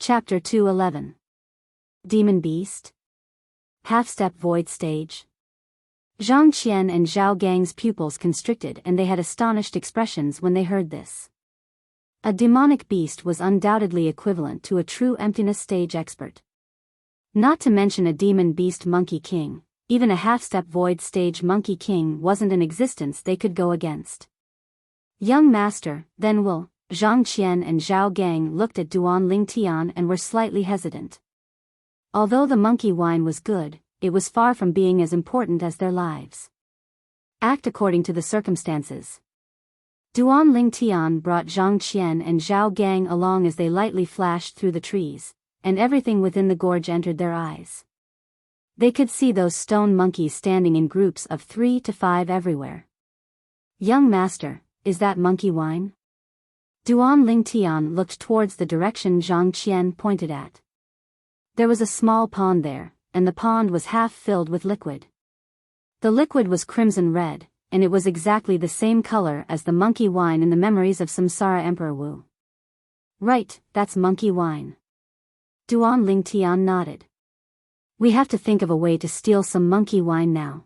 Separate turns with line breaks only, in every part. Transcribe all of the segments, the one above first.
Chapter 211. Demon Beast? Half-Step Void Stage. Zhang Qian and Zhao Gang's pupils constricted and they had astonished expressions when they heard this. A demonic beast was undoubtedly equivalent to a true emptiness stage expert. Not to mention a demon beast monkey king, even a half-step void stage monkey king wasn't an existence they could go against. Young master, then will, Zhang Qian and Zhao Gang looked at Duan Lingtian and were slightly hesitant. Although the monkey wine was good, it was far from being as important as their lives. Act according to the circumstances. Duan Lingtian brought Zhang Qian and Zhao Gang along as they lightly flashed through the trees, and everything within the gorge entered their eyes. They could see those stone monkeys standing in groups of 3 to 5 everywhere. Young master, is that monkey wine? Duan Lingtian looked towards the direction Zhang Qian pointed at. There was a small pond there, and the pond was half filled with liquid. The liquid was crimson red, and it was exactly the same color as the monkey wine in the memories of Samsara Emperor Wu. Right, that's monkey wine. Duan Lingtian nodded. We have to think of a way to steal some monkey wine now.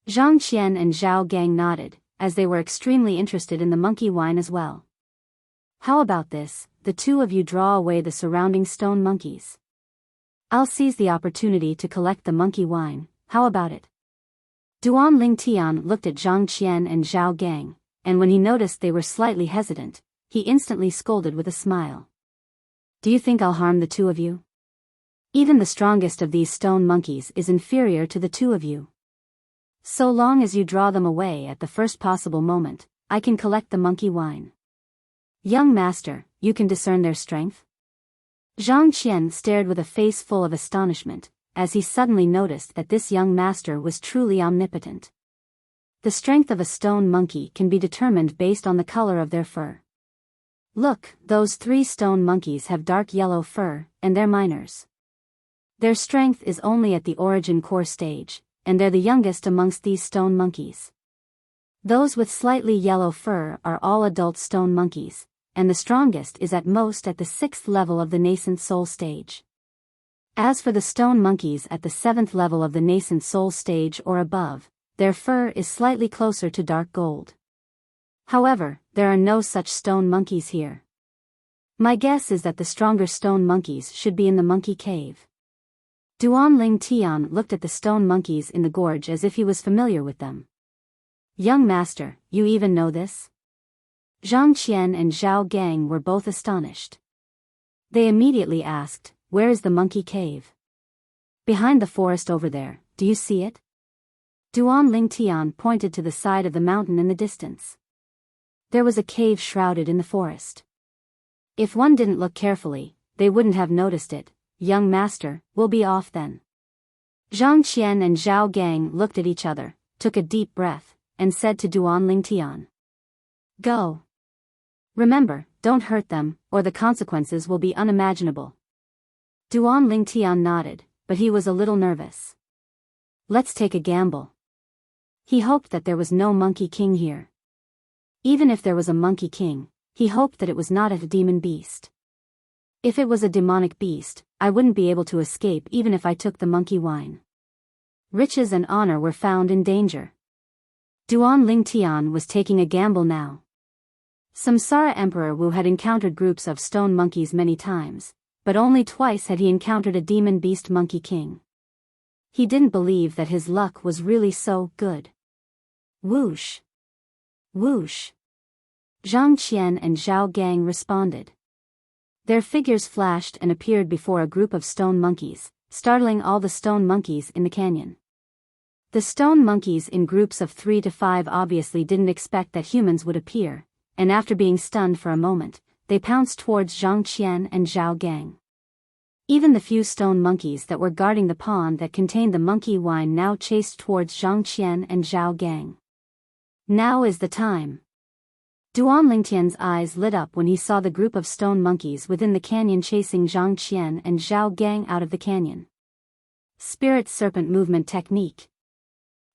Zhang Qian and Zhao Gang nodded, as they were extremely interested in the monkey wine as well. How about this, the two of you draw away the surrounding stone monkeys. I'll seize the opportunity to collect the monkey wine, how about it? Duan Lingtian looked at Zhang Qian and Zhao Gang, and when he noticed they were slightly hesitant, he instantly scolded with a smile. Do you think I'll harm the two of you? Even the strongest of these stone monkeys is inferior to the two of you. So long as you draw them away at the first possible moment, I can collect the monkey wine. Young master, you can discern their strength? Zhang Qian stared with a face full of astonishment, as he suddenly noticed that this young master was truly omnipotent. The strength of a stone monkey can be determined based on the color of their fur. Look, those 3 stone monkeys have dark yellow fur, and they're minors. Their strength is only at the origin core stage, and they're the youngest amongst these stone monkeys. Those with slightly yellow fur are all adult stone monkeys, and the strongest is at most at the 6th level of the nascent soul stage. As for the stone monkeys at the 7th level of the nascent soul stage or above, their fur is slightly closer to dark gold. However, there are no such stone monkeys here. My guess is that the stronger stone monkeys should be in the monkey cave. Duan Lingtian looked at the stone monkeys in the gorge as if he was familiar with them. Young master, you even know this? Zhang Qian and Zhao Gang were both astonished. They immediately asked, where is the monkey cave? Behind the forest over there, do you see it? Duan Lingtian pointed to the side of the mountain in the distance. There was a cave shrouded in the forest. If one didn't look carefully, they wouldn't have noticed it. Young master, we'll be off then. Zhang Qian and Zhao Gang looked at each other, took a deep breath, and said to Duan Lingtian. Go. Remember, don't hurt them, or the consequences will be unimaginable. Duan Lingtian nodded, but he was a little nervous. Let's take a gamble. He hoped that there was no monkey king here. Even if there was a monkey king, he hoped that it was not a demon beast. If it was a demonic beast, I wouldn't be able to escape even if I took the monkey wine. Riches and honor were found in danger. Duan Lingtian was taking a gamble now. Samsara Emperor Wu had encountered groups of stone monkeys many times, but only twice had he encountered a demon beast monkey king. He didn't believe that his luck was really so good. Whoosh! Whoosh! Zhang Qian and Zhao Gang responded. Their figures flashed and appeared before a group of stone monkeys, startling all the stone monkeys in the canyon. The stone monkeys in groups of 3 to 5 obviously didn't expect that humans would appear, and after being stunned for a moment, they pounced towards Zhang Qian and Zhao Gang. Even the few stone monkeys that were guarding the pond that contained the monkey wine now chased towards Zhang Qian and Zhao Gang. Now is the time. Duan Lingtian's eyes lit up when he saw the group of stone monkeys within the canyon chasing Zhang Qian and Zhao Gang out of the canyon. Spirit Serpent Movement Technique.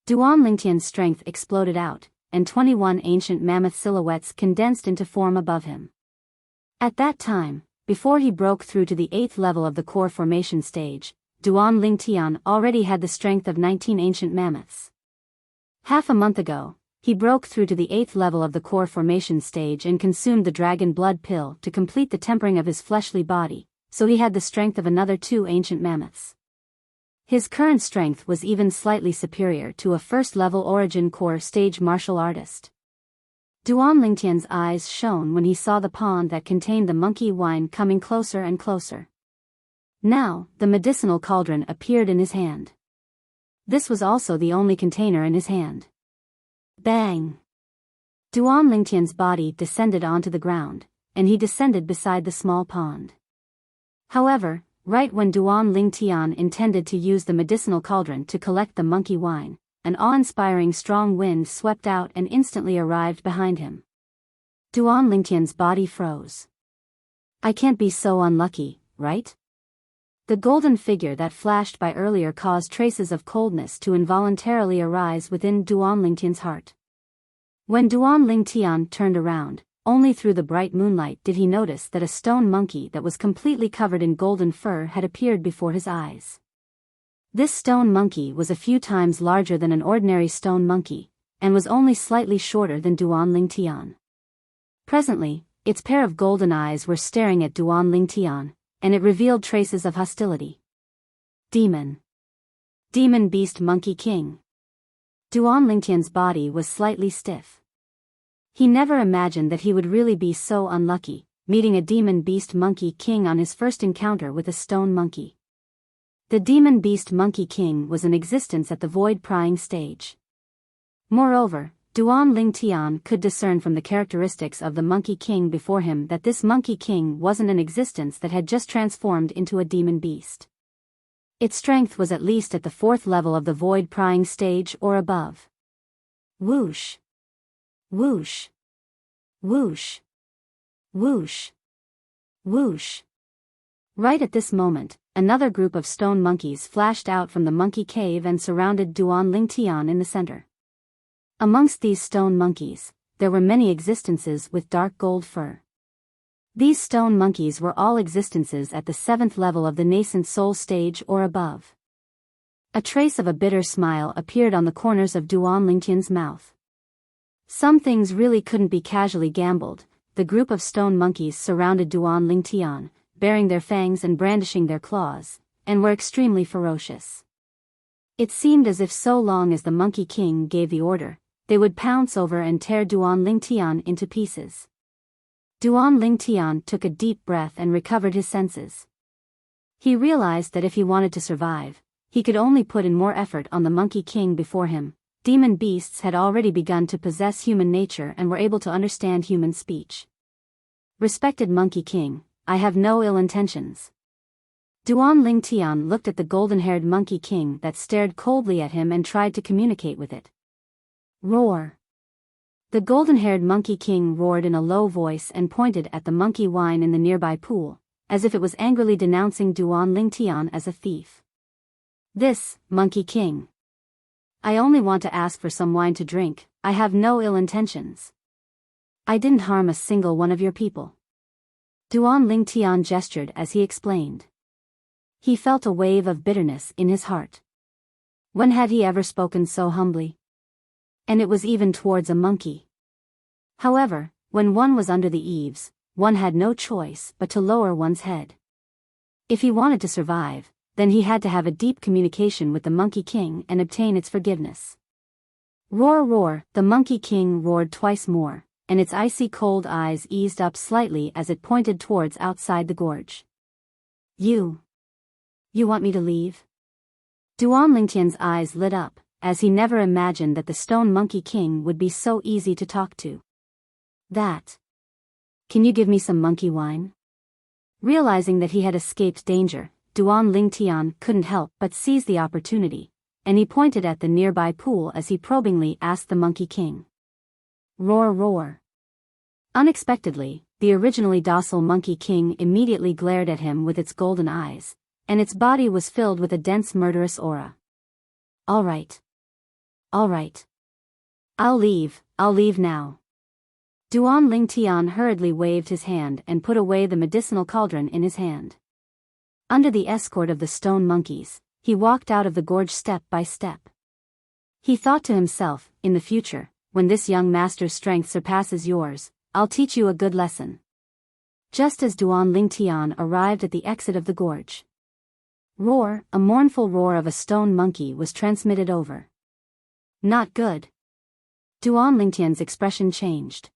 Duan Lingtian's strength exploded out, and 21 ancient mammoth silhouettes condensed into form above him. At that time, before he broke through to the 8th level of the core formation stage, Duan Lingtian already had the strength of 19 ancient mammoths. Half a month ago, he broke through to the 8th level of the core formation stage and consumed the dragon blood pill to complete the tempering of his fleshly body, so he had the strength of another 2 ancient mammoths. His current strength was even slightly superior to a first-level origin core stage martial artist. Duan Lingtian's eyes shone when he saw the pond that contained the monkey wine coming closer and closer. Now, the medicinal cauldron appeared in his hand. This was also the only container in his hand. Bang! Duan Lingtian's body descended onto the ground, and he descended beside the small pond. However, right when Duan Lingtian intended to use the medicinal cauldron to collect the monkey wine, an awe-inspiring strong wind swept out and instantly arrived behind him. Duan Lingtian's body froze. I can't be so unlucky, right? The golden figure that flashed by earlier caused traces of coldness to involuntarily arise within Duan Lingtian's heart. When Duan Lingtian turned around, only through the bright moonlight did he notice that a stone monkey that was completely covered in golden fur had appeared before his eyes. This stone monkey was a few times larger than an ordinary stone monkey, and was only slightly shorter than Duan Lingtian. Presently, its pair of golden eyes were staring at Duan Lingtian, and it revealed traces of hostility. Demon. Demon Beast Monkey King. Duan Lingtian's body was slightly stiff. He never imagined that he would really be so unlucky, meeting a Demon Beast Monkey King on his first encounter with a stone monkey. The Demon Beast Monkey King was in existence at the void prying stage. Moreover, Duan Lingtian could discern from the characteristics of the Monkey King before him that this Monkey King wasn't an existence that had just transformed into a demon beast. Its strength was at least at the 4th level of the void prying stage or above. Whoosh! Whoosh! Whoosh! Whoosh! Whoosh! Right at this moment, another group of stone monkeys flashed out from the monkey cave and surrounded Duan Lingtian in the center. Amongst these stone monkeys, there were many existences with dark gold fur. These stone monkeys were all existences at the 7th level of the nascent soul stage or above. A trace of a bitter smile appeared on the corners of Duan Lingtian's mouth. Some things really couldn't be casually gambled. The group of stone monkeys surrounded Duan Lingtian, baring their fangs and brandishing their claws, and were extremely ferocious. It seemed as if so long as the Monkey King gave the order, they would pounce over and tear Duan Lingtian into pieces. Duan Lingtian took a deep breath and recovered his senses. He realized that if he wanted to survive, he could only put in more effort on the Monkey King before him. Demon beasts had already begun to possess human nature and were able to understand human speech. Respected Monkey King, I have no ill intentions. Duan Lingtian looked at the golden-haired Monkey King that stared coldly at him and tried to communicate with it. Roar! The golden-haired Monkey King roared in a low voice and pointed at the monkey wine in the nearby pool, as if it was angrily denouncing Duan Lingtian as a thief. This, Monkey King. I only want to ask for some wine to drink, I have no ill intentions. I didn't harm a single one of your people. Duan Lingtian gestured as he explained. He felt a wave of bitterness in his heart. When had he ever spoken so humbly? And it was even towards a monkey. However, when one was under the eaves, one had no choice but to lower one's head. If he wanted to survive, then he had to have a deep communication with the Monkey King and obtain its forgiveness. Roar, roar! The Monkey King roared twice more, and its icy cold eyes eased up slightly as it pointed towards outside the gorge. You want me to leave? Duan Lingtian's eyes lit up, as he never imagined that the Stone Monkey King would be so easy to talk to. That. Can you give me some monkey wine? Realizing that he had escaped danger, Duan Lingtian couldn't help but seize the opportunity, and he pointed at the nearby pool as he probingly asked the Monkey King. Roar, roar! Unexpectedly, the originally docile Monkey King immediately glared at him with its golden eyes, and its body was filled with a dense murderous aura. All right. All right. I'll leave now. Duan Lingtian hurriedly waved his hand and put away the medicinal cauldron in his hand. Under the escort of the stone monkeys, he walked out of the gorge step by step. He thought to himself, in the future, when this young master's strength surpasses yours, I'll teach you a good lesson. Just as Duan Lingtian arrived at the exit of the gorge. Roar, a mournful roar of a stone monkey was transmitted over. Not good. Duan Lingtian's expression changed.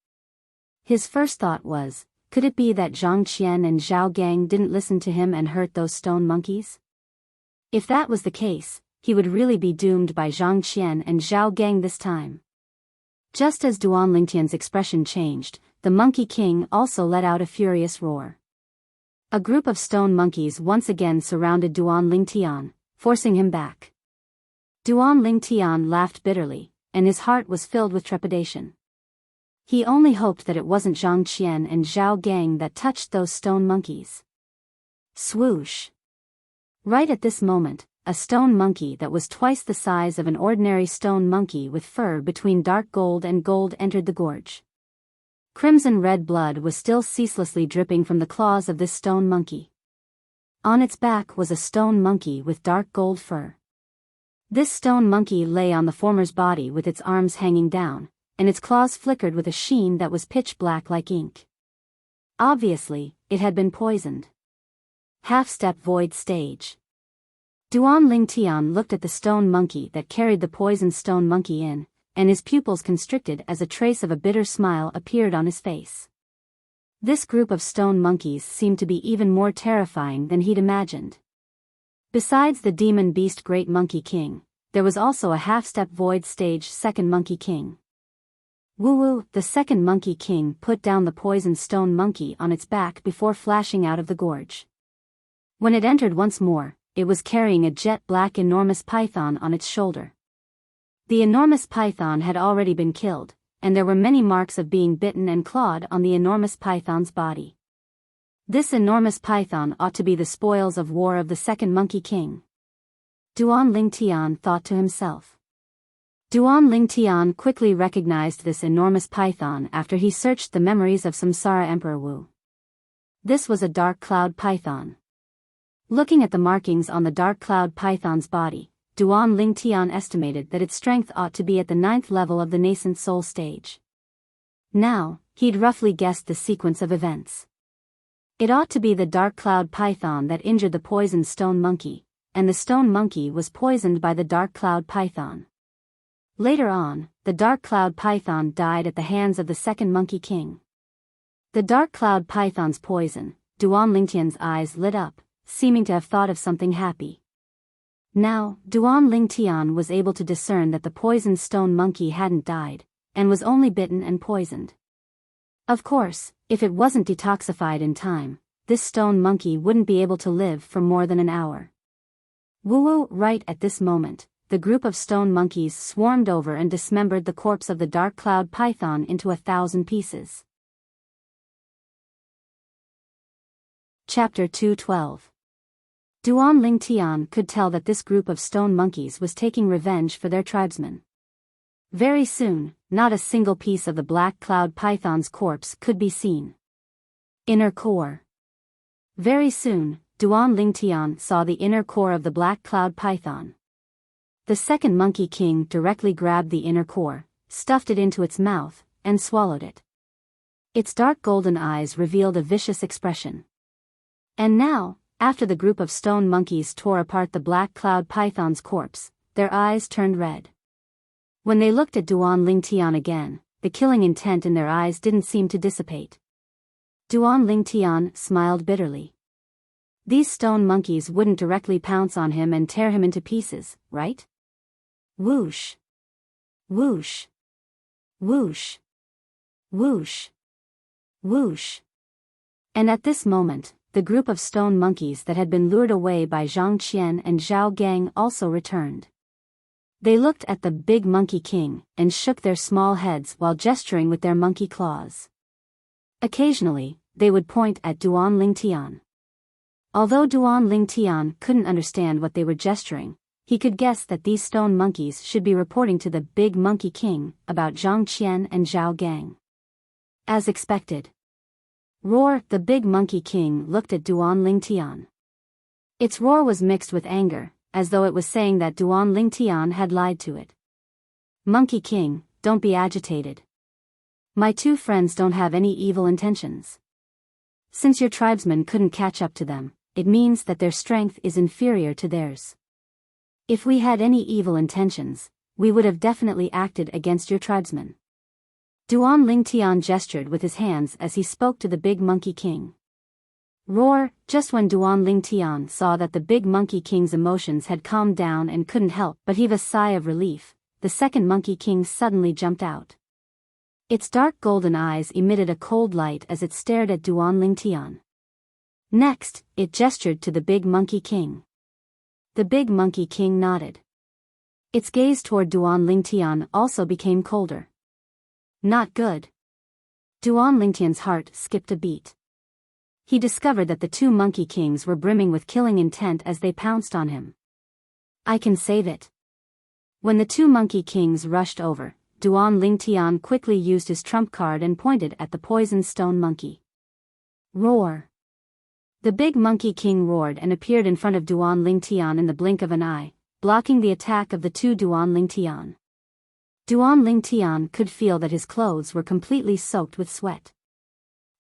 His first thought was, could it be that Zhang Qian and Zhao Gang didn't listen to him and hurt those stone monkeys? If that was the case, he would really be doomed by Zhang Qian and Zhao Gang this time. Just as Duan Lingtian's expression changed, the Monkey King also let out a furious roar. A group of stone monkeys once again surrounded Duan Lingtian, forcing him back. Duan Lingtian laughed bitterly, and his heart was filled with trepidation. He only hoped that it wasn't Zhang Qian and Zhao Gang that touched those stone monkeys. Swoosh! Right at this moment, a stone monkey that was twice the size of an ordinary stone monkey with fur between dark gold and gold entered the gorge. Crimson-red blood was still ceaselessly dripping from the claws of this stone monkey. On its back was a stone monkey with dark gold fur. This stone monkey lay on the former's body with its arms hanging down, and its claws flickered with a sheen that was pitch black like ink. Obviously, it had been poisoned. Half-step void stage. Duan Lingtian looked at the stone monkey that carried the poisoned stone monkey in, and his pupils constricted as a trace of a bitter smile appeared on his face. This group of stone monkeys seemed to be even more terrifying than he'd imagined. Besides the demon beast Great Monkey King, there was also a half-step void stage Second Monkey King. Woo-woo, the Second Monkey King put down the poisoned stone monkey on its back before flashing out of the gorge. When it entered once more, it was carrying a jet-black enormous python on its shoulder. The enormous python had already been killed, and there were many marks of being bitten and clawed on the enormous python's body. This enormous python ought to be the spoils of war of the Second Monkey King. Duan Lingtian thought to himself. Duan Lingtian quickly recognized this enormous python after he searched the memories of Samsara Emperor Wu. This was a dark cloud python. Looking at the markings on the dark cloud python's body, Duan Lingtian estimated that its strength ought to be at the 9th level of the nascent soul stage. Now, he'd roughly guessed the sequence of events. It ought to be the dark cloud python that injured the poisoned stone monkey, and the stone monkey was poisoned by the dark cloud python. Later on, the dark cloud python died at the hands of the Second Monkey King. The dark cloud python's poison, Duan Lingtian's eyes lit up, seeming to have thought of something happy. Now, Duan Lingtian was able to discern that the poisoned stone monkey hadn't died, and was only bitten and poisoned. Of course, if it wasn't detoxified in time, this stone monkey wouldn't be able to live for more than an hour. Woo-woo! Right at this moment, the group of stone monkeys swarmed over and dismembered the corpse of the dark cloud python into 1,000 pieces. Chapter 212. Duan Lingtian could tell that this group of stone monkeys was taking revenge for their tribesmen. Very soon, not a single piece of the black cloud python's corpse could be seen. Inner core. Very soon, Duan Lingtian saw the inner core of the black cloud python. The Second Monkey King directly grabbed the inner core, stuffed it into its mouth, and swallowed it. Its dark golden eyes revealed a vicious expression. And now, after the group of stone monkeys tore apart the black cloud python's corpse, their eyes turned red. When they looked at Duan Lingtian again, the killing intent in their eyes didn't seem to dissipate. Duan Lingtian smiled bitterly. These stone monkeys wouldn't directly pounce on him and tear him into pieces, right? Whoosh! Whoosh! Whoosh! Whoosh! Whoosh! And at this moment, the group of stone monkeys that had been lured away by Zhang Qian and Zhao Gang also returned. They looked at the big Monkey King and shook their small heads while gesturing with their monkey claws. Occasionally, they would point at Duan Lingtian. Although Duan Lingtian couldn't understand what they were gesturing, he could guess that these stone monkeys should be reporting to the big Monkey King about Zhang Qian and Zhao Gang. As expected. Roar, the big monkey king looked at Duan Lingtian. Its roar was mixed with anger, as though it was saying that Duan Lingtian had lied to it. Monkey King, don't be agitated. My two friends don't have any evil intentions. Since your tribesmen couldn't catch up to them, it means that their strength is inferior to theirs. If we had any evil intentions, we would have definitely acted against your tribesmen. Duan Lingtian gestured with his hands as he spoke to the big monkey king. Roar, just when Duan Lingtian saw that the big monkey king's emotions had calmed down and couldn't help but heave a sigh of relief, the second monkey king suddenly jumped out. Its dark golden eyes emitted a cold light as it stared at Duan Lingtian. Next, it gestured to the big monkey king. The big monkey king nodded. Its gaze toward Duan Lingtian also became colder. Not good. Duan Lingtian's heart skipped a beat. He discovered that the two monkey kings were brimming with killing intent as they pounced on him. I can save it. When the two monkey kings rushed over, Duan Lingtian quickly used his trump card and pointed at the poisoned stone monkey. Roar. The big monkey king roared and appeared in front of Duan Lingtian in the blink of an eye, blocking the attack of the two Duan Lingtian. Duan Lingtian could feel that his clothes were completely soaked with sweat.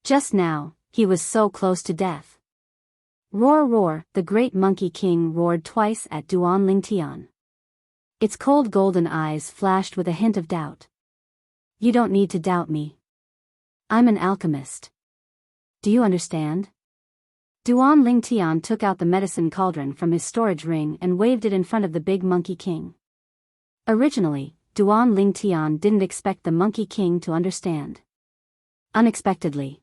Just now, he was so close to death. Roar roar, the great monkey king roared twice at Duan Lingtian. Its cold golden eyes flashed with a hint of doubt. You don't need to doubt me. I'm an alchemist. Do you understand? Duan Lingtian took out the medicine cauldron from his storage ring and waved it in front of the big monkey king. Originally, Duan Lingtian didn't expect the monkey king to understand. Unexpectedly.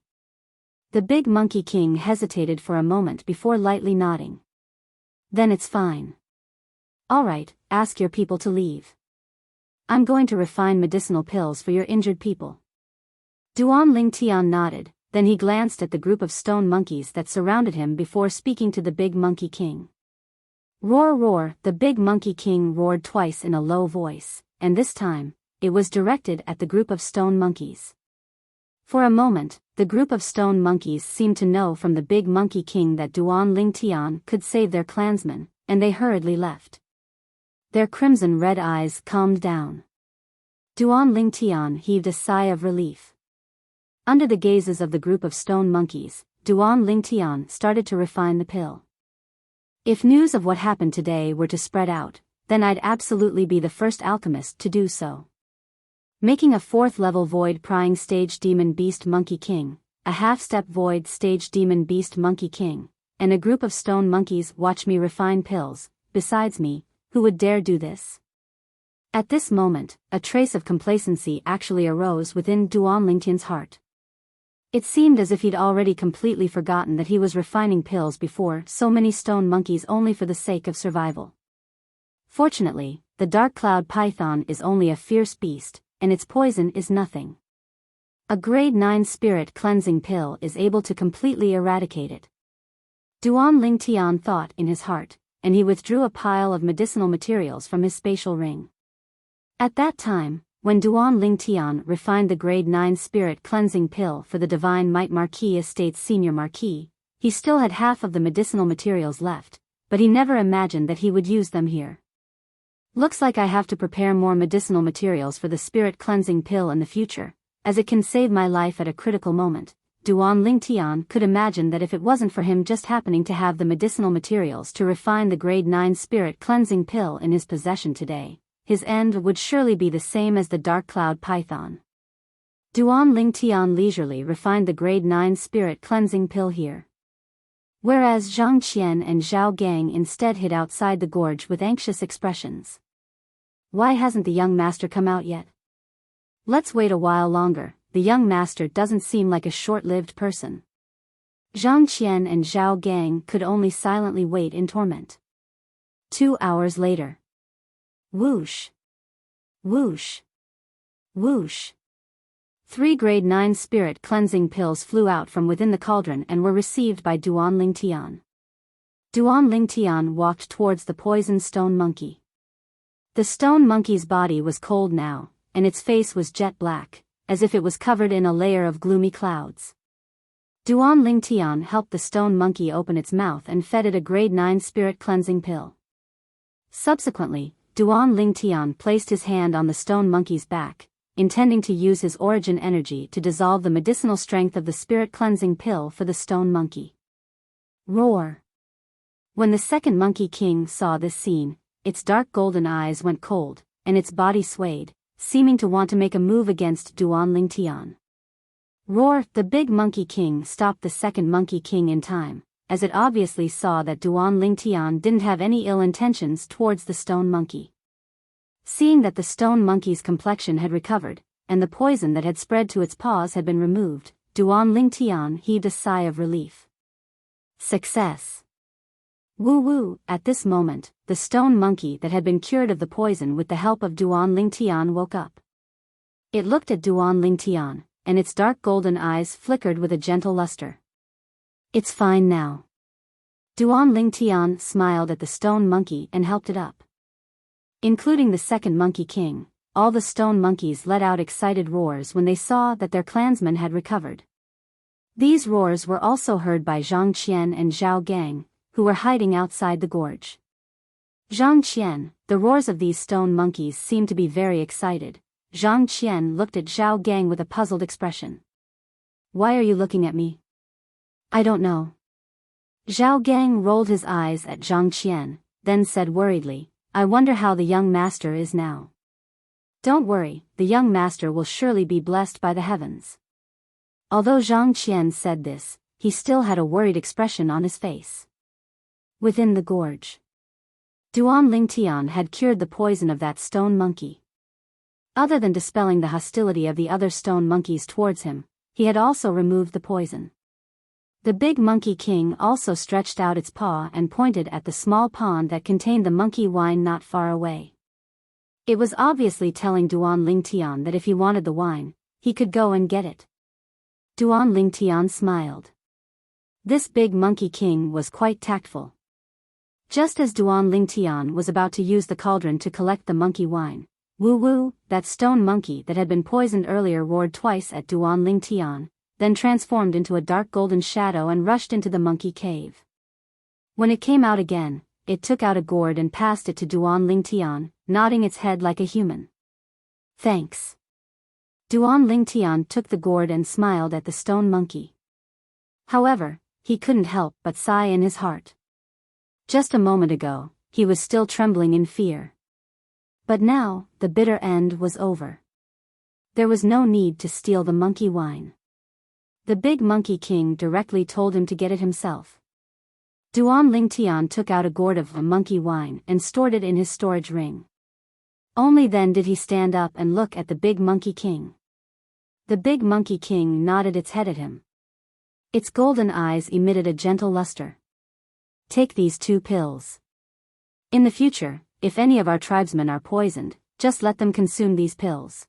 The big monkey king hesitated for a moment before lightly nodding. Then it's fine. All right, ask your people to leave. I'm going to refine medicinal pills for your injured people. Duan Lingtian nodded, then he glanced at the group of stone monkeys that surrounded him before speaking to the big monkey king. Roar roar, the big monkey king roared twice in a low voice, and this time, it was directed at the group of stone monkeys. For a moment, the group of stone monkeys seemed to know from the big monkey king that Duan Lingtian could save their clansmen, and they hurriedly left. Their crimson-red eyes calmed down. Duan Lingtian heaved a sigh of relief. Under the gazes of the group of stone monkeys, Duan Lingtian started to refine the pill. If news of what happened today were to spread out, then I'd absolutely be the first alchemist to do so. Making a 4th-level void prying stage demon beast monkey king, a half-step void stage demon beast monkey king, and a group of stone monkeys watch me refine pills. Besides me, who would dare do this? At this moment, a trace of complacency actually arose within Duan Lingtian's heart. It seemed as if he'd already completely forgotten that he was refining pills before so many stone monkeys only for the sake of survival. Fortunately, the dark cloud python is only a fierce beast, and its poison is nothing. A grade 9 spirit cleansing pill is able to completely eradicate it. Duan Lingtian thought in his heart, and he withdrew a pile of medicinal materials from his spatial ring. At that time, when Duan Lingtian refined the grade 9 spirit cleansing pill for the Divine Might Marquis Estate's senior marquis, he still had half of the medicinal materials left, but he never imagined that he would use them here. Looks like I have to prepare more medicinal materials for the spirit cleansing pill in the future, as it can save my life at a critical moment. Duan Lingtian could imagine that if it wasn't for him just happening to have the medicinal materials to refine the grade 9 spirit cleansing pill in his possession today, his end would surely be the same as the dark cloud python. Duan Lingtian leisurely refined the grade 9 spirit cleansing pill here. Whereas Zhang Qian and Zhao Gang instead hid outside the gorge with anxious expressions. Why hasn't the young master come out yet? Let's wait a while longer. The young master doesn't seem like a short-lived person. Zhang Qian and Zhao Gang could only silently wait in torment. 2 hours later. Whoosh. Whoosh. Whoosh. 3 grade 9 spirit cleansing pills flew out from within the cauldron and were received by Duan Lingtian. Duan Lingtian walked towards the poisoned stone monkey. The stone monkey's body was cold now, and its face was jet black, as if it was covered in a layer of gloomy clouds. Duan Lingtian helped the stone monkey open its mouth and fed it a grade 9 spirit cleansing pill. Subsequently, Duan Lingtian placed his hand on the stone monkey's back, intending to use his origin energy to dissolve the medicinal strength of the spirit cleansing pill for the stone monkey. Roar! When the second Monkey King saw this scene, its dark golden eyes went cold, and its body swayed, seeming to want to make a move against Duan Lingtian. Roar! The big Monkey King stopped the second Monkey King in time, as it obviously saw that Duan Lingtian didn't have any ill intentions towards the stone monkey. Seeing that the stone monkey's complexion had recovered, and the poison that had spread to its paws had been removed, Duan Lingtian heaved a sigh of relief. Success! Woo woo! At this moment, the stone monkey that had been cured of the poison with the help of Duan Lingtian woke up. It looked at Duan Lingtian, and its dark golden eyes flickered with a gentle luster. It's fine now. Duan Lingtian smiled at the stone monkey and helped it up. Including the second Monkey King, all the stone monkeys let out excited roars when they saw that their clansmen had recovered. These roars were also heard by Zhang Qian and Zhao Gang, who were hiding outside the gorge. Zhang Qian, the roars of these stone monkeys seemed to be very excited. Zhang Qian looked at Zhao Gang with a puzzled expression. Why are you looking at me? I don't know. Zhao Gang rolled his eyes at Zhang Qian, then said worriedly, I wonder how the young master is now. Don't worry, the young master will surely be blessed by the heavens. Although Zhang Qian said this, he still had a worried expression on his face. Within the gorge, Duan Lingtian had cured the poison of that stone monkey. Other than dispelling the hostility of the other stone monkeys towards him, he had also removed the poison. The big Monkey King also stretched out its paw and pointed at the small pond that contained the monkey wine not far away. It was obviously telling Duan Lingtian that if he wanted the wine, he could go and get it. Duan Lingtian smiled. This big Monkey King was quite tactful. Just as Duan Lingtian was about to use the cauldron to collect the monkey wine, woo woo, that stone monkey that had been poisoned earlier roared twice at Duan Lingtian, then transformed into a dark golden shadow and rushed into the monkey cave. When it came out again, it took out a gourd and passed it to Duan Lingtian, nodding its head like a human. Thanks. Duan Lingtian took the gourd and smiled at the stone monkey. However, he couldn't help but sigh in his heart. Just a moment ago, he was still trembling in fear. But now, the bitter end was over. There was no need to steal the monkey wine. The big Monkey King directly told him to get it himself. Duan Lingtian took out a gourd of monkey wine and stored it in his storage ring. Only then did he stand up and look at the big Monkey King. The big Monkey King nodded its head at him. Its golden eyes emitted a gentle luster. Take these 2 pills. In the future, if any of our tribesmen are poisoned, just let them consume these pills.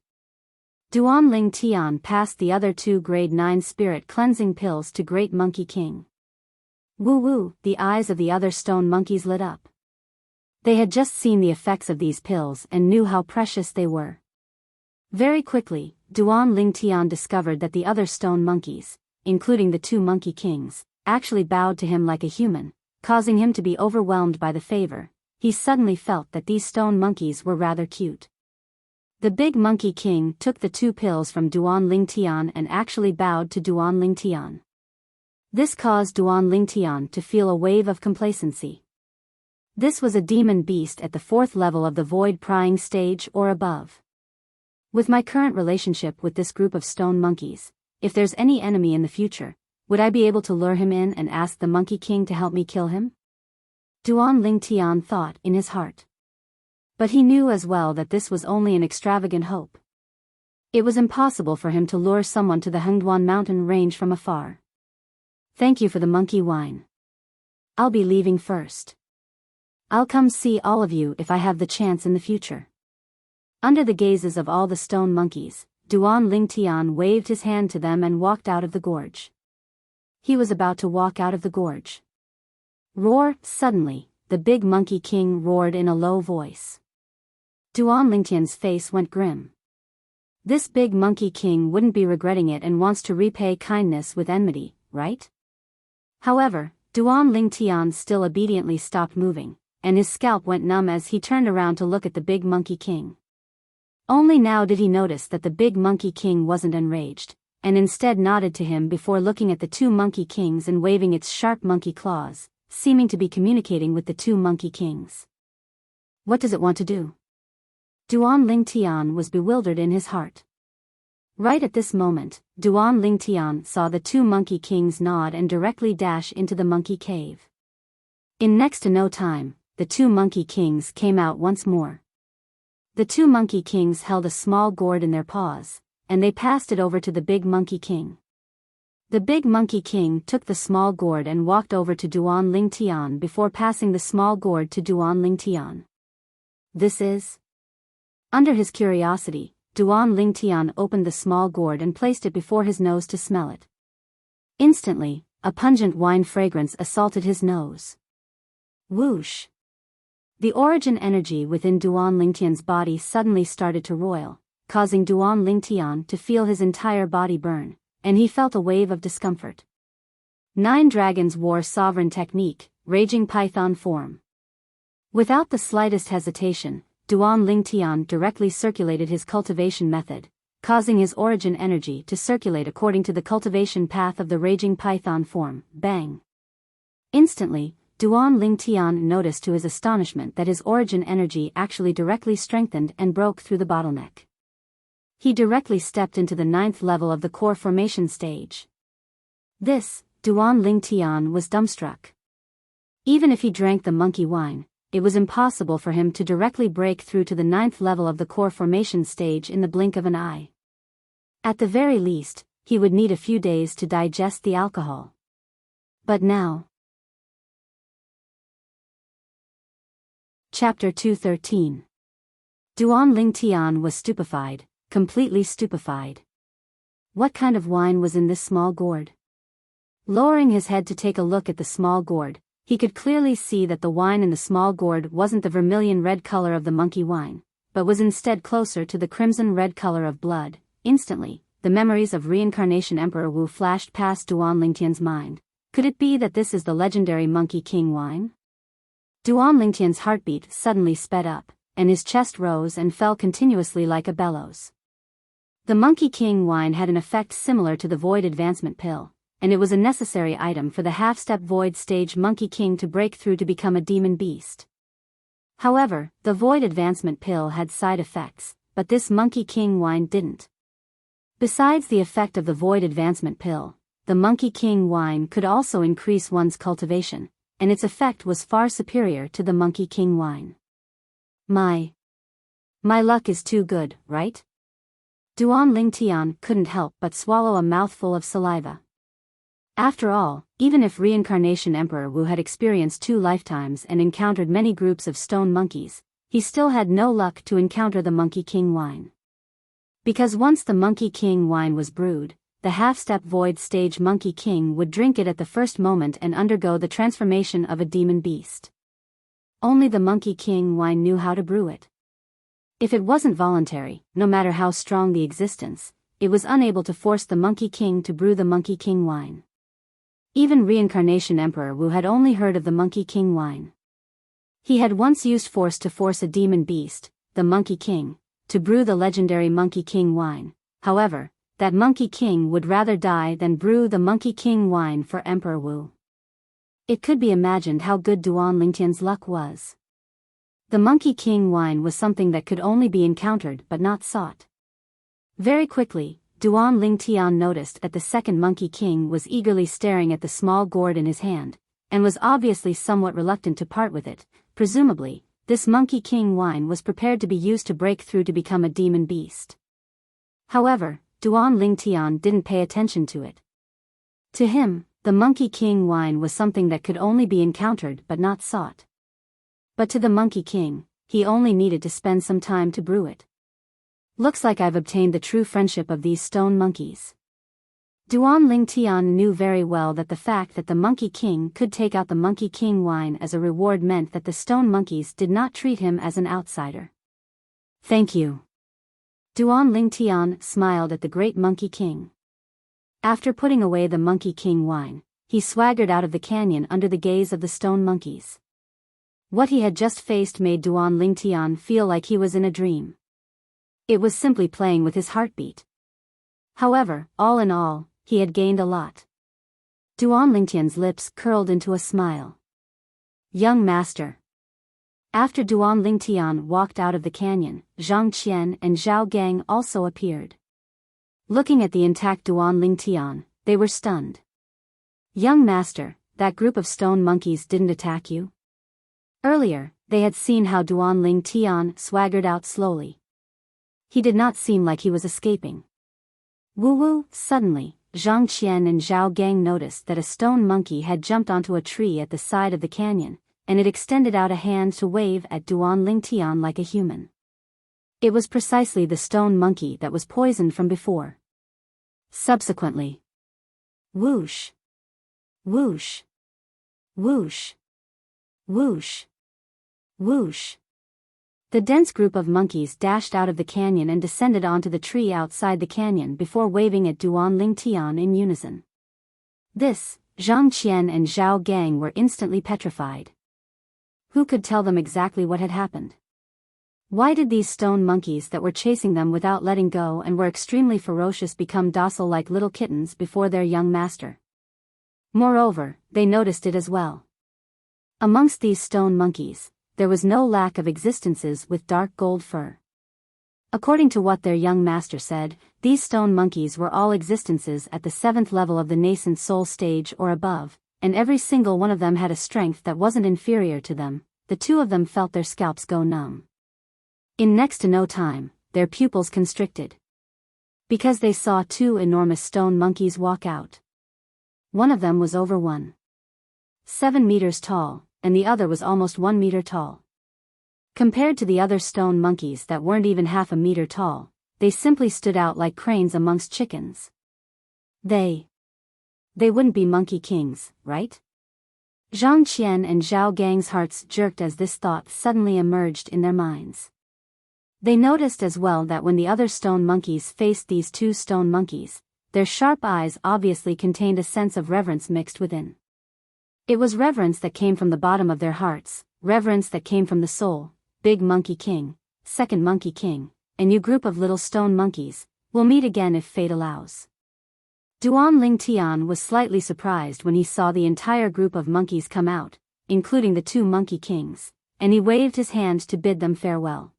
Duan Lingtian passed the other 2 grade 9 spirit cleansing pills to Great Monkey King. Woo woo, the eyes of the other stone monkeys lit up. They had just seen the effects of these pills and knew how precious they were. Very quickly, Duan Lingtian discovered that the other stone monkeys, including the 2 Monkey Kings, actually bowed to him like a human, causing him to be overwhelmed by the favor. He suddenly felt that these stone monkeys were rather cute. The big Monkey King took the 2 pills from Duan Lingtian and actually bowed to Duan Lingtian. This caused Duan Lingtian to feel a wave of complacency. This was a demon beast at the 4th level of the void prying stage or above. With my current relationship with this group of stone monkeys, if there's any enemy in the future, would I be able to lure him in and ask the Monkey King to help me kill him? Duan Lingtian thought in his heart. But he knew as well that this was only an extravagant hope. It was impossible for him to lure someone to the Hengduan mountain range from afar. Thank you for the monkey wine. I'll be leaving first. I'll come see all of you if I have the chance in the future. Under the gazes of all the stone monkeys, Duan Lingtian waved his hand to them and walked out of the gorge. He was about to walk out of the gorge. Roar! Suddenly, the big Monkey King roared in a low voice. Duan Lingtian's face went grim. This big monkey king wouldn't be regretting it and wants to repay kindness with enmity, right? However, Duan Lingtian still obediently stopped moving, and his scalp went numb as he turned around to look at the big monkey king. Only now did he notice that the big monkey king wasn't enraged, and instead nodded to him before looking at the two monkey kings and waving its sharp monkey claws, seeming to be communicating with the two monkey kings. What does it want to do? Duan Lingtian was bewildered in his heart. Right at this moment, Duan Lingtian saw the two monkey kings nod and directly dash into the monkey cave. In next to no time, the two monkey kings came out once more. The two monkey kings held a small gourd in their paws, and they passed it over to the big monkey king. The big monkey king took the small gourd and walked over to Duan Lingtian before passing the small gourd to Duan Lingtian. This is? Under his curiosity, Duan Lingtian opened the small gourd and placed it before his nose to smell it. Instantly, a pungent wine fragrance assaulted his nose. Whoosh! The origin energy within Duan Lingtian's body suddenly started to roil, causing Duan Lingtian to feel his entire body burn, and he felt a wave of discomfort. 9 dragons wore sovereign technique, raging python form. Without the slightest hesitation, Duan Lingtian directly circulated his cultivation method, causing his origin energy to circulate according to the cultivation path of the raging python form. Bang! Instantly, Duan Lingtian noticed to his astonishment that his origin energy actually directly strengthened and broke through the bottleneck. He directly stepped into the 9th level of the core formation stage. This, Duan Lingtian was dumbstruck. Even if he drank the monkey wine, it was impossible for him to directly break through to the 9th level of the core formation stage in the blink of an eye. At the very least, he would need a few days to digest the alcohol. But now... Chapter 213. Duan Lingtian was stupefied, completely stupefied. What kind of wine was in this small gourd? Lowering his head to take a look at the small gourd, he could clearly see that the wine in the small gourd wasn't the vermilion red color of the monkey wine, but was instead closer to the crimson red color of blood. Instantly, the memories of reincarnation Emperor Wu flashed past Duan Lingtian's mind. Could it be that this is the legendary Monkey King wine? Duan Lingtian's heartbeat suddenly sped up, and his chest rose and fell continuously like a bellows. The Monkey King wine had an effect similar to the Void Advancement Pill, and it was a necessary item for the half-step Void stage Monkey King to break through to become a demon beast. However, the Void Advancement Pill had side effects, but this Monkey King wine didn't. Besides the effect of the Void Advancement Pill, the Monkey King wine could also increase one's cultivation, and its effect was far superior to the Monkey King wine. My luck is too good, right? Duan Lingtian couldn't help but swallow a mouthful of saliva. After all, even if Reincarnation Emperor Wu had experienced 2 lifetimes and encountered many groups of stone monkeys, he still had no luck to encounter the Monkey King wine. Because once the Monkey King wine was brewed, the half-step Void stage Monkey King would drink it at the first moment and undergo the transformation of a demon beast. Only the Monkey King wine knew how to brew it. If it wasn't voluntary, no matter how strong the existence, it was unable to force the Monkey King to brew the Monkey King wine. Even Reincarnation Emperor Wu had only heard of the Monkey King wine. He had once used force to force a demon beast, the Monkey King, to brew the legendary Monkey King wine. However, that Monkey King would rather die than brew the Monkey King wine for Emperor Wu. It could be imagined how good Duan Lingtian's luck was. The Monkey King wine was something that could only be encountered but not sought. Very quickly, Duan Lingtian noticed that the second Monkey King was eagerly staring at the small gourd in his hand, and was obviously somewhat reluctant to part with it. Presumably, this Monkey King wine was prepared to be used to break through to become a demon beast. However, Duan Lingtian didn't pay attention to it. To him, the Monkey King wine was something that could only be encountered but not sought. But to the Monkey King, he only needed to spend some time to brew it. Looks like I've obtained the true friendship of these stone monkeys. Duan Lingtian knew very well that the fact that the Monkey King could take out the Monkey King wine as a reward meant that the stone monkeys did not treat him as an outsider. Thank you. Duan Lingtian smiled at the great Monkey King. After putting away the Monkey King wine, he swaggered out of the canyon under the gaze of the stone monkeys. What he had just faced made Duan Lingtian feel like he was in a dream. It was simply playing with his heartbeat. However, all in all, he had gained a lot. Duan Lingtian's lips curled into a smile. Young master. After Duan Lingtian walked out of the canyon, Zhang Qian and Zhao Gang also appeared. Looking at the intact Duan Lingtian, they were stunned. Young master, that group of stone monkeys didn't attack you? Earlier, they had seen how Duan Lingtian swaggered out slowly. He did not seem like he was escaping. Woo-woo, suddenly, Zhang Qian and Zhao Gang noticed that a stone monkey had jumped onto a tree at the side of the canyon, and it extended out a hand to wave at Duan Lingtian like a human. It was precisely the stone monkey that was poisoned from before. Subsequently, whoosh, whoosh, whoosh, whoosh, whoosh. The dense group of monkeys dashed out of the canyon and descended onto the tree outside the canyon before waving at Duan Lingtian in unison. This, Zhang Qian and Zhao Gang were instantly petrified. Who could tell them exactly what had happened? Why did these stone monkeys that were chasing them without letting go and were extremely ferocious become docile like little kittens before their young master? Moreover, they noticed it as well. Amongst these stone monkeys, there was no lack of existences with dark gold fur. According to what their young master said, these stone monkeys were all existences at the 7th level of the nascent soul stage or above, and every single one of them had a strength that wasn't inferior to them. The two of them felt their scalps go numb. In next to no time, their pupils constricted. Because they saw two enormous stone monkeys walk out. One of them was over 1.7 meters tall, and the other was almost 1 meter tall. Compared to the other stone monkeys that weren't even half a meter tall, they simply stood out like cranes amongst chickens. They wouldn't be monkey kings, right? Zhang Qian and Zhao Gang's hearts jerked as this thought suddenly emerged in their minds. They noticed as well that when the other stone monkeys faced these two stone monkeys, their sharp eyes obviously contained a sense of reverence mixed within. It was reverence that came from the bottom of their hearts, reverence that came from the soul. Big Monkey King, Second Monkey King, and you group of little stone monkeys, we'll meet again if fate allows. Duan Lingtian was slightly surprised when he saw the entire group of monkeys come out, including the two Monkey Kings, and he waved his hand to bid them farewell.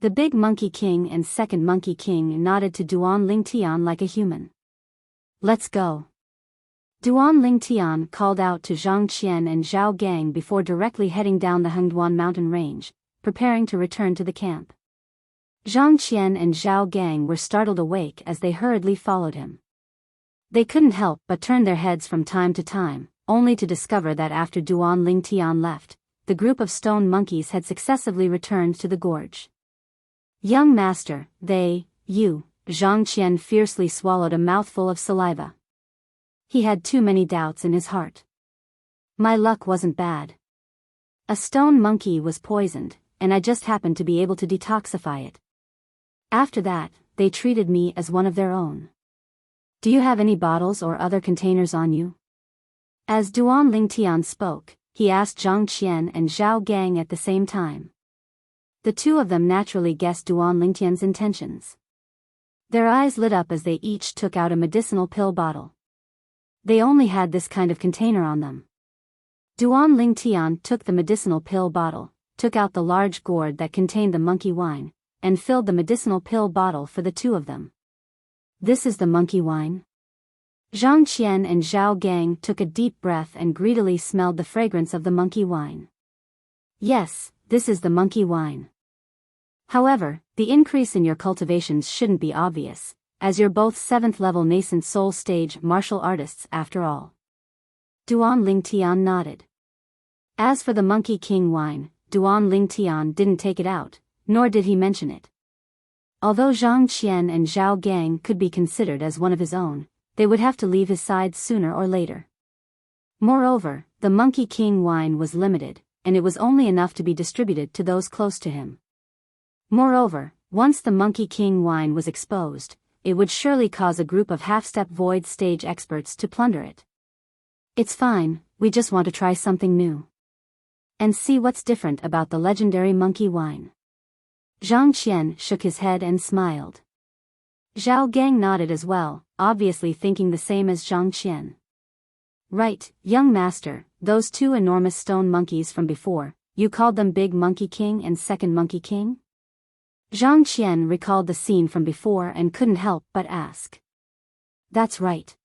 The Big Monkey King and Second Monkey King nodded to Duan Lingtian like a human. Let's go. Duan Lingtian called out to Zhang Qian and Zhao Gang before directly heading down the Hengduan mountain range, preparing to return to the camp. Zhang Qian and Zhao Gang were startled awake as they hurriedly followed him. They couldn't help but turn their heads from time to time, only to discover that after Duan Lingtian left, the group of stone monkeys had successively returned to the gorge. Young master, Zhang Qian fiercely swallowed a mouthful of saliva. He had too many doubts in his heart. My luck wasn't bad. A stone monkey was poisoned, and I just happened to be able to detoxify it. After that, they treated me as one of their own. Do you have any bottles or other containers on you? As Duan Lingtian spoke, he asked Zhang Qian and Zhao Gang at the same time. The two of them naturally guessed Duan Lingtian's intentions. Their eyes lit up as they each took out a medicinal pill bottle. They only had this kind of container on them. Duan Lingtian took the medicinal pill bottle, took out the large gourd that contained the monkey wine, and filled the medicinal pill bottle for the two of them. This is the monkey wine? Zhang Qian and Zhao Gang took a deep breath and greedily smelled the fragrance of the monkey wine. Yes, this is the monkey wine. However, the increase in your cultivations shouldn't be obvious, as you're both 7th level nascent soul stage martial artists after all. Duan Lingtian nodded. As for the Monkey King wine, Duan Lingtian didn't take it out, nor did he mention it. Although Zhang Qian and Zhao Gang could be considered as one of his own, they would have to leave his side sooner or later. Moreover, the Monkey King wine was limited, and it was only enough to be distributed to those close to him. Moreover, once the Monkey King wine was exposed, it would surely cause a group of half-step void stage experts to plunder it. It's fine, we just want to try something new. And see what's different about the legendary monkey wine. Zhang Qian shook his head and smiled. Zhao Gang nodded as well, obviously thinking the same as Zhang Qian. Right, young master, those two enormous stone monkeys from before, you called them Big Monkey King and Second Monkey King? Zhang Qian recalled the scene from before and couldn't help but ask. That's right.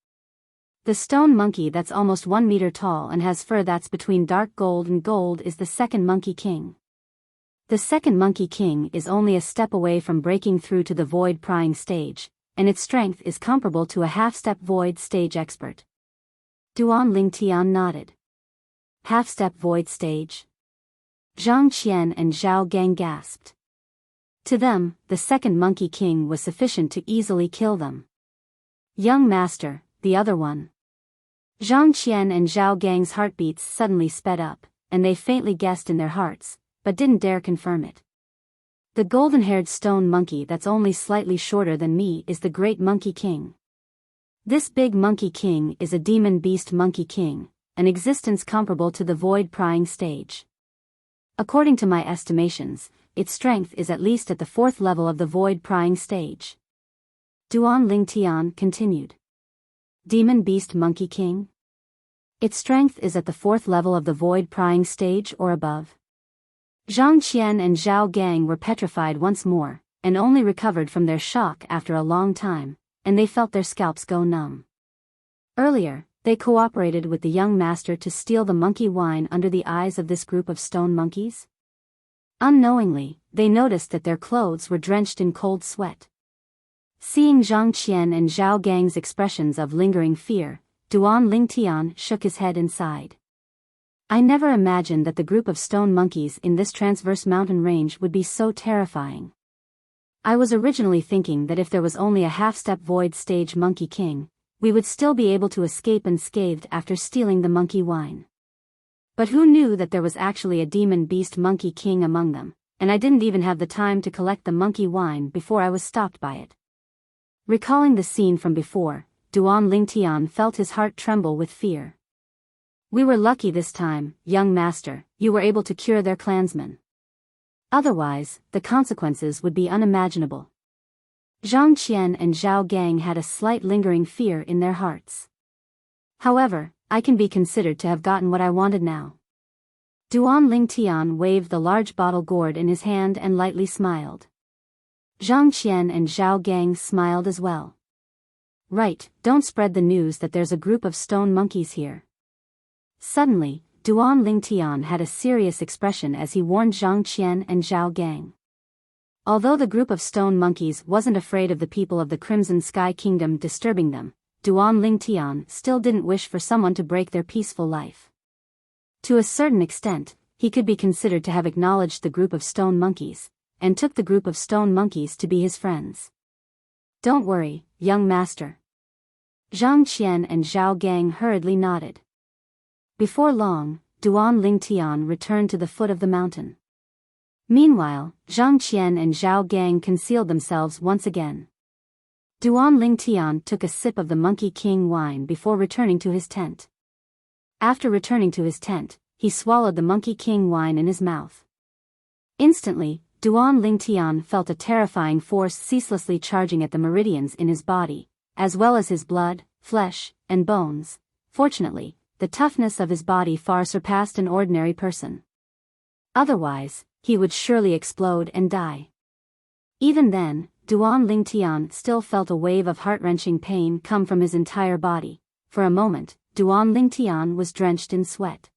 The stone monkey that's almost 1 meter tall and has fur that's between dark gold and gold is the Second Monkey King. The Second Monkey King is only a step away from breaking through to the void prying stage, and its strength is comparable to a half-step void stage expert. Duan Lingtian nodded. Half-step void stage? Zhang Qian and Zhao Gang gasped. To them, the Second Monkey King was sufficient to easily kill them. Young master, the other one. Zhang Qian and Zhao Gang's heartbeats suddenly sped up, and they faintly guessed in their hearts, but didn't dare confirm it. The golden-haired stone monkey that's only slightly shorter than me is the Great Monkey King. This Big Monkey King is a demon beast monkey king, an existence comparable to the void prying stage. According to my estimations, its strength is at least at the 4th level of the void prying stage. Duan Lingtian continued. Demon beast monkey king? Its strength is at the 4th level of the void prying stage or above. Zhang Qian and Zhao Gang were petrified once more, and only recovered from their shock after a long time, and they felt their scalps go numb. Earlier, they cooperated with the young master to steal the monkey wine under the eyes of this group of stone monkeys. Unknowingly, they noticed that their clothes were drenched in cold sweat. Seeing Zhang Qian and Zhao Gang's expressions of lingering fear, Duan Lingtian shook his head and sighed. I never imagined that the group of stone monkeys in this transverse mountain range would be so terrifying. I was originally thinking that if there was only a half-step void stage monkey king, we would still be able to escape unscathed after stealing the monkey wine. But who knew that there was actually a demon beast monkey king among them, and I didn't even have the time to collect the monkey wine before I was stopped by it. Recalling the scene from before, Duan Lingtian felt his heart tremble with fear. We were lucky this time, young master, you were able to cure their clansmen. Otherwise, the consequences would be unimaginable. Zhang Qian and Zhao Gang had a slight lingering fear in their hearts. However, I can be considered to have gotten what I wanted now. Duan Lingtian waved the large bottle gourd in his hand and lightly smiled. Zhang Qian and Zhao Gang smiled as well. Right, don't spread the news that there's a group of stone monkeys here. Suddenly, Duan Lingtian had a serious expression as he warned Zhang Qian and Zhao Gang. Although the group of stone monkeys wasn't afraid of the people of the Crimson Sky Kingdom disturbing them, Duan Lingtian still didn't wish for someone to break their peaceful life. To a certain extent, he could be considered to have acknowledged the group of stone monkeys, and took the group of stone monkeys to be his friends. Don't worry, young master. Zhang Qian and Zhao Gang hurriedly nodded. Before long, Duan Lingtian returned to the foot of the mountain. Meanwhile, Zhang Qian and Zhao Gang concealed themselves once again. Duan Lingtian took a sip of the Monkey King wine before returning to his tent. After returning to his tent, he swallowed the Monkey King wine in his mouth. Instantly, Duan Lingtian felt a terrifying force ceaselessly charging at the meridians in his body, as well as his blood, flesh, and bones. Fortunately, the toughness of his body far surpassed an ordinary person. Otherwise, he would surely explode and die. Even then, Duan Lingtian still felt a wave of heart-wrenching pain come from his entire body. For a moment, Duan Lingtian was drenched in sweat.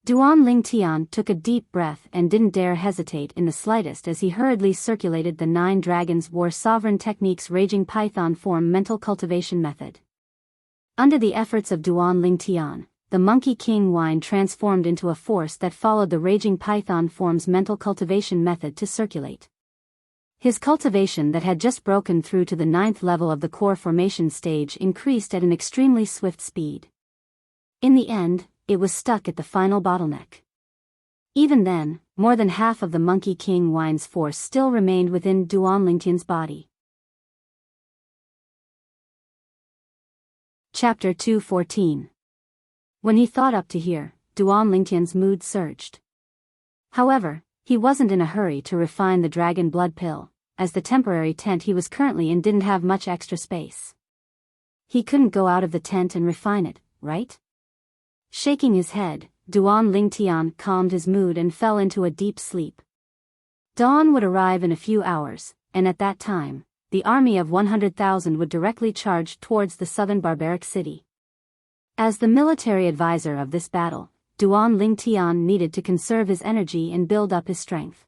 Duan Lingtian took a deep breath and didn't dare hesitate in the slightest as he hurriedly circulated the 9 Dragons War Sovereign Technique's Raging Python form mental cultivation method. Under the efforts of Duan Lingtian, the Monkey King wine transformed into a force that followed the Raging Python form's mental cultivation method to circulate. His cultivation that had just broken through to the 9th level of the core formation stage increased at an extremely swift speed. In the end, it was stuck at the final bottleneck. Even then, more than half of the Monkey King Wine's force still remained within Duan Lingtian's body. Chapter 2:14. When he thought up to here, Duan Lingtian's mood surged. However, he wasn't in a hurry to refine the dragon blood pill, as the temporary tent he was currently in didn't have much extra space. He couldn't go out of the tent and refine it, right? Shaking his head, Duan Lingtian calmed his mood and fell into a deep sleep. Dawn would arrive in a few hours, and at that time, the army of 100,000 would directly charge towards the southern barbaric city. As the military advisor of this battle, Duan Lingtian needed to conserve his energy and build up his strength.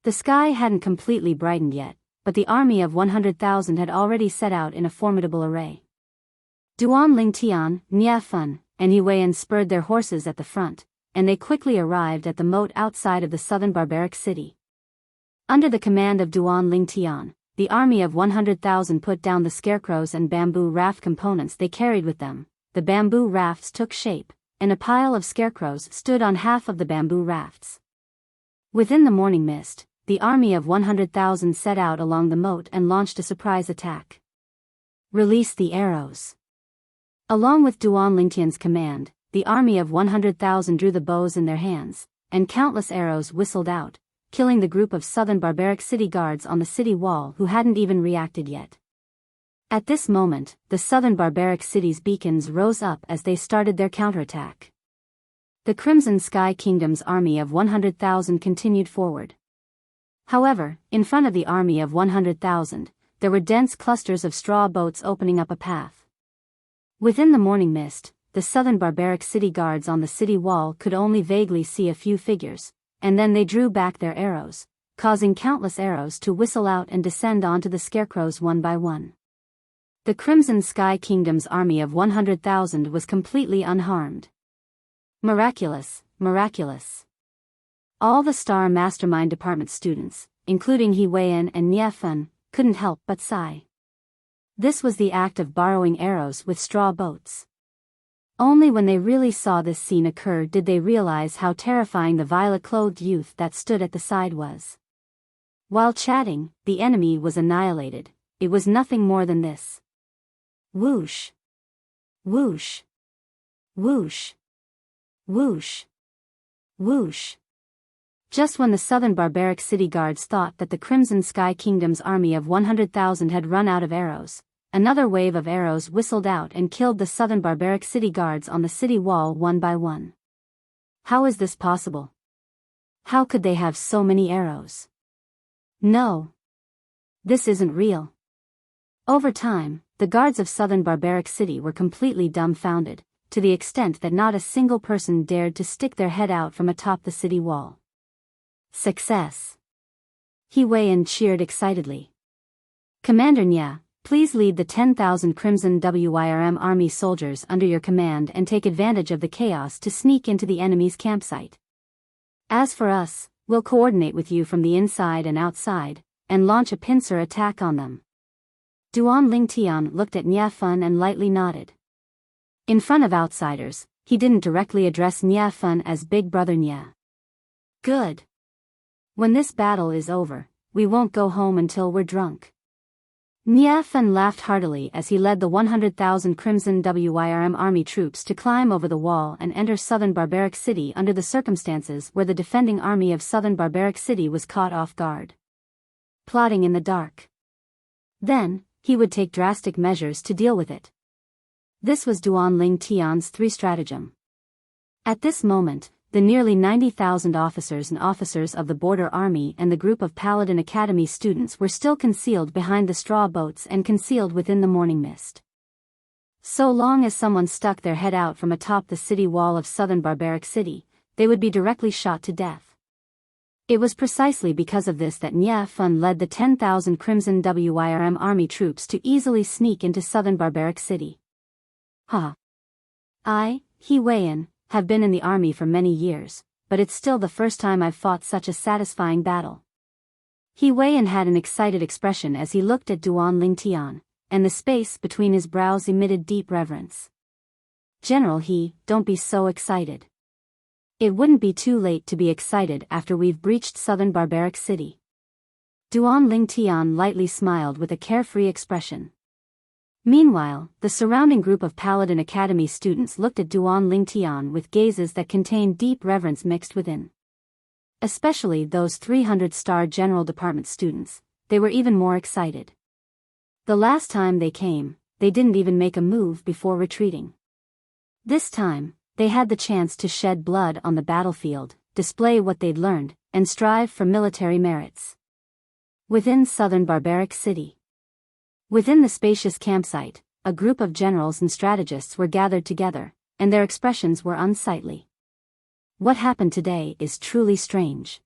The sky hadn't completely brightened yet, but the army of 100,000 had already set out in a formidable array. Duan Lingtian, Nia Fun, and He Weian spurred their horses at the front, and they quickly arrived at the moat outside of the southern barbaric city. Under the command of Duan Lingtian, the army of 100,000 put down the scarecrows and bamboo raft components they carried with them. The bamboo rafts took shape, and a pile of scarecrows stood on half of the bamboo rafts. Within the morning mist, the army of 100,000 set out along the moat and launched a surprise attack. Release the arrows. Along with Duan Lingtian's command, the army of 100,000 drew the bows in their hands, and countless arrows whistled out, killing the group of southern barbaric city guards on the city wall who hadn't even reacted yet. At this moment, the southern barbaric city's beacons rose up as they started their counterattack. The Crimson Sky Kingdom's army of 100,000 continued forward. However, in front of the army of 100,000, there were dense clusters of straw boats opening up a path. Within the morning mist, the southern barbaric city guards on the city wall could only vaguely see a few figures, and then they drew back their arrows, causing countless arrows to whistle out and descend onto the scarecrows one by one. The Crimson Sky Kingdom's army of 100,000 was completely unharmed. Miraculous, miraculous. All the Star Mastermind Department students, including He Weian and Nia Fun, couldn't help but sigh. This was the act of borrowing arrows with straw boats. Only when they really saw this scene occur did they realize how terrifying the violet-clothed youth that stood at the side was. While chatting, the enemy was annihilated. It was nothing more than this. Whoosh. Whoosh. Whoosh. Whoosh. Whoosh. Just when the southern barbaric city guards thought that the Crimson Sky Kingdom's army of 100,000 had run out of arrows, another wave of arrows whistled out and killed the southern barbaric city guards on the city wall one by one. How is this possible? How could they have so many arrows? No. This isn't real. Over time, the guards of southern barbaric city were completely dumbfounded, to the extent that not a single person dared to stick their head out from atop the city wall. Success! He Weian cheered excitedly. Commander Nya, please lead the 10,000 Crimson WYRM army soldiers under your command and take advantage of the chaos to sneak into the enemy's campsite. As for us, we'll coordinate with you from the inside and outside, and launch a pincer attack on them. Duan Lingtian looked at Nya Fun and lightly nodded. In front of outsiders, he didn't directly address Nya Fun as Big Brother Nya. Good. When this battle is over, we won't go home until we're drunk. Nya Fun laughed heartily as he led the 100,000 Crimson WYRM army troops to climb over the wall and enter southern barbaric city under the circumstances where the defending army of southern barbaric city was caught off guard. Plotting in the dark. Then, he would take drastic measures to deal with it. This was Duan Lingtian's three-stratagem. At this moment, the nearly 90,000 officers and officers of the Border Army and the group of Paladin Academy students were still concealed behind the straw boats and concealed within the morning mist. So long as someone stuck their head out from atop the city wall of southern barbaric city, they would be directly shot to death. It was precisely because of this that Nya Fun led the 10,000 Crimson WYRM army troops to easily sneak into southern barbaric city. I, He Weian, have been in the army for many years, but it's still the first time I've fought such a satisfying battle. He Weian had an excited expression as he looked at Duan Lingtian, and the space between his brows emitted deep reverence. General He, don't be so excited. It wouldn't be too late to be excited after we've breached southern barbaric city. Duan Lingtian lightly smiled with a carefree expression. Meanwhile, the surrounding group of Paladin Academy students looked at Duan Lingtian with gazes that contained deep reverence mixed within. Especially those 300-star General Department students, they were even more excited. The last time they came, they didn't even make a move before retreating. This time, they had the chance to shed blood on the battlefield, display what they'd learned, and strive for military merits. Within southern barbaric city. Within the spacious campsite, a group of generals and strategists were gathered together, and their expressions were unsightly. What happened today is truly strange.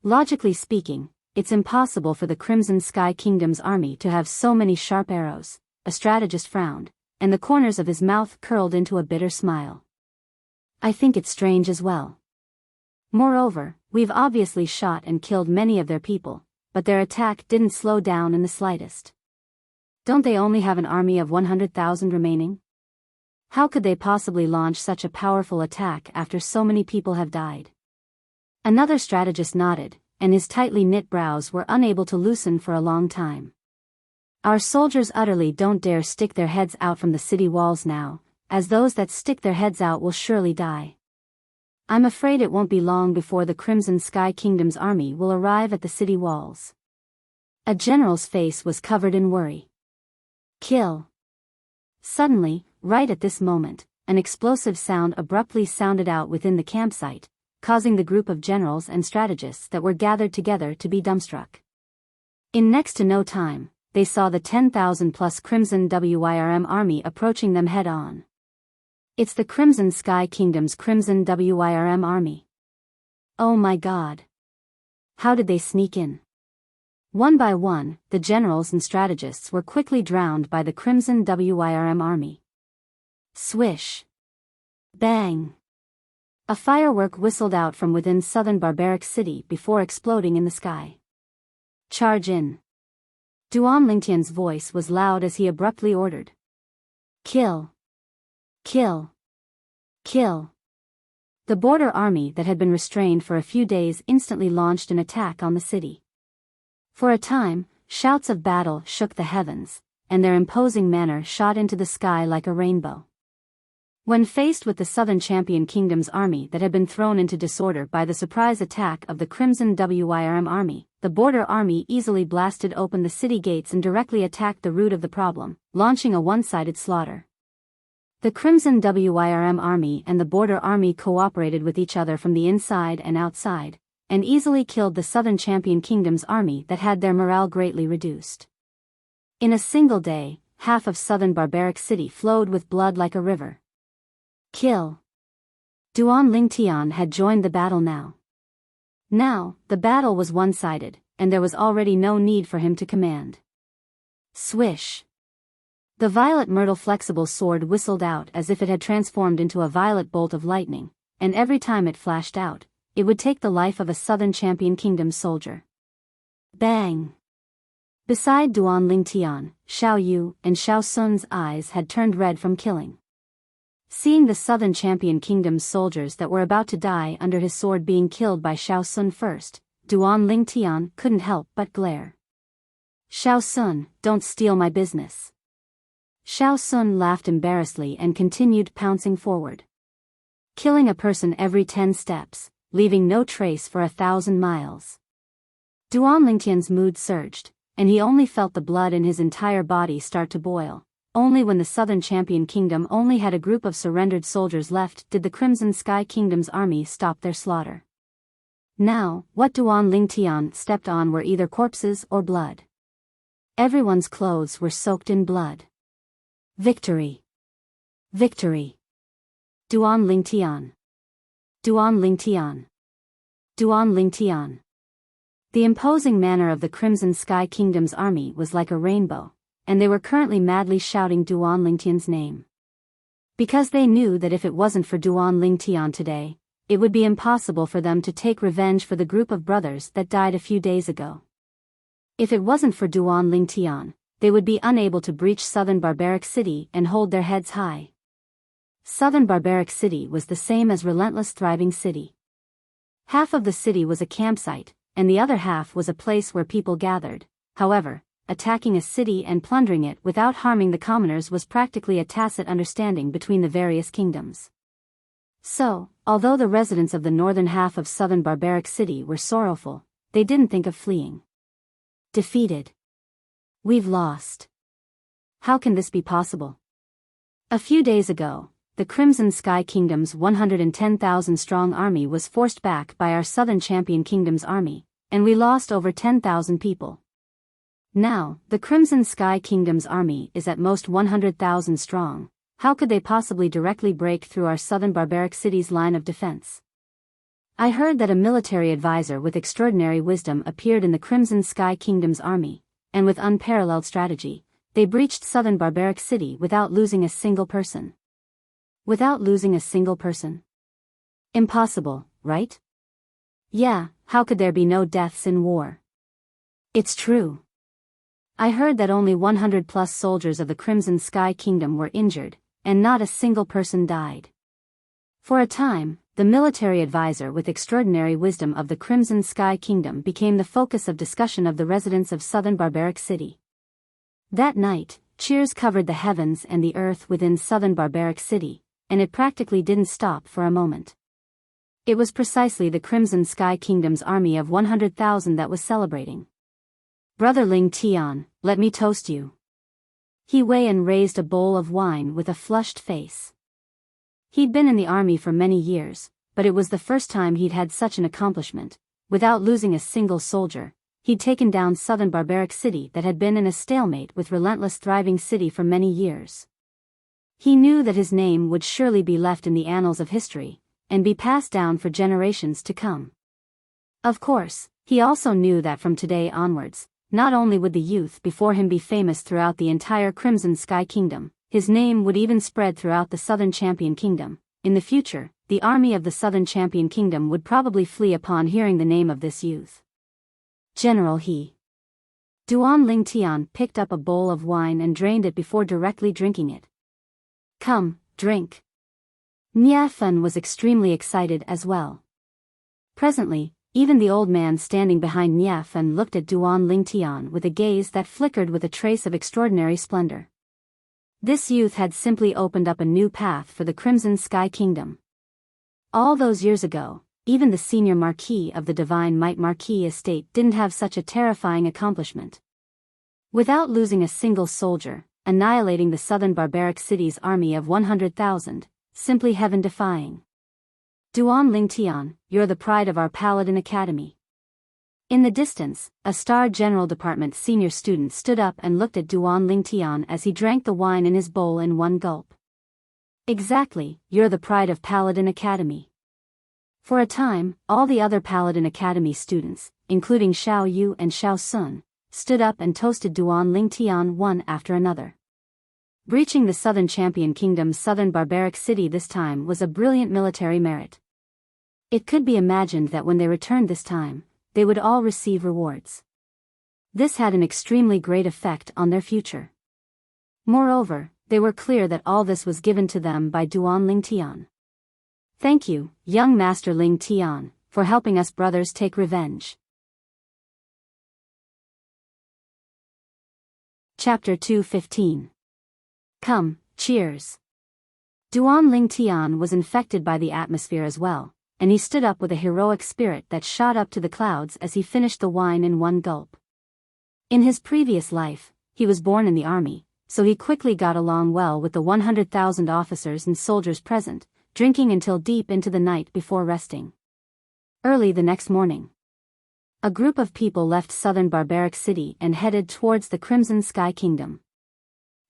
Logically speaking, it's impossible for the Crimson Sky Kingdom's army to have so many sharp arrows. A strategist frowned, and the corners of his mouth curled into a bitter smile. I think it's strange as well. Moreover, we've obviously shot and killed many of their people, but their attack didn't slow down in the slightest. Don't they only have an army of 100,000 remaining? How could they possibly launch such a powerful attack after so many people have died? Another strategist nodded, and his tightly knit brows were unable to loosen for a long time. Our soldiers utterly don't dare stick their heads out from the city walls now, as those that stick their heads out will surely die. I'm afraid it won't be long before the Crimson Sky Kingdom's army will arrive at the city walls. A general's face was covered in worry. Kill. Suddenly, right at this moment, an explosive sound abruptly sounded out within the campsite, causing the group of generals and strategists that were gathered together to be dumbstruck. In next to no time, they saw the 10,000-plus Crimson WIRM army approaching them head-on. It's the Crimson Sky Kingdom's Crimson WIRM army. Oh my god. How did they sneak in? One by one, the generals and strategists were quickly drowned by the Crimson WIRM army. Swish. Bang. A firework whistled out from within southern barbaric city before exploding in the sky. Charge in. Duan Lingtian's voice was loud as he abruptly ordered. Kill. Kill. Kill. The border army that had been restrained for a few days instantly launched an attack on the city. For a time, shouts of battle shook the heavens, and their imposing manner shot into the sky like a rainbow. When faced with the Southern Champion Kingdom's army that had been thrown into disorder by the surprise attack of the Crimson WIRM army, the border army easily blasted open the city gates and directly attacked the root of the problem, launching a one-sided slaughter. The Crimson WIRM army and the border army cooperated with each other from the inside and outside, and easily killed the Southern Champion Kingdom's army that had their morale greatly reduced. In a single day, half of southern barbaric city flowed with blood like a river. Kill. Duan Lingtian had joined the battle now. Now, the battle was one-sided, and there was already no need for him to command. Swish. The violet myrtle flexible sword whistled out as if it had transformed into a violet bolt of lightning, and every time it flashed out, it would take the life of a Southern Champion Kingdom soldier. Bang! Beside Duan Lingtian, Xiao Yu and Xiao Sun's eyes had turned red from killing. Seeing the Southern Champion Kingdom's soldiers that were about to die under his sword being killed by Xiao Sun first, Duan Lingtian couldn't help but glare. Xiao Sun, don't steal my business. Xiao Sun laughed embarrassedly and continued pouncing forward. Killing a person every 10 steps, leaving no trace for 1,000 miles. Duan Lingtian's mood surged, and he only felt the blood in his entire body start to boil. Only when the Southern Champion Kingdom only had a group of surrendered soldiers left did the Crimson Sky Kingdom's army stop their slaughter. Now, what Duan Lingtian stepped on were either corpses or blood. Everyone's clothes were soaked in blood. Victory! Victory! Duan Lingtian! Duan Lingtian! Duan Lingtian! The imposing manner of the Crimson Sky Kingdom's army was like a rainbow, and they were currently madly shouting Duan Lingtian's name. Because they knew that if it wasn't for Duan Lingtian today, it would be impossible for them to take revenge for the group of brothers that died a few days ago. If it wasn't for Duan Lingtian, they would be unable to breach southern barbaric city and hold their heads high. Southern Barbaric City was the same as relentless thriving city. Half of the city was a campsite, and the other half was a place where people gathered. However, attacking a city and plundering it without harming the commoners was practically a tacit understanding between the various kingdoms. So, although the residents of the northern half of Southern Barbaric City were sorrowful, they didn't think of fleeing. Defeated. We've lost. How can this be possible? A few days ago, the Crimson Sky Kingdom's 110,000-strong army was forced back by our Southern Champion Kingdom's army, and we lost over 10,000 people. Now, the Crimson Sky Kingdom's army is at most 100,000 strong. How could they possibly directly break through our Southern Barbaric City's line of defense? I heard that a military advisor with extraordinary wisdom appeared in the Crimson Sky Kingdom's army, and with unparalleled strategy, they breached Southern Barbaric City without losing a single person. Without losing a single person? Impossible, right? Yeah, how could there be no deaths in war? It's true. I heard that only 100+ soldiers of the Crimson Sky Kingdom were injured, and not a single person died. For a time, the military advisor with extraordinary wisdom of the Crimson Sky Kingdom became the focus of discussion of the residents of Southern Barbaric City. That night, cheers covered the heavens and the earth within Southern Barbaric City, and it practically didn't stop for a moment. It was precisely the Crimson Sky Kingdom's army of 100,000 that was celebrating. Brother Ling Tian, let me toast you. He Weian raised a bowl of wine with a flushed face. He'd been in the army for many years, but it was the first time he'd had such an accomplishment. Without losing a single soldier, he'd taken down Southern Barbaric City that had been in a stalemate with relentless thriving city for many years. He knew that his name would surely be left in the annals of history, and be passed down for generations to come. Of course, he also knew that from today onwards, not only would the youth before him be famous throughout the entire Crimson Sky Kingdom, his name would even spread throughout the Southern Champion Kingdom. In the future, the army of the Southern Champion Kingdom would probably flee upon hearing the name of this youth. General He. Duan Ling Tian picked up a bowl of wine and drained it before directly drinking it. Come, drink. Nia Fen was extremely excited as well. Presently, even the old man standing behind Nia Fen looked at Duan Ling Tian with a gaze that flickered with a trace of extraordinary splendor. This youth had simply opened up a new path for the Crimson Sky Kingdom. All those years ago, even the senior Marquis of the Divine Might Marquis estate didn't have such a terrifying accomplishment. Without losing a single soldier, annihilating the Southern Barbaric City's army of 100,000, simply heaven-defying. Duan Ling Tian, you're the pride of our Paladin Academy. In the distance, a Star General Department senior student stood up and looked at Duan Ling Tian as he drank the wine in his bowl in one gulp. Exactly, you're the pride of Paladin Academy. For a time, all the other Paladin Academy students, including Xiao Yu and Xiao Sun, stood up and toasted Duan Ling Tian one after another. Breaching the Southern Champion Kingdom's Southern Barbaric City this time was a brilliant military merit. It could be imagined that when they returned this time, they would all receive rewards. This had an extremely great effect on their future. Moreover, they were clear that all this was given to them by Duan Ling Tian. Thank you, young Master Ling Tian, for helping us brothers take revenge. Chapter 2:15. Come, cheers. Duan Ling Tian was infected by the atmosphere as well, and he stood up with a heroic spirit that shot up to the clouds as he finished the wine in one gulp. In his previous life, he was born in the army, so he quickly got along well with the 100,000 officers and soldiers present, drinking until deep into the night before resting. Early the next morning, a group of people left Southern Barbaric City and headed towards the Crimson Sky Kingdom.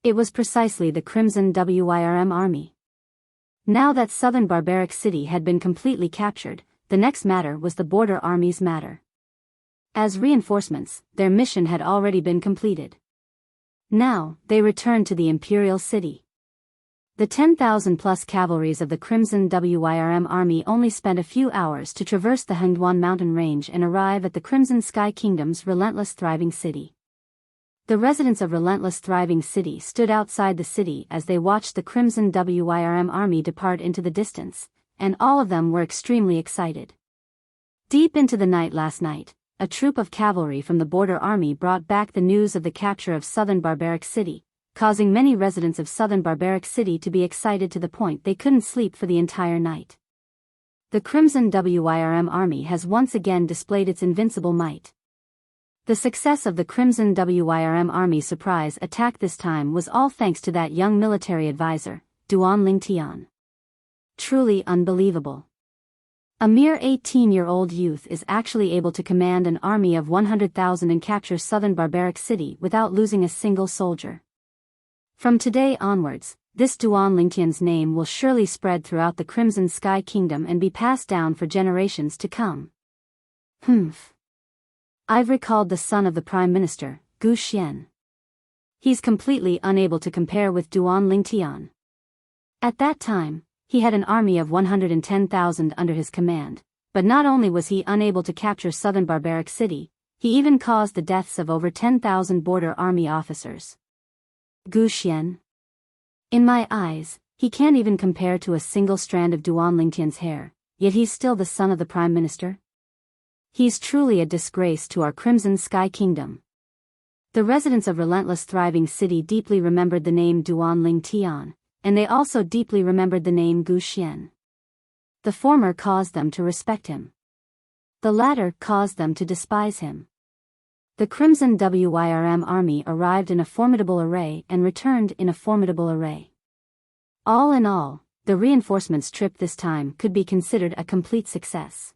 It was precisely the Crimson Wirm army. Now that Southern Barbaric City had been completely captured, the next matter was the border army's matter. As reinforcements, their mission had already been completed. Now, they returned to the Imperial City. The 10,000+ cavalries of the Crimson Wirm army only spent a few hours to traverse the Hengduan mountain range and arrive at the Crimson Sky Kingdom's relentless thriving city. The residents of Relentless Thriving City stood outside the city as they watched the Crimson Wyrm army depart into the distance, and all of them were extremely excited. Deep into the night last night, a troop of cavalry from the border army brought back the news of the capture of Southern Barbaric City, causing many residents of Southern Barbaric City to be excited to the point they couldn't sleep for the entire night. The Crimson Wyrm army has once again displayed its invincible might. The success of the Crimson Wyrm army surprise attack this time was all thanks to that young military advisor, Duan Lingtian. Truly unbelievable. A mere 18-year-old youth is actually able to command an army of 100,000 and capture Southern Barbaric City without losing a single soldier. From today onwards, this Duan Lingtian's name will surely spread throughout the Crimson Sky Kingdom and be passed down for generations to come. I've recalled the son of the Prime Minister, Gu Xian. He's completely unable to compare with Duan Lingtian. At that time, he had an army of 110,000 under his command, but not only was he unable to capture Southern Barbaric City, he even caused the deaths of over 10,000 border army officers. Gu Xian. In my eyes, he can't even compare to a single strand of Duan Lingtian's hair, yet he's still the son of the Prime Minister? He's truly a disgrace to our Crimson Sky Kingdom. The residents of Relentless Thriving City deeply remembered the name Duan Lingtian, and they also deeply remembered the name Gu Xian. The former caused them to respect him. The latter caused them to despise him. The Crimson Wyrm army arrived in a formidable array and returned in a formidable array. All in all, the reinforcements trip this time could be considered a complete success.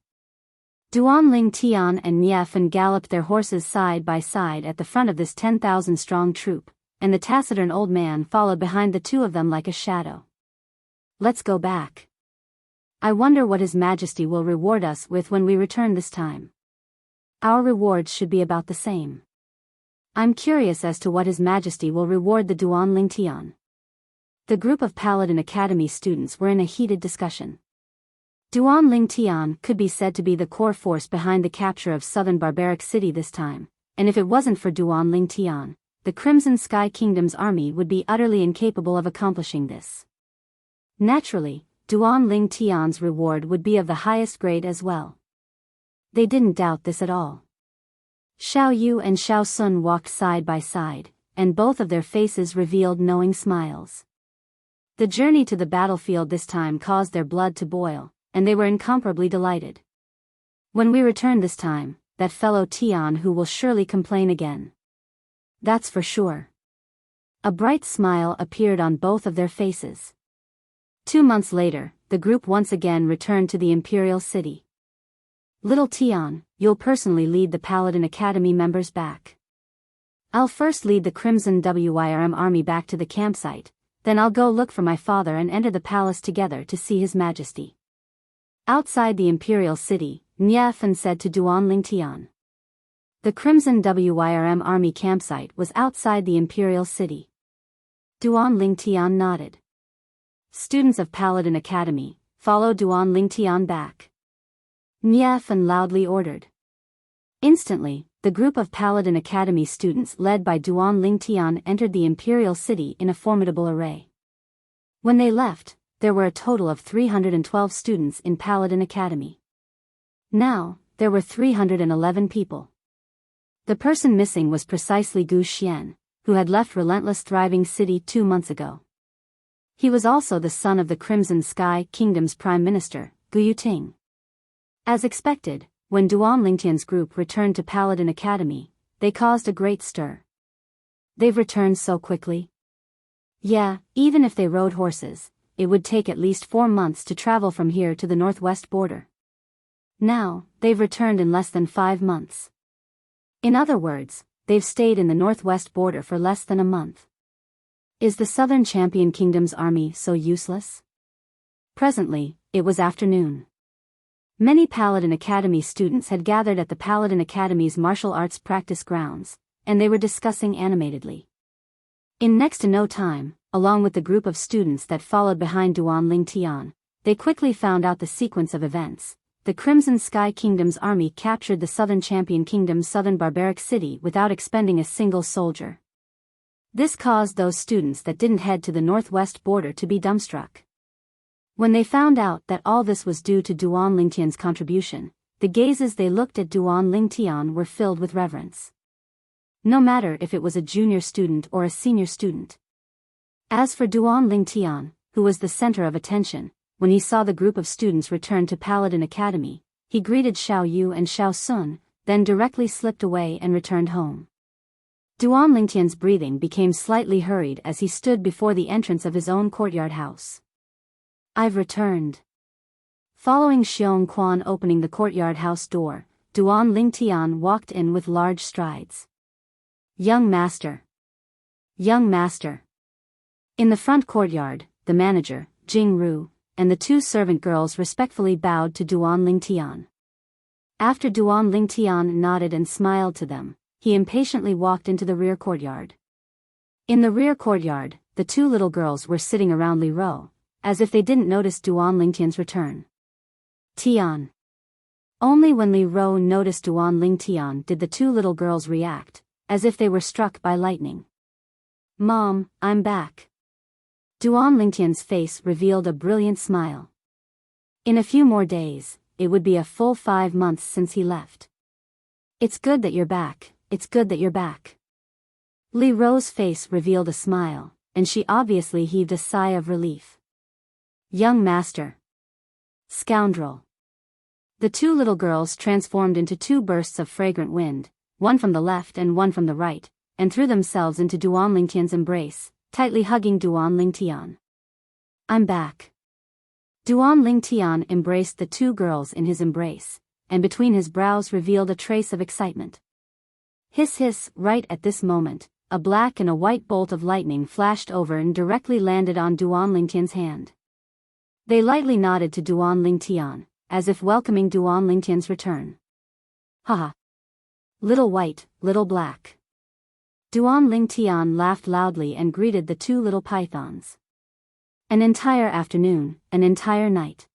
Duan Lingtian and Niefan galloped their horses side by side at the front of this 10,000-strong troop, and the taciturn old man followed behind the two of them like a shadow. Let's go back. I wonder what His Majesty will reward us with when we return this time. Our rewards should be about the same. I'm curious as to what His Majesty will reward the Duan Lingtian. The group of Paladin Academy students were in a heated discussion. Duan Lingtian could be said to be the core force behind the capture of Southern Barbaric City this time, and if it wasn't for Duan Lingtian, the Crimson Sky Kingdom's army would be utterly incapable of accomplishing this. Naturally, Duan Lingtian's reward would be of the highest grade as well. They didn't doubt this at all. Xiao Yu and Xiao Sun walked side by side, and both of their faces revealed knowing smiles. The journey to the battlefield this time caused their blood to boil, and they were incomparably delighted. When we return this time, that fellow Tian Hu will surely complain again. That's for sure. A bright smile appeared on both of their faces. 2 months later, the group once again returned to the Imperial City. Little Tian, you'll personally lead the Paladin Academy members back. I'll first lead the Crimson Wyrm army back to the campsite, then I'll go look for my father and enter the palace together to see His Majesty. Outside the Imperial City, Niefan said to Duan Lingtian. The Crimson Wyrm army campsite was outside the Imperial City. Duan Lingtian nodded. Students of Paladin Academy, follow Duan Lingtian back. Niefan loudly ordered. Instantly, the group of Paladin Academy students led by Duan Lingtian entered the Imperial City in a formidable array. When they left, there were a total of 312 students in Paladin Academy. Now, there were 311 people. The person missing was precisely Gu Xian, who had left Relentless Thriving City 2 months ago. He was also the son of the Crimson Sky Kingdom's Prime Minister, Gu Yuting. As expected, when Duan Lingtian's group returned to Paladin Academy, they caused a great stir. They've returned so quickly. Yeah, even if they rode horses, it would take at least 4 months to travel from here to the northwest border. Now, they've returned in less than 5 months. In other words, they've stayed in the northwest border for less than a month. Is the Southern Champion Kingdom's army so useless? Presently, it was afternoon. Many Paladin Academy students had gathered at the Paladin Academy's martial arts practice grounds, and they were discussing animatedly. In next to no time, along with the group of students that followed behind Duan Lingtian, they quickly found out the sequence of events. The Crimson Sky Kingdom's army captured the Southern Champion Kingdom's Southern Barbaric City without expending a single soldier, This caused those students that didn't head to the northwest border to be dumbstruck. When they found out that all this was due to Duan Lingtian's contribution, the gazes they looked at Duan Lingtian were filled with reverence. No matter if it was a junior student or a senior student. As for Duan Lingtian, who was the center of attention, when he saw the group of students return to Paladin Academy, he greeted Xiao Yu and Xiao Sun, then directly slipped away and returned home. Duan Lingtian's breathing became slightly hurried as he stood before the entrance of his own courtyard house. I've returned. Following Xiong Quan opening the courtyard house door, Duan Lingtian walked in with large strides. Young master. Young master. In the front courtyard, the manager, Jing Ru, and the two servant girls respectfully bowed to Duan Lingtian. After Duan Lingtian nodded and smiled to them, he impatiently walked into the rear courtyard. In the rear courtyard, the two little girls were sitting around Li Ro, as if they didn't notice Duan Lingtian's return. Tian. Only when Li Ro noticed Duan Lingtian did the two little girls react, as if they were struck by lightning. Mom, I'm back. Duan Lingtian's face revealed a brilliant smile. In a few more days, it would be a full 5 months since he left. It's good that you're back, it's good that you're back. Li Ro's face revealed a smile, and she obviously heaved a sigh of relief. Young master. Scoundrel. The two little girls transformed into two bursts of fragrant wind, one from the left and one from the right, and threw themselves into Duan Lingtian's embrace, tightly hugging Duan Lingtian. I'm back. Duan Lingtian embraced the two girls in his embrace, and between his brows revealed a trace of excitement. Hiss hiss, right at this moment, a black and a white bolt of lightning flashed over and directly landed on Duan Lingtian's hand. They lightly nodded to Duan Lingtian, as if welcoming Duan Lingtian's return. Haha. Little white, little black. Duan Lingtian laughed loudly and greeted the two little pythons. An entire afternoon, an entire night.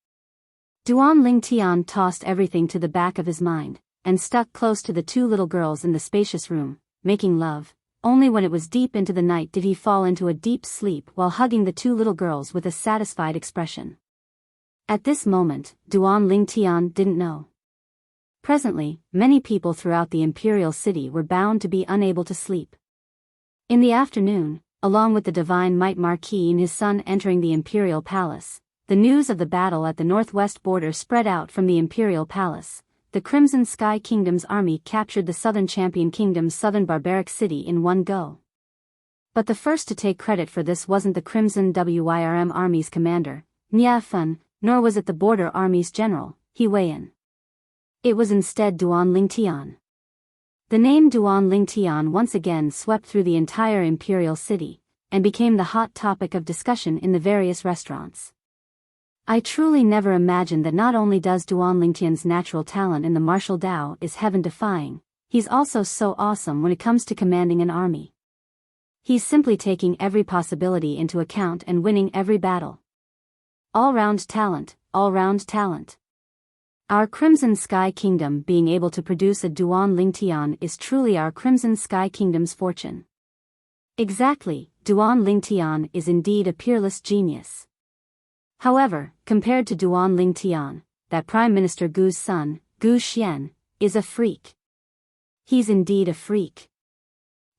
Duan Lingtian tossed everything to the back of his mind, and stuck close to the two little girls in the spacious room, making love. Only when it was deep into the night did he fall into a deep sleep while hugging the two little girls with a satisfied expression. At this moment, Duan Lingtian didn't know. Presently, many people throughout the imperial city were bound to be unable to sleep. In the afternoon, along with the divine might Marquis and his son entering the imperial palace, the news of the battle at the northwest border spread out from the imperial palace. The Crimson Sky Kingdom's army captured the Southern Champion Kingdom's southern barbaric city in one go. But the first to take credit for this wasn't the Crimson Wyrm Army's commander, Nia Fun, nor was it the Border Army's general, He Weian. It was instead Duan Lingtian. The name Duan Lingtian once again swept through the entire imperial city, and became the hot topic of discussion in the various restaurants. I truly never imagined that not only does Duan Lingtian's natural talent in the martial Dao is heaven-defying, he's also so awesome when it comes to commanding an army. He's simply taking every possibility into account and winning every battle. All-round talent, all-round talent. Our Crimson Sky Kingdom being able to produce a Duan Lingtian is truly our Crimson Sky Kingdom's fortune. Exactly, Duan Lingtian is indeed a peerless genius. However, compared to Duan Lingtian, that Prime Minister Gu's son, Gu Xian, is a freak. He's indeed a freak.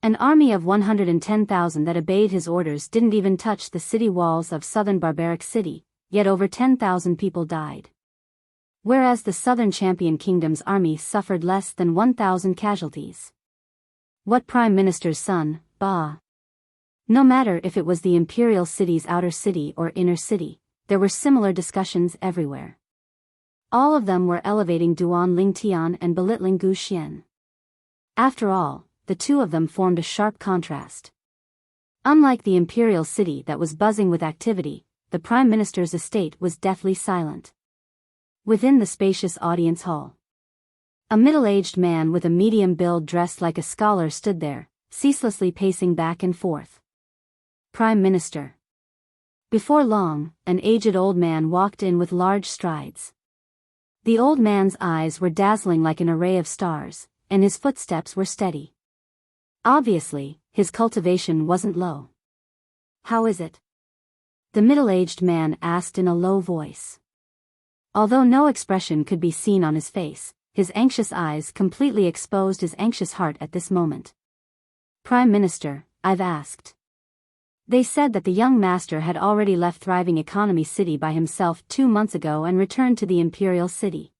An army of 110,000 that obeyed his orders didn't even touch the city walls of southern barbaric city, yet over 10,000 people died. Whereas the Southern Champion Kingdom's army suffered less than 1,000 casualties. What Prime Minister's son, Ba? No matter if it was the imperial city's outer city or inner city, there were similar discussions everywhere. All of them were elevating Duan Lingtian and belittling Gu Xian. After all, the two of them formed a sharp contrast. Unlike the imperial city that was buzzing with activity, the Prime Minister's estate was deathly silent. Within the spacious audience hall, a middle-aged man with a medium build dressed like a scholar stood there, ceaselessly pacing back and forth. Prime Minister. Before long, an aged old man walked in with large strides. The old man's eyes were dazzling like an array of stars, and his footsteps were steady. Obviously, his cultivation wasn't low. How is it? The middle-aged man asked in a low voice. Although no expression could be seen on his face, his anxious eyes completely exposed his anxious heart at this moment. Prime Minister, I've asked. They said that the young master had already left thriving economy city by himself 2 months ago and returned to the imperial city.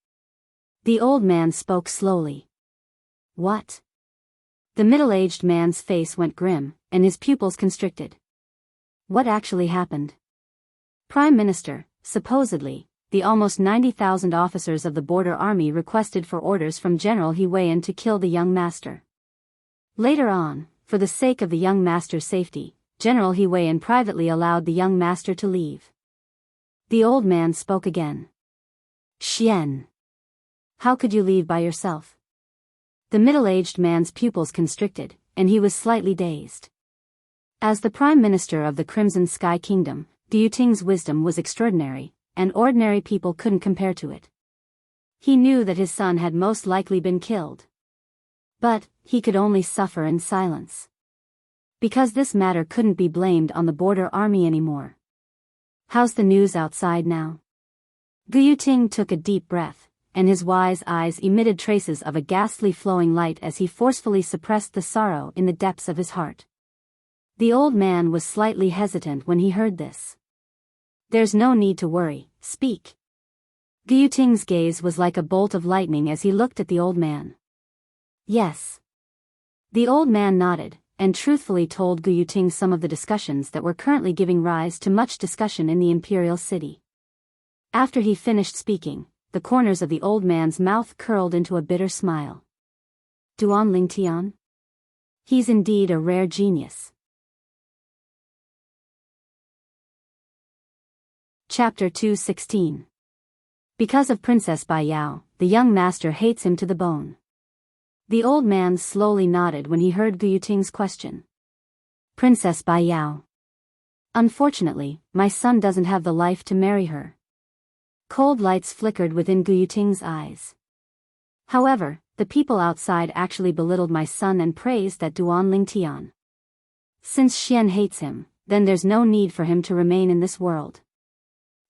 The old man spoke slowly. What? The middle-aged man's face went grim, and his pupils constricted. What actually happened? Prime Minister, supposedly, the almost 90,000 officers of the border army requested for orders from General He Weian to kill the young master. Later on, for the sake of the young master's safety, General He Weian privately allowed the young master to leave. The old man spoke again. Xian. How could you leave by yourself? The middle-aged man's pupils constricted, and he was slightly dazed. As the Prime Minister of the Crimson Sky Kingdom, Gu Ting's wisdom was extraordinary, and ordinary people couldn't compare to it. He knew that his son had most likely been killed. But he could only suffer in silence. Because this matter couldn't be blamed on the border army anymore. How's the news outside now? Gu Ting took a deep breath, and his wise eyes emitted traces of a ghastly flowing light as he forcefully suppressed the sorrow in the depths of his heart. The old man was slightly hesitant when he heard this. There's no need to worry, speak. Gu Ting's gaze was like a bolt of lightning as he looked at the old man. Yes. The old man nodded, and truthfully told Gu Ting some of the discussions that were currently giving rise to much discussion in the imperial city. After he finished speaking, the corners of the old man's mouth curled into a bitter smile. Duan Lingtian? He's indeed a rare genius. Chapter 2:16. Because of Princess Biyao, the young master hates him to the bone. The old man slowly nodded when he heard Gu Ting's question. Princess Biyao. Unfortunately, my son doesn't have the life to marry her. Cold lights flickered within Gu Ting's eyes. However, the people outside actually belittled my son and praised that Duan Lingtian. Since Xian hates him, then there's no need for him to remain in this world.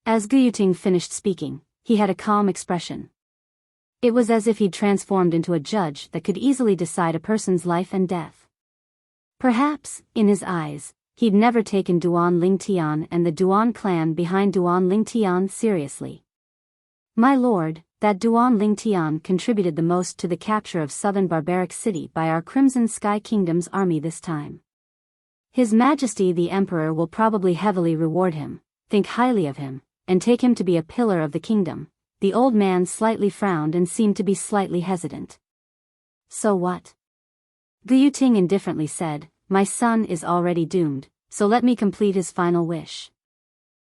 As Gu Ting finished speaking, he had a calm expression. It was as if he'd transformed into a judge that could easily decide a person's life and death. Perhaps, in his eyes, he'd never taken Duan Lingtian and the Duan clan behind Duan Lingtian seriously. My lord, that Duan Lingtian contributed the most to the capture of southern barbaric city by our Crimson Sky Kingdom's army this time. His Majesty the Emperor will probably heavily reward him, think highly of him, and take him to be a pillar of the kingdom. The old man slightly frowned and seemed to be slightly hesitant. So what? Gu Ting indifferently said, my son is already doomed, so let me complete his final wish.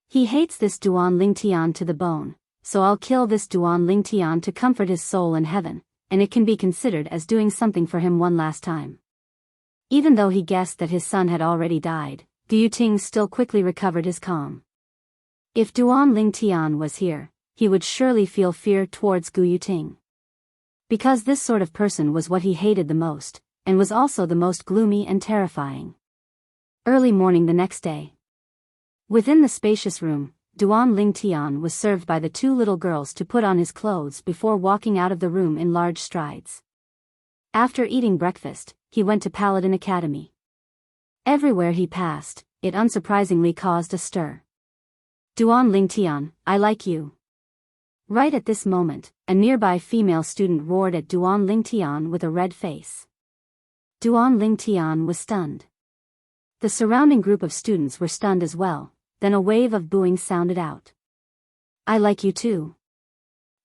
He hates this Duan Lingtian to the bone, so I'll kill this Duan Lingtian to comfort his soul in heaven, and it can be considered as doing something for him one last time. Even though he guessed that his son had already died, Gu Ting still quickly recovered his calm. If Duan Lingtian was here, he would surely feel fear towards Gu Ting. Because this sort of person was what he hated the most, and was also the most gloomy and terrifying. Early morning the next day. Within the spacious room, Duan Lingtian was served by the 2 little girls to put on his clothes before walking out of the room in large strides. After eating breakfast, he went to Paladin Academy. Everywhere he passed, it unsurprisingly caused a stir. Duan Lingtian, I like you. Right at this moment, a nearby female student roared at Duan Lingtian with a red face. Duan Lingtian was stunned. The surrounding group of students were stunned as well, then a wave of booing sounded out. I like you too.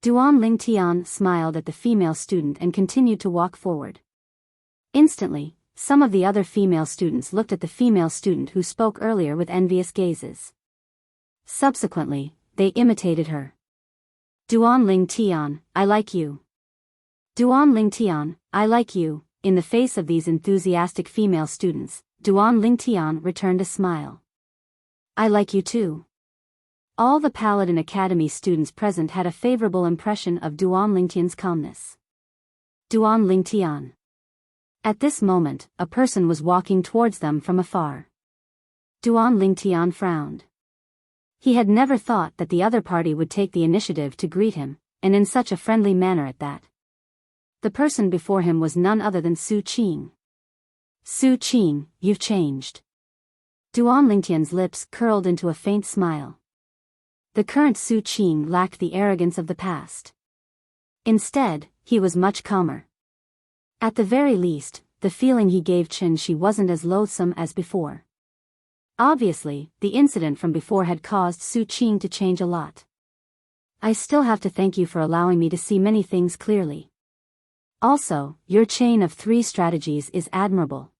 Duan Lingtian smiled at the female student and continued to walk forward. Instantly, some of the other female students looked at the female student who spoke earlier with envious gazes. Subsequently, they imitated her. Duan Lingtian, I like you. Duan Lingtian, I like you. In the face of these enthusiastic female students, Duan Lingtian returned a smile. I like you too. All the Paladin Academy students present had a favorable impression of Duan Lingtian's calmness. Duan Lingtian. At this moment, a person was walking towards them from afar. Duan Lingtian frowned. He had never thought that the other party would take the initiative to greet him, and in such a friendly manner at that. The person before him was none other than Su Qing. Su Qing, you've changed. Duan Lingtian's lips curled into a faint smile. The current Su Qing lacked the arrogance of the past. Instead, he was much calmer. At the very least, the feeling he gave Chen Shi wasn't as loathsome as before. Obviously, the incident from before had caused Su Qing to change a lot. I still have to thank you for allowing me to see many things clearly. Also, your chain of 3 strategies is admirable.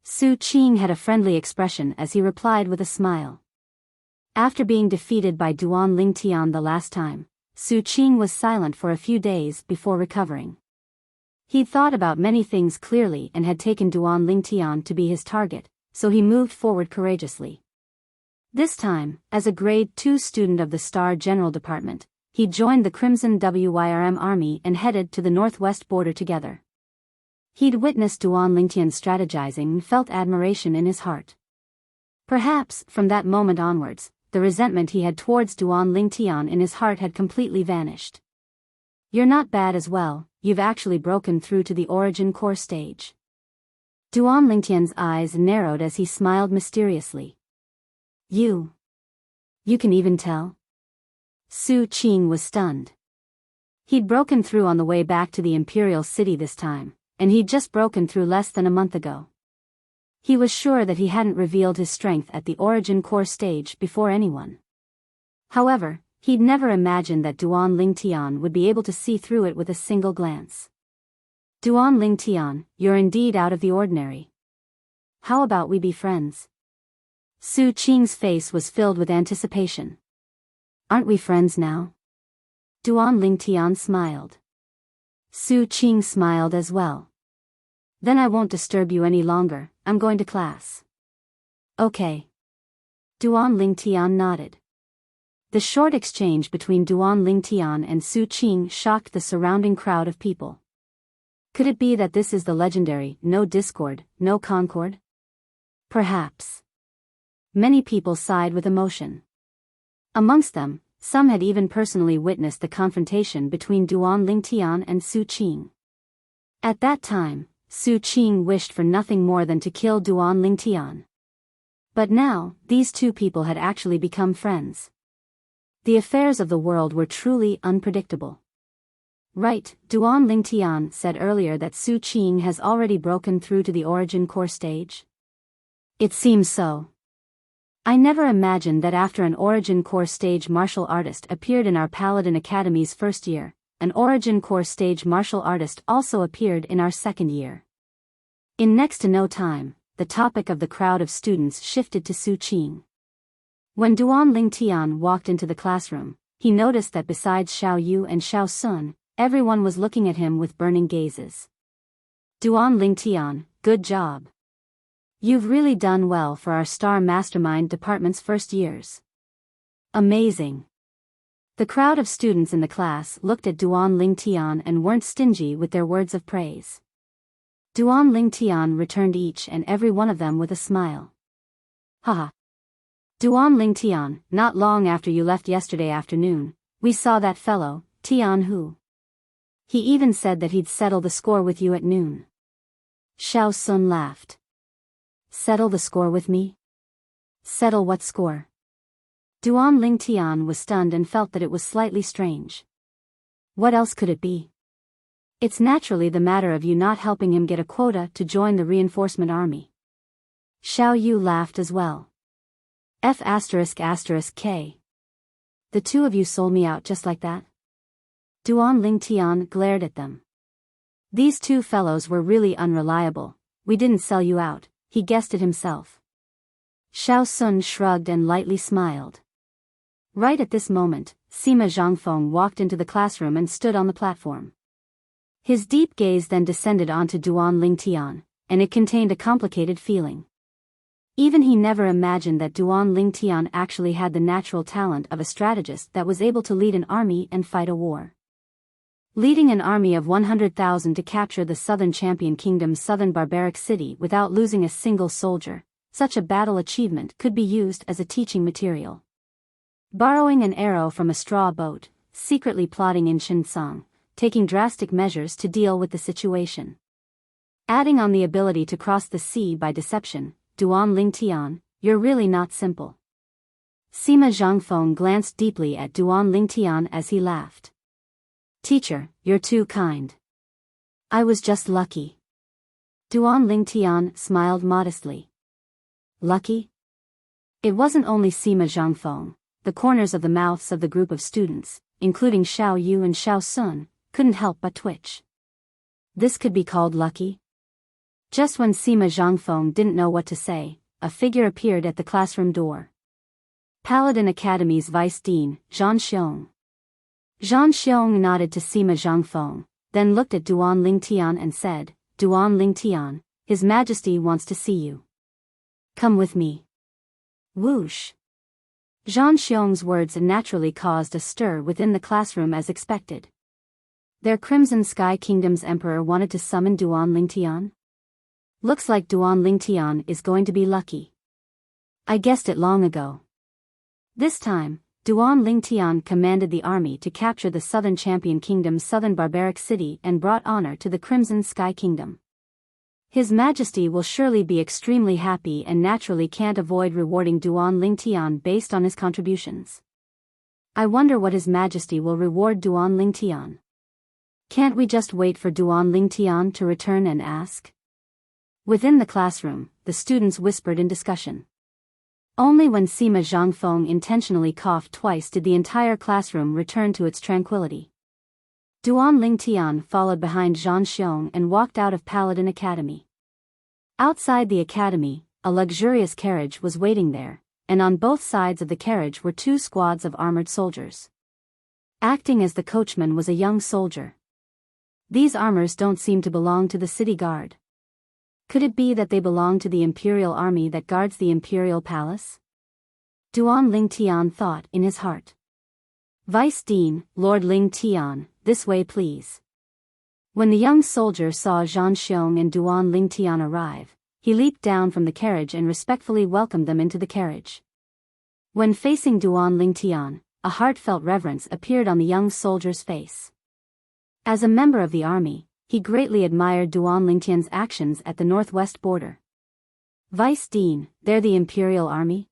Su Qing had a friendly expression as he replied with a smile. After being defeated by Duan Lingtian the last time, Su Qing was silent for a few days before recovering. He'd thought about many things clearly and had taken Duan Lingtian to be his target, so he moved forward courageously. This time, as a grade 2 student of the Star General Department, he joined the Crimson WYRM army and headed to the northwest border together. He'd witnessed Duan Lingtian strategizing and felt admiration in his heart. Perhaps, from that moment onwards, the resentment he had towards Duan Lingtian in his heart had completely vanished. You're not bad as well, you've actually broken through to the origin core stage. Duan Lingtian's eyes narrowed as he smiled mysteriously. You can even tell? Su Qing was stunned. He'd broken through on the way back to the Imperial City this time, and he'd just broken through less than a month ago. He was sure that he hadn't revealed his strength at the origin core stage before anyone. However, he'd never imagined that Duan Lingtian would be able to see through it with a single glance. Duan Lingtian, you're indeed out of the ordinary. How about we be friends? Su Qing's face was filled with anticipation. Aren't we friends now? Duan Lingtian smiled. Su Qing smiled as well. Then I won't disturb you any longer, I'm going to class. Okay. Duan Lingtian nodded. The short exchange between Duan Lingtian and Su Qing shocked the surrounding crowd of people. Could it be that this is the legendary, no discord, no concord? Perhaps. Many people sighed with emotion. Amongst them, some had even personally witnessed the confrontation between Duan Lingtian and Su Qing. At that time, Su Qing wished for nothing more than to kill Duan Lingtian. But now, these two people had actually become friends. The affairs of the world were truly unpredictable. Right, Duan Lingtian said earlier that Su Qing has already broken through to the origin core stage. It seems so. I never imagined that after an origin core stage martial artist appeared in our Paladin Academy's first year, an origin core stage martial artist also appeared in our second year. In next to no time, the topic of the crowd of students shifted to Su Qing. When Duan Lingtian walked into the classroom, he noticed that besides Xiao Yu and Xiao Sun, everyone was looking at him with burning gazes. Duan Lingtian, good job. You've really done well for our Star Mastermind Department's first years. Amazing. The crowd of students in the class looked at Duan Lingtian and weren't stingy with their words of praise. Duan Lingtian returned each and every one of them with a smile. Haha. Duan Lingtian, not long after you left yesterday afternoon, we saw that fellow, Tian Hu. He even said that he'd settle the score with you at noon. Xiao Sun laughed. Settle the score with me? Settle what score? Duan Lingtian was stunned and felt that it was slightly strange. What else could it be? It's naturally the matter of you not helping him get a quota to join the reinforcement army. Xiao Yu laughed as well. F***K. The two of you sold me out just like that? Duan Lingtian glared at them. These two fellows were really unreliable. We didn't sell you out, he guessed it himself. Xiao Sun shrugged and lightly smiled. Right at this moment, Sima Zhangfeng walked into the classroom and stood on the platform. His deep gaze then descended onto Duan Lingtian, and it contained a complicated feeling. Even he never imagined that Duan Lingtian actually had the natural talent of a strategist that was able to lead an army and fight a war. leading an army of 100,000 to capture the southern champion kingdom's southern barbaric city without losing a single soldier. Such a battle achievement could be used as a teaching material. Borrowing an arrow from a straw boat, secretly plotting in Shinsong, taking drastic measures to deal with the situation. Adding on the ability to cross the sea by deception, Duan Lingtian, you're really not simple. Sima Zhangfeng glanced deeply at Duan Lingtian as he laughed. Teacher, you're too kind. I was just lucky. Duan Lingtian smiled modestly. Lucky? It wasn't only Sima Zhangfeng. The corners of the mouths of the group of students, including Xiao Yu and Xiao Sun, couldn't help but twitch. This could be called lucky? Just when Sima Zhangfeng didn't know what to say, a figure appeared at the classroom door. Paladin Academy's Vice Dean, Zhang Xiong. Zhang Xiong nodded to Sima Zhangfeng, then looked at Duan Lingtian and said, Duan Lingtian, His Majesty wants to see you. Come with me. Whoosh. Zhang Xiong's words naturally caused a stir within the classroom as expected. Their Crimson Sky Kingdom's emperor wanted to summon Duan Lingtian? Looks like Duan Lingtian is going to be lucky. I guessed it long ago. This time, Duan Lingtian commanded the army to capture the southern champion kingdom's southern barbaric city and brought honor to the Crimson Sky Kingdom. His Majesty will surely be extremely happy and naturally can't avoid rewarding Duan Lingtian based on his contributions. I wonder what His Majesty will reward Duan Lingtian. Can't we just wait for Duan Lingtian to return and ask? Within the classroom, the students whispered in discussion. Only when Sima Zhangfeng intentionally coughed twice did the entire classroom return to its tranquility. Duan Lingtian followed behind Zhang Xiong and walked out of Paladin Academy. Outside the academy, a luxurious carriage was waiting there, and on both sides of the carriage were 2 squads of armored soldiers. Acting as the coachman was a young soldier. These armors don't seem to belong to the city guard. Could it be that they belong to the imperial army that guards the imperial palace? Duan Lingtian thought in his heart. Vice Dean, Lord Lingtian, this way please. When the young soldier saw Zhang Xiong and Duan Lingtian arrive, he leaped down from the carriage and respectfully welcomed them into the carriage. When facing Duan Lingtian, a heartfelt reverence appeared on the young soldier's face. As a member of the army, he greatly admired Duan Lingtian's actions at the northwest border. Vice Dean, they're the imperial army?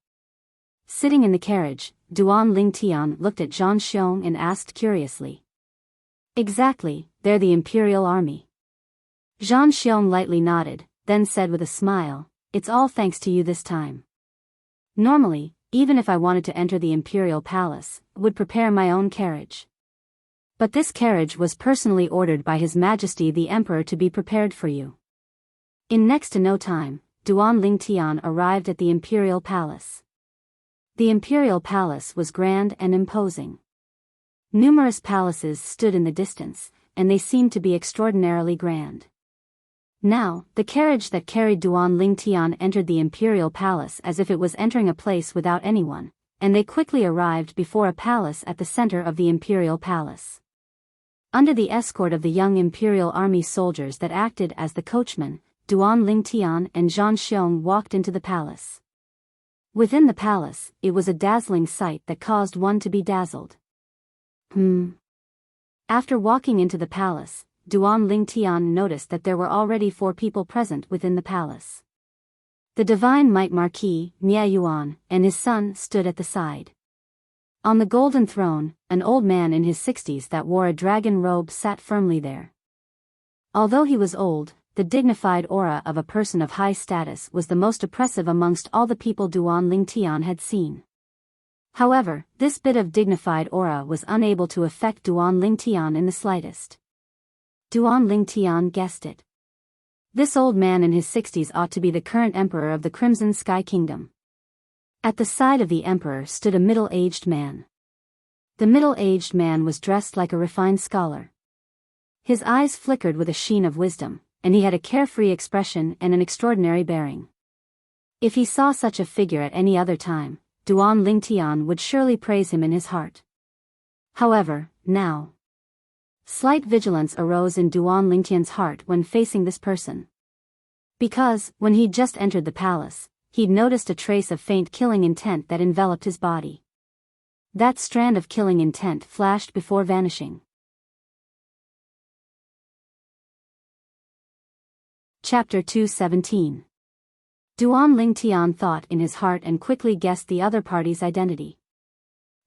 Sitting in the carriage, Duan Lingtian looked at Zhang Xiong and asked curiously. Exactly, they're the imperial army. Zhang Xiong lightly nodded, then said with a smile, it's all thanks to you this time. Normally, even if I wanted to enter the imperial palace, I would prepare my own carriage. But this carriage was personally ordered by His Majesty the Emperor to be prepared for you. In next to no time, Duan Lingtian arrived at the imperial palace. The imperial palace was grand and imposing. Numerous palaces stood in the distance, and they seemed to be extraordinarily grand. Now, the carriage that carried Duan Lingtian entered the imperial palace as if it was entering a place without anyone, and they quickly arrived before a palace at the center of the imperial palace. Under the escort of the young imperial army soldiers that acted as the coachman, Duan Lingtian and Zhang Xiong walked into the palace. Within the palace, it was a dazzling sight that caused one to be dazzled. After walking into the palace, Duan Lingtian noticed that there were already 4 people present within the palace. The Divine Might Marquis, Nie Yuan, and his son stood at the side. On the golden throne, an old man in his 60s that wore a dragon robe sat firmly there. Although he was old, the dignified aura of a person of high status was the most oppressive amongst all the people Duan Lingtian had seen. However, this bit of dignified aura was unable to affect Duan Lingtian in the slightest. Duan Lingtian guessed it. This old man in his 60s ought to be the current emperor of the Crimson Sky Kingdom. At the side of the emperor stood a middle-aged man. The middle-aged man was dressed like a refined scholar. His eyes flickered with a sheen of wisdom, and he had a carefree expression and an extraordinary bearing. If he saw such a figure at any other time, Duan Lingtian would surely praise him in his heart. However, now. Slight vigilance arose in Duan Lingtian's heart when facing this person. Because, when he'd just entered the palace, he'd noticed a trace of faint killing intent that enveloped his body. That strand of killing intent flashed before vanishing. Chapter 217. Duan Lingtian thought in his heart and quickly guessed the other party's identity.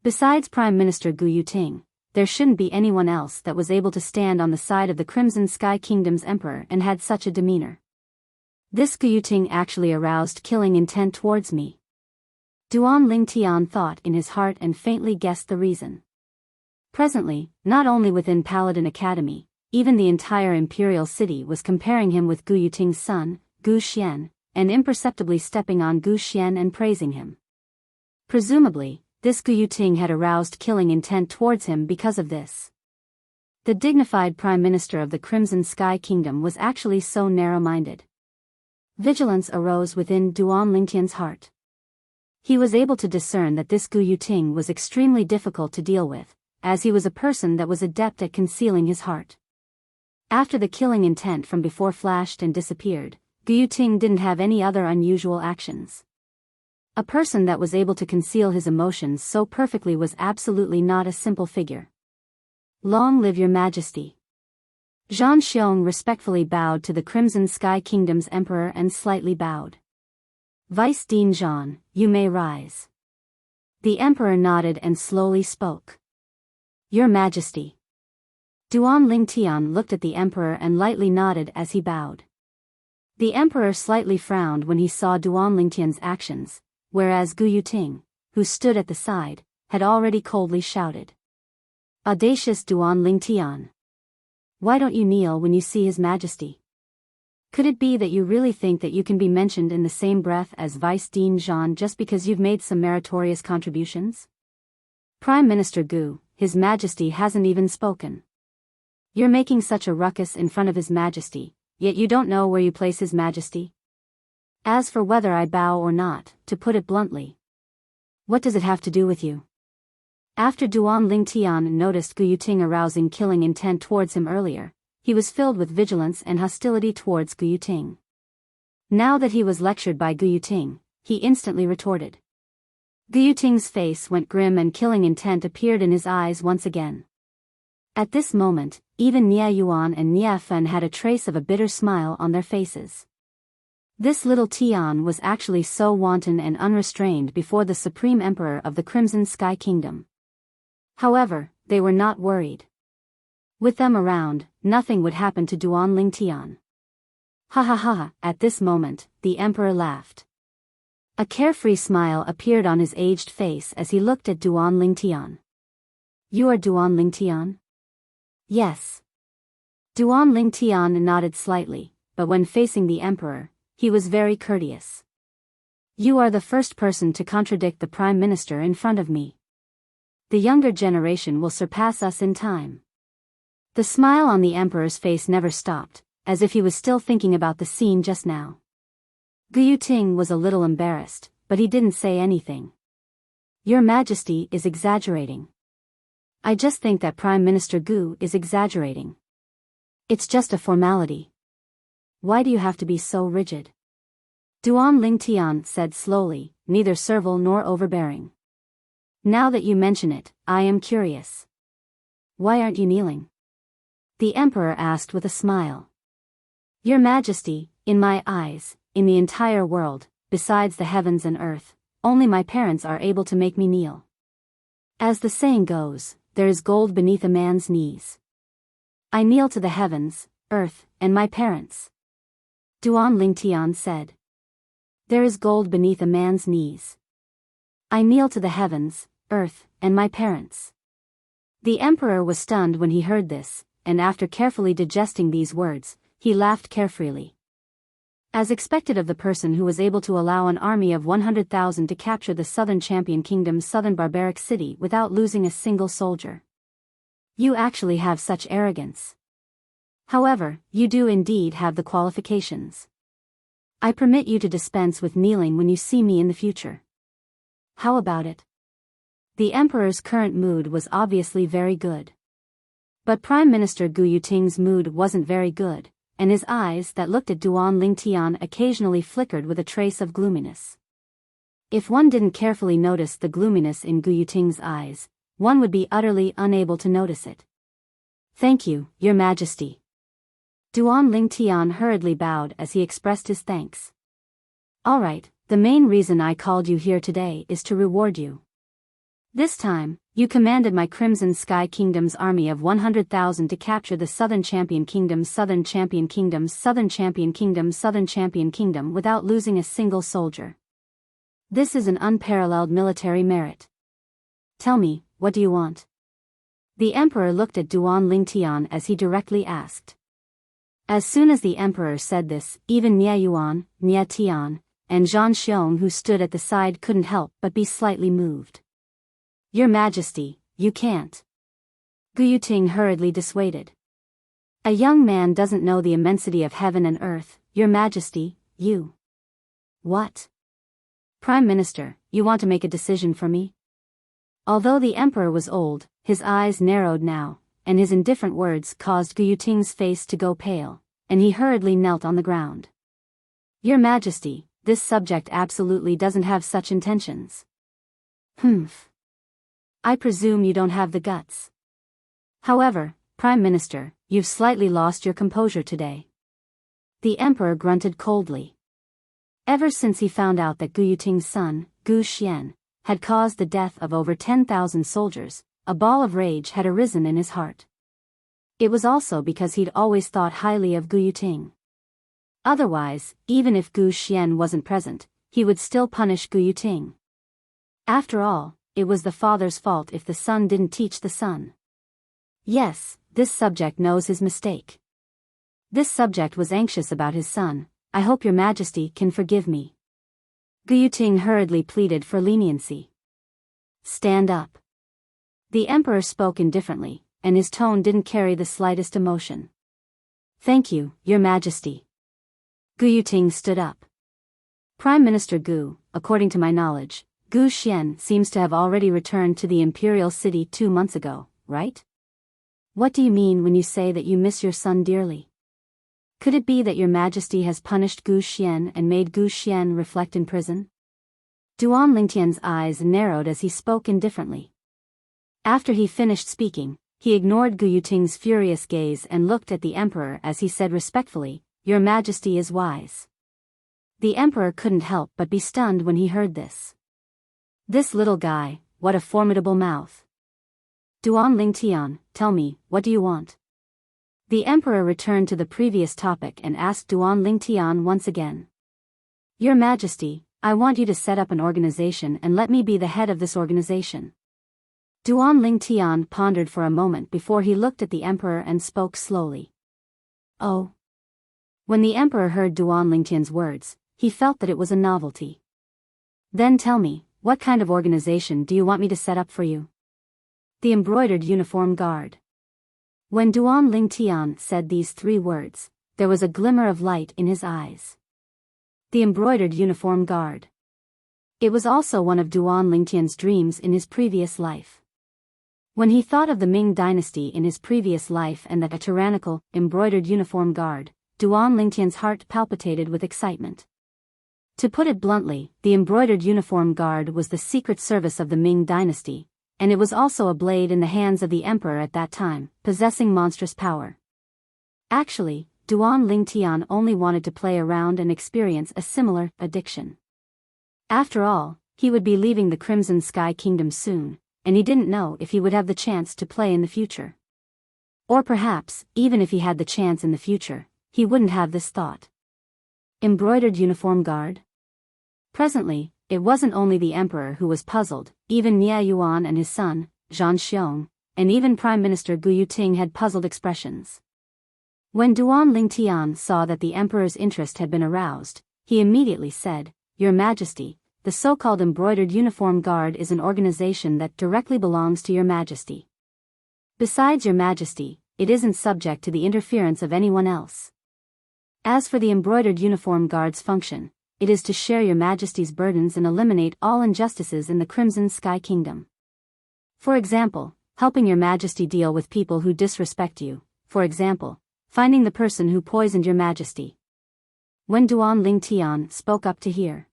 Besides Prime Minister Gu Yuting, there shouldn't be anyone else that was able to stand on the side of the Crimson Sky Kingdom's emperor and had such a demeanor. This Gu Yuting actually aroused killing intent towards me. Duan Lingtian thought in his heart and faintly guessed the reason. Presently, not only within Paladin Academy, even the entire imperial city was comparing him with Gu Yuting's son, Gu Xian, and imperceptibly stepping on Gu Xian and praising him. Presumably, this Gu Yuting had aroused killing intent towards him because of this. The dignified Prime Minister of the Crimson Sky Kingdom was actually so narrow-minded. Vigilance arose within Duan Lingtian's heart. He was able to discern that this Gu Yuting was extremely difficult to deal with, as he was a person that was adept at concealing his heart. After the killing intent from before flashed and disappeared, Gu Yuting didn't have any other unusual actions. A person that was able to conceal his emotions so perfectly was absolutely not a simple figure. Long live your majesty. Zhang Xiong respectfully bowed to the Crimson Sky Kingdom's emperor and slightly bowed. Vice Dean Zhang, you may rise. The emperor nodded and slowly spoke. Your majesty. Duan Lingtian looked at the emperor and lightly nodded as he bowed. The emperor slightly frowned when he saw Duan Lingtian's actions, whereas Gu Yuting, who stood at the side, had already coldly shouted. Audacious Duan Lingtian. Why don't you kneel when you see His Majesty? Could it be that you really think that you can be mentioned in the same breath as Vice Dean Zhang just because you've made some meritorious contributions? Prime Minister Gu, His Majesty hasn't even spoken. You're making such a ruckus in front of His Majesty, yet you don't know where you place His Majesty? As for whether I bow or not, to put it bluntly, what does it have to do with you? After Duan Lingtian noticed Gu Yuting arousing killing intent towards him earlier, he was filled with vigilance and hostility towards Gu Yuting. Now that he was lectured by Gu Yuting, he instantly retorted. Gu Yuting's face went grim and killing intent appeared in his eyes once again. At this moment, even Nia Yuan and Nia Fen had a trace of a bitter smile on their faces. This little Tian was actually so wanton and unrestrained before the Supreme Emperor of the Crimson Sky Kingdom. However, they were not worried. With them around, nothing would happen to Duan Lingtian. Ha ha ha, at this moment, the Emperor laughed. A carefree smile appeared on his aged face as he looked at Duan Lingtian. You are Duan Lingtian? Yes. Duan Lingtian nodded slightly, but when facing the Emperor, he was very courteous. You are the first person to contradict the Prime Minister in front of me. The younger generation will surpass us in time. The smile on the Emperor's face never stopped, as if he was still thinking about the scene just now. Gu Yuting was a little embarrassed, but he didn't say anything. Your Majesty is exaggerating. I just think that Prime Minister Gu is exaggerating. It's just a formality. Why do you have to be so rigid? Duan Lingtian said slowly, neither servile nor overbearing. Now that you mention it, I am curious. Why aren't you kneeling? The Emperor asked with a smile. Your Majesty, in my eyes, in the entire world, besides the heavens and earth, only my parents are able to make me kneel. As the saying goes, there is gold beneath a man's knees. I kneel to the heavens, earth, and my parents. Duan Lingtian said. There is gold beneath a man's knees. I kneel to the heavens, earth, and my parents. The Emperor was stunned when he heard this, and after carefully digesting these words, he laughed carefreely. As expected of the person who was able to allow an army of 100,000 to capture the Southern Champion Kingdom's southern barbaric city without losing a single soldier. You actually have such arrogance. However, you do indeed have the qualifications. I permit you to dispense with kneeling when you see me in the future. How about it? The Emperor's current mood was obviously very good. But Prime Minister Gu Yuting's mood wasn't very good, and his eyes that looked at Duan Lingtian occasionally flickered with a trace of gloominess. If one didn't carefully notice the gloominess in Gu Yuting's eyes, one would be utterly unable to notice it. "Thank you, Your Majesty." Duan Lingtian hurriedly bowed as he expressed his thanks. "All right, the main reason I called you here today is to reward you. This time, you commanded my Crimson Sky Kingdom's army of 100,000 to capture the Southern Champion Kingdom, Southern Champion Kingdom, Southern Champion Kingdom, Southern Champion Kingdom without losing a single soldier. This is an unparalleled military merit. Tell me, what do you want?" The Emperor looked at Duan Lingtian as he directly asked. As soon as the Emperor said this, even Nie Yuan, Nie Tian, and Zhang Xiong who stood at the side couldn't help but be slightly moved. "Your Majesty, you can't." Gu Yuting hurriedly dissuaded. "A young man doesn't know the immensity of heaven and earth, Your Majesty, you." "What? Prime Minister, you want to make a decision for me?" Although the Emperor was old, his eyes narrowed now, and his indifferent words caused Gu Yuting's face to go pale, and he hurriedly knelt on the ground. "Your Majesty, this subject absolutely doesn't have such intentions." "Humph. I presume you don't have the guts. However, Prime Minister, you've slightly lost your composure today." The Emperor grunted coldly. Ever since he found out that Gu Yuting's son, Gu Xian, had caused the death of over 10,000 soldiers, a ball of rage had arisen in his heart. It was also because he'd always thought highly of Gu Yuting. Otherwise, even if Gu Xian wasn't present, he would still punish Gu Yuting. After all, it was the father's fault if the son didn't teach the son. Yes, this subject knows his mistake. This subject was anxious about his son. "I hope Your Majesty can forgive me." Gu Yuting hurriedly pleaded for leniency. "Stand up." The Emperor spoke indifferently, and his tone didn't carry the slightest emotion. "Thank you, Your Majesty." Gu Yuting stood up. "Prime Minister Gu, according to my knowledge, Gu Xian seems to have already returned to the imperial city 2 months ago, right? What do you mean when you say that you miss your son dearly? Could it be that Your Majesty has punished Gu Xian and made Gu Xian reflect in prison?" Duan Lingtian's eyes narrowed as he spoke indifferently. After he finished speaking, he ignored Gu Yuting's furious gaze and looked at the Emperor as he said respectfully, "Your Majesty is wise." The Emperor couldn't help but be stunned when he heard this. This little guy, what a formidable mouth. "Duan Lingtian, tell me, what do you want?" The Emperor returned to the previous topic and asked Duan Lingtian once again. "Your Majesty, I want you to set up an organization and let me be the head of this organization." Duan Lingtian pondered for a moment before he looked at the Emperor and spoke slowly. "Oh." When the Emperor heard Duan Lingtian's words, he felt that it was a novelty. "Then tell me, what kind of organization do you want me to set up for you?" "The Embroidered Uniform Guard." When Duan Lingtian said these 3 words, there was a glimmer of light in his eyes. The Embroidered Uniform Guard. It was also one of Duan Lingtian's dreams in his previous life. When he thought of the Ming dynasty in his previous life and that a tyrannical, embroidered uniform guard, Duan Lingtian's heart palpitated with excitement. To put it bluntly, the embroidered uniform guard was the secret service of the Ming dynasty, and it was also a blade in the hands of the emperor at that time, possessing monstrous power. Actually, Duan Lingtian only wanted to play around and experience a similar addiction. After all, he would be leaving the Crimson Sky Kingdom soon, and he didn't know if he would have the chance to play in the future. Or perhaps, even if he had the chance in the future, he wouldn't have this thought. Embroidered uniform guard? Presently, it wasn't only the emperor who was puzzled, even Nie Yuan and his son, Zhang Xiong, and even Prime Minister Gu Yuting had puzzled expressions. When Duan Lingtian saw that the emperor's interest had been aroused, he immediately said, "Your Majesty, the so-called Embroidered Uniform Guard is an organization that directly belongs to Your Majesty. Besides Your Majesty, it isn't subject to the interference of anyone else. As for the Embroidered Uniform Guard's function, it is to share Your Majesty's burdens and eliminate all injustices in the Crimson Sky Kingdom. For example, helping your majesty deal with people who disrespect you, for example, finding the person who poisoned your majesty. When Duan Lingtian spoke up to hear.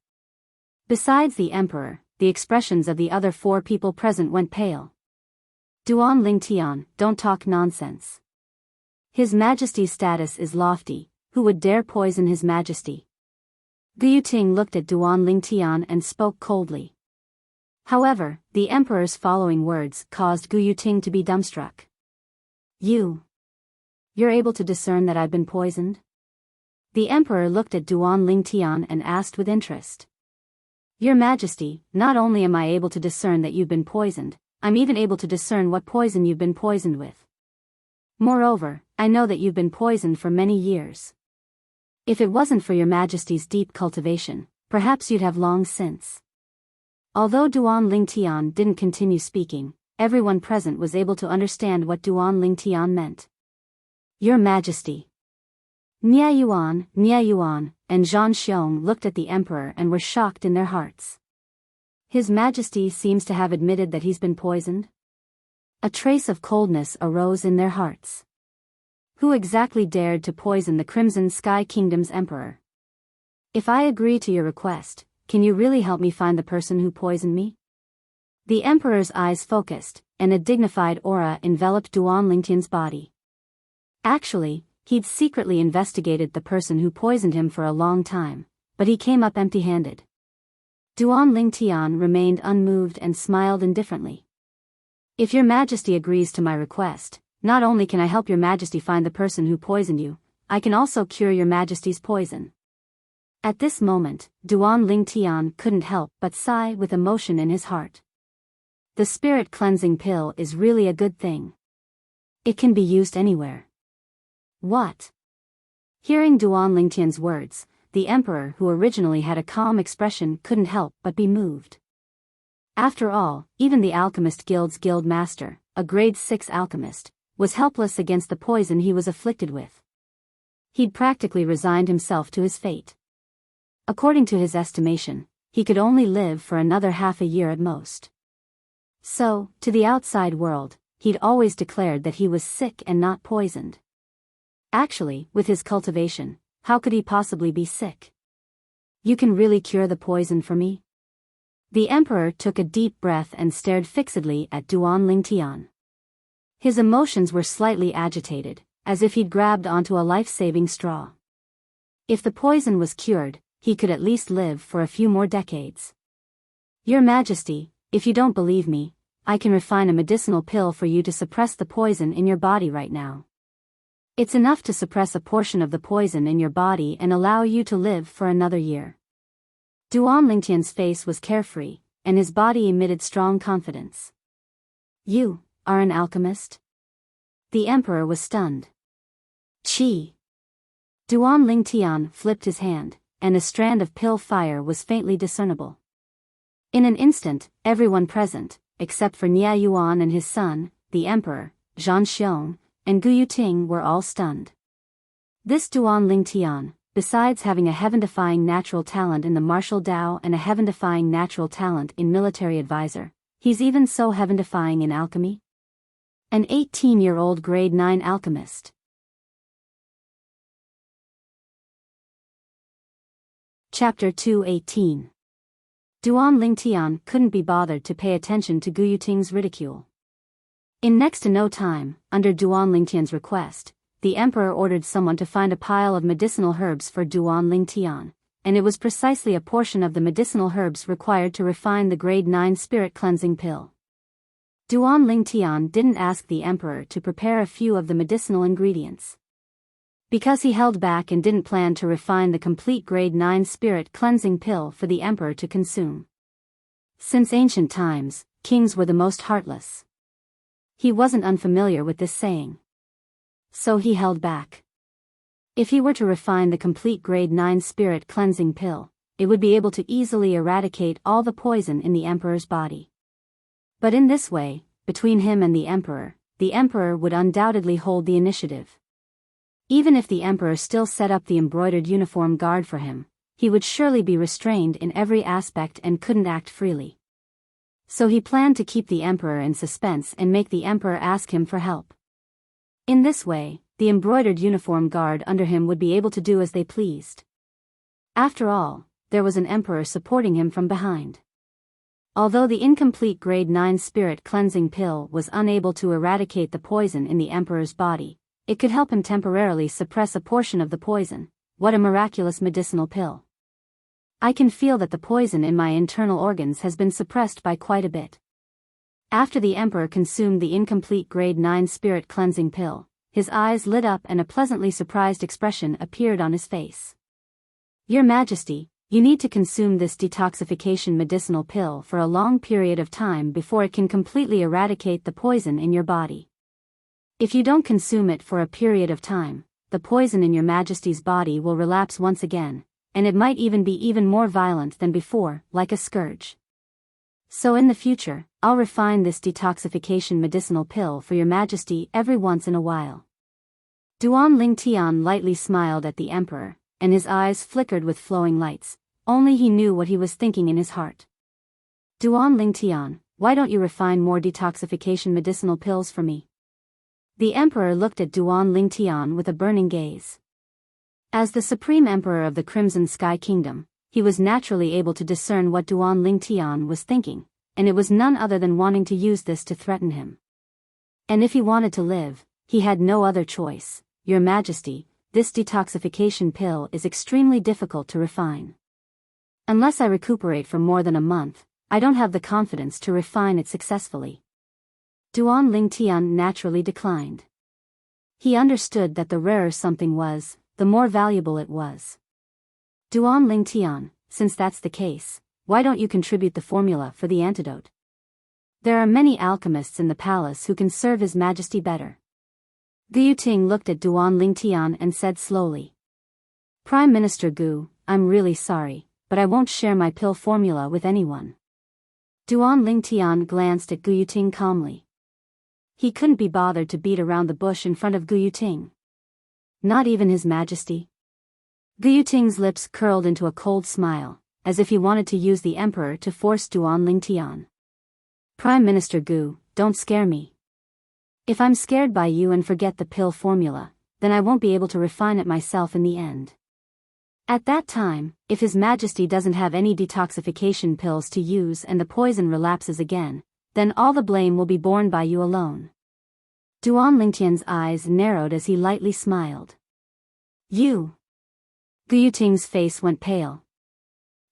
Besides the emperor, the expressions of the other 4 people present went pale. Duan Lingtian, don't talk nonsense. His majesty's status is lofty, who would dare poison his majesty? Gu Yuting looked at Duan Lingtian and spoke coldly. However, the emperor's following words caused Gu Yuting to be dumbstruck. You're able to discern that I've been poisoned? The emperor looked at Duan Lingtian and asked with interest. Your Majesty, not only am I able to discern that you've been poisoned, I'm even able to discern what poison you've been poisoned with. Moreover, I know that you've been poisoned for many years. If it wasn't for your Majesty's deep cultivation, perhaps you'd have long since. Although Duan Lingtian didn't continue speaking, everyone present was able to understand what Duan Lingtian meant. Your Majesty. Nia Yuan, and Zhang Xiong looked at the emperor and were shocked in their hearts. His Majesty seems to have admitted that he's been poisoned? A trace of coldness arose in their hearts. Who exactly dared to poison the Crimson Sky Kingdom's emperor? If I agree to your request, can you really help me find the person who poisoned me? The emperor's eyes focused, and a dignified aura enveloped Duan Lingtian's body. Actually, he'd secretly investigated the person who poisoned him for a long time, but he came up empty-handed. Duan Lingtian remained unmoved and smiled indifferently. If your Majesty agrees to my request, not only can I help your Majesty find the person who poisoned you, I can also cure your Majesty's poison. At this moment, Duan Lingtian couldn't help but sigh with emotion in his heart. The spirit cleansing pill is really a good thing. It can be used anywhere. What? Hearing Duan Lingtian's words, the emperor, who originally had a calm expression, couldn't help but be moved. After all, even the Alchemist Guild's guild master, a grade 6 alchemist, was helpless against the poison he was afflicted with. He'd practically resigned himself to his fate. According to his estimation, he could only live for another half a year at most. So, to the outside world, he'd always declared that he was sick and not poisoned. Actually, with his cultivation, how could he possibly be sick? You can really cure the poison for me? The emperor took a deep breath and stared fixedly at Duan Lingtian. His emotions were slightly agitated, as if he'd grabbed onto a life-saving straw. If the poison was cured, he could at least live for a few more decades. Your Majesty, if you don't believe me, I can refine a medicinal pill for you to suppress the poison in your body right now. It's enough to suppress a portion of the poison in your body and allow you to live for another year. Duan Lingtian's face was carefree, and his body emitted strong confidence. You are an alchemist? The emperor was stunned. Qi. Duan Lingtian flipped his hand, and a strand of pill fire was faintly discernible. In an instant, everyone present, except for Nia Yuan and his son, the emperor, Zhang Xiong, and Gu Yuting, were all stunned. This Duan Lingtian, besides having a heaven-defying natural talent in the martial Dao and a heaven-defying natural talent in military advisor, he's even so heaven-defying in alchemy? An 18-year-old grade 9 alchemist. Chapter 218. Duan Lingtian couldn't be bothered to pay attention to Gu Yuting's ridicule. In next to no time, under Duan Lingtian's request, the emperor ordered someone to find a pile of medicinal herbs for Duan Lingtian, and it was precisely a portion of the medicinal herbs required to refine the grade 9 spirit cleansing pill. Duan Lingtian didn't ask the emperor to prepare a few of the medicinal ingredients. Because he held back and didn't plan to refine the complete grade 9 spirit cleansing pill for the emperor to consume. Since ancient times, kings were the most heartless. He wasn't unfamiliar with this saying. So he held back. If he were to refine the complete grade 9 spirit cleansing pill, it would be able to easily eradicate all the poison in the emperor's body. But in this way, between him and the emperor would undoubtedly hold the initiative. Even if the emperor still set up the embroidered uniform guard for him, he would surely be restrained in every aspect and couldn't act freely. So he planned to keep the emperor in suspense and make the emperor ask him for help. In this way, the embroidered uniform guard under him would be able to do as they pleased. After all, there was an emperor supporting him from behind. Although the incomplete grade 9 spirit cleansing pill was unable to eradicate the poison in the emperor's body, it could help him temporarily suppress a portion of the poison. What a miraculous medicinal pill. I can feel that the poison in my internal organs has been suppressed by quite a bit. After the emperor consumed the incomplete grade 9 spirit cleansing pill, his eyes lit up and a pleasantly surprised expression appeared on his face. Your Majesty, you need to consume this detoxification medicinal pill for a long period of time before it can completely eradicate the poison in your body. If you don't consume it for a period of time, the poison in your Majesty's body will relapse once again, and it might even be even more violent than before, like a scourge. So in the future, I'll refine this detoxification medicinal pill for your Majesty every once in a while. Duan Lingtian lightly smiled at the emperor, and his eyes flickered with flowing lights. Only he knew what he was thinking in his heart. Duan Lingtian, why don't you refine more detoxification medicinal pills for me? The emperor looked at Duan Lingtian with a burning gaze. As the supreme emperor of the Crimson Sky Kingdom, he was naturally able to discern what Duan Lingtian was thinking, and it was none other than wanting to use this to threaten him. And if he wanted to live, he had no other choice. Your Majesty, this detoxification pill is extremely difficult to refine. Unless I recuperate for more than a month, I don't have the confidence to refine it successfully. Duan Lingtian naturally declined. He understood that the rarer something was, the more valuable it was. Duan Lingtian, since that's the case, why don't you contribute the formula for the antidote? There are many alchemists in the palace who can serve His Majesty better. Gu Yuting looked at Duan Lingtian and said slowly. Prime Minister Gu, I'm really sorry, but I won't share my pill formula with anyone. Duan Lingtian glanced at Gu Yuting calmly. He couldn't be bothered to beat around the bush in front of Gu Yuting. Not even His Majesty. Gu Yuting's lips curled into a cold smile, as if he wanted to use the emperor to force Duan Lingtian. Prime Minister Gu, don't scare me. If I'm scared by you and forget the pill formula, then I won't be able to refine it myself in the end. At that time, if His Majesty doesn't have any detoxification pills to use and the poison relapses again, then all the blame will be borne by you alone. Duan Lingtian's eyes narrowed as he lightly smiled. You. Gu Yuting's face went pale.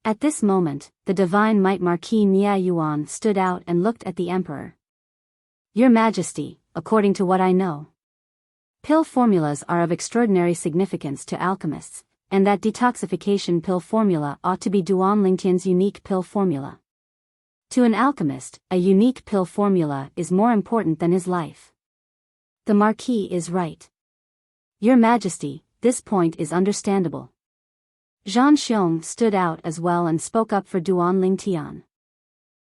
At this moment, the divine might Marquis Nia Yuan stood out and looked at the emperor. Your Majesty, according to what I know, pill formulas are of extraordinary significance to alchemists, and that detoxification pill formula ought to be Duan Lingtian's unique pill formula. To an alchemist, a unique pill formula is more important than his life. The Marquis is right. Your Majesty, this point is understandable. Zhang Xiong stood out as well and spoke up for Duan Lingtian.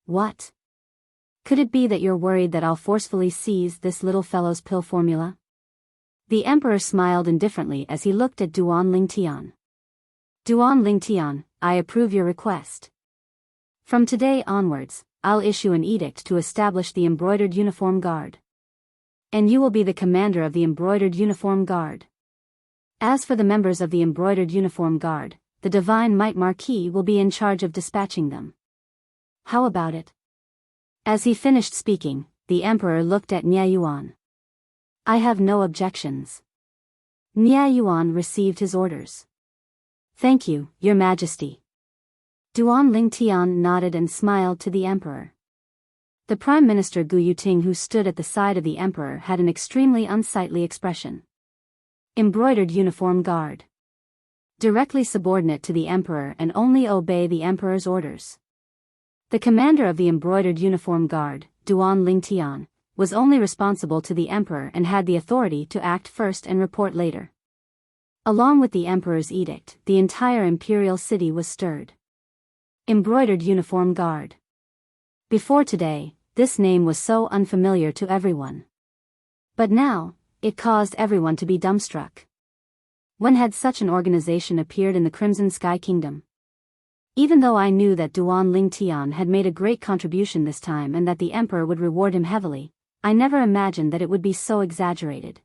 What? Could it be that you're worried that I'll forcefully seize this little fellow's pill formula? The emperor smiled indifferently as he looked at Duan Lingtian. Duan Lingtian, I approve your request. From today onwards, I'll issue an edict to establish the Embroidered Uniform Guard. And you will be the commander of the Embroidered Uniform Guard. As for the members of the Embroidered Uniform Guard, the Divine Might Marquis will be in charge of dispatching them. How about it? As he finished speaking, the emperor looked at Nia Yuan. I have no objections. Nia Yuan received his orders. Thank you, Your Majesty. Duan Lingtian nodded and smiled to the emperor. The Prime Minister Gu Yuting, who stood at the side of the emperor, had an extremely unsightly expression. Embroidered Uniform Guard. Directly subordinate to the emperor and only obey the emperor's orders. The commander of the Embroidered Uniform Guard, Duan Lingtian, was only responsible to the emperor and had the authority to act first and report later. Along with the emperor's edict, the entire imperial city was stirred. Embroidered Uniform Guard. Before today, this name was so unfamiliar to everyone. But now, it caused everyone to be dumbstruck. When had such an organization appeared in the Crimson Sky Kingdom? Even though I knew that Duan Lingtian had made a great contribution this time and that the emperor would reward him heavily, I never imagined that it would be so exaggerated.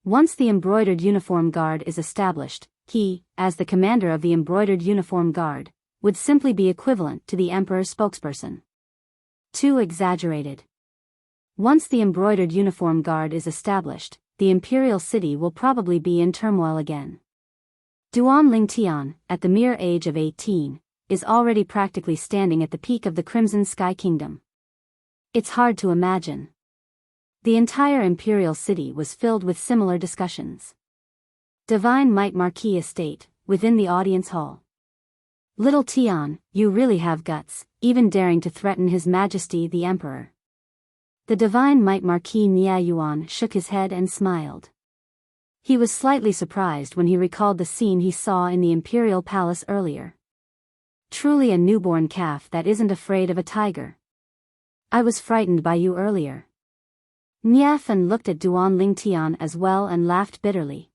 Once the embroidered uniform guard is established, he, as the commander of the embroidered uniform guard, would simply be equivalent to the emperor's spokesperson. Too exaggerated. Once the embroidered uniform guard is established, the imperial city will probably be in turmoil again. Duan Lingtian, at the mere age of 18, is already practically standing at the peak of the Crimson Sky Kingdom. It's hard to imagine. The entire imperial city was filled with similar discussions. Divine Might Marquis Estate, within the audience hall. Little Tian, you really have guts, even daring to threaten His Majesty the Emperor. The Divine Might Marquis Nia Yuan shook his head and smiled. He was slightly surprised when he recalled the scene he saw in the imperial palace earlier. Truly a newborn calf that isn't afraid of a tiger. I was frightened by you earlier. Nia Fan looked at Duan Lingtian as well and laughed bitterly.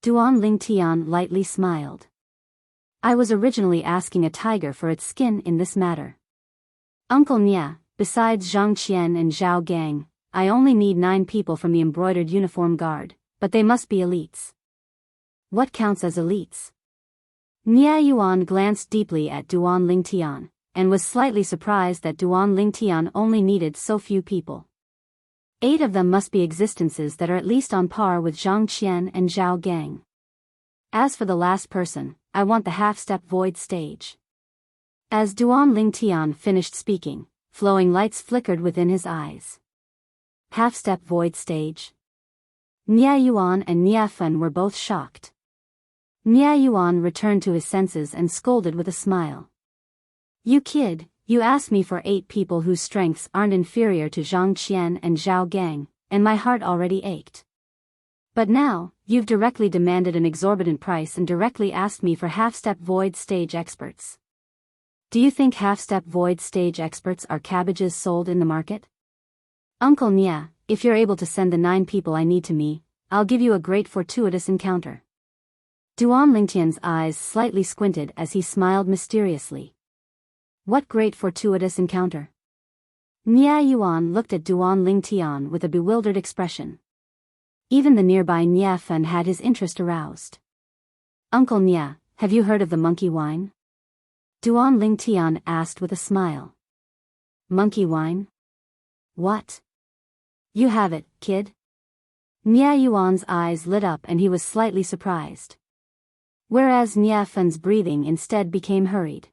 Duan Lingtian lightly smiled. I was originally asking a tiger for its skin in this matter. Uncle Nia, besides Zhang Qian and Zhao Gang, I only need 9 people from the embroidered uniform guard, but they must be elites. What counts as elites? Nia Yuan glanced deeply at Duan Lingtian, and was slightly surprised that Duan Lingtian only needed so few people. 8 of them must be existences that are at least on par with Zhang Qian and Zhao Gang. As for the last person, I want the half-step void stage. As Duan Lingtian finished speaking, flowing lights flickered within his eyes. Half-step void stage. Nia Yuan and Nia Fan were both shocked. Nia Yuan returned to his senses and scolded with a smile. You kid, you asked me for 8 people whose strengths aren't inferior to Zhang Qian and Zhao Gang, and my heart already ached. But now, you've directly demanded an exorbitant price and directly asked me for half-step void stage experts. Do you think half-step void stage experts are cabbages sold in the market? Uncle Nia, if you're able to send the 9 people I need to me, I'll give you a great fortuitous encounter. Duan Lingtian's eyes slightly squinted as he smiled mysteriously. What great fortuitous encounter? Nia Yuan looked at Duan Lingtian with a bewildered expression. Even the nearby Nia Fan had his interest aroused. Uncle Nia, have you heard of the monkey wine? Duan Lingtian asked with a smile. Monkey wine? What? You have it, kid? Nia Yuan's eyes lit up and he was slightly surprised. Whereas Nia Fan's breathing instead became hurried.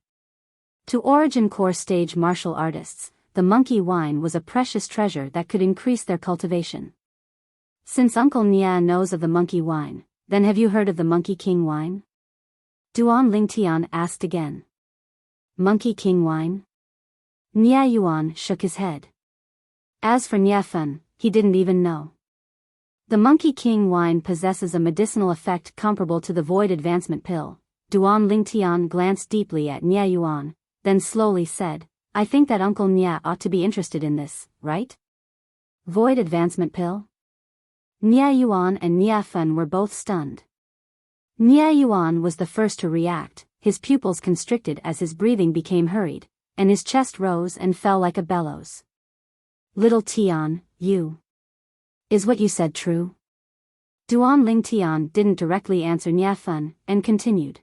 To Origin Core stage martial artists, the monkey wine was a precious treasure that could increase their cultivation. Since Uncle Nia knows of the monkey wine, then have you heard of the Monkey King wine? Duan Lingtian asked again. Monkey King wine? Nia Yuan shook his head. As for Nia Fan, he didn't even know. The Monkey King wine possesses a medicinal effect comparable to the Void Advancement Pill. Duan Lingtian glanced deeply at Nia Yuan, then slowly said, I think that Uncle Nia ought to be interested in this, right? Void Advancement Pill? Nia Yuan and Nia Fan were both stunned. Nia Yuan was the first to react, his pupils constricted as his breathing became hurried, and his chest rose and fell like a bellows. Little Tian, you. Is what you said true? Duan Lingtian didn't directly answer Nia Fan, and continued.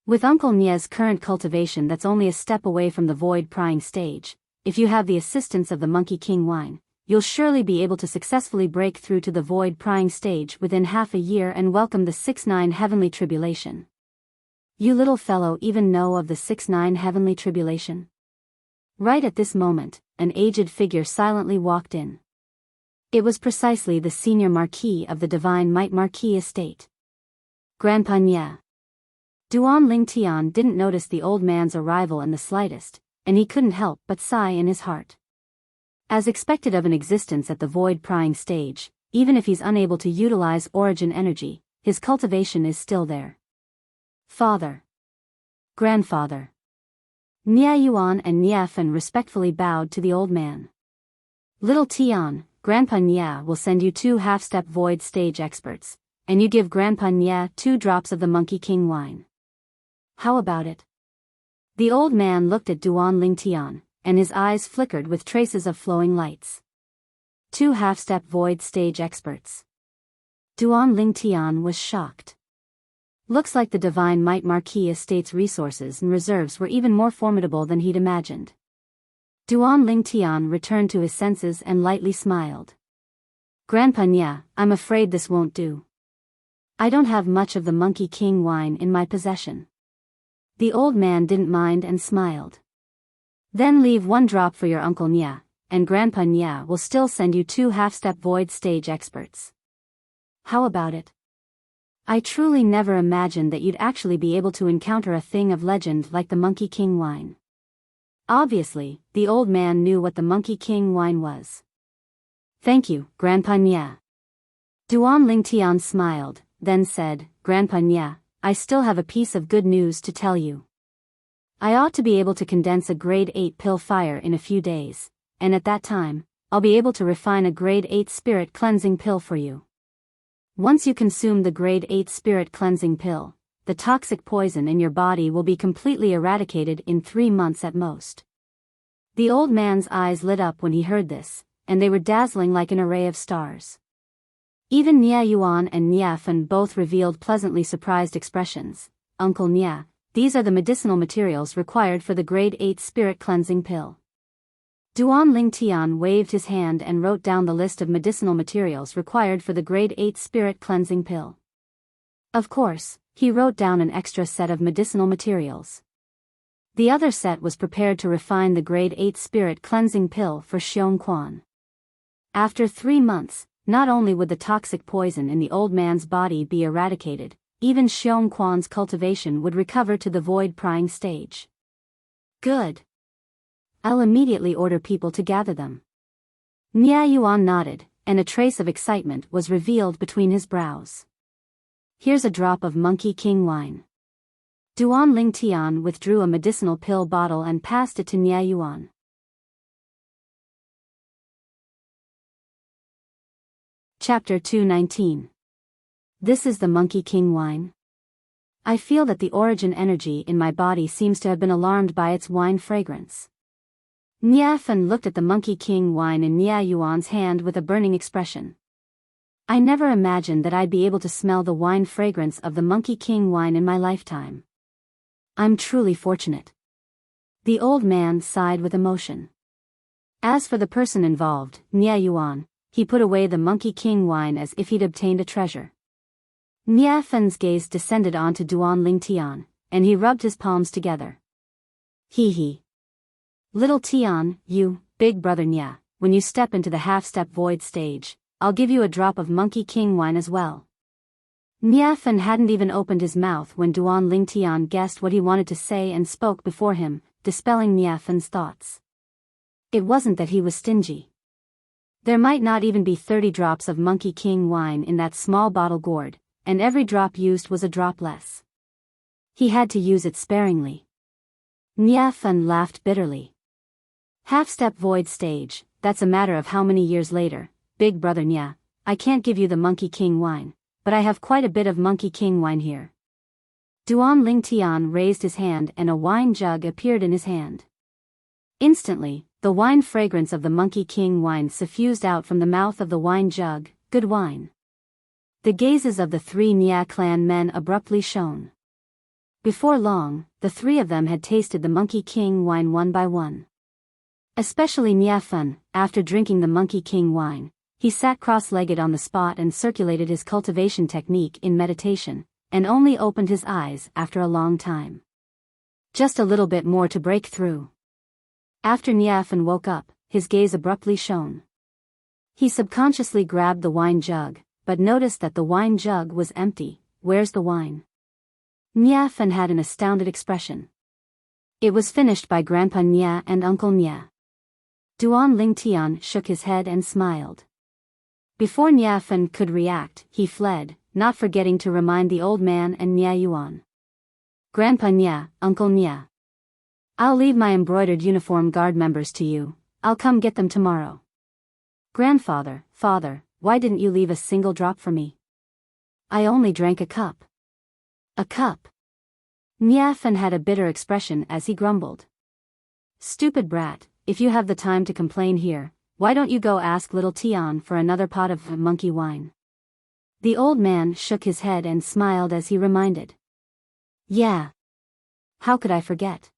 With Uncle Nia's current cultivation that's only a step away from the void prying stage, if you have the assistance of the Monkey King wine, you'll surely be able to successfully break through to the void prying stage within half a year and welcome the 6-9 heavenly tribulation. You little fellow even know of the 6-9 heavenly tribulation? Right at this moment, an aged figure silently walked in. It was precisely the senior marquis of the Divine Might Marquis Estate. Grandpa Nia. Duan Lingtian didn't notice the old man's arrival in the slightest, and he couldn't help but sigh in his heart. As expected of an existence at the void prying stage, even if he's unable to utilize origin energy, his cultivation is still there. Father. Grandfather. Nia Yuan and Nia Fan respectfully bowed to the old man. Little Tian, Grandpa Nia will send you 2 half-step void stage experts, and you give Grandpa Nia 2 drops of the Monkey King wine. How about it? The old man looked at Duan Lingtian, and his eyes flickered with traces of flowing lights. 2 half-step void stage experts. Duan Lingtian was shocked. Looks like the Divine Might Marquis Estate's resources and reserves were even more formidable than he'd imagined. Duan Lingtian returned to his senses and lightly smiled. Grandpa Nya, I'm afraid this won't do. I don't have much of the Monkey King wine in my possession. The old man didn't mind and smiled. Then leave 1 drop for your Uncle Nya, and Grandpa Nya will still send you 2 half-step void stage experts. How about it? I truly never imagined that you'd actually be able to encounter a thing of legend like the Monkey King wine. Obviously, the old man knew what the Monkey King wine was. Thank you, Grandpa Nya. Duan Lingtian smiled, then said, Grandpa Nya, I still have a piece of good news to tell you. I ought to be able to condense a grade 8 pill fire in a few days, and at that time, I'll be able to refine a grade 8 spirit cleansing pill for you. Once you consume the grade 8 spirit cleansing pill, the toxic poison in your body will be completely eradicated in 3 months at most. The old man's eyes lit up when he heard this, and they were dazzling like an array of stars. Even Nia Yuan and Nia Fen both revealed pleasantly surprised expressions. Uncle Nia, these are the medicinal materials required for the grade 8 spirit cleansing pill. Duan Lingtian waved his hand and wrote down the list of medicinal materials required for the grade 8 spirit cleansing pill. Of course, he wrote down an extra set of medicinal materials. The other set was prepared to refine the grade 8 spirit cleansing pill for Xiong Quan. After 3 months, not only would the toxic poison in the old man's body be eradicated, even Xiong Quan's cultivation would recover to the void prying stage. Good. I'll immediately order people to gather them. Nia Yuan nodded, and a trace of excitement was revealed between his brows. Here's a drop of Monkey King wine. Duan Lingtian withdrew a medicinal pill bottle and passed it to Nia Yuan. Chapter 219. This is the Monkey King wine. I feel that the origin energy in my body seems to have been alarmed by its wine fragrance. Nia Fen looked at the Monkey King wine in Nia Yuan's hand with a burning expression. I never imagined that I'd be able to smell the wine fragrance of the Monkey King wine in my lifetime. I'm truly fortunate. The old man sighed with emotion. As for the person involved, Nia Yuan, he put away the Monkey King wine as if he'd obtained a treasure. Nia Fen's gaze descended onto Duan Lingtian, and he rubbed his palms together. Hee. Little Tian, you, big brother Nya, when you step into the half-step void stage, I'll give you a drop of Monkey King wine as well. Nia Fen hadn't even opened his mouth when Duan Lingtian guessed what he wanted to say and spoke before him, dispelling Nia Fen's thoughts. It wasn't that he was stingy. There might not even be 30 drops of Monkey King wine in that small bottle gourd, and every drop used was a drop less. He had to use it sparingly. Nia Fen laughed bitterly. Half-step void stage, that's a matter of how many years later, big brother Nya, I can't give you the Monkey King wine, but I have quite a bit of Monkey King wine here. Duan Lingtian raised his hand and a wine jug appeared in his hand. Instantly, the wine fragrance of the Monkey King wine suffused out from the mouth of the wine jug. Good wine. The gazes of the 3 Nya clan men abruptly shone. Before long, the 3 of them had tasted the Monkey King wine one by one. Especially Nia Fen, after drinking the Monkey King wine, he sat cross-legged on the spot and circulated his cultivation technique in meditation, and only opened his eyes after a long time. Just a little bit more to break through. After Nia Fen woke up, his gaze abruptly shone. He subconsciously grabbed the wine jug, but noticed that the wine jug was empty. Where's the wine? Nia Fen had an astounded expression. It was finished by Grandpa Nya and Uncle Nya. Duan Lingtian shook his head and smiled. Before Nia Fen could react, he fled, not forgetting to remind the old man and Nia Yuan. Grandpa Nya, Uncle Nya. I'll leave my embroidered uniform guard members to you. I'll come get them tomorrow. Grandfather, father, why didn't you leave a single drop for me? I only drank a cup. A cup. Niafen had a bitter expression as he grumbled. Stupid brat, if you have the time to complain here, why don't you go ask little Tian for another pot of monkey wine? The old man shook his head and smiled as he reminded. Yeah. How could I forget?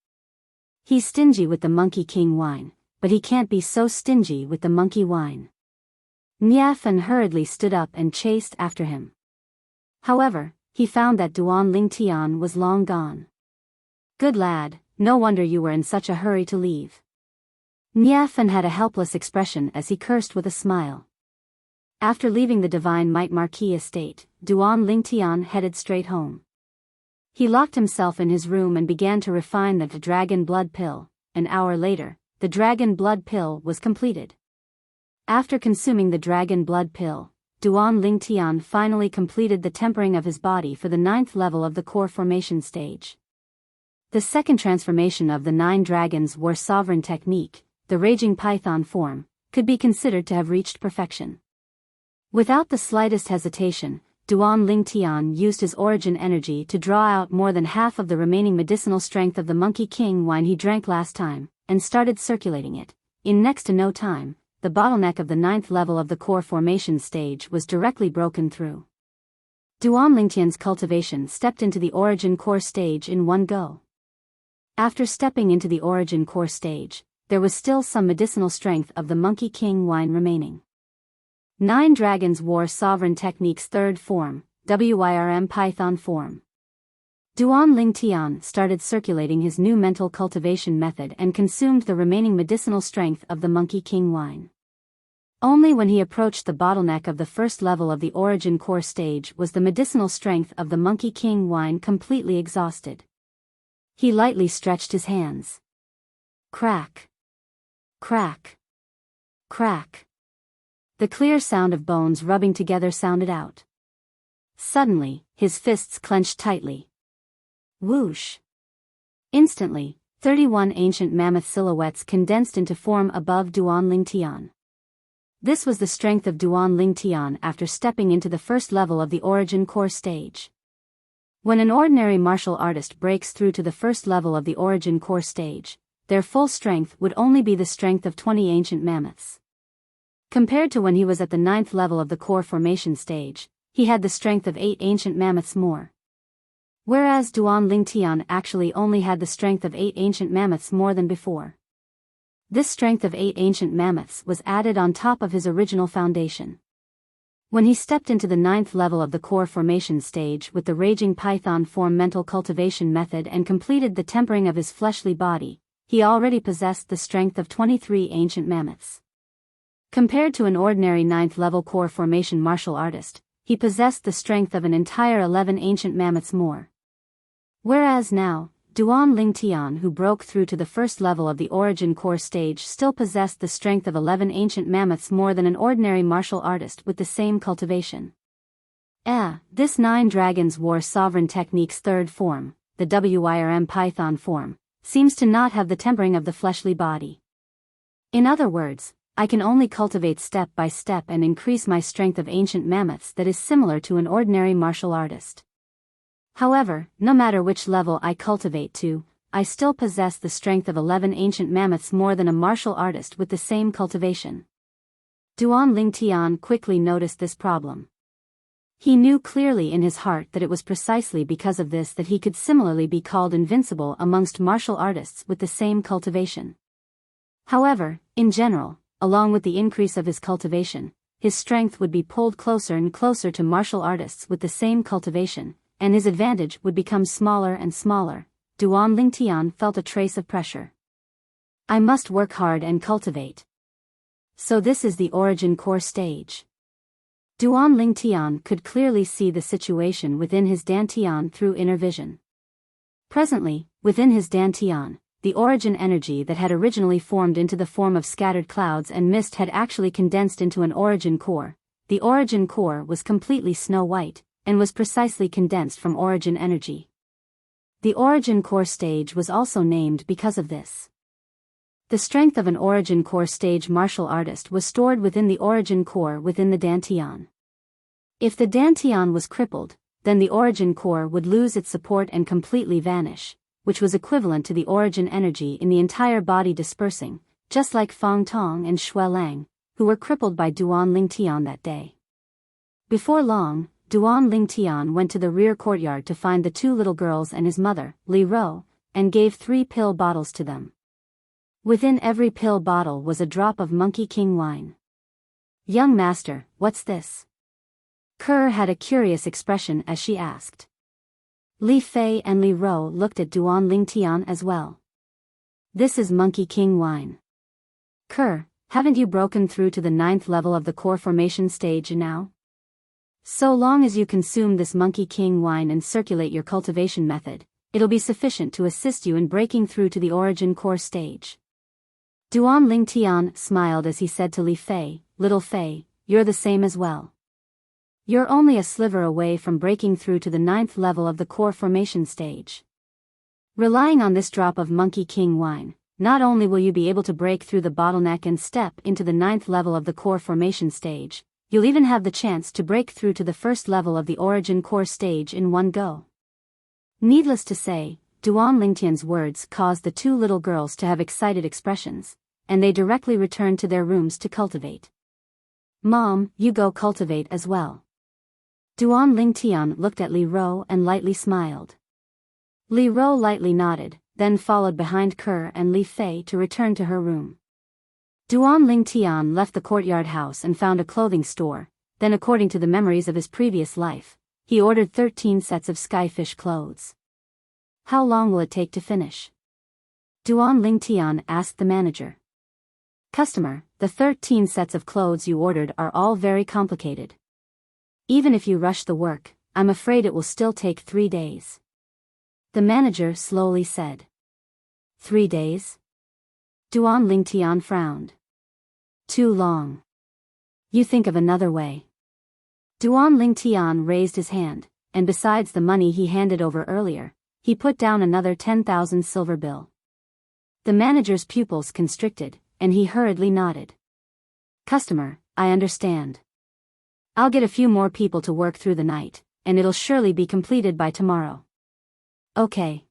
He's stingy with the Monkey King wine, but he can't be so stingy with the monkey wine. Niafen hurriedly stood up and chased after him. However, he found that Duan Ling Tian was long gone. Good lad, no wonder you were in such a hurry to leave. Niafen had a helpless expression as he cursed with a smile. After leaving the Divine Might Marquis estate, Duan Ling Tian headed straight home. He locked himself in his room and began to refine the dragon blood pill. An hour later, the dragon blood pill was completed. After consuming the dragon blood pill, Duan Ling Tian finally completed the tempering of his body for the 9th level of the core formation stage. The second transformation of the 9 dragons war sovereign technique, the raging python form, could be considered to have reached perfection. Without the slightest hesitation, Duan Ling Tian used his origin energy to draw out more than half of the remaining medicinal strength of the Monkey King wine he drank last time, and started circulating it. In next to no time, the bottleneck of the 9th level of the core formation stage was directly broken through. Duan Ling Tian's cultivation stepped into the origin core stage in one go. After stepping into the origin core stage, there was still some medicinal strength of the Monkey King wine remaining. 9 Dragons War Sovereign Technique's 3rd form, WIRM Python form. Duan Ling Tian started circulating his new mental cultivation method and consumed the remaining medicinal strength of the Monkey King wine. Only when he approached the bottleneck of the 1st level of the origin core stage was the medicinal strength of the Monkey King wine completely exhausted. He lightly stretched his hands. Crack. Crack. Crack. The clear sound of bones rubbing together sounded out. Suddenly, his fists clenched tightly. Whoosh. Instantly, 31 ancient mammoth silhouettes condensed into form above Duan Ling Tian. This was the strength of Duan Ling Tian after stepping into the 1st level of the origin core stage. When an ordinary martial artist breaks through to the 1st level of the origin core stage, their full strength would only be the strength of 20 ancient mammoths. Compared to when he was at the 9th level of the core formation stage, he had the strength of 8 ancient mammoths more. Whereas Duan Ling Tian actually only had the strength of 8 ancient mammoths more than before. This strength of 8 ancient mammoths was added on top of his original foundation. When he stepped into the 9th level of the core formation stage with the raging python form mental cultivation method and completed the tempering of his fleshly body, he already possessed the strength of 23 ancient mammoths. Compared to an ordinary 9th level core formation martial artist, he possessed the strength of an entire 11 ancient mammoths more. Whereas now, Duan Ling Tian, who broke through to the 1st level of the origin core stage, still possessed the strength of 11 ancient mammoths more than an ordinary martial artist with the same cultivation. This 9 Dragons War Sovereign Technique's 3rd form, the WIRM Python form, seems to not have the tempering of the fleshly body. In other words, I can only cultivate step by step and increase my strength of ancient mammoths that is similar to an ordinary martial artist. However, no matter which level I cultivate to, I still possess the strength of 11 ancient mammoths more than a martial artist with the same cultivation. Duan Ling Tian quickly noticed this problem. He knew clearly in his heart that it was precisely because of this that he could similarly be called invincible amongst martial artists with the same cultivation. However, in general, along with the increase of his cultivation, his strength would be pulled closer and closer to martial artists with the same cultivation, and his advantage would become smaller and smaller. Duan Ling Tian felt a trace of pressure. I must work hard and cultivate. So this is the origin core stage. Duan Ling Tian could clearly see the situation within his dantian through inner vision. Presently, within his dantian, the origin energy that had originally formed into the form of scattered clouds and mist had actually condensed into an origin core. The origin core was completely snow white, and was precisely condensed from origin energy. The origin core stage was also named because of this. The strength of an origin core stage martial artist was stored within the origin core within the dantian. If the dantian was crippled, then the origin core would lose its support and completely vanish, which was equivalent to the origin energy in the entire body dispersing, just like Fang Tong and Xue Lang, who were crippled by Duan Lingtian that day. Before long, Duan Lingtian went to the rear courtyard to find the two little girls and his mother, Li Ro, and gave 3 pill bottles to them. Within every pill bottle was a drop of Monkey King wine. "Young master, what's this?" Kerr had a curious expression as she asked. Li Fei and Li Ro looked at Duan Lingtian as well. "This is Monkey King wine." "Kerr, haven't you broken through to the 9th level of the core formation stage now? So long as you consume this Monkey King wine and circulate your cultivation method, it'll be sufficient to assist you in breaking through to the origin core stage." Duan Lingtian smiled as he said to Li Fei, "Little Fei, you're the same as well. You're only a sliver away from breaking through to the 9th level of the core formation stage. Relying on this drop of Monkey King wine, not only will you be able to break through the bottleneck and step into the 9th level of the core formation stage, you'll even have the chance to break through to the 1st level of the origin core stage in one go." Needless to say, Duan Lingtian's words caused the two little girls to have excited expressions, and they directly returned to their rooms to cultivate. "Mom, you go cultivate as well." Duan Lingtian looked at Li Ro and lightly smiled. Li Ro lightly nodded, then followed behind Kerr and Li Fei to return to her room. Duan Lingtian left the courtyard house and found a clothing store, then according to the memories of his previous life, he ordered 13 sets of skyfish clothes. "How long will it take to finish?" Duan Lingtian asked the manager. "Customer, the 13 sets of clothes you ordered are all very complicated. Even if you rush the work, I'm afraid it will still take 3 days." The manager slowly said. 3 days? Duan Lingtian frowned. "Too long. You think of another way." Duan Lingtian raised his hand, and besides the money he handed over earlier, he put down another 10,000 silver bill. The manager's pupils constricted, and he hurriedly nodded. "Customer, I understand. I'll get a few more people to work through the night, and it'll surely be completed by tomorrow." "Okay."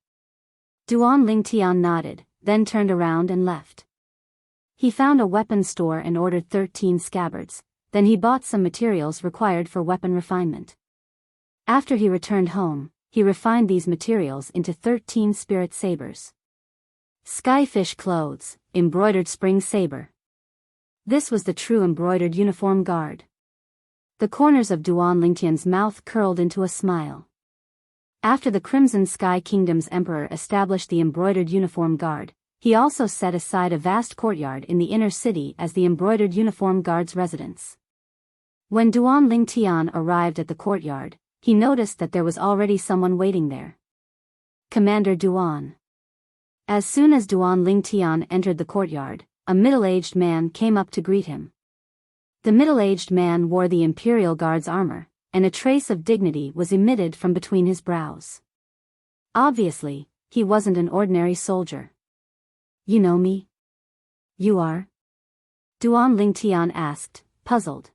Duan Lingtian nodded, then turned around and left. He found a weapon store and ordered 13 scabbards, then he bought some materials required for weapon refinement. After he returned home, he refined these materials into 13 spirit sabers. Skyfish clothes, embroidered spring saber. This was the true embroidered uniform guard. The corners of Duan Lingtian's mouth curled into a smile. After the Crimson Sky Kingdom's emperor established the embroidered uniform guard, he also set aside a vast courtyard in the inner city as the embroidered uniform guard's residence. When Duan Lingtian arrived at the courtyard, he noticed that there was already someone waiting there. Commander Duan. As soon as Duan Lingtian entered the courtyard, a middle-aged man came up to greet him. The middle-aged man wore the Imperial Guard's armor, and a trace of dignity was emitted from between his brows. Obviously, he wasn't an ordinary soldier. "You know me?" "You are?" Duan Lingtian asked, puzzled.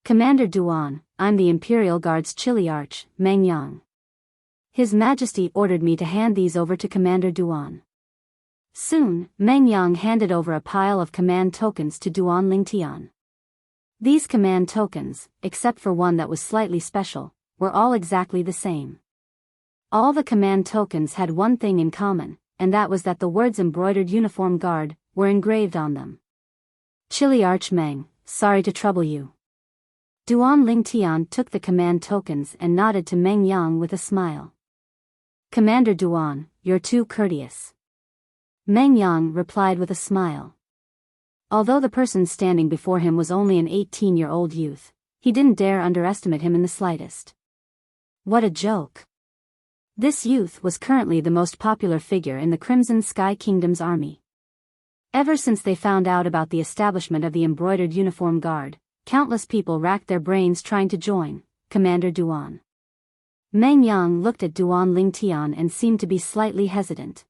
"Commander Duan, I'm the Imperial Guard's Chiliarch, Meng Yang. His Majesty ordered me to hand these over to Commander Duan." Soon, Meng Yang handed over a pile of command tokens to Duan Lingtian. These command tokens, except for one that was slightly special, were all exactly the same. All the command tokens had one thing in common, and that was that the words embroidered uniform guard were engraved on them. "Chiliarch Meng, sorry to trouble you." Duan Lingtian took the command tokens and nodded to Meng Yang with a smile. "Commander Duan, you're too courteous." Meng Yang replied with a smile. Although the person standing before him was only an 18-year-old youth, he didn't dare underestimate him in the slightest. What a joke. This youth was currently the most popular figure in the Crimson Sky Kingdom's army. Ever since they found out about the establishment of the embroidered uniform guard, countless people racked their brains trying to join Commander Duan. Meng Yang looked at Duan Lingtian and seemed to be slightly hesitant.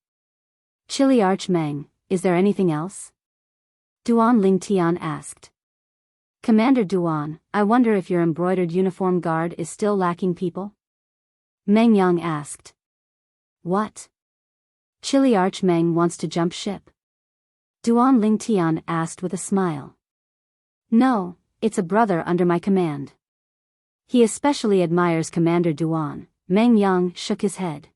"Chiliarch Meng, is there anything else?" Duan Lingtian asked. "Commander Duan, I wonder if your embroidered uniform guard is still lacking people?" Meng Yang asked. What? Chili Arch Meng wants to jump ship? Duan Lingtian asked with a smile. No, it's a brother under my command. He especially admires Commander Duan. Meng Yang shook his head.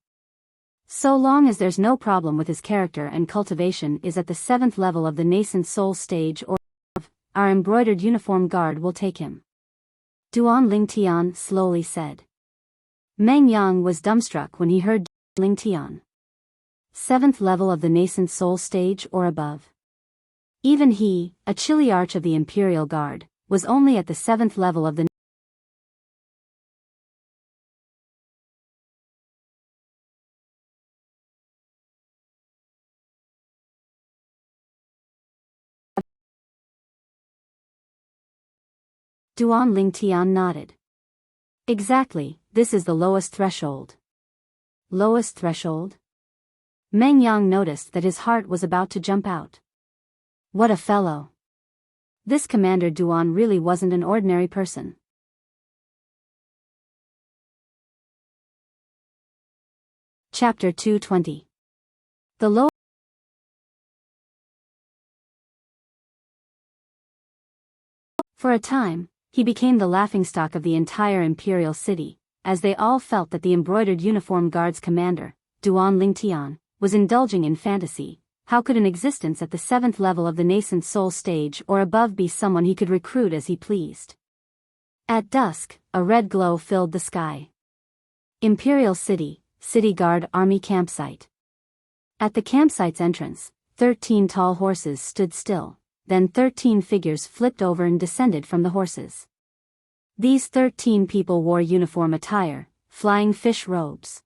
So long as there's no problem with his character and cultivation is at the 7th level of the nascent soul stage or above, our embroidered uniform guard will take him. Duan Lingtian slowly said. Meng Yang was dumbstruck when he heard Lingtian. 7th level of the nascent soul stage or above. Even he, a chili arch of the Imperial Guard, was only at the 7th level of the Duan Lingtian nodded. Exactly, this is the lowest threshold. Lowest threshold? Meng Yang noticed that his heart was about to jump out. What a fellow. This Commander Duan really wasn't an ordinary person. Chapter 220. The low. For a time, he became the laughingstock of the entire imperial city, as they all felt that the embroidered uniform guard's commander, Duan Lingtian, was indulging in fantasy. How could an existence at the 7th level of the nascent soul stage or above be someone he could recruit as he pleased? At dusk, a red glow filled the sky. Imperial City, City Guard Army Campsite. At the campsite's entrance, 13 tall horses stood still. Then 13 figures flipped over and descended from the horses. These 13 people wore uniform attire, flying fish robes.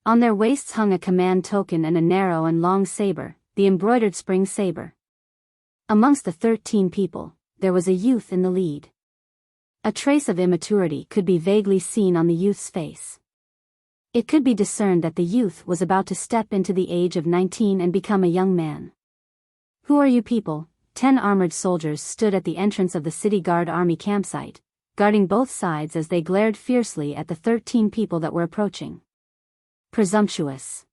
On their waists hung a command token and a narrow and long saber, the embroidered spring saber. Amongst the 13 people, there was a youth in the lead. A trace of immaturity could be vaguely seen on the youth's face. It could be discerned that the youth was about to step into the age of 19 and become a young man. Who are you people? 10 armored soldiers stood at the entrance of the City Guard Army campsite, guarding both sides as they glared fiercely at the 13 people that were approaching. Presumptuous.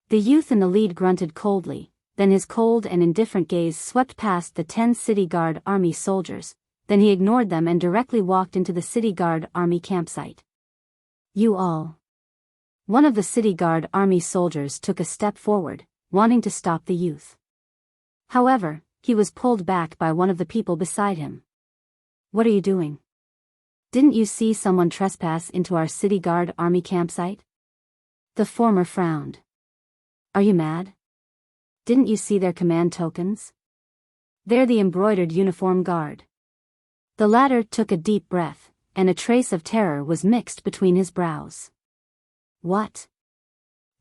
The youth in the lead grunted coldly, then his cold and indifferent gaze swept past the 10 City Guard Army soldiers, then he ignored them and directly walked into the City Guard Army campsite. You all. One of the City Guard Army soldiers took a step forward, wanting to stop the youth. However, he was pulled back by one of the people beside him. What are you doing? Didn't you see someone trespass into our City Guard Army campsite? The former frowned. Are you mad? Didn't you see their command tokens? They're the embroidered uniform guard. The latter took a deep breath, and a trace of terror was mixed between his brows. What?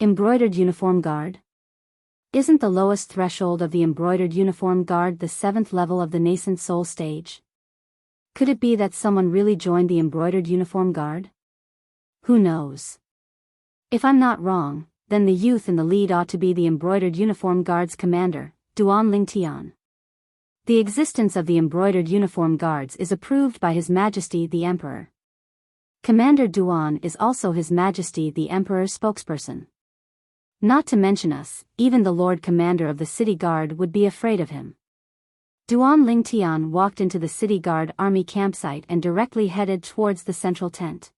Embroidered uniform guard? Isn't the lowest threshold of the embroidered uniform guard the 7th level of the nascent soul stage? Could it be that someone really joined the embroidered uniform guard? Who knows? If I'm not wrong, then the youth in the lead ought to be the embroidered uniform guard's commander, Duan Lingtian. The existence of the embroidered uniform guards is approved by His Majesty the Emperor. Commander Duan is also His Majesty the Emperor's spokesperson. Not to mention us, even the Lord Commander of the City Guard would be afraid of him. Duan Lingtian walked into the City Guard Army campsite and directly headed towards the central tent.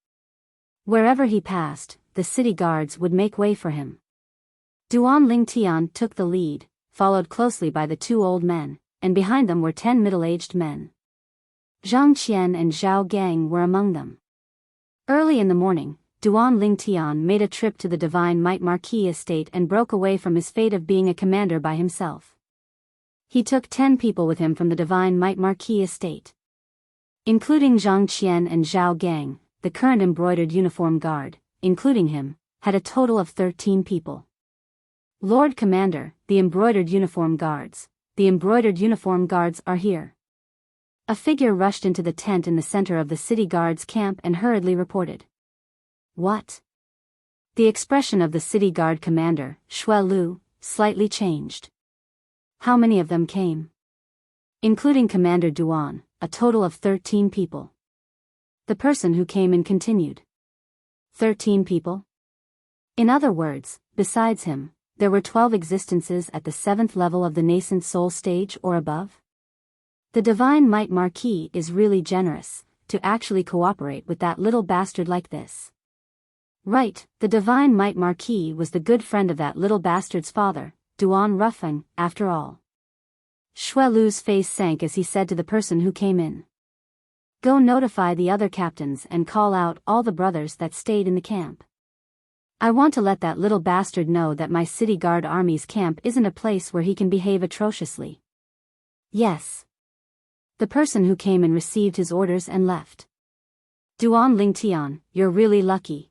Wherever he passed, the city guards would make way for him. Duan Lingtian took the lead, followed closely by the 2 old men, and behind them were 10 middle-aged men. Zhang Qian and Zhao Gang were among them. Early in the morning, Duan Lingtian made a trip to the Divine Might Marquis estate and broke away from his fate of being a commander by himself. He took 10 people with him from the Divine Might Marquis estate. Including Zhang Qian and Zhao Gang, the current embroidered uniform guard, including him, had a total of 13 people. Lord Commander, the embroidered uniform guards are here. A figure rushed into the tent in the center of the city guard's camp and hurriedly reported. What? The expression of the city guard commander, Shui Lu, slightly changed. How many of them came? Including Commander Duan, a total of 13 people. The person who came in continued. 13 people? In other words, besides him, there were 12 existences at the 7th level of the nascent soul stage or above? The Divine Might Marquis is really generous, to actually cooperate with that little bastard like this. Right, the Divine Might Marquis was the good friend of that little bastard's father, Duan Ruffeng, after all. Xue Lu's face sank as he said to the person who came in. Go notify the other captains and call out all the brothers that stayed in the camp. I want to let that little bastard know that my city guard army's camp isn't a place where he can behave atrociously. Yes. The person who came in received his orders and left. Duan Lingtian, you're really lucky.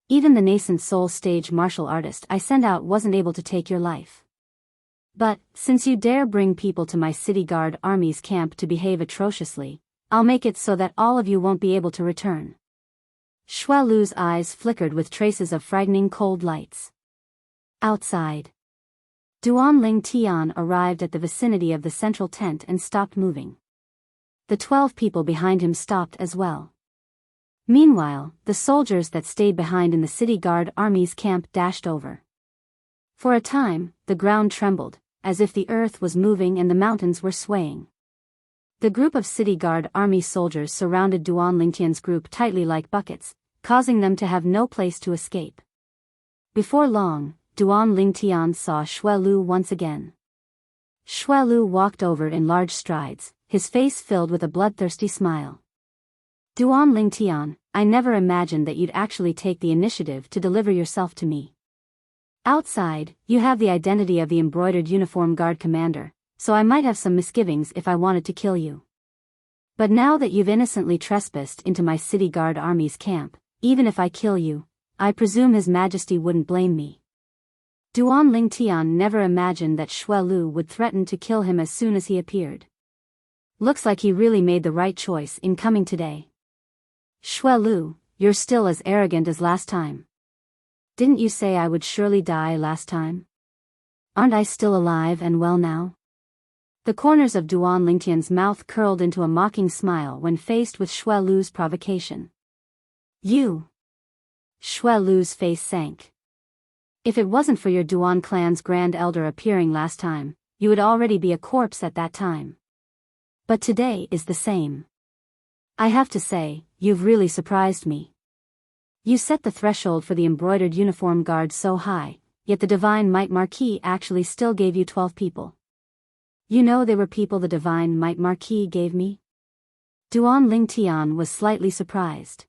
Even the nascent soul stage martial artist I sent out wasn't able to take your life. But, since you dare bring people to my city guard army's camp to behave atrociously, I'll make it so that all of you won't be able to return. Xue Lu's eyes flickered with traces of frightening cold lights. Outside. Duan Lingtian arrived at the vicinity of the central tent and stopped moving. The 12 people behind him stopped as well. Meanwhile, the soldiers that stayed behind in the city guard army's camp dashed over. For a time, the ground trembled, as if the earth was moving and the mountains were swaying. The group of city guard army soldiers surrounded Duan Lingtian's group tightly like buckets, causing them to have no place to escape. Before long, Duan Lingtian saw Xue Lu once again. Xue Lu walked over in large strides, his face filled with a bloodthirsty smile. Duan Lingtian, I never imagined that you'd actually take the initiative to deliver yourself to me. Outside, you have the identity of the embroidered uniform guard commander, so I might have some misgivings if I wanted to kill you. But now that you've innocently trespassed into my city guard army's camp, even if I kill you, I presume His Majesty wouldn't blame me. Duan Lingtian never imagined that Xue Lu would threaten to kill him as soon as he appeared. Looks like he really made the right choice in coming today. Xue Lu, you're still as arrogant as last time. Didn't you say I would surely die last time? Aren't I still alive and well now? The corners of Duan Lingtian's mouth curled into a mocking smile when faced with Xue Lu's provocation. You! Xue Lu's face sank. If it wasn't for your Duan clan's grand elder appearing last time, you would already be a corpse at that time. But today is the same. I have to say, you've really surprised me. You set the threshold for the embroidered uniform guard so high, yet the Divine Might Marquis actually still gave you 12 people. You know they were people the Divine Might Marquis gave me? Duan Lingtian was slightly surprised.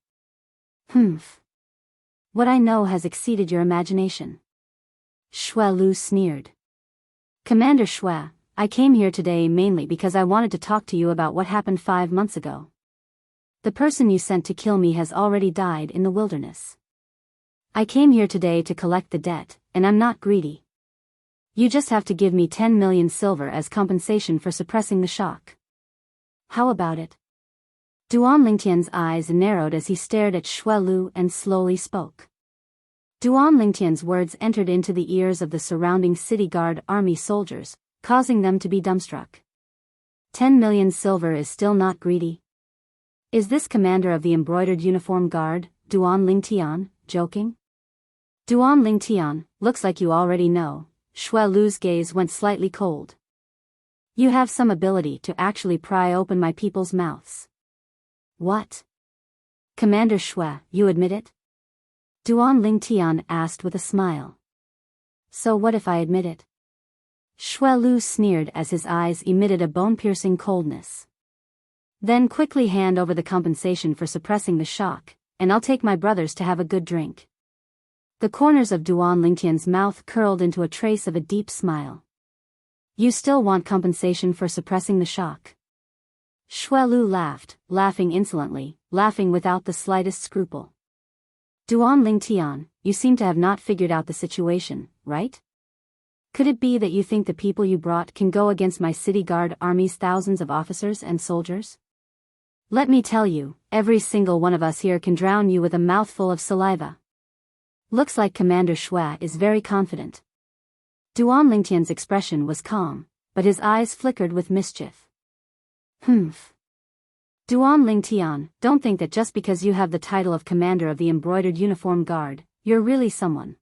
What I know has exceeded your imagination. Xue Lu sneered. Commander Xue, I came here today mainly because I wanted to talk to you about what happened 5 months ago. The person you sent to kill me has already died in the wilderness. I came here today to collect the debt, and I'm not greedy. You just have to give me 10 million silver as compensation for suppressing the shock. How about it? Duan Lingtian's eyes narrowed as he stared at Xue Lu and slowly spoke. Duan Lingtian's words entered into the ears of the surrounding city guard army soldiers, causing them to be dumbstruck. 10 million silver is still not greedy. Is this commander of the embroidered uniform guard, Duan Lingtian, joking? Duan Lingtian, looks like you already know. Xue Lu's gaze went slightly cold. You have some ability to actually pry open my people's mouths. What? Commander Xue, you admit it? Duan Lingtian asked with a smile. So what if I admit it? Xue Lu sneered as his eyes emitted a bone-piercing coldness. Then quickly hand over the compensation for suppressing the shock, and I'll take my brothers to have a good drink. The corners of Duan Lingtian's mouth curled into a trace of a deep smile. You still want compensation for suppressing the shock? Xue Lu laughed, laughing insolently, laughing without the slightest scruple. Duan Lingtian, you seem to have not figured out the situation, right? Could it be that you think the people you brought can go against my city guard army's thousands of officers and soldiers? Let me tell you, every single one of us here can drown you with a mouthful of saliva. Looks like Commander Xue is very confident. Duan Lingtian's expression was calm, but his eyes flickered with mischief. Duan Duan Lingtian, don't think that just because you have the title of commander of the embroidered uniform guard, you're really someone.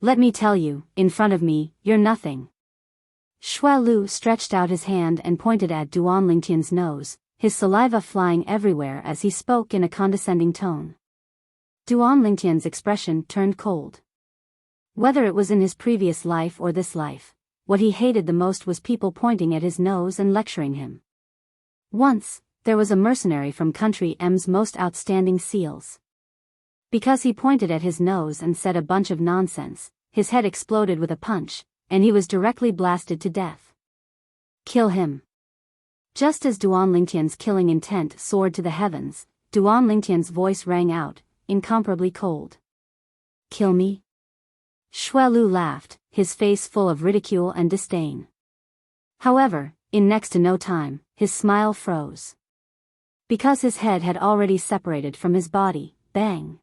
Let me tell you, in front of me, you're nothing. Shui Lu stretched out his hand and pointed at Duan Lingtian's nose, his saliva flying everywhere as he spoke in a condescending tone. Duan Lingtian's expression turned cold. Whether it was in his previous life or this life, what he hated the most was people pointing at his nose and lecturing him. Once, there was a mercenary from Country M's most outstanding seals. Because he pointed at his nose and said a bunch of nonsense, his head exploded with a punch, and he was directly blasted to death. Kill him. Just as Duan Lingtian's killing intent soared to the heavens, Duan Lingtian's voice rang out, incomparably cold. Kill me? Shui Lu laughed, his face full of ridicule and disdain. However, in next to no time, his smile froze. Because his head had already separated from his body, bang!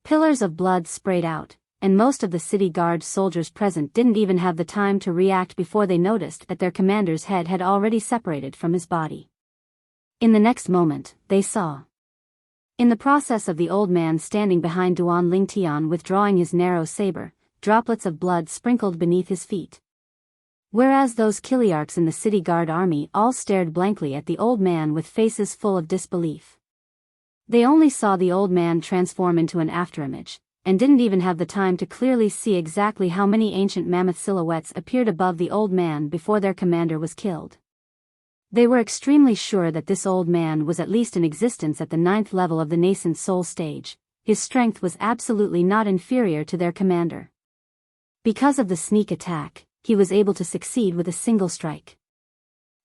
Pillars of blood sprayed out, and most of the city guard soldiers present didn't even have the time to react before they noticed that their commander's head had already separated from his body. In the next moment, they saw. In the process of the old man standing behind Duan Lingtian withdrawing his narrow saber, droplets of blood sprinkled beneath his feet. Whereas those Kiliarchs in the city guard army all stared blankly at the old man with faces full of disbelief. They only saw the old man transform into an afterimage, and didn't even have the time to clearly see exactly how many ancient mammoth silhouettes appeared above the old man before their commander was killed. They were extremely sure that this old man was at least in existence at the 9th level of the nascent soul stage. His strength was absolutely not inferior to their commander. Because of the sneak attack, he was able to succeed with a single strike.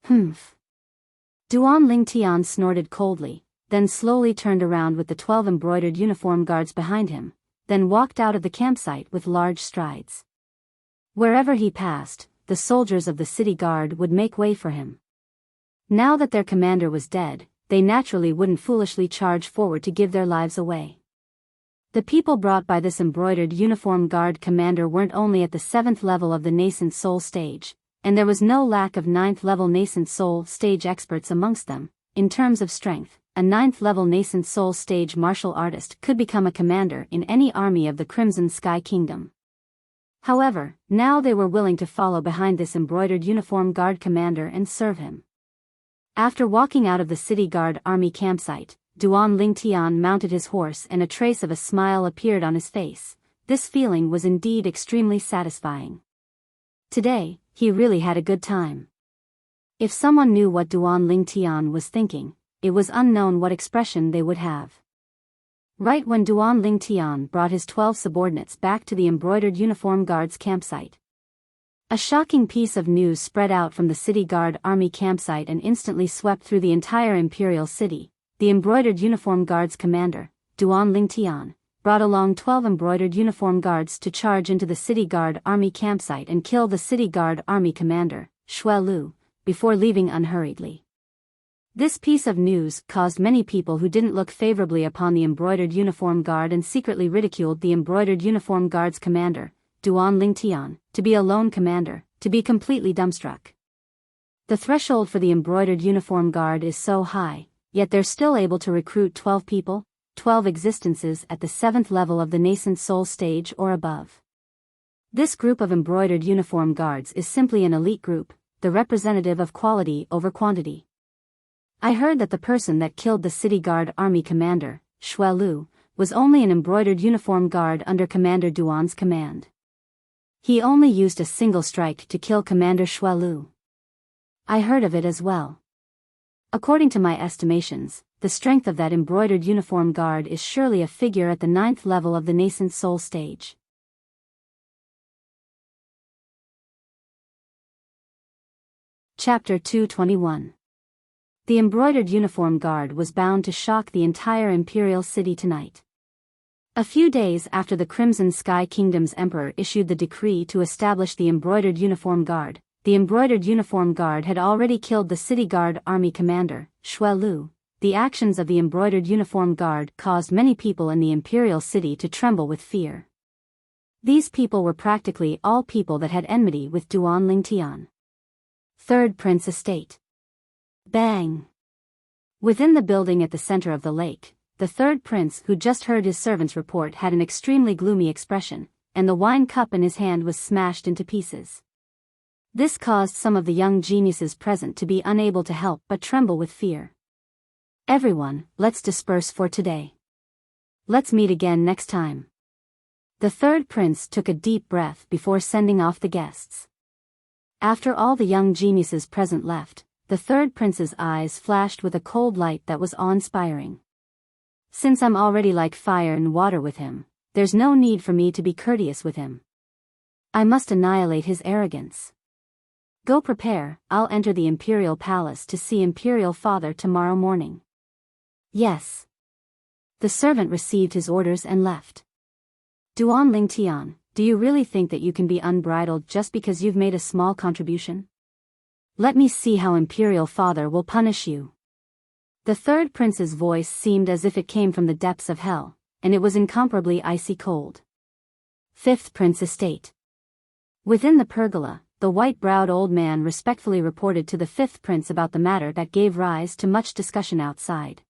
Humph. Duan Lingtian snorted coldly, then slowly turned around with the 12 embroidered uniform guards behind him, then walked out of the campsite with large strides. Wherever he passed, the soldiers of the city guard would make way for him. Now that their commander was dead, they naturally wouldn't foolishly charge forward to give their lives away. The people brought by this embroidered uniform guard commander weren't only at the 7th level of the nascent soul stage, and there was no lack of 9th level nascent soul stage experts amongst them. In terms of strength, a 9th level nascent soul stage martial artist could become a commander in any army of the Crimson Sky Kingdom. However, now they were willing to follow behind this embroidered uniform guard commander and serve him. After walking out of the city guard army campsite, Duan Lingtian mounted his horse and a trace of a smile appeared on his face. This feeling was indeed extremely satisfying. Today, he really had a good time. If someone knew what Duan Lingtian was thinking, it was unknown what expression they would have. Right when Duan Lingtian brought his 12 subordinates back to the embroidered uniform guards campsite, a shocking piece of news spread out from the city guard army campsite and instantly swept through the entire imperial city. The embroidered uniform guards commander, Duan Lingtian, brought along 12 embroidered uniform guards to charge into the city guard army campsite and kill the city guard army commander, Shui Lu, before leaving unhurriedly. This piece of news caused many people who didn't look favorably upon the embroidered uniform guard and secretly ridiculed the embroidered uniform guard's commander, Duan Lingtian, to be a lone commander, to be completely dumbstruck. The threshold for the embroidered uniform guard is so high, yet they're still able to recruit 12 people, 12 existences at the 7th level of the nascent soul stage or above. This group of embroidered uniform guards is simply an elite group, the representative of quality over quantity. I heard that the person that killed the city guard army commander, Shui Lu, was only an embroidered uniform guard under Commander Duan's command. He only used a single strike to kill Commander Shui Lu. I heard of it as well. According to my estimations, the strength of that embroidered uniform guard is surely a figure at the 9th level of the nascent soul stage. Chapter 221. The embroidered uniform guard was bound to shock the entire imperial city tonight. A few days after the Crimson Sky Kingdom's emperor issued the decree to establish the embroidered uniform guard, the embroidered uniform guard had already killed the city guard army commander, Shui Lu. The actions of the embroidered uniform guard caused many people in the imperial city to tremble with fear. These people were practically all people that had enmity with Duan Lingtian. Third Prince Estate. Bang! Within the building at the center of the lake, the third prince who just heard his servant's report had an extremely gloomy expression, and the wine cup in his hand was smashed into pieces. This caused some of the young geniuses present to be unable to help but tremble with fear. Everyone, let's disperse for today. Let's meet again next time. The third prince took a deep breath before sending off the guests. After all the young geniuses present left, the third prince's eyes flashed with a cold light that was awe-inspiring. Since I'm already like fire and water with him, there's no need for me to be courteous with him. I must annihilate his arrogance. Go prepare, I'll enter the imperial palace to see imperial father tomorrow morning. Yes. The servant received his orders and left. Duan Lingtian, do you really think that you can be unbridled just because you've made a small contribution? Let me see how imperial father will punish you. The third prince's voice seemed as if it came from the depths of hell, and it was incomparably icy cold. Fifth Prince Estate. Within the pergola, the white-browed old man respectfully reported to the fifth prince about the matter that gave rise to much discussion outside.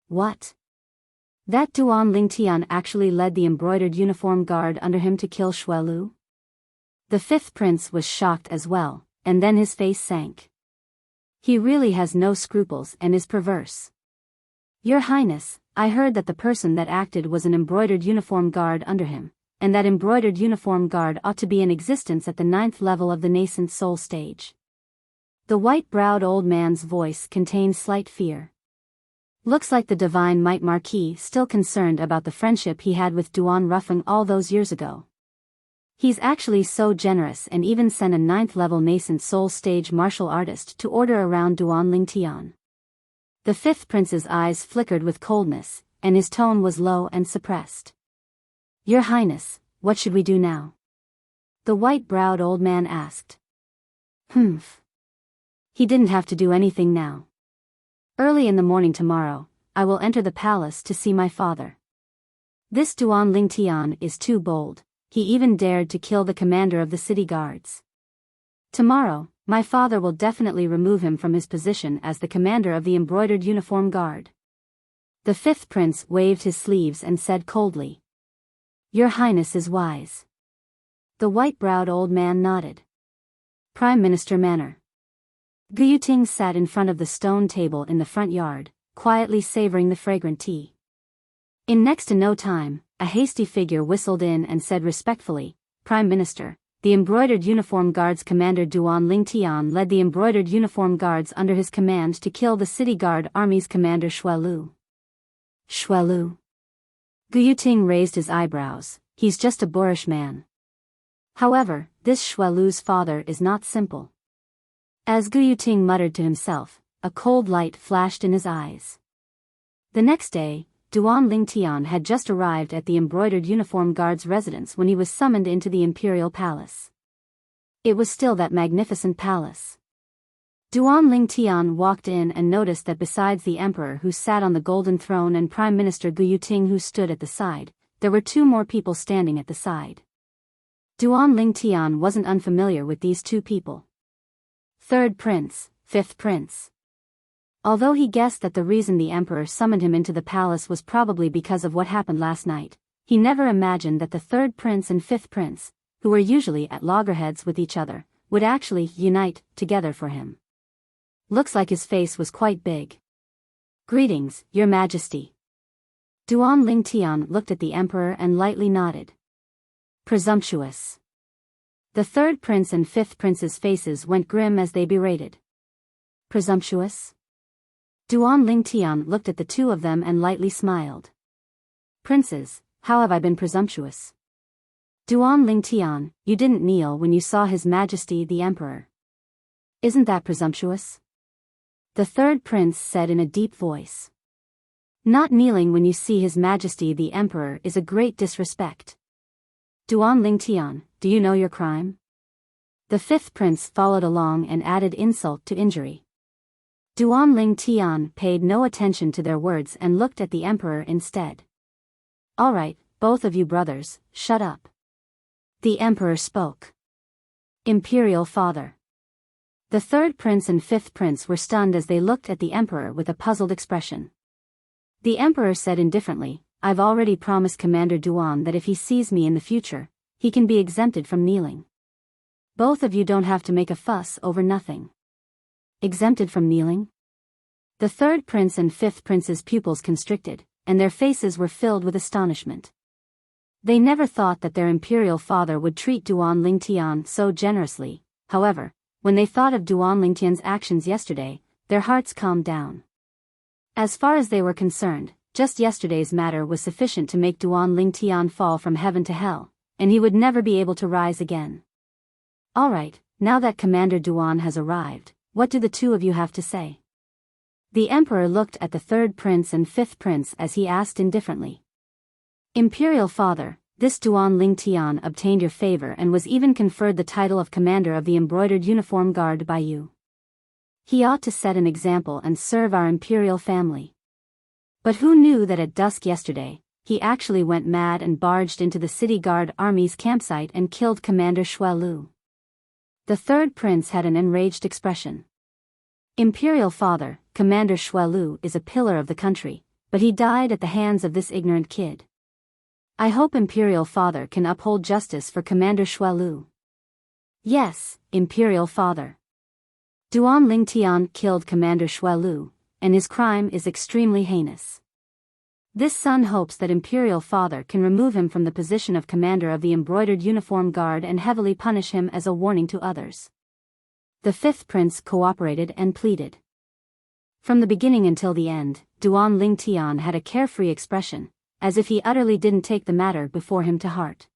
What? That Duan Lingtian actually led the embroidered uniform guard under him to kill Xuelu? The fifth prince was shocked as well, and then his face sank. He really has no scruples and is perverse. Your Highness, I heard that the person that acted was an embroidered uniform guard under him, and that embroidered uniform guard ought to be in existence at the 9th level of the nascent soul stage. The white-browed old man's voice contained slight fear. Looks like the divine might Marquis still concerned about the friendship he had with Duan Ruffeng all those years ago. He's actually so generous and even sent a 9th level nascent soul stage martial artist to order around Duan Lingtian. The fifth prince's eyes flickered with coldness, and his tone was low and suppressed. Your Highness, what should we do now? The white-browed old man asked. Humph. He didn't have to do anything now. Early in the morning tomorrow, I will enter the palace to see my father. This Duan Lingtian is too bold. He even dared to kill the commander of the city guards. Tomorrow, my father will definitely remove him from his position as the commander of the embroidered uniform guard. The fifth prince waved his sleeves and said coldly. Your Highness is wise. The white-browed old man nodded. Prime Minister Manor. Guyuting sat in front of the stone table in the front yard, quietly savoring the fragrant tea. In next to no time, a hasty figure whistled in and said respectfully, Prime Minister, the embroidered uniform guards commander Duan Lingtian led the embroidered uniform guards under his command to kill the city guard army's commander Xuelu. Xuelu. Guyuting raised his eyebrows. He's just a boorish man. However, this Xuelu's father is not simple. As Guyuting muttered to himself, a cold light flashed in his eyes. The next day, Duan Lingtian had just arrived at the embroidered uniform guard's residence when he was summoned into the imperial palace. It was still that magnificent palace. Duan Lingtian walked in and noticed that besides the emperor who sat on the golden throne and Prime Minister Guyuting who stood at the side, there were two more people standing at the side. Duan Lingtian wasn't unfamiliar with these two people. Third prince, fifth prince. Although he guessed that the reason the emperor summoned him into the palace was probably because of what happened last night, he never imagined that the third prince and fifth prince, who were usually at loggerheads with each other, would actually unite together for him. Looks like his face was quite big. Greetings, Your Majesty. Duan Lingtian looked at the emperor and lightly nodded. Presumptuous. The third prince and fifth prince's faces went grim as they berated. Presumptuous? Duan Lingtian looked at the two of them and lightly smiled. Princes, how have I been presumptuous? Duan Lingtian, you didn't kneel when you saw His Majesty the Emperor. Isn't that presumptuous? The third prince said in a deep voice. Not kneeling when you see His Majesty the Emperor is a great disrespect. Duan Lingtian, do you know your crime? The fifth prince followed along and added insult to injury. Duan Lingtian paid no attention to their words and looked at the emperor instead. All right, both of you brothers, shut up. The emperor spoke. Imperial father. The third prince and fifth prince were stunned as they looked at the emperor with a puzzled expression. The emperor said indifferently, "I've already promised Commander Duan that if he sees me in the future, he can be exempted from kneeling. Both of you don't have to make a fuss over nothing." Exempted from kneeling? The third prince and fifth prince's pupils constricted, and their faces were filled with astonishment. They never thought that their imperial father would treat Duan Lingtian so generously. However, when they thought of Duan Lingtian's actions yesterday, their hearts calmed down. As far as they were concerned, just yesterday's matter was sufficient to make Duan Lingtian fall from heaven to hell, and he would never be able to rise again. "All right, now that Commander Duan has arrived, what do the two of you have to say?" The emperor looked at the third prince and fifth prince as he asked indifferently. "Imperial father, this Duan Lingtian obtained your favor and was even conferred the title of Commander of the Embroidered Uniform Guard by you. He ought to set an example and serve our imperial family. But who knew that at dusk yesterday, he actually went mad and barged into the city guard army's campsite and killed Commander Xue Lu?" The third prince had an enraged expression. "Imperial father, Commander Xue Lu is a pillar of the country, but he died at the hands of this ignorant kid. I hope Imperial father can uphold justice for Commander Xue Lu." "Yes, Imperial father. Duan Lingtian killed Commander Xue Lu, and his crime is extremely heinous. This son hopes that Imperial father can remove him from the position of Commander of the Embroidered Uniform Guard and heavily punish him as a warning to others." The fifth prince cooperated and pleaded. From the beginning until the end, Duan Lingtian had a carefree expression, as if he utterly didn't take the matter before him to heart.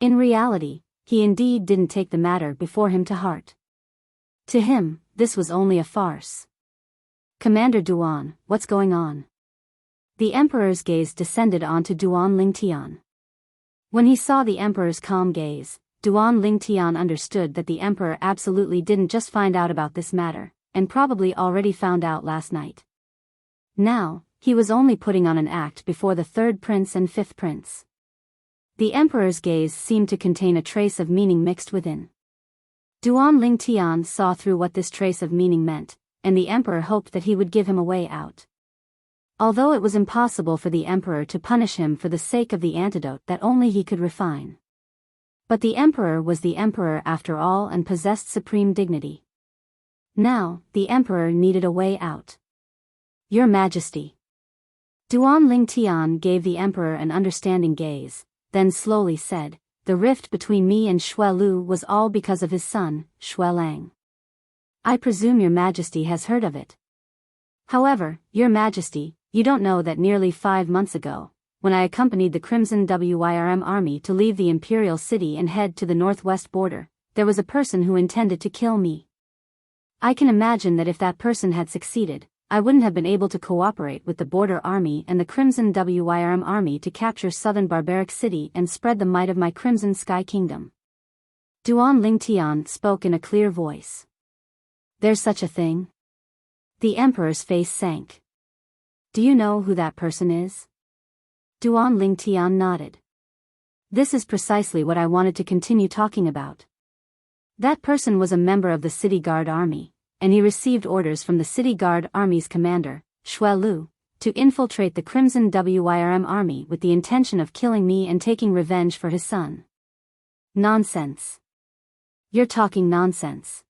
In reality, he indeed didn't take the matter before him to heart. To him, this was only a farce. "Commander Duan, what's going on?" The emperor's gaze descended onto Duan Lingtian. When he saw the emperor's calm gaze, Duan Lingtian understood that the emperor absolutely didn't just find out about this matter, and probably already found out last night. Now, he was only putting on an act before the third prince and fifth prince. The emperor's gaze seemed to contain a trace of meaning mixed within. Duan Lingtian saw through what this trace of meaning meant, and the emperor hoped that he would give him a way out. Although it was impossible for the emperor to punish him for the sake of the antidote that only he could refine. But the emperor was the emperor after all and possessed supreme dignity. Now, the emperor needed a way out. "Your Majesty." Duan Lingtian gave the emperor an understanding gaze, then slowly said, "The rift between me and Xue Lu was all because of his son, Xue Lang. I presume your Majesty has heard of it. However, your Majesty, you don't know that nearly 5 months ago, when I accompanied the Crimson Wyrm army to leave the imperial city and head to the northwest border, there was a person who intended to kill me. I can imagine that if that person had succeeded, I wouldn't have been able to cooperate with the border army and the Crimson Wyrm army to capture southern barbaric city and spread the might of my Crimson Sky Kingdom." Duan Lingtian spoke in a clear voice. "There's such a thing?" The emperor's face sank. "Do you know who that person is?" Duan Lingtian nodded. "This is precisely what I wanted to continue talking about. That person was a member of the City Guard Army, and he received orders from the City Guard Army's commander, Xue Lu, to infiltrate the Crimson Wyrm army with the intention of killing me and taking revenge for his son." "Nonsense. You're talking nonsense."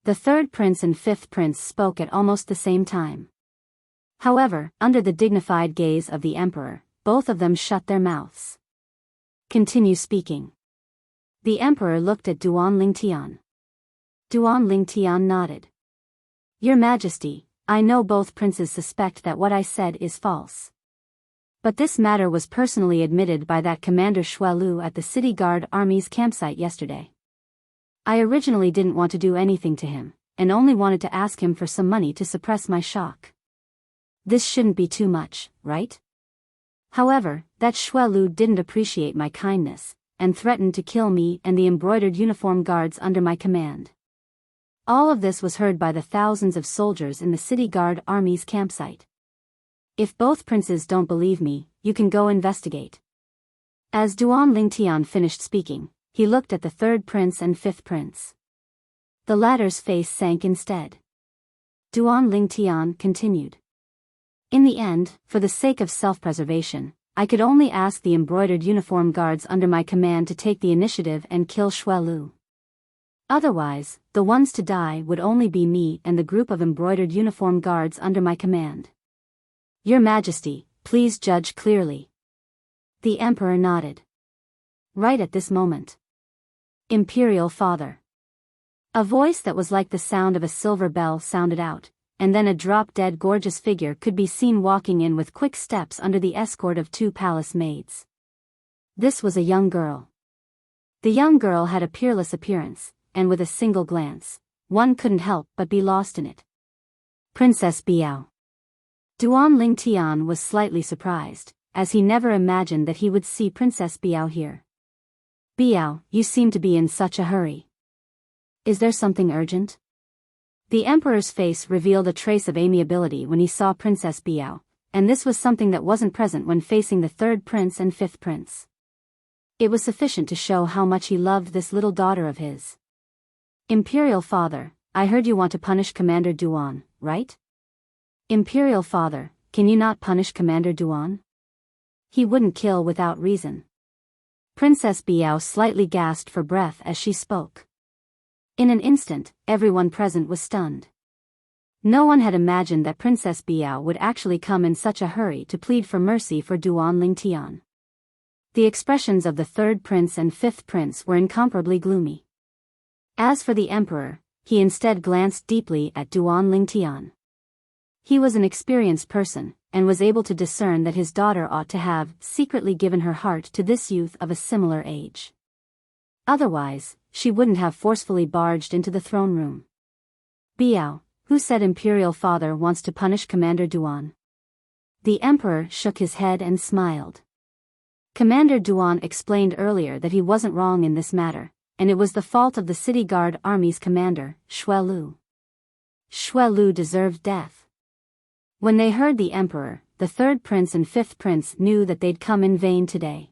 The third prince and fifth prince spoke at almost the same time. However, under the dignified gaze of the emperor, both of them shut their mouths. "Continue speaking." The emperor looked at Duan Lingtian. Duan Lingtian nodded. "Your Majesty, I know both princes suspect that what I said is false. But this matter was personally admitted by that Commander Xue Lu at the City Guard Army's campsite yesterday. I originally didn't want to do anything to him, and only wanted to ask him for some money to suppress my shock. This shouldn't be too much, right? However, that Xue Lu didn't appreciate my kindness, and threatened to kill me and the embroidered uniform guards under my command. All of this was heard by the thousands of soldiers in the City Guard Army's campsite. If both princes don't believe me, you can go investigate." As Duan Lingtian finished speaking, he looked at the third prince and fifth prince. The latter's face sank instead. Duan Lingtian continued. In the end, for the sake of self-preservation, I could only ask the embroidered uniform guards under my command to take the initiative and kill Xuelu. Otherwise, the ones to die would only be me and the group of embroidered uniform guards under my command. Your Majesty, please judge clearly. The Emperor nodded. Right at this moment. Imperial Father. A voice that was like the sound of a silver bell sounded out, and then a drop-dead gorgeous figure could be seen walking in with quick steps under the escort of 2 palace maids. This was a young girl. The young girl had a peerless appearance, and with a single glance, one couldn't help but be lost in it. Princess Biyao. Duan Lingtian was slightly surprised, as he never imagined that he would see Princess Biyao here. Biyao, you seem to be in such a hurry. Is there something urgent? The Emperor's face revealed a trace of amiability when he saw Princess Biyao, and this was something that wasn't present when facing the 3rd prince and 5th prince. It was sufficient to show how much he loved this little daughter of his. Imperial Father, I heard you want to punish Commander Duan, right? Imperial Father, can you not punish Commander Duan? He wouldn't kill without reason. Princess Biyao slightly gasped for breath as she spoke. In an instant, everyone present was stunned. No one had imagined that Princess Biyao would actually come in such a hurry to plead for mercy for Duan Lingtian. The expressions of the 3rd prince and 5th prince were incomparably gloomy. As for the Emperor, he instead glanced deeply at Duan Lingtian. He was an experienced person, and was able to discern that his daughter ought to have secretly given her heart to this youth of a similar age. Otherwise, she wouldn't have forcefully barged into the throne room. Biyao, who said Imperial Father wants to punish Commander Duan? The Emperor shook his head and smiled. Commander Duan explained earlier that he wasn't wrong in this matter, and it was the fault of the City Guard Army's commander, Xuelu. Xuelu deserved death. When they heard the Emperor, the 3rd prince and 5th prince knew that they'd come in vain today.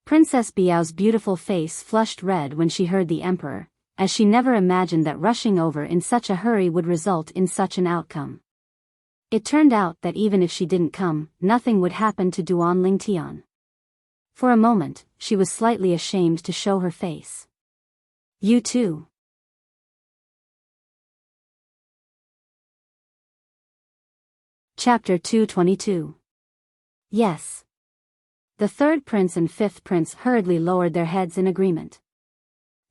Princess Biao's beautiful face flushed red when she heard the Emperor, as she never imagined that rushing over in such a hurry would result in such an outcome. It turned out that even if she didn't come, nothing would happen to Duan Lingtian. For a moment, she was slightly ashamed to show her face. You too. Chapter 222. Yes. The 3rd prince and 5th prince hurriedly lowered their heads in agreement.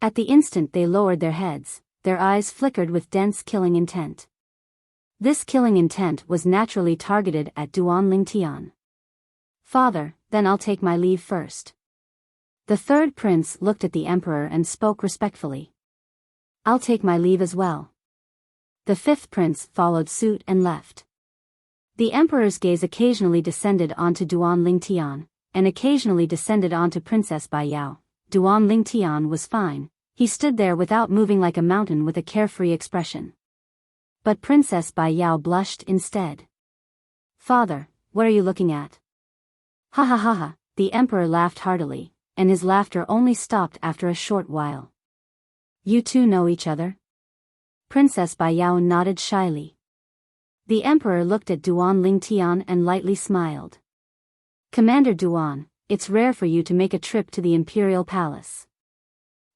At the instant they lowered their heads, their eyes flickered with dense killing intent. This killing intent was naturally targeted at Duan Lingtian. Father, then I'll take my leave first. The 3rd prince looked at the Emperor and spoke respectfully. I'll take my leave as well. The 5th prince followed suit and left. The Emperor's gaze occasionally descended onto Duan Lingtian, and occasionally descended onto Princess Biyao. Duan Lingtian was fine, he stood there without moving like a mountain with a carefree expression. But Princess Biyao blushed instead. Father, what are you looking at? Ha ha ha ha, the Emperor laughed heartily, and his laughter only stopped after a short while. You two know each other? Princess Biyao nodded shyly. The Emperor looked at Duan Lingtian and lightly smiled. Commander Duan, it's rare for you to make a trip to the Imperial Palace.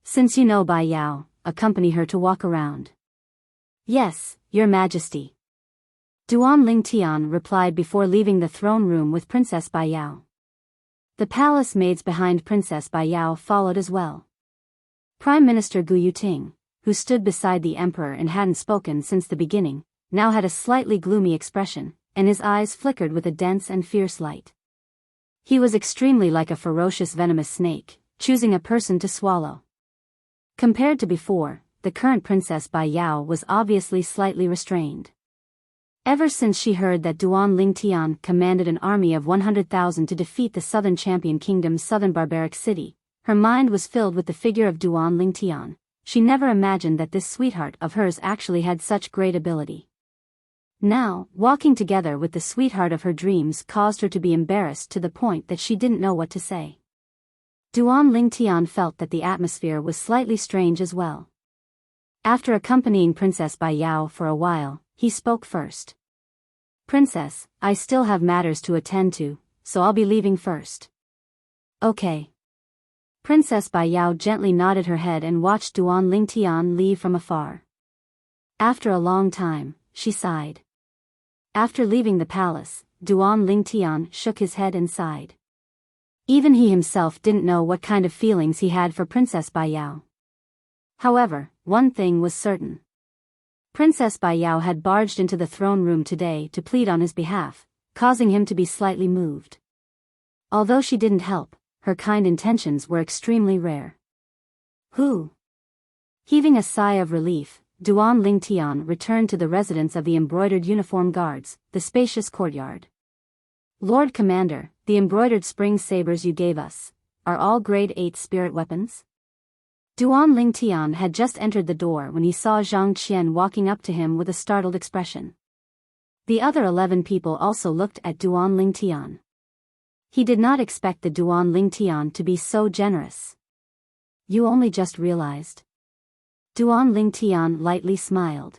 Since you know Biyao, accompany her to walk around. Yes, Your Majesty. Duan Lingtian replied before leaving the throne room with Princess Biyao. The palace maids behind Princess Biyao followed as well. Prime Minister Gu Yuting, who stood beside the Emperor and hadn't spoken since the beginning, now had a slightly gloomy expression, and his eyes flickered with a dense and fierce light. He was extremely like a ferocious venomous snake, choosing a person to swallow. Compared to before, the current Princess Biyao was obviously slightly restrained. Ever since she heard that Duan Lingtian commanded an army of 100,000 to defeat the Southern Champion Kingdom's southern barbaric city, her mind was filled with the figure of Duan Lingtian. She never imagined that this sweetheart of hers actually had such great ability. Now, walking together with the sweetheart of her dreams caused her to be embarrassed to the point that she didn't know what to say. Duan Lingtian felt that the atmosphere was slightly strange as well. After accompanying Princess Biyao for a while, he spoke first. Princess, I still have matters to attend to, so I'll be leaving first. Okay. Princess Biyao gently nodded her head and watched Duan Lingtian leave from afar. After a long time, she sighed. After leaving the palace, Duan Lingtian shook his head and sighed. Even he himself didn't know what kind of feelings he had for Princess Biyao. However, one thing was certain. Princess Biyao had barged into the throne room today to plead on his behalf, causing him to be slightly moved. Although she didn't help, her kind intentions were extremely rare. Who? Heaving a sigh of relief, Duan Lingtian returned to the residence of the embroidered uniform guards, the spacious courtyard. Lord Commander, the embroidered spring sabers you gave us, are all grade 8 spirit weapons? Duan Lingtian had just entered the door when he saw Zhang Qian walking up to him with a startled expression. The other 11 people also looked at Duan Lingtian. He did not expect the Duan Lingtian to be so generous. You only just realized? Duan Lingtian lightly smiled.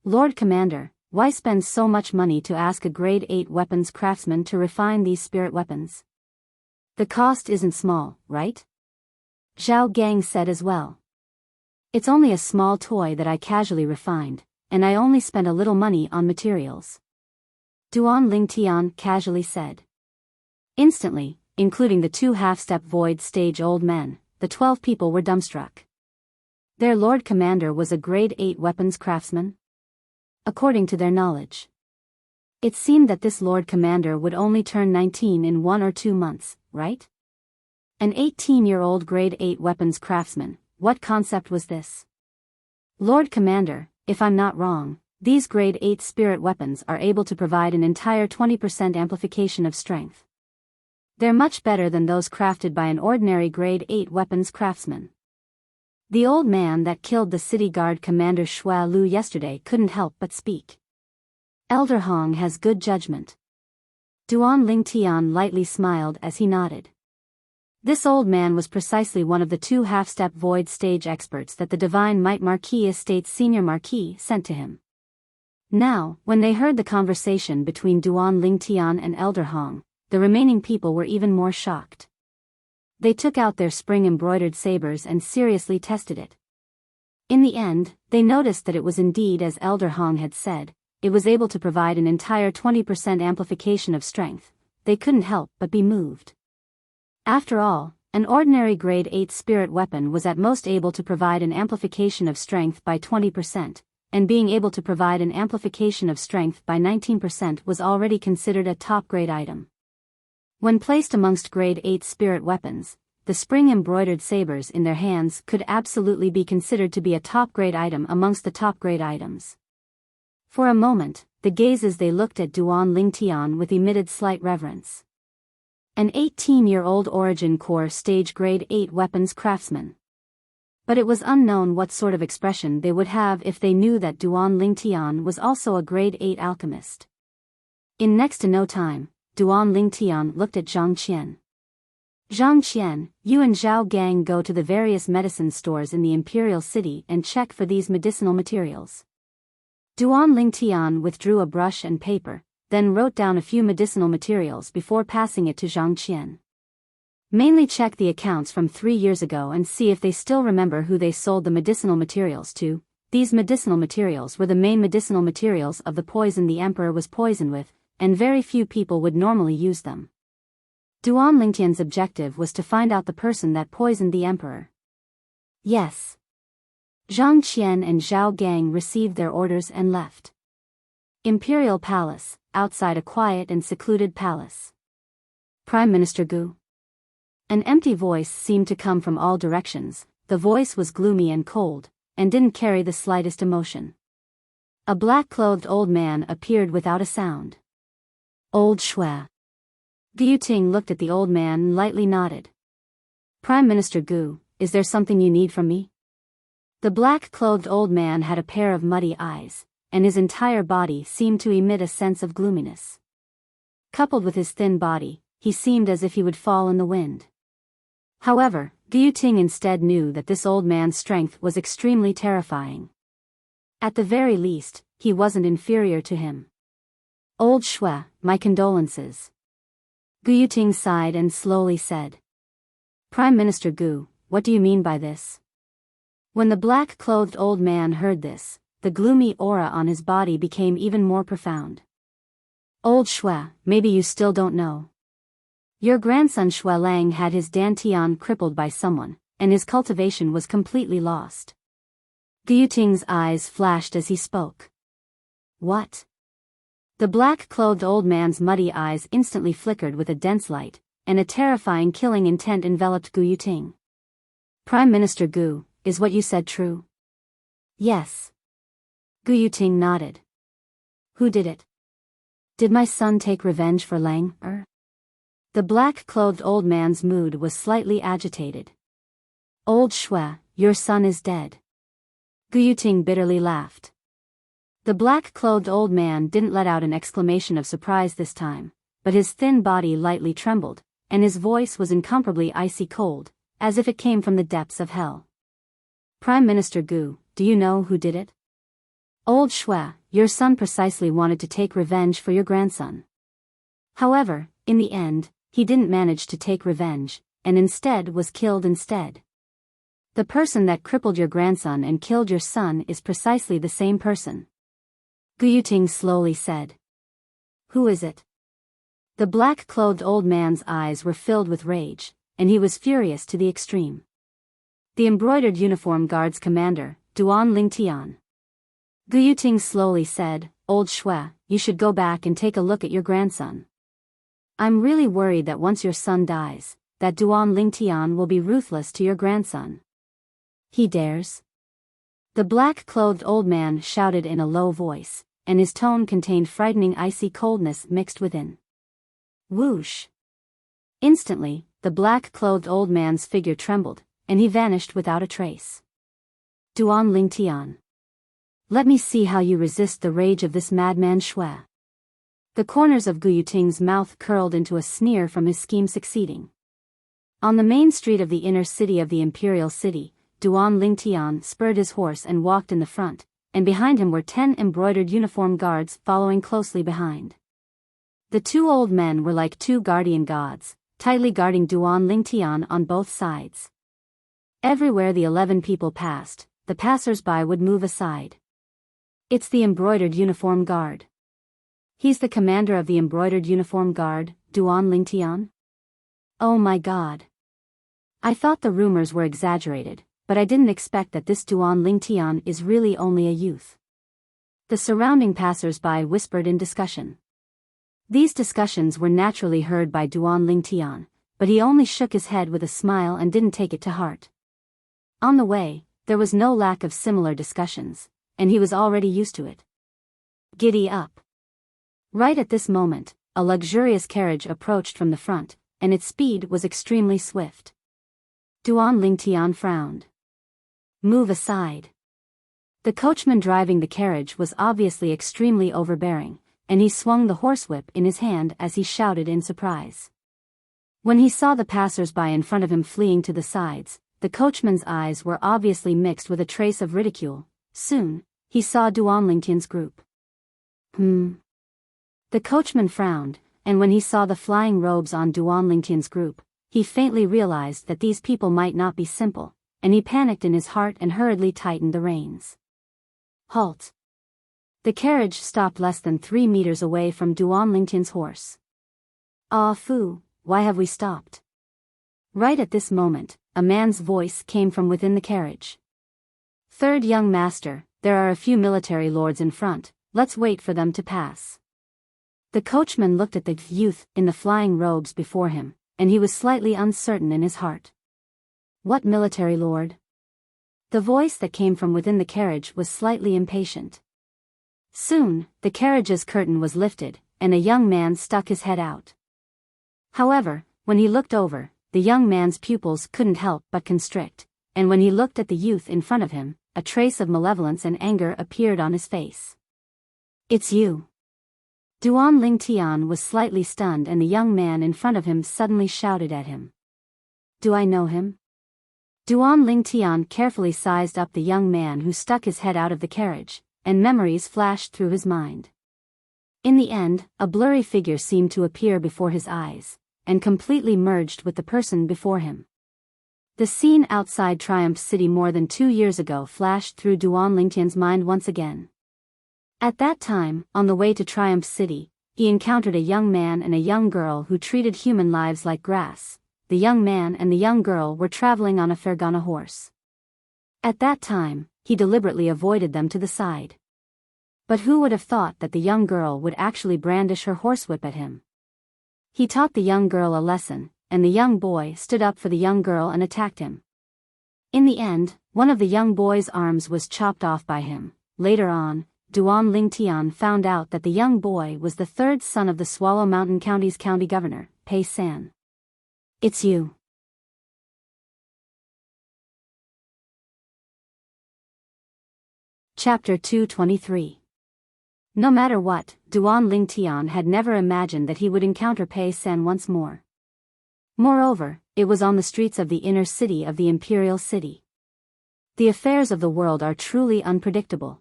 Lord Commander, why spend so much money to ask a grade 8 weapons craftsman to refine these spirit weapons? The cost isn't small, right? Zhao Gang said as well. It's only a small toy that I casually refined, and I only spent a little money on materials. Duan Lingtian casually said. Instantly, including the 2 half-step void stage old men, the 12 people were dumbstruck. Their Lord Commander was a grade 8 weapons craftsman? According to their knowledge. It seemed that this Lord Commander would only turn 19 in 1 or 2 months, right? An 18-year-old grade 8 weapons craftsman, what concept was this? Lord Commander, if I'm not wrong, these grade 8 spirit weapons are able to provide an entire 20% amplification of strength. They're much better than those crafted by an ordinary grade 8 weapons craftsman. The old man that killed the city guard commander Xue Lu yesterday couldn't help but speak. Elder Hong has good judgment. Duan Lingtian lightly smiled as he nodded. This old man was precisely one of the 2 half-step void stage experts that the Divine Might Marquis Estate's senior marquis sent to him. Now, when they heard the conversation between Duan Lingtian and Elder Hong, the remaining people were even more shocked. They took out their spring-embroidered sabers and seriously tested it. In the end, they noticed that it was indeed as Elder Hong had said, it was able to provide an entire 20% amplification of strength. They couldn't help but be moved. After all, an ordinary grade 8 spirit weapon was at most able to provide an amplification of strength by 20%, and being able to provide an amplification of strength by 19% was already considered a top-grade item. When placed amongst grade 8 spirit weapons, the spring-embroidered sabers in their hands could absolutely be considered to be a top-grade item amongst the top-grade items. For a moment, the gazes they looked at Duan Lingtian with emitted slight reverence. An 18-year-old origin core stage grade 8 weapons craftsman. But it was unknown what sort of expression they would have if they knew that Duan Lingtian was also a grade 8 alchemist. In next to no time, Duan Lingtian looked at Zhang Qian. Zhang Qian, you and Zhao Gang go to the various medicine stores in the Imperial City and check for these medicinal materials. Duan Lingtian withdrew a brush and paper, then wrote down a few medicinal materials before passing it to Zhang Qian. Mainly check the accounts from 3 years ago and see if they still remember who they sold the medicinal materials to. These medicinal materials were the main medicinal materials of the poison the Emperor was poisoned with, and very few people would normally use them. Duan Lingtian's objective was to find out the person that poisoned the Emperor. Yes. Zhang Qian and Zhao Gang received their orders and left. Imperial Palace, outside a quiet and secluded palace. Prime Minister Gu. An empty voice seemed to come from all directions. The voice was gloomy and cold, and didn't carry the slightest emotion. A black-clothed old man appeared without a sound. Old Xue. Gu Ting looked at the old man and lightly nodded. Prime Minister Gu, is there something you need from me? The black-clothed old man had a pair of muddy eyes, and his entire body seemed to emit a sense of gloominess. Coupled with his thin body, he seemed as if he would fall in the wind. However, Ting instead knew that this old man's strength was extremely terrifying. At the very least, he wasn't inferior to him. Old Shui, my condolences. Ting sighed and slowly said. Prime Minister Gu, what do you mean by this? When the black-clothed old man heard this, the gloomy aura on his body became even more profound. Old Shui, maybe you still don't know. Your grandson Shui Lang had his dantian crippled by someone, and his cultivation was completely lost. Ting's eyes flashed as he spoke. What? The black-clothed old man's muddy eyes instantly flickered with a dense light, and a terrifying killing intent enveloped Ting. Prime Minister Gu, is what you said true? Yes. Ting nodded. Who did it? Did my son take revenge for Lang? The black-clothed old man's mood was slightly agitated. Old Shui, your son is dead. Ting bitterly laughed. The black-clothed old man didn't let out an exclamation of surprise this time, but his thin body lightly trembled, and his voice was incomparably icy cold, as if it came from the depths of hell. Prime Minister Gu, do you know who did it? Old Shui, your son precisely wanted to take revenge for your grandson. However, in the end, he didn't manage to take revenge, and instead was killed instead. The person that crippled your grandson and killed your son is precisely the same person. Ting slowly said. Who is it? The black-clothed old man's eyes were filled with rage, and he was furious to the extreme. The embroidered uniform guard's commander, Duan Lingtian. Ting slowly said, Old Shui, you should go back and take a look at your grandson. I'm really worried that once your son dies, that Duan Lingtian will be ruthless to your grandson. He dares? The black-clothed old man shouted in a low voice, and his tone contained frightening icy coldness mixed within. Whoosh! Instantly, the black-clothed old man's figure trembled, and he vanished without a trace. Duan Lingtian. Let me see how you resist the rage of this madman Shui. The corners of Ting's mouth curled into a sneer from his scheme succeeding. On the main street of the inner city of the imperial city, Duan Lingtian spurred his horse and walked in the front, and behind him were 10 embroidered uniform guards following closely behind. The two old men were like two guardian gods, tightly guarding Duan Lingtian on both sides. Everywhere the 11 people passed, the passers-by would move aside. It's the embroidered uniform guard. He's the commander of the embroidered uniform guard, Duan Lingtian? Oh my god. I thought the rumors were exaggerated, but I didn't expect that this Duan Lingtian is really only a youth. The surrounding passers-by whispered in discussion. These discussions were naturally heard by Duan Lingtian, but he only shook his head with a smile and didn't take it to heart. On the way, there was no lack of similar discussions, and he was already used to it. Giddy up. Right at this moment, a luxurious carriage approached from the front, and its speed was extremely swift. Duan Lingtian frowned. Move aside. The coachman driving the carriage was obviously extremely overbearing, and he swung the horsewhip in his hand as he shouted in surprise. When he saw the passers-by in front of him fleeing to the sides, the coachman's eyes were obviously mixed with a trace of ridicule. Soon, he saw Duan Lingtian's group. The coachman frowned, and when he saw the flying robes on Duan Lingtian's group, he faintly realized that these people might not be simple, and he panicked in his heart and hurriedly tightened the reins. Halt! The carriage stopped less than 3 meters away from Duan Lingtian's horse. Ah fu, why have we stopped? Right at this moment, a man's voice came from within the carriage. Third young master, there are a few military lords in front, let's wait for them to pass. The coachman looked at the youth in the flying robes before him, and he was slightly uncertain in his heart. What military lord? The voice that came from within the carriage was slightly impatient. Soon, the carriage's curtain was lifted, and a young man stuck his head out. However, when he looked over, the young man's pupils couldn't help but constrict, and when he looked at the youth in front of him, a trace of malevolence and anger appeared on his face. It's you. Duan Lingtian was slightly stunned, and the young man in front of him suddenly shouted at him. Do I know him? Duan Lingtian carefully sized up the young man who stuck his head out of the carriage, and memories flashed through his mind. In the end, a blurry figure seemed to appear before his eyes, and completely merged with the person before him. The scene outside Triumph City more than 2 years ago flashed through Duan Lingtian's mind once again. At that time, on the way to Triumph City, he encountered a young man and a young girl who treated human lives like grass. The young man and the young girl were traveling on a Fergana horse. At that time, he deliberately avoided them to the side. But who would have thought that the young girl would actually brandish her horsewhip at him? He taught the young girl a lesson, and the young boy stood up for the young girl and attacked him. In the end, one of the young boy's arms was chopped off by him. Later on, Duan Lingtian found out that the young boy was the third son of the Swallow Mountain County's county governor, Pei San. It's you. Chapter 223. No matter what, Duan Lingtian had never imagined that he would encounter Pei San once more. Moreover, it was on the streets of the inner city of the Imperial City. The affairs of the world are truly unpredictable.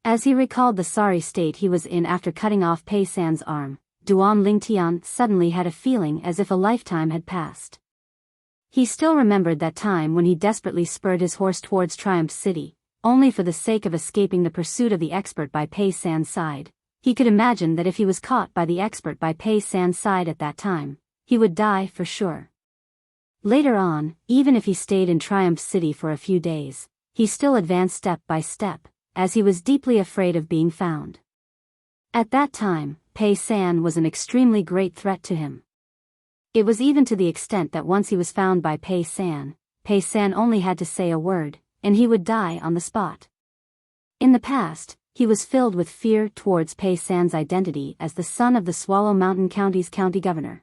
As he recalled the sorry state he was in after cutting off Pei San's arm, Duan Lingtian suddenly had a feeling as if a lifetime had passed. He still remembered that time when he desperately spurred his horse towards Triumph City, only for the sake of escaping the pursuit of the expert by Pei San's side. He could imagine that if he was caught by the expert by Pei San's side at that time, he would die for sure. Later on, even if he stayed in Triumph City for a few days, he still advanced step by step, as he was deeply afraid of being found. At that time, Pei San was an extremely great threat to him. It was even to the extent that once he was found by Pei San only had to say a word, and he would die on the spot. In the past, he was filled with fear towards Pei San's identity as the son of the Swallow Mountain County's county governor.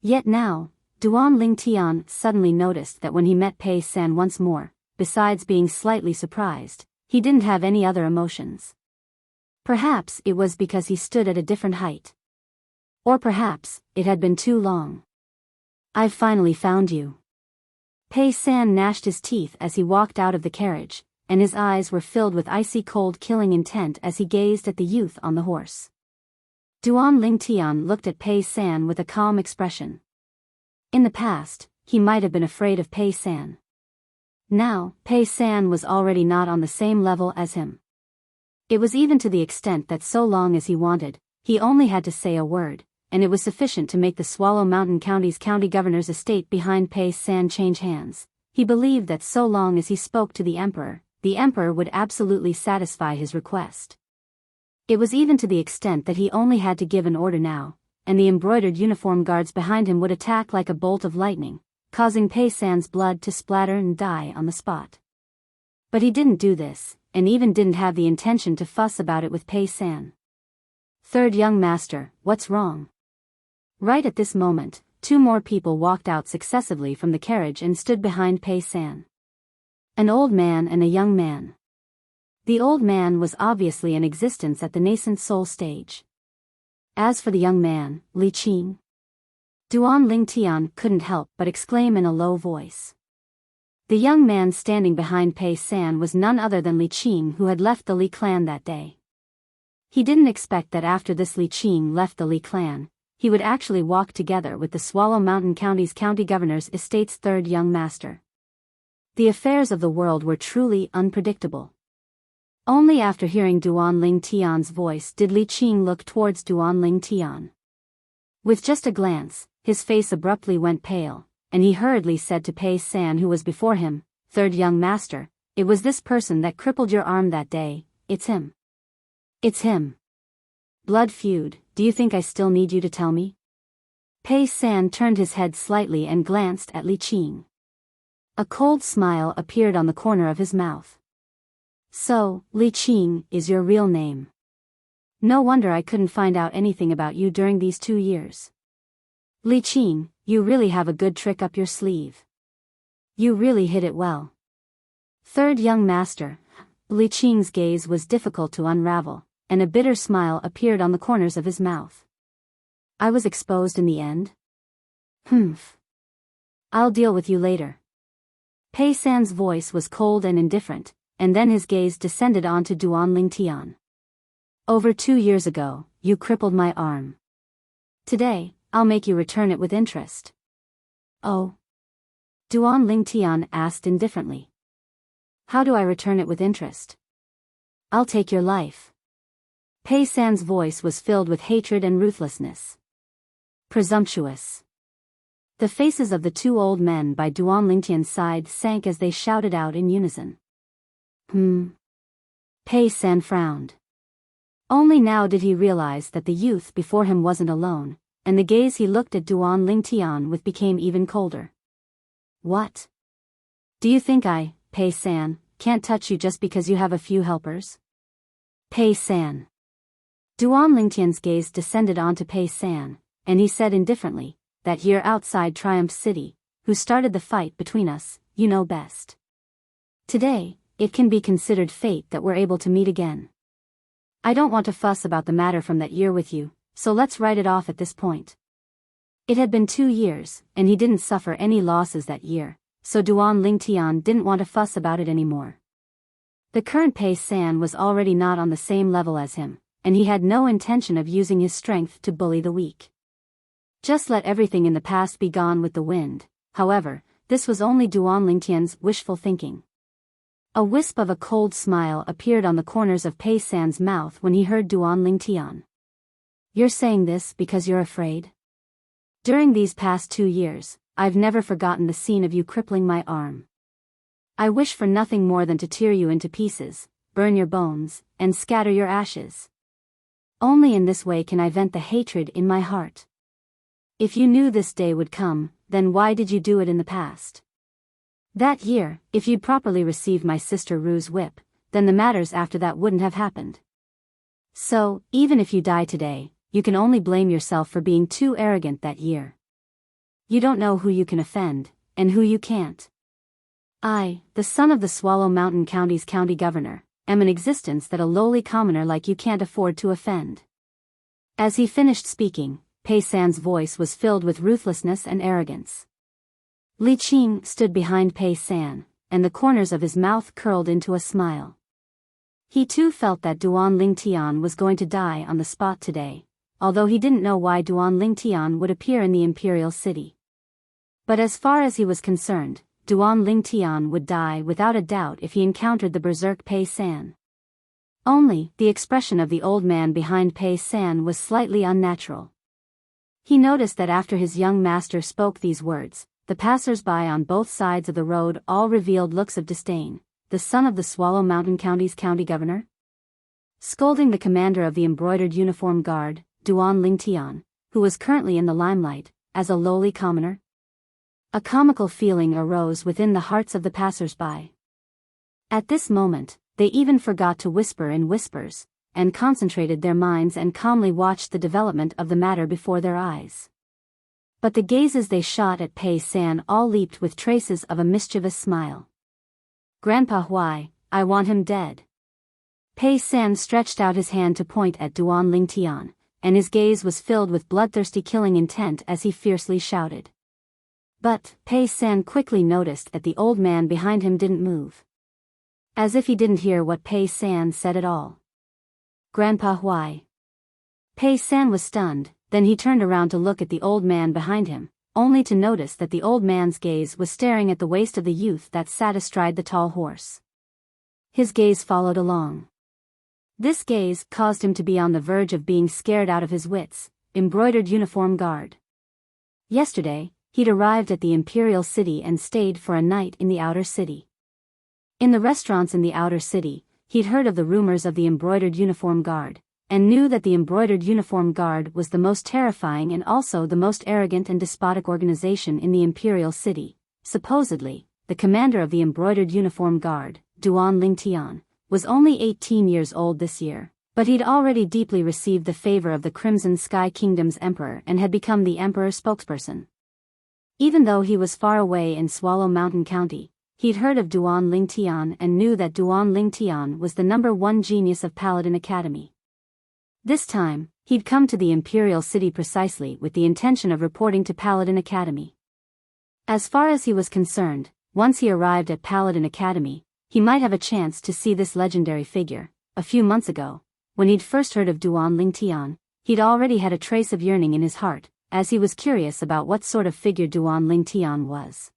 Yet now, Duan Lingtian suddenly noticed that when he met Pei San once more, besides being slightly surprised, he didn't have any other emotions. Perhaps it was because he stood at a different height. Or perhaps it had been too long. I've finally found you. Pei San gnashed his teeth as he walked out of the carriage, and his eyes were filled with icy cold killing intent as he gazed at the youth on the horse. Duan Lingtian looked at Pei San with a calm expression. In the past, he might have been afraid of Pei San. Now, Pei San was already not on the same level as him. It was even to the extent that so long as he wanted, he only had to say a word, and it was sufficient to make the Swallow Mountain County's county governor's estate behind Pei San change hands. He believed that so long as he spoke to the emperor would absolutely satisfy his request. It was even to the extent that he only had to give an order now, and the embroidered uniform guards behind him would attack like a bolt of lightning, causing Pei San's blood to splatter and die on the spot. But he didn't do this, and even didn't have the intention to fuss about it with Pei San. Third young master, what's wrong? Right at this moment, 2 more people walked out successively from the carriage and stood behind Pei San. An old man and a young man. The old man was obviously in existence at the nascent soul stage. As for the young man, Li Qing, Duan Lingtian couldn't help but exclaim in a low voice. The young man standing behind Pei San was none other than Li Qing, who had left the Li clan that day. He didn't expect that after this Li Qing left the Li clan, he would actually walk together with the Swallow Mountain County's county governor's estate's third young master. The affairs of the world were truly unpredictable. Only after hearing Duan Lingtian's voice did Li Qing look towards Duan Lingtian. With just a glance, his face abruptly went pale, and he hurriedly said to Pei San, who was before him, "Third young master, it was this person that crippled your arm that day. It's him. It's him. Blood feud, do you think I still need you to tell me?" Pei San turned his head slightly and glanced at Li Qing. A cold smile appeared on the corner of his mouth. "So, Li Qing is your real name. No wonder I couldn't find out anything about you during these 2 years. Li Qing, you really have a good trick up your sleeve. You really hid it well." Third young master, Li Qing's gaze was difficult to unravel, and a bitter smile appeared on the corners of his mouth. "I was exposed in the end? Humph. I'll deal with you later." Pei San's voice was cold and indifferent, and then his gaze descended onto Duan Lingtian. Over 2 years ago, you crippled my arm. Today, I'll make you return it with interest. Oh? Duan Lingtian asked indifferently. How do I return it with interest? I'll take your life. Pei San's voice was filled with hatred and ruthlessness. Presumptuous. The faces of the 2 old men by Duan Lingtian's side sank as they shouted out in unison. Pei San frowned. Only now did he realize that the youth before him wasn't alone, and the gaze he looked at Duan Lingtian with became even colder. What? Do you think I, Pei San, can't touch you just because you have a few helpers? Pei San. Duan Lingtian's gaze descended onto Pei San, and he said indifferently, that year outside Triumph City, who started the fight between us, you know best. Today, it can be considered fate that we're able to meet again. I don't want to fuss about the matter from that year with you, so let's write it off at this point. It had been 2 years, and he didn't suffer any losses that year, so Duan Lingtian didn't want to fuss about it anymore. The current Pei San was already not on the same level as him, and he had no intention of using his strength to bully the weak. Just let everything in the past be gone with the wind. However, this was only Duan Lingtian's wishful thinking. A wisp of a cold smile appeared on the corners of Pei San's mouth when he heard Duan Lingtian. You're saying this because you're afraid? During these past 2 years, I've never forgotten the scene of you crippling my arm. I wish for nothing more than to tear you into pieces, burn your bones, and scatter your ashes. Only in this way can I vent the hatred in my heart. If you knew this day would come, then why did you do it in the past? That year, if you'd properly received my sister Ru's whip, then the matters after that wouldn't have happened. So, even if you die today, you can only blame yourself for being too arrogant that year. You don't know who you can offend, and who you can't. I, the son of the Swallow Mountain County's county governor, am an existence that a lowly commoner like you can't afford to offend. As he finished speaking, Pei San's voice was filled with ruthlessness and arrogance. Li Qing stood behind Pei San, and the corners of his mouth curled into a smile. He too felt that Duan Lingtian was going to die on the spot today, although he didn't know why Duan Lingtian would appear in the imperial city. But as far as he was concerned, Duan Lingtian would die without a doubt if he encountered the berserk Pei San. Only, the expression of the old man behind Pei San was slightly unnatural. He noticed that after his young master spoke these words, the passers-by on both sides of the road all revealed looks of disdain. The son of the Swallow Mountain County's county governor? Scolding the commander of the embroidered uniform guard, Duan Lingtian, who was currently in the limelight, as a lowly commoner? A comical feeling arose within the hearts of the passers-by. At this moment, they even forgot to whisper in whispers, and concentrated their minds and calmly watched the development of the matter before their eyes. But the gazes they shot at Pei San all leaped with traces of a mischievous smile. Grandpa Huai, I want him dead. Pei San stretched out his hand to point at Duan Lingtian, and his gaze was filled with bloodthirsty killing intent as he fiercely shouted. But, Pei San quickly noticed that the old man behind him didn't move. As if he didn't hear what Pei San said at all. Grandpa Huai. Pei San was stunned, then he turned around to look at the old man behind him, only to notice that the old man's gaze was staring at the waist of the youth that sat astride the tall horse. His gaze followed along. This gaze caused him to be on the verge of being scared out of his wits. Embroidered uniform guard. Yesterday, he'd arrived at the imperial city and stayed for a night in the outer city. In the restaurants in the outer city, he'd heard of the rumors of the embroidered uniform guard, and knew that the embroidered uniform guard was the most terrifying and also the most arrogant and despotic organization in the imperial city. Supposedly, the commander of the embroidered uniform guard, Duan Lingtian, was only 18 years old this year, but he'd already deeply received the favor of the Crimson Sky Kingdom's emperor and had become the emperor's spokesperson. Even though he was far away in Swallow Mountain County, he'd heard of Duan Lingtian and knew that Duan Lingtian was the #1 genius of Paladin Academy. This time, he'd come to the imperial city precisely with the intention of reporting to Paladin Academy. As far as he was concerned, once he arrived at Paladin Academy, he might have a chance to see this legendary figure. A few months ago, when he'd first heard of Duan Lingtian, he'd already had a trace of yearning in his heart, as he was curious about what sort of figure Duan Lingtian was.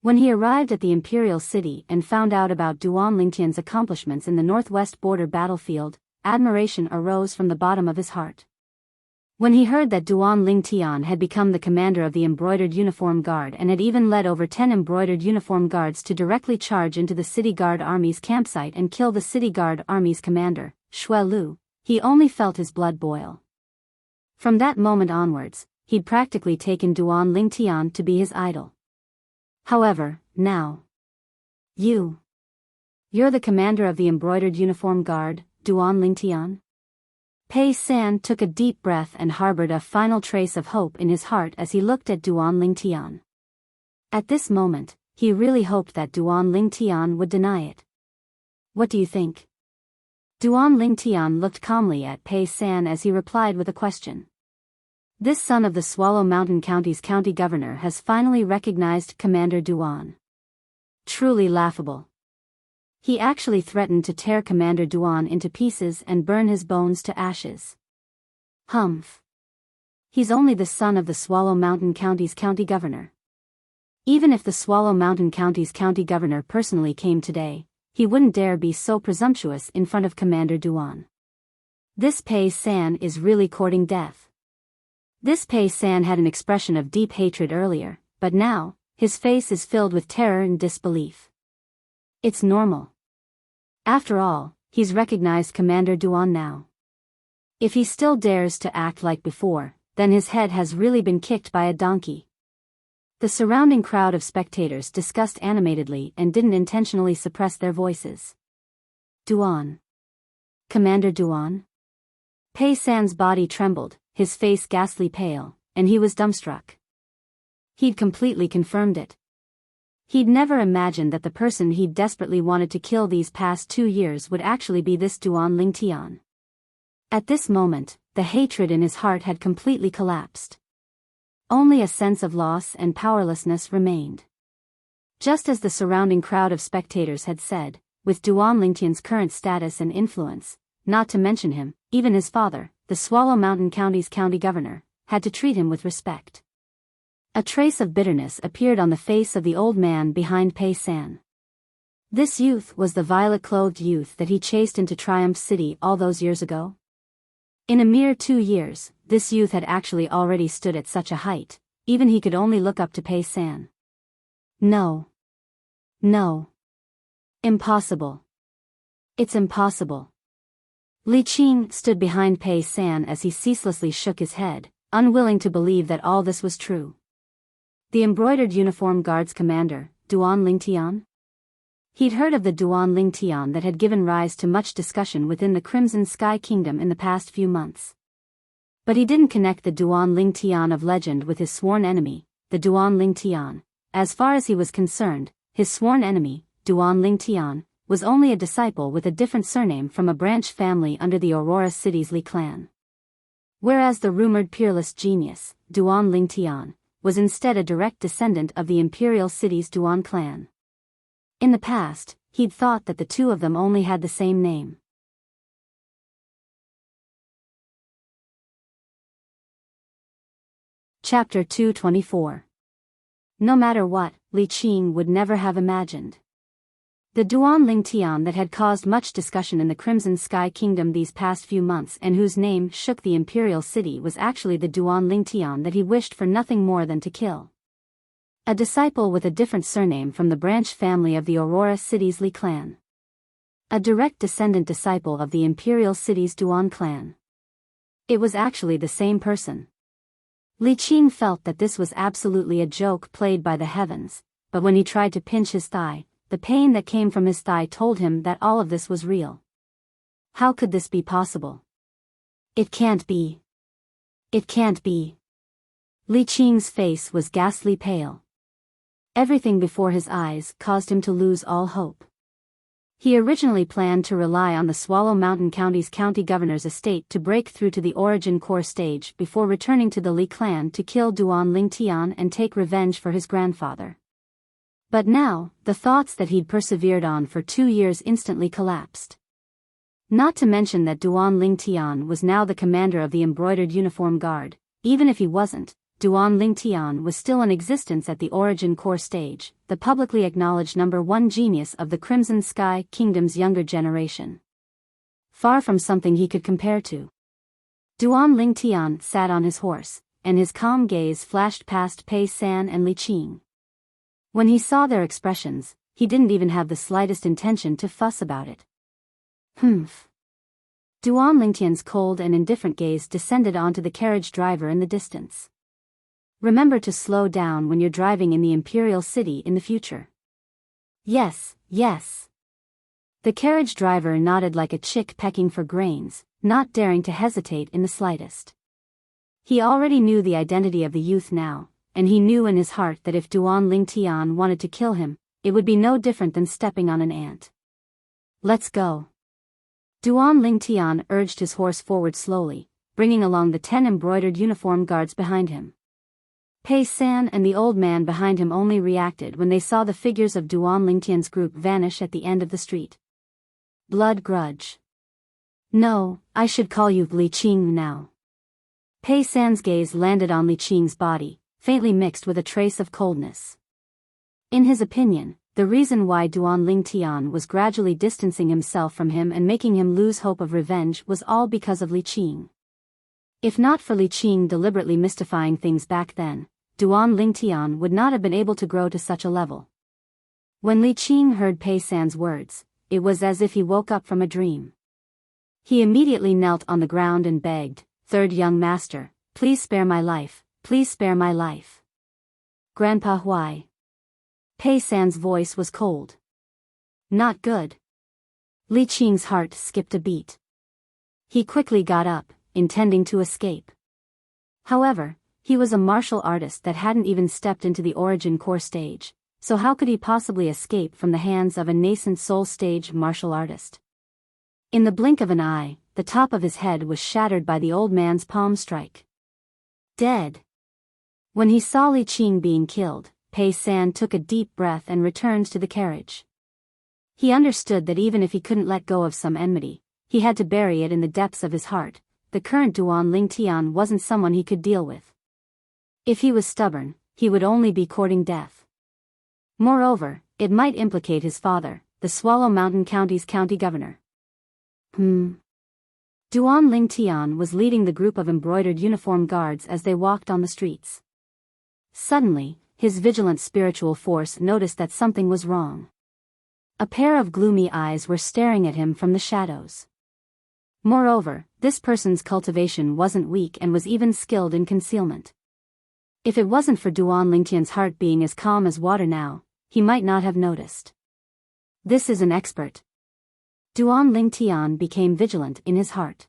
When he arrived at the Imperial City and found out about Duan Lingtian's accomplishments in the northwest border battlefield, admiration arose from the bottom of his heart. When he heard that Duan Lingtian had become the commander of the Embroidered Uniform Guard and had even led over 10 Embroidered Uniform Guards to directly charge into the City Guard Army's campsite and kill the City Guard Army's commander, Xue Lu, he only felt his blood boil. From that moment onwards, he'd practically taken Duan Lingtian to be his idol. However, now, you're the commander of the Embroidered Uniform Guard, Duan Lingtian? Pei San took a deep breath and harbored a final trace of hope in his heart as he looked at Duan Lingtian. At this moment, he really hoped that Duan Lingtian would deny it. What do you think? Duan Lingtian looked calmly at Pei San as he replied with a question. This son of the Swallow Mountain County's county governor has finally recognized Commander Duan. Truly laughable. He actually threatened to tear Commander Duan into pieces and burn his bones to ashes. Humph. He's only the son of the Swallow Mountain County's county governor. Even if the Swallow Mountain County's county governor personally came today, he wouldn't dare be so presumptuous in front of Commander Duan. This Pei San is really courting death. This Pei San had an expression of deep hatred earlier, but now, his face is filled with terror and disbelief. It's normal. After all, he's recognized Commander Duan now. If he still dares to act like before, then his head has really been kicked by a donkey. The surrounding crowd of spectators discussed animatedly and didn't intentionally suppress their voices. Duan. Commander Duan? Pei San's body trembled, his face ghastly pale, and he was dumbstruck. He'd completely confirmed it. He'd never imagined that the person he'd desperately wanted to kill these past 2 years would actually be this Duan Lingtian. At this moment, the hatred in his heart had completely collapsed. Only a sense of loss and powerlessness remained. Just as the surrounding crowd of spectators had said, with Duan Lingtian's current status and influence, not to mention him, even his father, the Swallow Mountain County's county governor, had to treat him with respect. A trace of bitterness appeared on the face of the old man behind Pei San. This youth was the violet-clothed youth that he chased into Triumph City all those years ago. In a mere 2 years, this youth had actually already stood at such a height, even he could only look up to Pei San. No. No. Impossible. It's impossible. Li Qing stood behind Pei San as he ceaselessly shook his head, unwilling to believe that all this was true. The Embroidered Uniform Guard's commander, Duan Lingtian? He'd heard of the Duan Lingtian that had given rise to much discussion within the Crimson Sky Kingdom in the past few months. But he didn't connect the Duan Lingtian of legend with his sworn enemy, the Duan Lingtian. As far as he was concerned, his sworn enemy, Duan Lingtian, was only a disciple with a different surname from a branch family under the Aurora City's Li clan. Whereas the rumored peerless genius, Duan Lingtian, was instead a direct descendant of the Imperial City's Duan clan. In the past, he'd thought that the two of them only had the same name. Chapter 224. No matter what, Li Qing would never have imagined. The Duan Lingtian that had caused much discussion in the Crimson Sky Kingdom these past few months and whose name shook the Imperial City was actually the Duan Lingtian that he wished for nothing more than to kill. A disciple with a different surname from the branch family of the Aurora City's Li clan. A direct descendant disciple of the Imperial City's Duan clan. It was actually the same person. Li Qing felt that this was absolutely a joke played by the heavens, but when he tried to pinch his thigh, the pain that came from his thigh told him that all of this was real. How could this be possible? It can't be. It can't be. Li Qing's face was ghastly pale. Everything before his eyes caused him to lose all hope. He originally planned to rely on the Swallow Mountain County's county governor's estate to break through to the Origin Core stage before returning to the Li clan to kill Duan Lingtian and take revenge for his grandfather. But now, the thoughts that he'd persevered on for 2 years instantly collapsed. Not to mention that Duan Lingtian was now the commander of the embroidered uniform guard. Even if he wasn't, Duan Lingtian was still in existence at the Origin Core stage, the publicly acknowledged #1 genius of the Crimson Sky Kingdom's younger generation. Far from something he could compare to. Duan Lingtian sat on his horse, and his calm gaze flashed past Pei San and Li Qing. When he saw their expressions, he didn't even have the slightest intention to fuss about it. Humph. Duan Lingtian's cold and indifferent gaze descended onto the carriage driver in the distance. Remember to slow down when you're driving in the Imperial City in the future. Yes, yes. The carriage driver nodded like a chick pecking for grains, not daring to hesitate in the slightest. He already knew the identity of the youth now, and he knew in his heart that if Duan Lingtian wanted to kill him, it would be no different than stepping on an ant. Let's go. Duan Lingtian urged his horse forward slowly, bringing along the 10 embroidered uniform guards behind him. Pei San and the old man behind him only reacted when they saw the figures of Duan Lingtian's group vanish at the end of the street. Blood grudge. No, I should call you Li Qing now. Pei San's gaze landed on Li Qing's body, faintly mixed with a trace of coldness. In his opinion, the reason why Duan Lingtian was gradually distancing himself from him and making him lose hope of revenge was all because of Li Qing. If not for Li Qing deliberately mystifying things back then, Duan Lingtian would not have been able to grow to such a level. When Li Qing heard Pei San's words, it was as if he woke up from a dream. He immediately knelt on the ground and begged, "Third young master, please spare my life, please spare my life." Grandpa Huai. Pei San's voice was cold. Not good. Li Qing's heart skipped a beat. He quickly got up, intending to escape. However, he was a martial artist that hadn't even stepped into the Origin Core stage, so how could he possibly escape from the hands of a nascent soul stage martial artist? In the blink of an eye, the top of his head was shattered by the old man's palm strike. Dead. When he saw Li Qing being killed, Pei San took a deep breath and returned to the carriage. He understood that even if he couldn't let go of some enmity, he had to bury it in the depths of his heart. The current Duan Lingtian wasn't someone he could deal with. If he was stubborn, he would only be courting death. Moreover, it might implicate his father, the Swallow Mountain County's county governor. Duan Lingtian was leading the group of embroidered uniform guards as they walked on the streets. Suddenly, his vigilant spiritual force noticed that something was wrong. A pair of gloomy eyes were staring at him from the shadows. Moreover, this person's cultivation wasn't weak and was even skilled in concealment. If it wasn't for Duan Lingtian's heart being as calm as water now, he might not have noticed. This is an expert. Duan Lingtian became vigilant in his heart.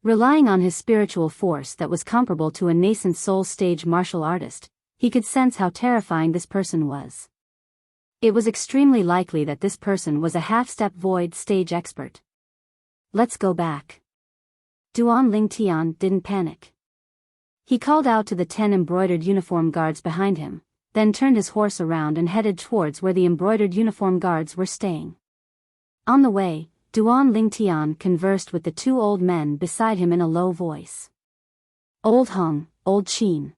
Relying on his spiritual force that was comparable to a nascent soul stage martial artist, he could sense how terrifying this person was. It was extremely likely that this person was a half-step void stage expert. Let's go back. Duan Lingtian didn't panic. He called out to the 10 embroidered uniform guards behind him, then turned his horse around and headed towards where the embroidered uniform guards were staying. On the way, Duan Lingtian conversed with the 2 old men beside him in a low voice. Old Hung, Old Qin.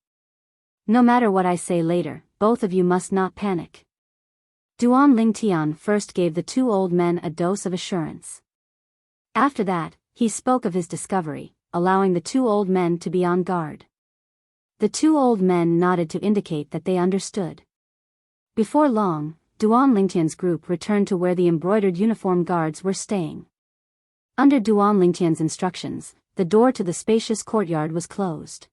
No matter what I say later, both of you must not panic. Duan Lingtian first gave the 2 old men a dose of assurance. After that, he spoke of his discovery, allowing the 2 old men to be on guard. The 2 old men nodded to indicate that they understood. Before long, Duan Lingtian's group returned to where the embroidered uniform guards were staying. Under Duan Lingtian's instructions, the door to the spacious courtyard was closed.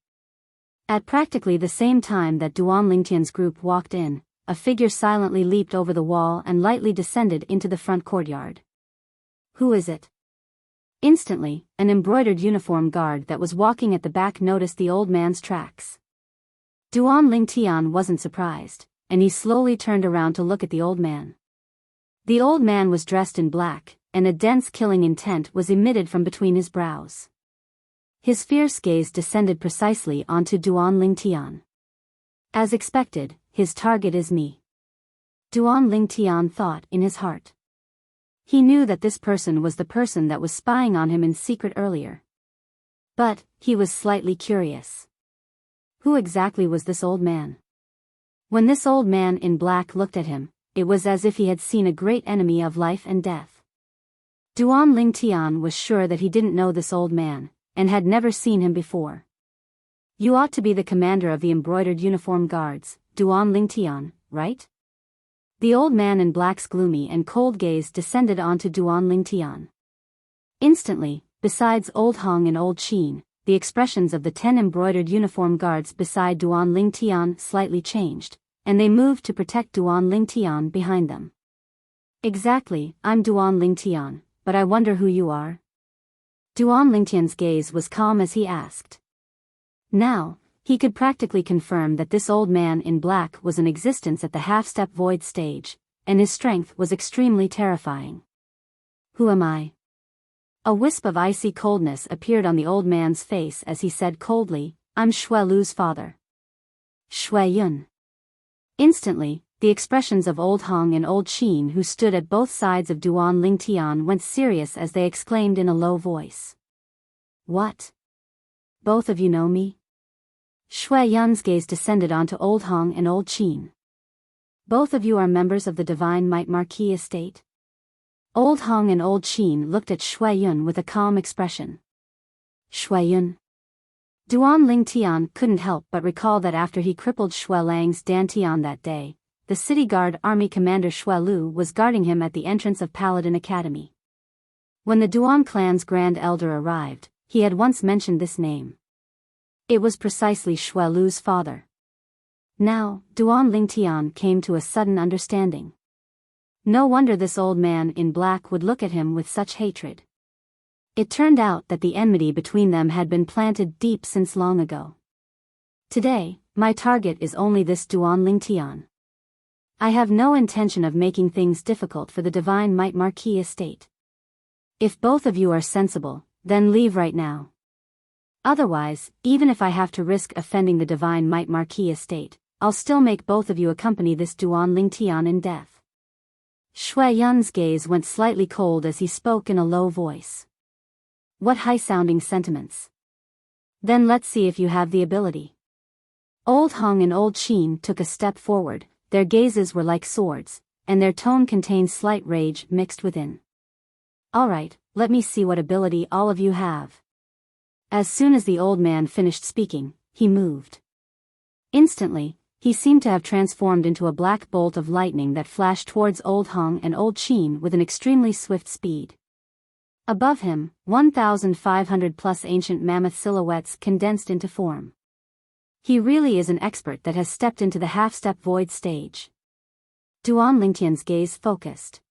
At practically the same time that Duan Lingtian's group walked in, a figure silently leaped over the wall and lightly descended into the front courtyard. Who is it? Instantly, an embroidered uniform guard that was walking at the back noticed the old man's tracks. Duan Lingtian wasn't surprised, and he slowly turned around to look at the old man. The old man was dressed in black, and a dense killing intent was emitted from between his brows. His fierce gaze descended precisely onto Duan Lingtian. As expected, his target is me. Duan Lingtian thought in his heart. He knew that this person was the person that was spying on him in secret earlier. But, he was slightly curious. Who exactly was this old man? When this old man in black looked at him, it was as if he had seen a great enemy of life and death. Duan Lingtian was sure that he didn't know this old man, and had never seen him before. You ought to be the commander of the embroidered uniform guards, Duan Lingtian, right? The old man in black's gloomy and cold gaze descended onto Duan Lingtian. Instantly, besides Old Hong and Old Qin, the expressions of the 10 embroidered uniform guards beside Duan Lingtian slightly changed, and they moved to protect Duan Lingtian behind them. Exactly, I'm Duan Lingtian, but I wonder who you are? Duan Lingtian's gaze was calm as he asked. Now, he could practically confirm that this old man in black was in existence at the half-step void stage, and his strength was extremely terrifying. Who am I? A wisp of icy coldness appeared on the old man's face as he said coldly, I'm Shui Lu's father. Shui Yun. Instantly, the expressions of Old Hong and Old Qin who stood at both sides of Duan Lingtian went serious as they exclaimed in a low voice. What? Both of you know me? Shui Yun's gaze descended onto Old Hong and Old Qin. Both of you are members of the Divine Might Marquis estate? Old Hong and Old Qin looked at Shui Yun with a calm expression. Shui Yun. Duan Lingtian couldn't help but recall that after he crippled Shui Lang's Dantian that day, the city guard army commander Shui Lu was guarding him at the entrance of Paladin Academy. When the Duan clan's Grand Elder arrived, he had once mentioned this name. It was precisely Shui Lu's father. Now, Duan Lingtian came to a sudden understanding. No wonder this old man in black would look at him with such hatred. It turned out that the enmity between them had been planted deep since long ago. Today, my target is only this Duan Lingtian. I have no intention of making things difficult for the Divine Might Marquis estate. If both of you are sensible, then leave right now. Otherwise, even if I have to risk offending the Divine Might Marquis estate, I'll still make both of you accompany this Duan Lingtian in death. Shui Yun's gaze went slightly cold as he spoke in a low voice. What high-sounding sentiments. Then let's see if you have the ability. Old Hong and Old Qin took a step forward, their gazes were like swords, and their tone contained slight rage mixed within. Alright, let me see what ability all of you have. As soon as the old man finished speaking, he moved. Instantly, he seemed to have transformed into a black bolt of lightning that flashed towards Old Hong and Old Qin with an extremely swift speed. Above him, 1,500 plus ancient mammoth silhouettes condensed into form. He really is an expert that has stepped into the half-step void stage. Duan Lingtian's gaze focused.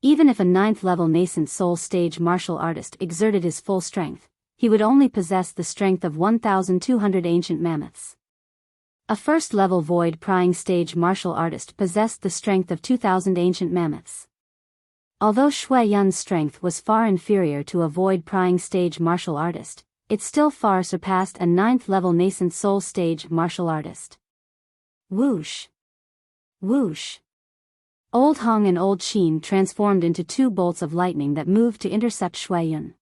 Even if a 9th-level nascent soul stage martial artist exerted his full strength, he would only possess the strength of 1,200 ancient mammoths. A first-level void prying stage martial artist possessed the strength of 2,000 ancient mammoths. Although Shui Yun's strength was far inferior to a void prying stage martial artist, it still far surpassed a 9th-level nascent soul stage martial artist. Whoosh! Whoosh! Old Hong and Old Qin transformed into two bolts of lightning that moved to intercept Shui Yun.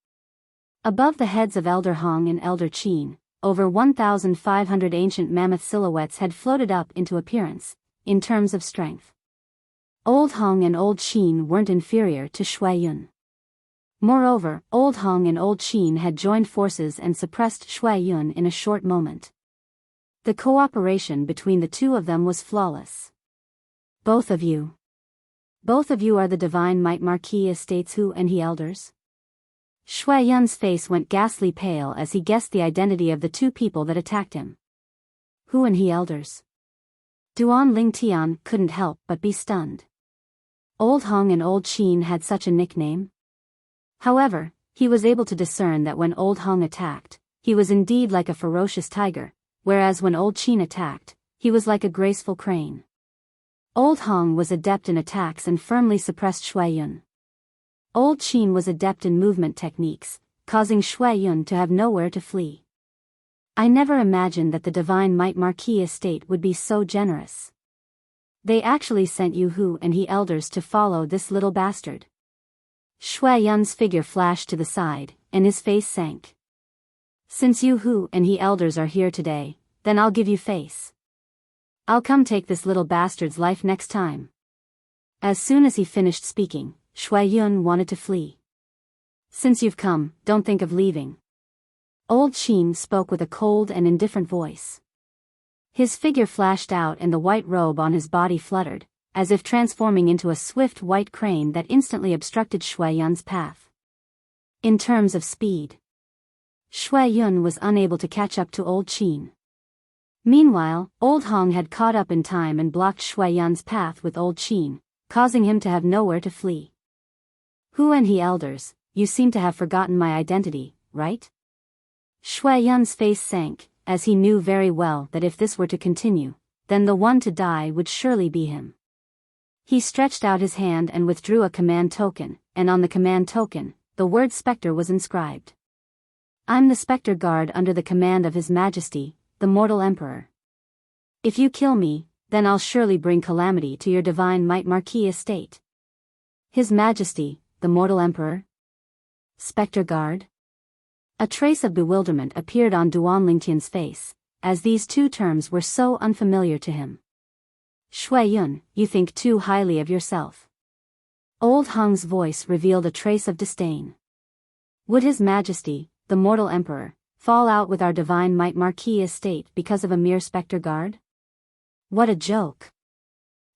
Above the heads of Elder Hong and Elder Qin, over 1,500 ancient mammoth silhouettes had floated up into appearance, in terms of strength. Old Hong and Old Qin weren't inferior to Shui Yun. Moreover, Old Hong and Old Qin had joined forces and suppressed Shui Yun in a short moment. The cooperation between the two of them was flawless. Both of you are the Divine Might Marquis estate's who and he elders? Shui Yun's face went ghastly pale as he guessed the identity of the two people that attacked him. Who and he elders? Duan Lingtian couldn't help but be stunned. Old Hong and Old Qin had such a nickname? However, he was able to discern that when Old Hong attacked, he was indeed like a ferocious tiger, whereas when Old Qin attacked, he was like a graceful crane. Old Hong was adept in attacks and firmly suppressed Shui Yun. Old Qin was adept in movement techniques, causing Shui Yun to have nowhere to flee. I never imagined that the Divine Might Marquis estate would be so generous. They actually sent Yu Hu and he elders to follow this little bastard. Shui Yun's figure flashed to the side, and his face sank. Since Yu Hu and he elders are here today, then I'll give you face. I'll come take this little bastard's life next time. As soon as he finished speaking, Shui Yun wanted to flee. Since you've come, don't think of leaving. Old Qin spoke with a cold and indifferent voice. His figure flashed out and the white robe on his body fluttered, as if transforming into a swift white crane that instantly obstructed Shui Yun's path. In terms of speed, Shui Yun was unable to catch up to Old Qin. Meanwhile, Old Hong had caught up in time and blocked Shui Yun's path with Old Qin, causing him to have nowhere to flee. Hu and he elders, you seem to have forgotten my identity, right? Shui Yun's face sank, as he knew very well that if this were to continue, then the one to die would surely be him. He stretched out his hand and withdrew a command token, and on the command token, the word Spectre was inscribed. I'm the Spectre Guard under the command of His Majesty, the Mortal Emperor. If you kill me, then I'll surely bring calamity to your divine might Marquis estate. His Majesty, the Mortal Emperor? Spectre Guard? A trace of bewilderment appeared on Duan Lingtian's face, as these two terms were so unfamiliar to him. Shui Yun, you think too highly of yourself. Old Hong's voice revealed a trace of disdain. Would His Majesty, the Mortal Emperor, fall out with our divine might Marquis estate because of a mere Spectre Guard? What a joke.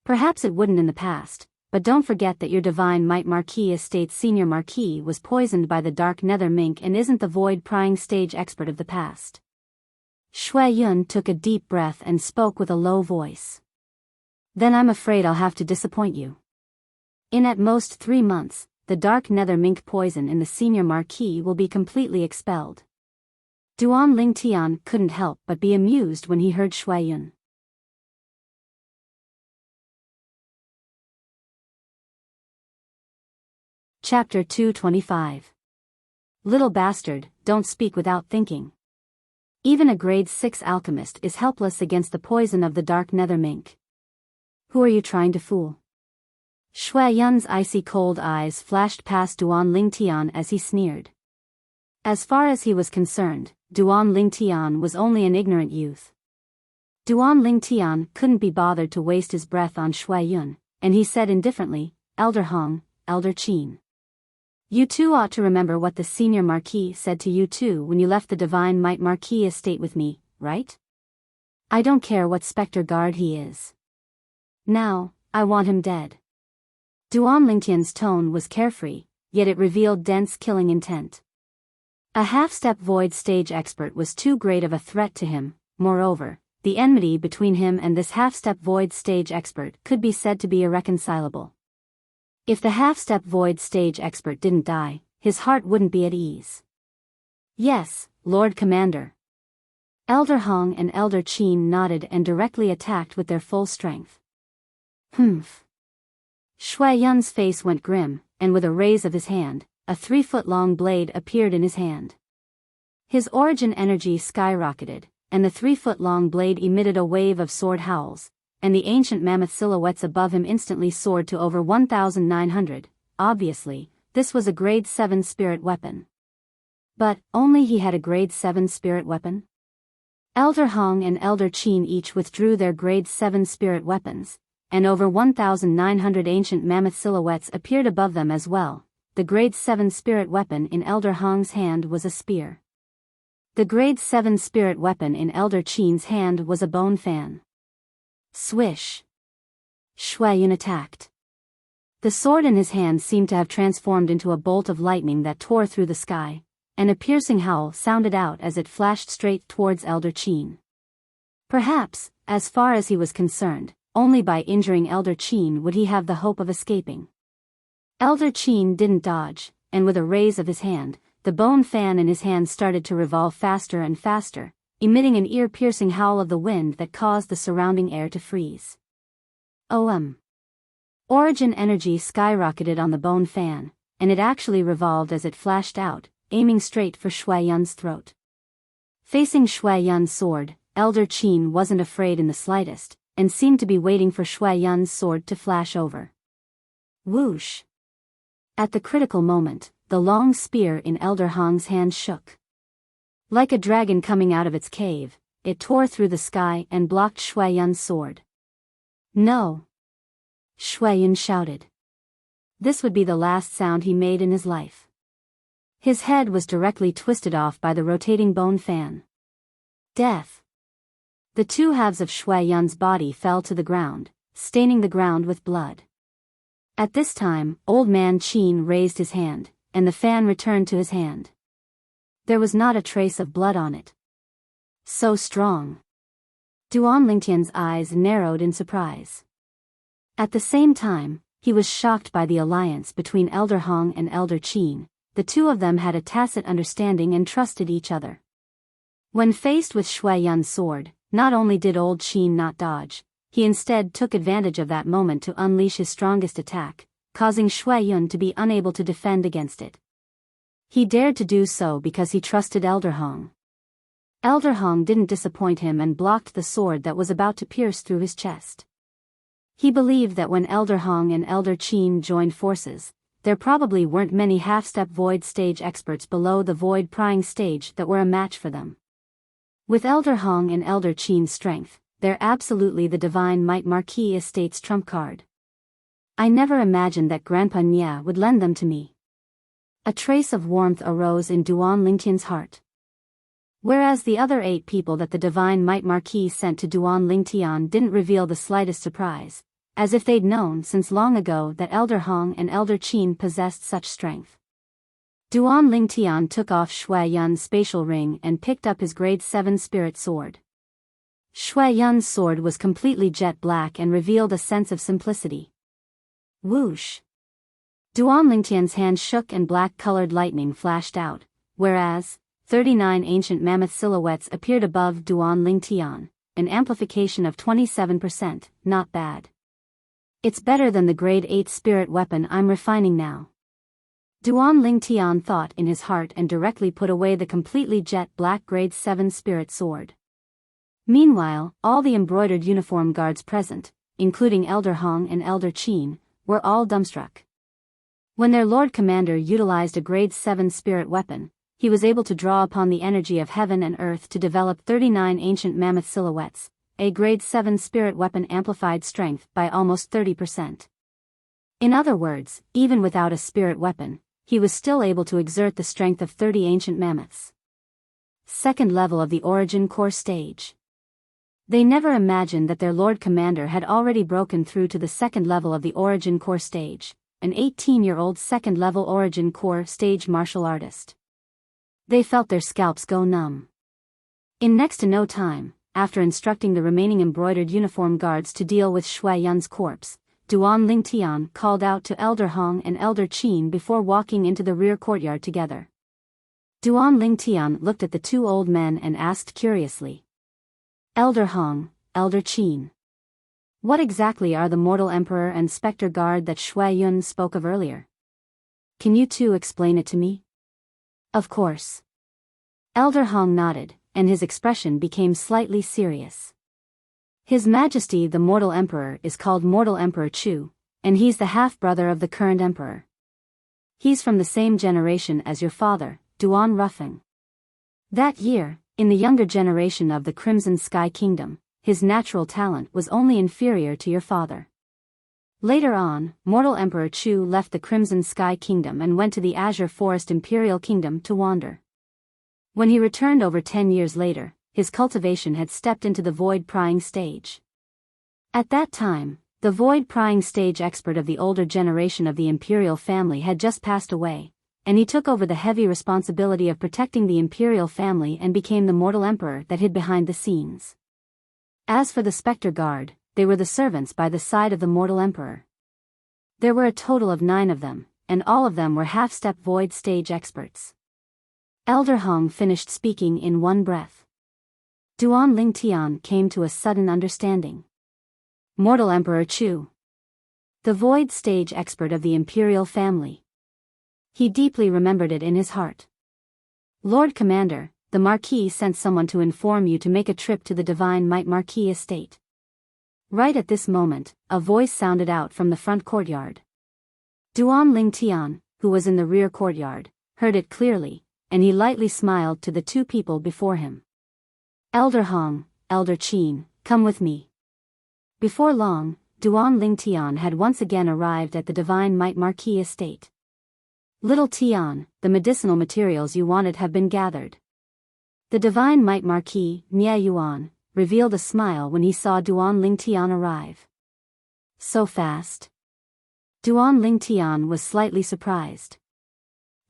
Perhaps it wouldn't in the past, but don't forget that your divine might Marquis estate's senior Marquis was poisoned by the dark nether mink and isn't the void-prying stage expert of the past. Shui Yun took a deep breath and spoke with a low voice. Then I'm afraid I'll have to disappoint you. In at most 3 months, the dark nether mink poison in the senior Marquis will be completely expelled. Duan Lingtian couldn't help but be amused when he heard Shui Yun. Chapter 225. Little bastard, don't speak without thinking. Even a grade 6 alchemist is helpless against the poison of the dark nether mink. Who are you trying to fool? Shui Yun's icy cold eyes flashed past Duan Lingtian as he sneered. As far as he was concerned, Duan Lingtian was only an ignorant youth. Duan Lingtian couldn't be bothered to waste his breath on Shui Yun, and he said indifferently, Elder Hong, Elder Qin. You two ought to remember what the senior Marquis said to you two when you left the divine might Marquis estate with me, right? I don't care what Spectre Guard he is. Now, I want him dead. Duan Lingtian's tone was carefree, yet it revealed dense killing intent. A half-step void stage expert was too great of a threat to him. Moreover, the enmity between him and this half-step void stage expert could be said to be irreconcilable. If the half-step void stage expert didn't die, his heart wouldn't be at ease. Yes, Lord Commander. Elder Hong and Elder Qin nodded and directly attacked with their full strength. Humph. Shui Yun's face went grim, and with a raise of his hand, a 3-foot-long blade appeared in his hand. His origin energy skyrocketed, and the 3-foot-long blade emitted a wave of sword howls, and the ancient mammoth silhouettes above him instantly soared to over 1,900. Obviously, this was a grade 7 spirit weapon. But, only he had a grade 7 spirit weapon? Elder Hong and Elder Qin each withdrew their grade 7 spirit weapons, and over 1,900 ancient mammoth silhouettes appeared above them as well. The grade 7 spirit weapon in Elder Hong's hand was a spear. The grade 7 spirit weapon in Elder Qin's hand was a bone fan. Swish. Shui Yun attacked. The sword in his hand seemed to have transformed into a bolt of lightning that tore through the sky, and a piercing howl sounded out as it flashed straight towards Elder Qin. Perhaps, as far as he was concerned, only by injuring Elder Qin would he have the hope of escaping. Elder Qin didn't dodge, and with a raise of his hand, the bone fan in his hand started to revolve faster and faster, emitting an ear-piercing howl of the wind that caused the surrounding air to freeze. Origin energy skyrocketed on the bone fan, and it actually revolved as it flashed out, aiming straight for Shui Yun's throat. Facing Shui Yun's sword, Elder Qin wasn't afraid in the slightest, and seemed to be waiting for Shui Yun's sword to flash over. Whoosh! At the critical moment, the long spear in Elder Hong's hand shook. Like a dragon coming out of its cave, it tore through the sky and blocked Shui Yun's sword. No! Shui Yun shouted. This would be the last sound he made in his life. His head was directly twisted off by the rotating bone fan. Death! The two halves of Shui Yun's body fell to the ground, staining the ground with blood. At this time, Old Man Qin raised his hand, and the fan returned to his hand. There was not a trace of blood on it. So strong. Duan Lingtian's eyes narrowed in surprise. At the same time, he was shocked by the alliance between Elder Hong and Elder Qin. The two of them had a tacit understanding and trusted each other. When faced with Shui Yun's sword, not only did Old Qin not dodge, he instead took advantage of that moment to unleash his strongest attack, causing Shui Yun to be unable to defend against it. He dared to do so because he trusted Elder Hong. Elder Hong didn't disappoint him and blocked the sword that was about to pierce through his chest. He believed that when Elder Hong and Elder Qin joined forces, there probably weren't many half-step void stage experts below the void prying stage that were a match for them. With Elder Hong and Elder Qin's strength, they're absolutely the Divine Might Marquis Estate's trump card. I never imagined that Grandpa Nya would lend them to me. A trace of warmth arose in Duan Lingtian's heart. Whereas the other 8 people that the Divine Might Marquis sent to Duan Lingtian didn't reveal the slightest surprise, as if they'd known since long ago that Elder Hong and Elder Qin possessed such strength. Duan Lingtian took off Shui Yun's spatial ring and picked up his grade 7 spirit sword. Shui Yun's sword was completely jet black and revealed a sense of simplicity. Whoosh! Duan Lingtian's hand shook and black-colored lightning flashed out, whereas 39 ancient mammoth silhouettes appeared above Duan Lingtian, an amplification of 27%, not bad. It's better than the grade 8 spirit weapon I'm refining now. Duan Lingtian thought in his heart and directly put away the completely jet black grade 7 spirit sword. Meanwhile, all the embroidered uniform guards present, including Elder Hong and Elder Qin, were all dumbstruck. When their Lord Commander utilized a grade 7 spirit weapon, he was able to draw upon the energy of heaven and earth to develop 39 ancient mammoth silhouettes, a grade 7 spirit weapon amplified strength by almost 30%. In other words, even without a spirit weapon, he was still able to exert the strength of 30 ancient mammoths. Second level of the Origin Core stage. They never imagined that their Lord Commander had already broken through to the second level of the Origin Core stage, an 18-year-old second level Origin Core stage martial artist. They felt their scalps go numb. In next to no time, after instructing the remaining embroidered uniform guards to deal with Shui Yun's corpse, Duan Lingtian called out to Elder Hong and Elder Qin before walking into the rear courtyard together. Duan Lingtian looked at the two old men and asked curiously. Elder Hong, Elder Qin. What exactly are the Mortal Emperor and Spectre Guard that Shui Yun spoke of earlier? Can you two explain it to me? Of course. Elder Hong nodded, and his expression became slightly serious. His Majesty the Mortal Emperor is called Mortal Emperor Chu, and he's the half-brother of the current emperor. He's from the same generation as your father, Duan Ruffing. That year, in the younger generation of the Crimson Sky Kingdom, his natural talent was only inferior to your father. Later on, Mortal Emperor Chu left the Crimson Sky Kingdom and went to the Azure Forest Imperial Kingdom to wander. When he returned over 10 years later, his cultivation had stepped into the void prying stage. At that time, the void prying stage expert of the older generation of the imperial family had just passed away, and he took over the heavy responsibility of protecting the imperial family and became the mortal emperor that hid behind the scenes. As for the Spectre Guard, they were the servants by the side of the mortal emperor. There were a total of 9 of them, and all of them were half-step void stage experts. Elder Hong finished speaking in one breath. Duan Lingtian came to a sudden understanding. Mortal Emperor Chu. The void stage expert of the imperial family. He deeply remembered it in his heart. Lord Commander, the Marquis sent someone to inform you to make a trip to the Divine Might Marquis estate. Right at this moment, a voice sounded out from the front courtyard. Duan Ling Tian, who was in the rear courtyard, heard it clearly, and he lightly smiled to the two people before him. Elder Hong, Elder Qin, come with me. Before long, Duan Ling Tian had once again arrived at the Divine Might Marquis estate. Little Tian, the medicinal materials you wanted have been gathered. The Divine Might Marquis, Nye Yuan, revealed a smile when he saw Duan Ling Tian arrive. So fast? Duan Ling Tian was slightly surprised.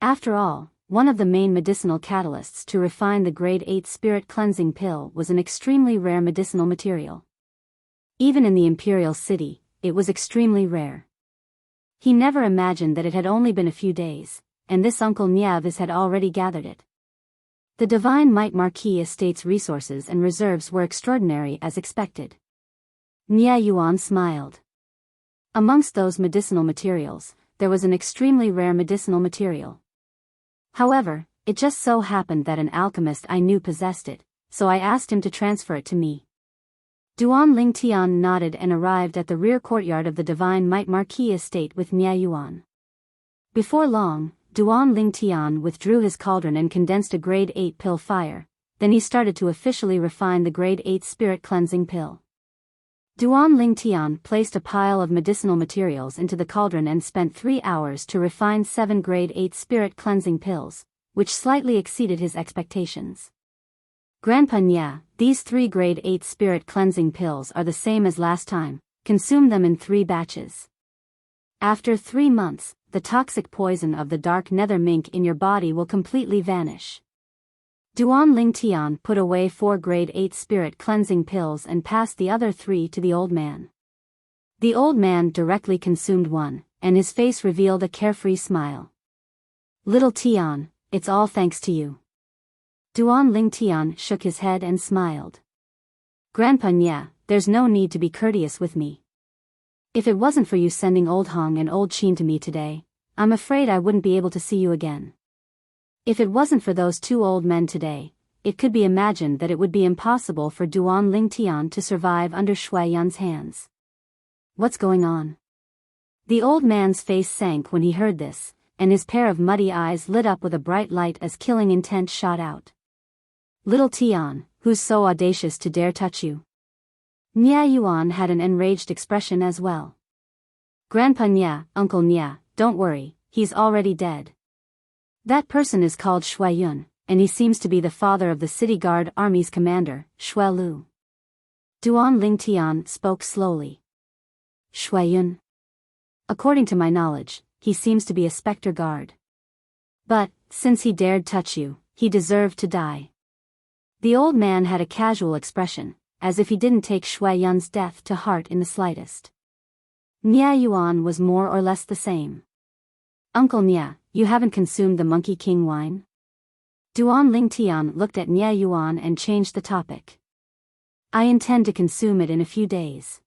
After all, one of the main medicinal catalysts to refine the grade 8 spirit cleansing pill was an extremely rare medicinal material. Even in the imperial city, it was extremely rare. He never imagined that it had only been a few days, and this Uncle Nye of his had already gathered it. The Divine Might Marquis estate's resources and reserves were extraordinary as expected. Nye Yuan smiled. Amongst those medicinal materials, there was an extremely rare medicinal material. However, it just so happened that an alchemist I knew possessed it, so I asked him to transfer it to me. Duan Ling Tian nodded and arrived at the rear courtyard of the Divine Might Marquis estate with Nye Yuan. Before long, Duan Ling Tian withdrew his cauldron and condensed a grade 8 pill fire, then he started to officially refine the grade 8 spirit cleansing pill. Duan Ling Tian placed a pile of medicinal materials into the cauldron and spent 3 hours to refine 7 grade 8 spirit cleansing pills, which slightly exceeded his expectations. Grandpa Nye, these 3 grade 8 spirit cleansing pills are the same as last time, consume them in 3 batches. After 3 months, the toxic poison of the dark nether mink in your body will completely vanish. Duan Ling Tian put away 4 grade 8 spirit cleansing pills and passed the other 3 to the old man. The old man directly consumed one, and his face revealed a carefree smile. Little Tian, it's all thanks to you. Duan Ling Tian shook his head and smiled. Grandpa Nye, there's no need to be courteous with me. If it wasn't for you sending old Hong and old Qin to me today, I'm afraid I wouldn't be able to see you again. If it wasn't for those 2 old men today, it could be imagined that it would be impossible for Duan Ling Tian to survive under Shui Yun's hands. What's going on? The old man's face sank when he heard this, and his pair of muddy eyes lit up with a bright light as killing intent shot out. Little Tian, who's so audacious to dare touch you? Nye Yuan had an enraged expression as well. Grandpa Nye, Uncle Nye, don't worry, he's already dead. That person is called Shui Yun, and he seems to be the father of the City Guard Army's commander, Shui Lu. Duan Ling Tian spoke slowly. Shui Yun? According to my knowledge, he seems to be a specter guard. But, since he dared touch you, he deserved to die. The old man had a casual expression, as if he didn't take Shui Yun's death to heart in the slightest. Nye Yuan was more or less the same. Uncle Nye, you haven't consumed the Monkey King wine? Duan Ling Tian looked at Nye Yuan and changed the topic. I intend to consume it in a few days.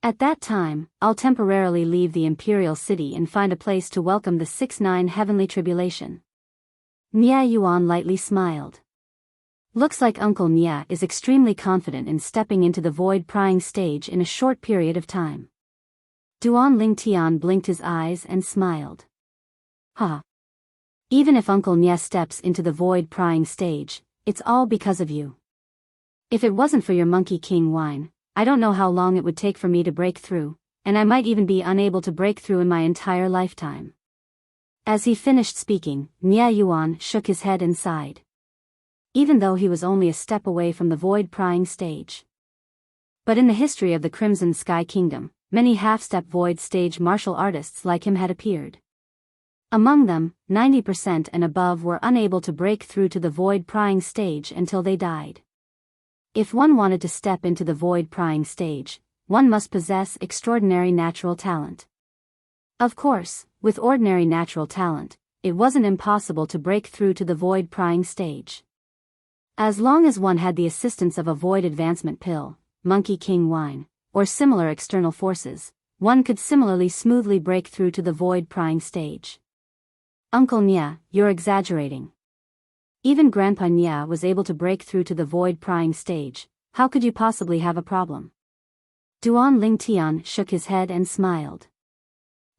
At that time, I'll temporarily leave the imperial city and find a place to welcome the 6-9 heavenly tribulation. Nye Yuan lightly smiled. Looks like Uncle Nye is extremely confident in stepping into the void prying stage in a short period of time. Duan Ling Tian blinked his eyes and smiled. Ha! Even if Uncle Nye steps into the void prying stage, it's all because of you. If it wasn't for your Monkey King wine, I don't know how long it would take for me to break through, and I might even be unable to break through in my entire lifetime. As he finished speaking, Nye Yuan shook his head and sighed. Even though he was only a step away from the void prying stage. But in the history of the Crimson Sky Kingdom, many half-step void stage martial artists like him had appeared. Among them, 90% and above were unable to break through to the void prying stage until they died. If one wanted to step into the void prying stage, one must possess extraordinary natural talent. Of course, with ordinary natural talent, it wasn't impossible to break through to the void prying stage. As long as one had the assistance of a void advancement pill, Monkey King wine, or similar external forces, one could similarly smoothly break through to the void prying stage. Uncle Nye, you're exaggerating. Even Grandpa Nye was able to break through to the void prying stage, how could you possibly have a problem? Duan Lingtian shook his head and smiled.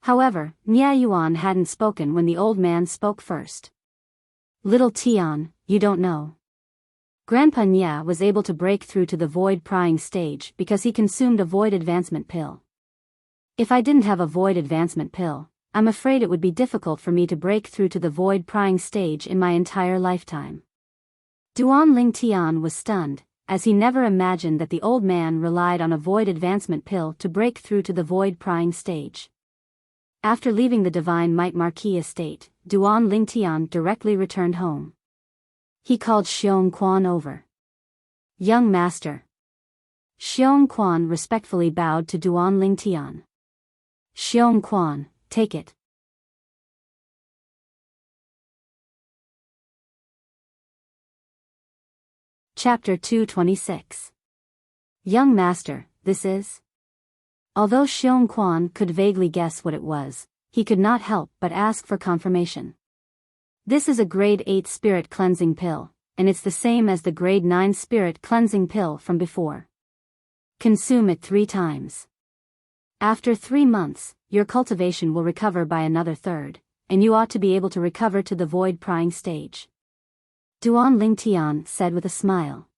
However, Nia Yuan hadn't spoken when the old man spoke first. Little Tian, you don't know. Grandpa Nia was able to break through to the void prying stage because he consumed a void advancement pill. If I didn't have a void advancement pill, I'm afraid it would be difficult for me to break through to the void prying stage in my entire lifetime. Duan Lingtian was stunned, as he never imagined that the old man relied on a void advancement pill to break through to the void prying stage. After leaving the Divine Might Marquis estate, Duan Lingtian directly returned home. He called Xiong Quan over. Young master. Xiong Quan respectfully bowed to Duan Lingtian. Xiong Quan, take it. Chapter 226. Young master, this is? Although Xiong Quan could vaguely guess what it was, he could not help but ask for confirmation. This is a grade 8 spirit cleansing pill, and it's the same as the grade 9 spirit cleansing pill from before. Consume it 3 times. After 3 months, your cultivation will recover by another third, and you ought to be able to recover to the void prying stage. Duan Lingtian said with a smile.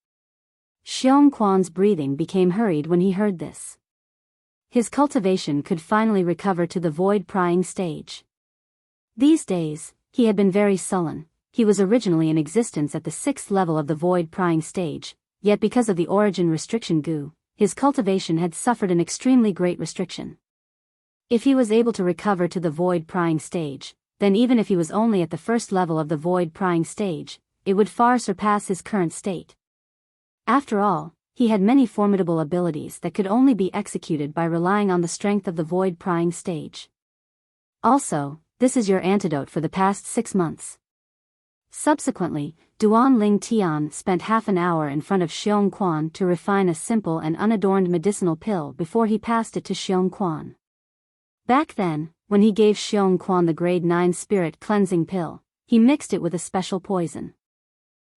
Xiong Quan's breathing became hurried when he heard this. His cultivation could finally recover to the void prying stage. These days, he had been very sullen. He was originally in existence at the 6th level of the void prying stage, yet because of the origin restriction goo, his cultivation had suffered an extremely great restriction. If he was able to recover to the void prying stage, then even if he was only at the 1st level of the void prying stage, it would far surpass his current state. After all, he had many formidable abilities that could only be executed by relying on the strength of the void prying stage. Also, this is your antidote for the past 6 months. Subsequently, Duan Lingtian spent half an hour in front of Xiong Quan to refine a simple and unadorned medicinal pill before he passed it to Xiong Quan. Back then, when he gave Xiong Quan the grade 9 spirit cleansing pill, he mixed it with a special poison.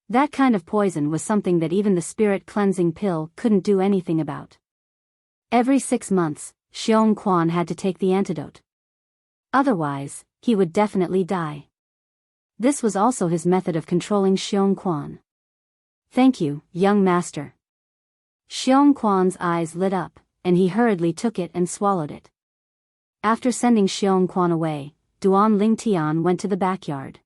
That kind of poison was something that even the spirit cleansing pill couldn't do anything about. Every 6 months, Xiong Quan had to take the antidote. Otherwise, he would definitely die. This was also his method of controlling Xiong Quan. Thank you, young master. Xiong Quan's eyes lit up, and he hurriedly took it and swallowed it. After sending Xiong Quan away, Duan Lingtian went to the backyard.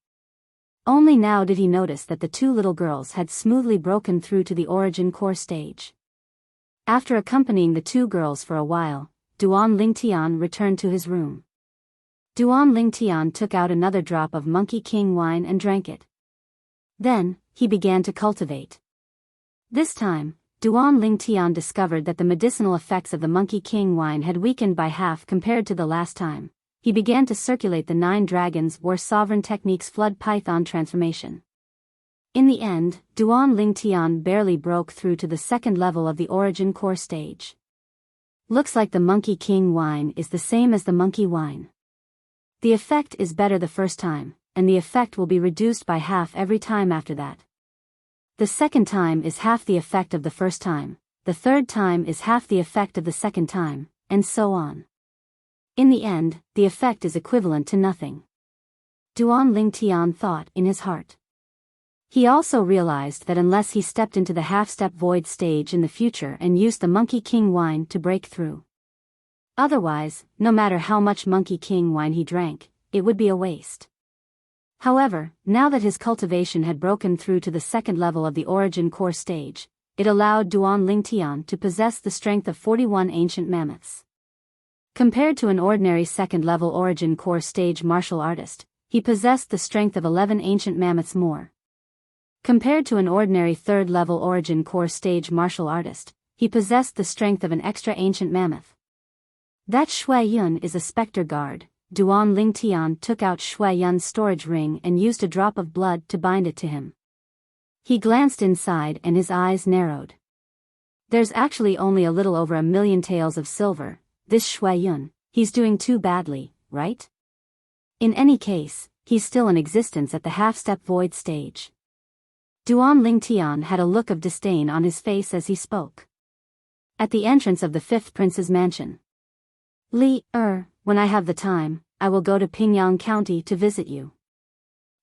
Only now did he notice that the 2 little girls had smoothly broken through to the origin core stage. After accompanying the 2 girls for a while, Duan Lingtian returned to his room. Duan Lingtian took out another drop of Monkey King wine and drank it. Then, he began to cultivate. This time, Duan Lingtian discovered that the medicinal effects of the Monkey King wine had weakened by half compared to the last time. He began to circulate the 9 Dragons War Sovereign Technique's Flood Python transformation. In the end, Duan Lingtian barely broke through to the 2nd level of the origin core stage. Looks like the Monkey King wine is the same as the monkey wine. The effect is better the first time, and the effect will be reduced by half every time after that. The 2nd time is half the effect of the first time, the 3rd time is half the effect of the 2nd time, and so on. In the end, the effect is equivalent to nothing. Duan Lingtian thought in his heart. He also realized that unless he stepped into the half-step void stage in the future and used the Monkey King wine to break through. Otherwise, no matter how much Monkey King wine he drank, it would be a waste. However, now that his cultivation had broken through to the 2nd level of the origin core stage, it allowed Duan Lingtian to possess the strength of 41 ancient mammoths. Compared to an ordinary 2nd level origin core stage martial artist, he possessed the strength of 11 ancient mammoths more. Compared to an ordinary 3rd level origin core stage martial artist, he possessed the strength of an extra ancient mammoth. That Shui Yun is a specter guard. Duan Lingtian took out Shui Yun's storage ring and used a drop of blood to bind it to him. He glanced inside and his eyes narrowed. There's actually only a little over 1,000,000 taels of silver. This Shui Yun, he's doing too badly, right? In any case, he's still in existence at the half-step void stage. Duan Lingtian had a look of disdain on his face as he spoke. at the entrance of the fifth prince's mansion. When I have the time, I will go to Pingyang County to visit you.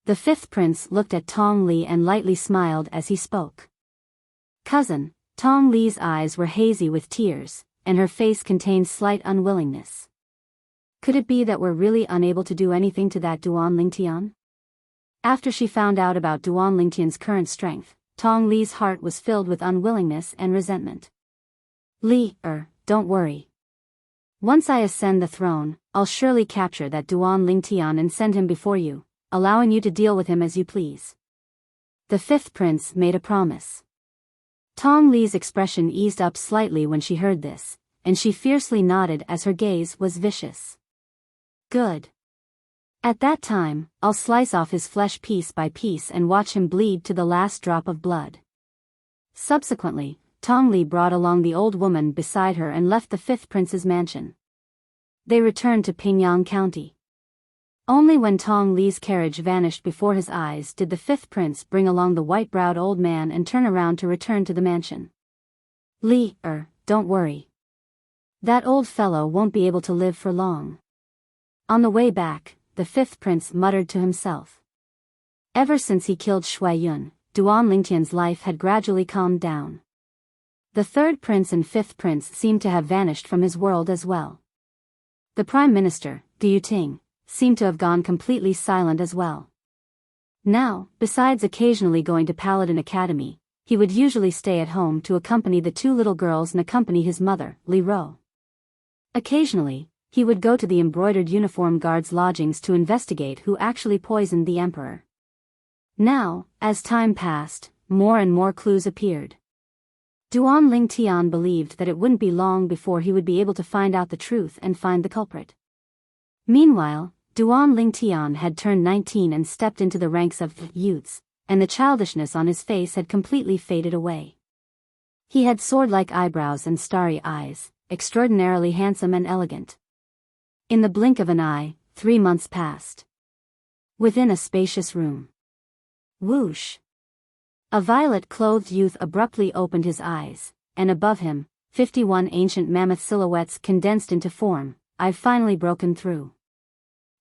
The fifth prince looked at Tong Li and lightly smiled as he spoke. Cousin, Tong Li's eyes were hazy with tears, and her face contained slight unwillingness. Could it be that we're really unable to do anything to that Duan Lingtian? After she found out about Duan Lingtian's current strength, Tong Li's heart was filled with unwillingness and resentment. Don't worry. Once I ascend the throne, I'll surely capture that Duan Lingtian and send him before you, allowing you to deal with him as you please. The fifth prince made a promise. Tong Li's expression eased up slightly when she heard this, and she fiercely nodded as her gaze was vicious. Good. At that time, I'll slice off his flesh piece by piece and watch him bleed to the last drop of blood. Subsequently, Tong Li brought along the old woman beside her and left the fifth prince's mansion. They returned to Pingyang County. Only when Tong Li's carriage vanished before his eyes did the fifth prince bring along the white-browed old man and turn around to return to the mansion. Don't worry. That old fellow won't be able to live for long. On the way back, the fifth prince muttered to himself. Ever since he killed Shui Yun, Duan Lingtian's life had gradually calmed down. The third prince and fifth prince seemed to have vanished from his world as well. The prime minister, Gu Ting, seemed to have gone completely silent as well. Now, besides occasionally going to Paladin Academy, he would usually stay at home to accompany the two little girls and accompany his mother, Li Ro. Occasionally, he would go to the embroidered uniform guard's lodgings to investigate who actually poisoned the emperor. Now, as time passed, more and more clues appeared. Duan Lingtian believed that it wouldn't be long before he would be able to find out the truth and find the culprit. Meanwhile, Duan Lingtian had turned 19 and stepped into the ranks of the youths, and the childishness on his face had completely faded away. He had sword-like eyebrows and starry eyes, extraordinarily handsome and elegant. In the blink of an eye, 3 months passed. Within a spacious room. Whoosh! A violet-clothed youth abruptly opened his eyes, and above him, 51 ancient mammoth silhouettes condensed into form. I've finally broken through.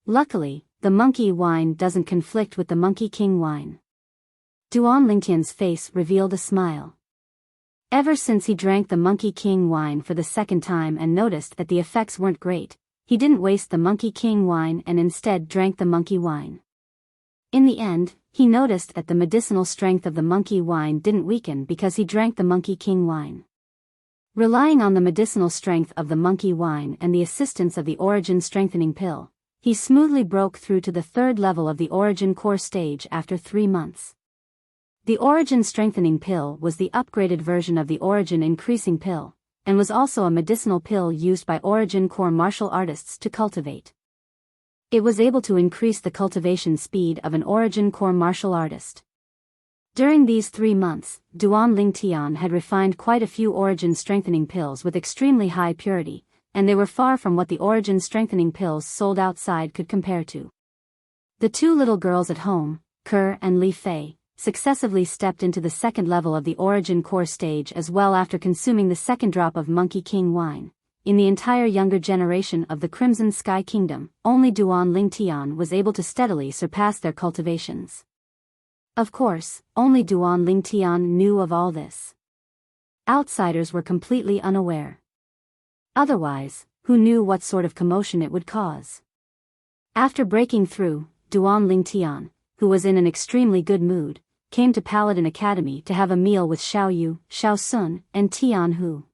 Luckily, the monkey wine doesn't conflict with the Monkey King wine. Duan Lingtian's face revealed a smile. Ever since he drank the Monkey King wine for the second time and noticed that the effects weren't great, he didn't waste the Monkey King wine and instead drank the monkey wine. In the end, he noticed that the medicinal strength of the monkey wine didn't weaken because he drank the Monkey King wine. Relying on the medicinal strength of the monkey wine and the assistance of the Origin Strengthening Pill, he smoothly broke through to the third level of the Origin Core stage after 3 months. The Origin Strengthening Pill was the upgraded version of the Origin Increasing Pill, and was also a medicinal pill used by Origin Core martial artists to cultivate. It was able to increase the cultivation speed of an Origin Core martial artist. During these 3 months, Duan Lingtian had refined quite a few Origin Strengthening Pills with extremely high purity, and they were far from what the Origin Strengthening Pills sold outside could compare to. The two little girls at home, Ke and Li Fei, successively stepped into the second level of the Origin Core stage as well after consuming the second drop of Monkey King wine. In the entire younger generation of the Crimson Sky Kingdom, only Duan Lingtian was able to steadily surpass their cultivations. Of course, only Duan Lingtian knew of all this. Outsiders were completely unaware. Otherwise, who knew what sort of commotion it would cause? After breaking through, Duan Lingtian, who was in an extremely good mood, came to Paladin Academy to have a meal with Xiao Yu, Xiao Sun, and Tian Hu.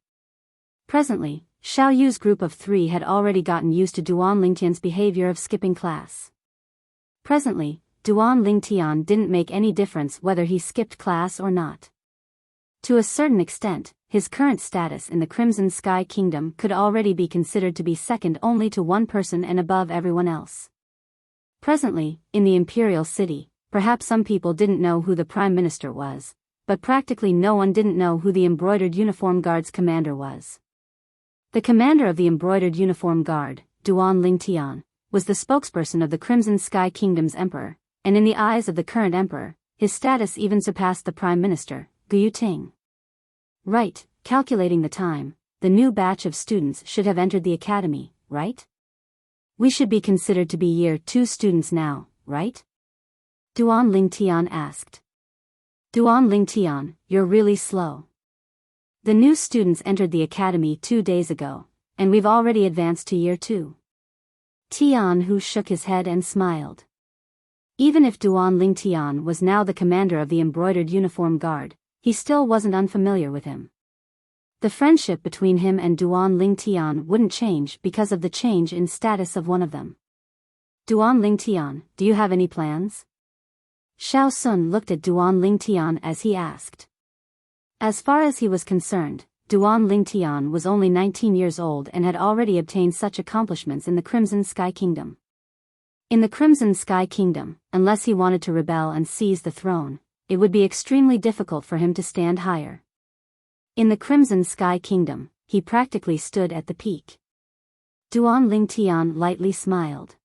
Presently, Xiao Yu's group of 3 had already gotten used to Duan Lingtian's behavior of skipping class. Presently, Duan Lingtian didn't make any difference whether he skipped class or not. To a certain extent, his current status in the Crimson Sky Kingdom could already be considered to be second only to one person and above everyone else. Presently, in the Imperial City, perhaps some people didn't know who the Prime Minister was, but practically no one didn't know who the Embroidered Uniform Guard's commander was. The commander of the Embroidered Uniform Guard, Duan Lingtian, was the spokesperson of the Crimson Sky Kingdom's emperor, and in the eyes of the current emperor, his status even surpassed the Prime Minister, Gu Ting. Right, calculating the time, the new batch of students should have entered the academy, right? We should be considered to be year 2 students now, right? Duan Lingtian asked. Duan Lingtian, you're really slow. The new students entered the academy 2 days ago, and we've already advanced to year 2. Tian Hu shook his head and smiled. Even if Duan Lingtian was now the commander of the embroidered uniform guard, he still wasn't unfamiliar with him. The friendship between him and Duan Lingtian wouldn't change because of the change in status of one of them. Duan Lingtian, do you have any plans? Xiao Sun looked at Duan Lingtian as he asked. As far as he was concerned, Duan Lingtian was only 19 years old and had already obtained such accomplishments in the Crimson Sky Kingdom. In the Crimson Sky Kingdom, unless he wanted to rebel and seize the throne, it would be extremely difficult for him to stand higher. In the Crimson Sky Kingdom, he practically stood at the peak. Duan Lingtian lightly smiled.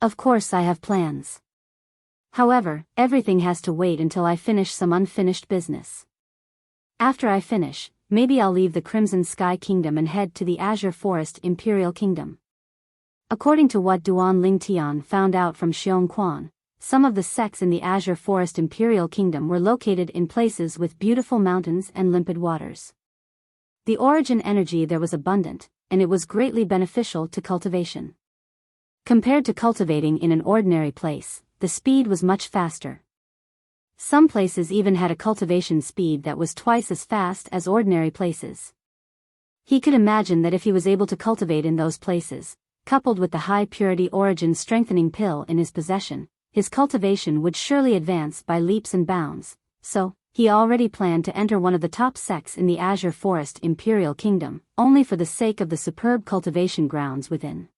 Of course I have plans. However, everything has to wait until I finish some unfinished business. After I finish, maybe I'll leave the Crimson Sky Kingdom and head to the Azure Forest Imperial Kingdom. According to what Duan Lingtian found out from Xiong Quan, some of the sects in the Azure Forest Imperial Kingdom were located in places with beautiful mountains and limpid waters. The origin energy there was abundant, and it was greatly beneficial to cultivation. Compared to cultivating in an ordinary place, the speed was much faster. Some places even had a cultivation speed that was twice as fast as ordinary places. He could imagine that if he was able to cultivate in those places, coupled with the high purity origin strengthening pill in his possession, his cultivation would surely advance by leaps and bounds, so, he already planned to enter one of the top sects in the Azure Forest Imperial Kingdom, only for the sake of the superb cultivation grounds within.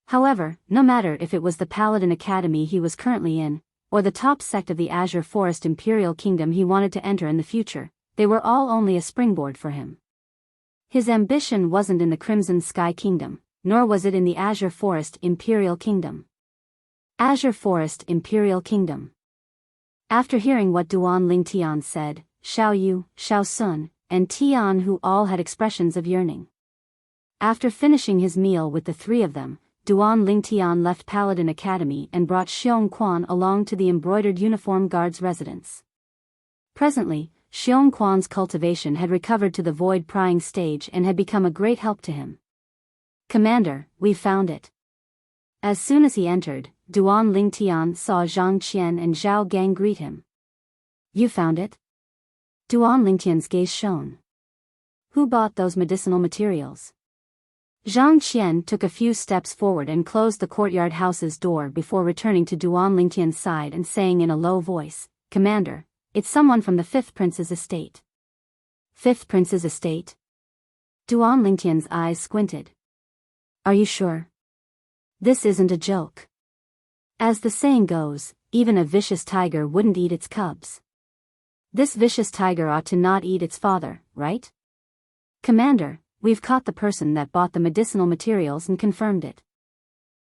However, no matter if it was the Paladin Academy he was currently in, or the top sect of the Azure Forest Imperial Kingdom he wanted to enter in the future, they were all only a springboard for him. His ambition wasn't in the Crimson Sky Kingdom, nor was it in the Azure Forest Imperial Kingdom. Azure Forest Imperial Kingdom. After hearing what Duan Lingtian said, Xiao Yu, Xiao Sun, and Tian Hu all had expressions of yearning. After finishing his meal with the three of them, Duan Lingtian left Paladin Academy and brought Xiong Quan along to the embroidered uniform guard's residence. Presently, Xiong Quan's cultivation had recovered to the void prying stage and had become a great help to him. Commander, we found it. As soon as he entered, Duan Lingtian saw Zhang Qian and Zhao Gang greet him. You found it? Duan Lingtian's gaze shone. Who bought those medicinal materials? Zhang Qian took a few steps forward and closed the courtyard house's door before returning to Duan Lingtian's side and saying in a low voice, Commander, it's someone from the 5th Prince's estate. 5th Prince's estate? Duan Lingtian's eyes squinted. Are you sure? This isn't a joke. As the saying goes, even a vicious tiger wouldn't eat its cubs. This vicious tiger ought to not eat its father, right? Commander, we've caught the person that bought the medicinal materials and confirmed it.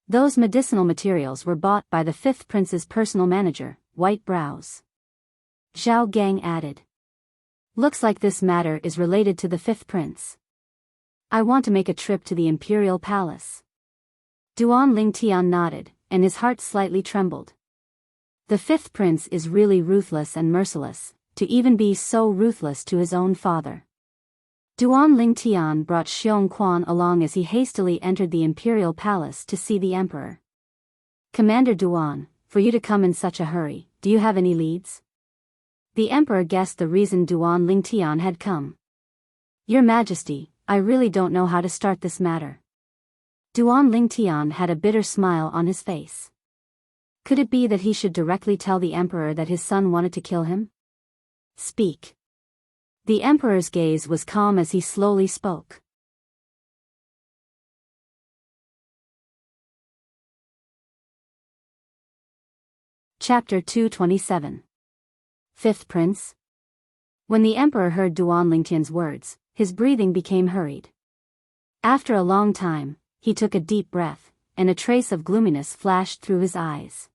Those medicinal materials were bought by the 5th Prince's personal manager, White Brows. Zhao Gang added. Looks like this matter is related to the 5th Prince. I want to make a trip to the Imperial Palace. Duan Lingtian nodded, and his heart slightly trembled. The 5th Prince is really ruthless and merciless, to even be so ruthless to his own father. Duan Lingtian brought Xiong Quan along as he hastily entered the Imperial Palace to see the Emperor. Commander Duan, for you to come in such a hurry, do you have any leads? The Emperor guessed the reason Duan Lingtian had come. Your Majesty, I really don't know how to start this matter. Duan Lingtian had a bitter smile on his face. Could it be that he should directly tell the Emperor that his son wanted to kill him? Speak. The Emperor's gaze was calm as he slowly spoke. Chapter 227. 5th Prince. When the Emperor heard Duan Lingtian's words, his breathing became hurried. After a long time, he took a deep breath, and a trace of gloominess flashed through his eyes.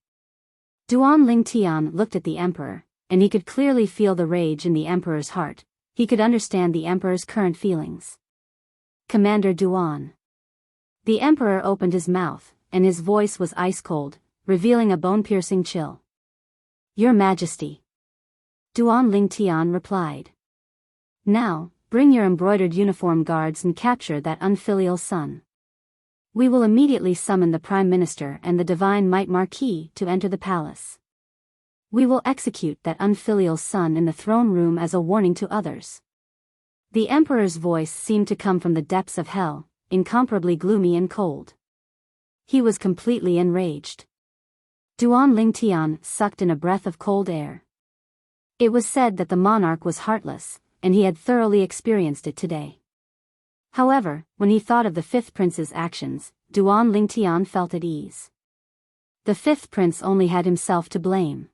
Duan Lingtian looked at the Emperor, and he could clearly feel the rage in the Emperor's heart. He could understand the Emperor's current feelings. Commander Duan. The emperor opened his mouth, and his voice was ice-cold, revealing a bone-piercing chill. Your Majesty. Duan Lingtian replied. Now, bring your embroidered uniform guards and capture that unfilial son. We will immediately summon the Prime Minister and the Divine Might Marquis to enter the palace. We will execute that unfilial son in the throne room as a warning to others. The emperor's voice seemed to come from the depths of hell, incomparably gloomy and cold. He was completely enraged. Duan Lingtian sucked in a breath of cold air. It was said that the monarch was heartless, and he had thoroughly experienced it today. However, when he thought of the fifth prince's actions, Duan Lingtian felt at ease. The fifth prince only had himself to blame.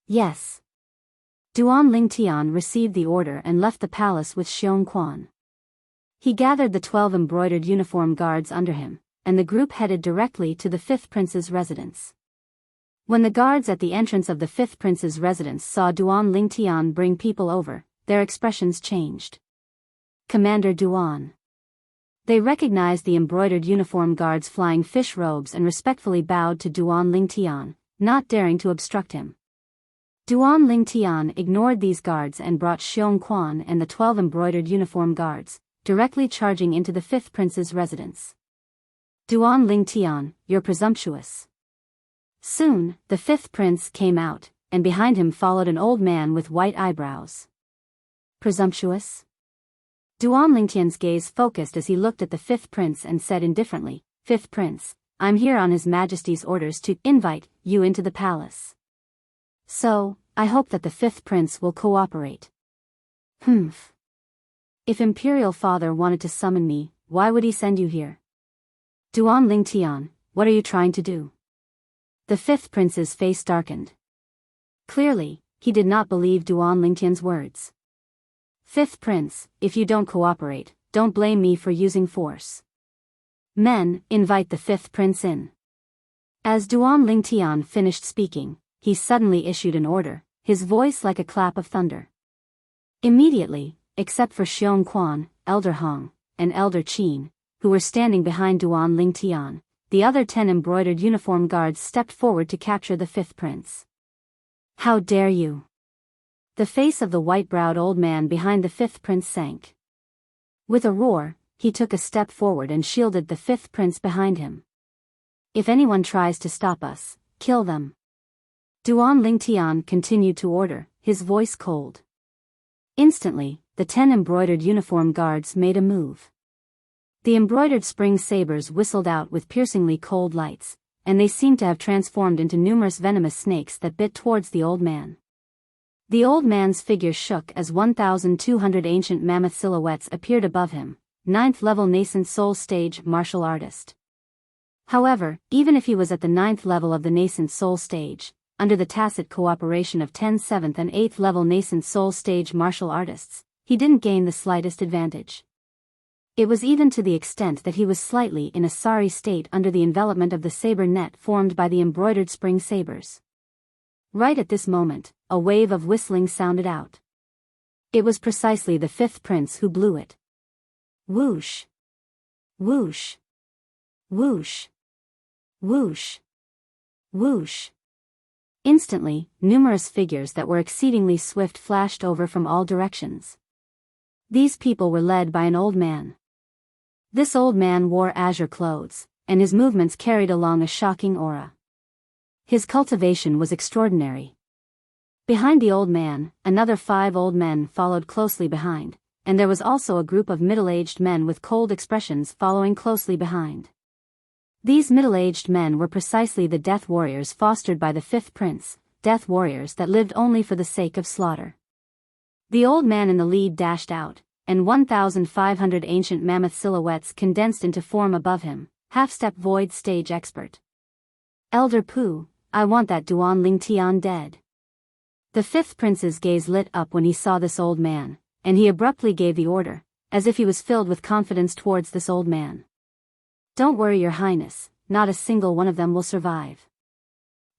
Yes. Duan Lingtian received the order and left the palace with Xiong Quan. He gathered the 12 embroidered uniform guards under him, and the group headed directly to the fifth prince's residence. When the guards at the entrance of the fifth prince's residence saw Duan Lingtian bring people over, their expressions changed. Commander Duan. They recognized the embroidered uniform guards' flying fish robes and respectfully bowed to Duan Lingtian, not daring to obstruct him. Duan Lingtian ignored these guards and brought Xiong Quan and the 12 embroidered uniform guards, directly charging into the fifth prince's residence. Duan Lingtian, you're presumptuous. Soon, the fifth prince came out, and behind him followed an old man with white eyebrows. Presumptuous? Duan Lingtian's gaze focused as he looked at the fifth prince and said indifferently, Fifth prince, I'm here on His Majesty's orders to invite you into the palace. So, I hope that the fifth prince will cooperate. Humph. If Imperial Father wanted to summon me, why would he send you here? Duan Lingtian, what are you trying to do? The fifth prince's face darkened. Clearly, he did not believe Duan Lingtian's words. Fifth prince, if you don't cooperate, don't blame me for using force. Men, invite the fifth prince in. As Duan Lingtian finished speaking, he suddenly issued an order, his voice like a clap of thunder. Immediately, except for Xiong Quan, Elder Hong, and Elder Qin, who were standing behind Duan Lingtian, the other 10 embroidered uniform guards stepped forward to capture the fifth prince. How dare you! The face of the white-browed old man behind the fifth prince sank. With a roar, he took a step forward and shielded the fifth prince behind him. If anyone tries to stop us, kill them. Duan Lingtian continued to order, his voice cold. Instantly, the 10 embroidered uniform guards made a move. The embroidered spring sabers whistled out with piercingly cold lights, and they seemed to have transformed into numerous venomous snakes that bit towards the old man. The old man's figure shook as 1,200 ancient mammoth silhouettes appeared above him, 9th-level nascent soul stage martial artist. However, even if he was at the 9th level of the nascent soul stage, under the tacit cooperation of 10th, 7th and 8th level nascent soul stage martial artists, he didn't gain the slightest advantage. It was even to the extent that he was slightly in a sorry state under the envelopment of the saber net formed by the embroidered spring sabers. Right at this moment, a wave of whistling sounded out. It was precisely the fifth prince who blew it. Whoosh! Whoosh! Whoosh! Whoosh! Whoosh! Instantly, numerous figures that were exceedingly swift flashed over from all directions. These people were led by an old man. This old man wore azure clothes, and his movements carried along a shocking aura. His cultivation was extraordinary. Behind the old man, another 5 old men followed closely behind, and there was also a group of middle-aged men with cold expressions following closely behind. These middle-aged men were precisely the death warriors fostered by the fifth prince, death warriors that lived only for the sake of slaughter. The old man in the lead dashed out, and 1,500 ancient mammoth silhouettes condensed into form above him, half-step void stage expert. Elder Pu, I want that Duan Lingtian dead. The fifth prince's gaze lit up when he saw this old man, and he abruptly gave the order, as if he was filled with confidence towards this old man. Don't worry, Your Highness, not a single one of them will survive.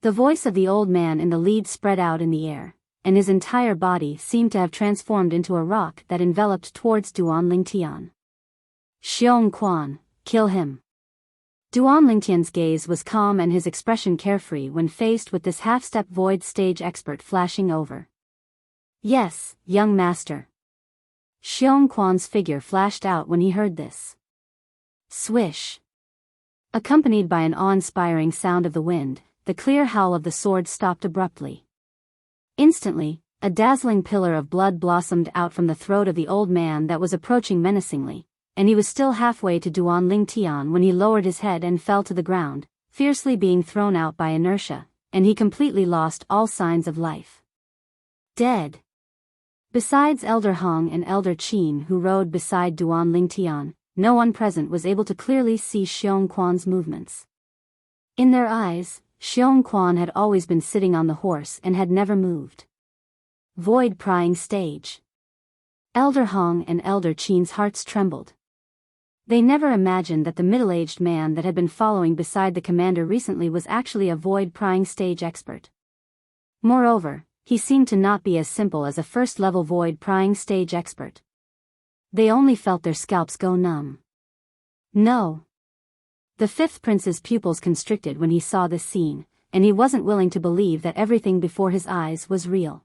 The voice of the old man in the lead spread out in the air, and his entire body seemed to have transformed into a rock that enveloped towards Duan Lingtian. Xiong Quan, kill him. Duan Lingtian's gaze was calm and his expression carefree when faced with this half-step void stage expert flashing over. Yes, young master. Xiong Quan's figure flashed out when he heard this. Swish. Accompanied by an awe-inspiring sound of the wind, the clear howl of the sword stopped abruptly. Instantly, a dazzling pillar of blood blossomed out from the throat of the old man that was approaching menacingly, and he was still halfway to Duan Lingtian when he lowered his head and fell to the ground, fiercely being thrown out by inertia, and he completely lost all signs of life. Dead. Besides Elder Hong and Elder Qin who rode beside Duan Lingtian, no one present was able to clearly see Xiong Quan's movements. In their eyes, Xiong Quan had always been sitting on the horse and had never moved. Void prying stage. Elder Hong and Elder Qin's hearts trembled. They never imagined that the middle-aged man that had been following beside the commander recently was actually a void prying stage expert. Moreover, he seemed to not be as simple as a first-level void prying stage expert. They only felt their scalps go numb. No. The fifth prince's pupils constricted when he saw this scene, and he wasn't willing to believe that everything before his eyes was real.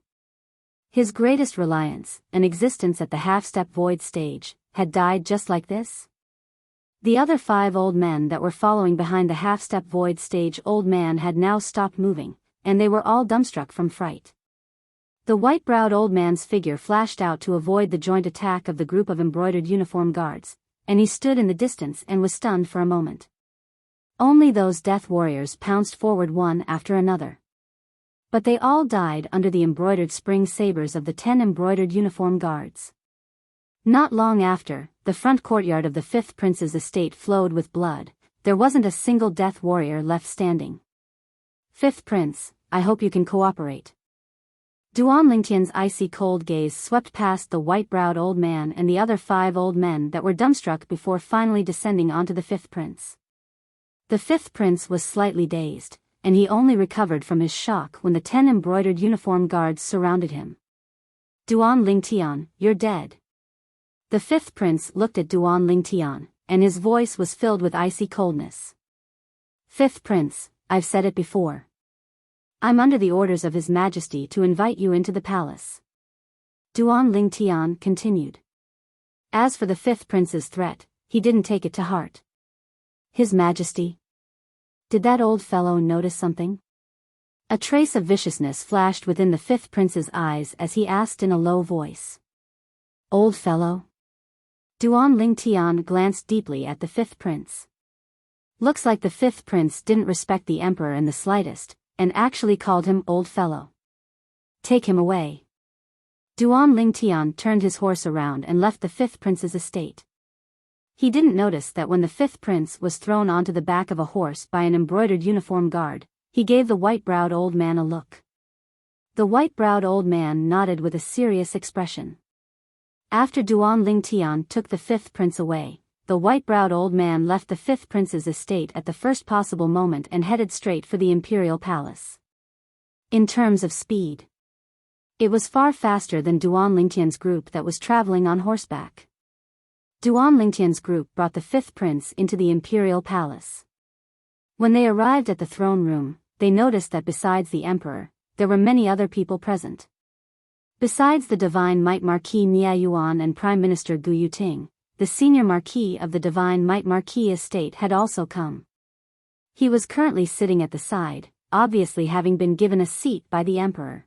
His greatest reliance, an existence at the half-step void stage, had died just like this? The other 5 old men that were following behind the half-step void stage old man had now stopped moving, and they were all dumbstruck from fright. The white-browed old man's figure flashed out to avoid the joint attack of the group of embroidered uniform guards, and he stood in the distance and was stunned for a moment. Only those death warriors pounced forward one after another. But they all died under the embroidered spring sabers of the 10 embroidered uniform guards. Not long after, the front courtyard of the fifth prince's estate flowed with blood. There wasn't a single death warrior left standing. Fifth prince, I hope you can cooperate. Duan Lingtian's icy cold gaze swept past the white-browed old man and the other 5 old men that were dumbstruck before finally descending onto the fifth prince. The fifth prince was slightly dazed, and he only recovered from his shock when the 10 embroidered uniform guards surrounded him. Duan Lingtian, you're dead. The fifth prince looked at Duan Lingtian, and his voice was filled with icy coldness. Fifth prince, I've said it before. I'm under the orders of His Majesty to invite you into the palace. Duan Lingtian continued. As for the fifth prince's threat, he didn't take it to heart. His Majesty? Did that old fellow notice something? A trace of viciousness flashed within the fifth prince's eyes as he asked in a low voice. Old fellow? Duan Lingtian glanced deeply at the fifth prince. Looks like the fifth prince didn't respect the emperor in the slightest, and actually called him old fellow. Take him away. Duan Lingtian turned his horse around and left the fifth prince's estate. He didn't notice that when the fifth prince was thrown onto the back of a horse by an embroidered uniform guard, he gave the white-browed old man a look. The white-browed old man nodded with a serious expression. After Duan Lingtian took the fifth prince away, the white-browed old man left the fifth prince's estate at the first possible moment and headed straight for the imperial palace. In terms of speed, it was far faster than Duan Lingtian's group that was traveling on horseback. Duan Lingtian's group brought the fifth prince into the imperial palace. When they arrived at the throne room, they noticed that besides the emperor, there were many other people present. Besides the Divine Might Marquis Nia Yuan and Prime Minister Gu Yuting, the senior marquis of the Divine Might Marquis estate had also come. He was currently sitting at the side, obviously having been given a seat by the emperor.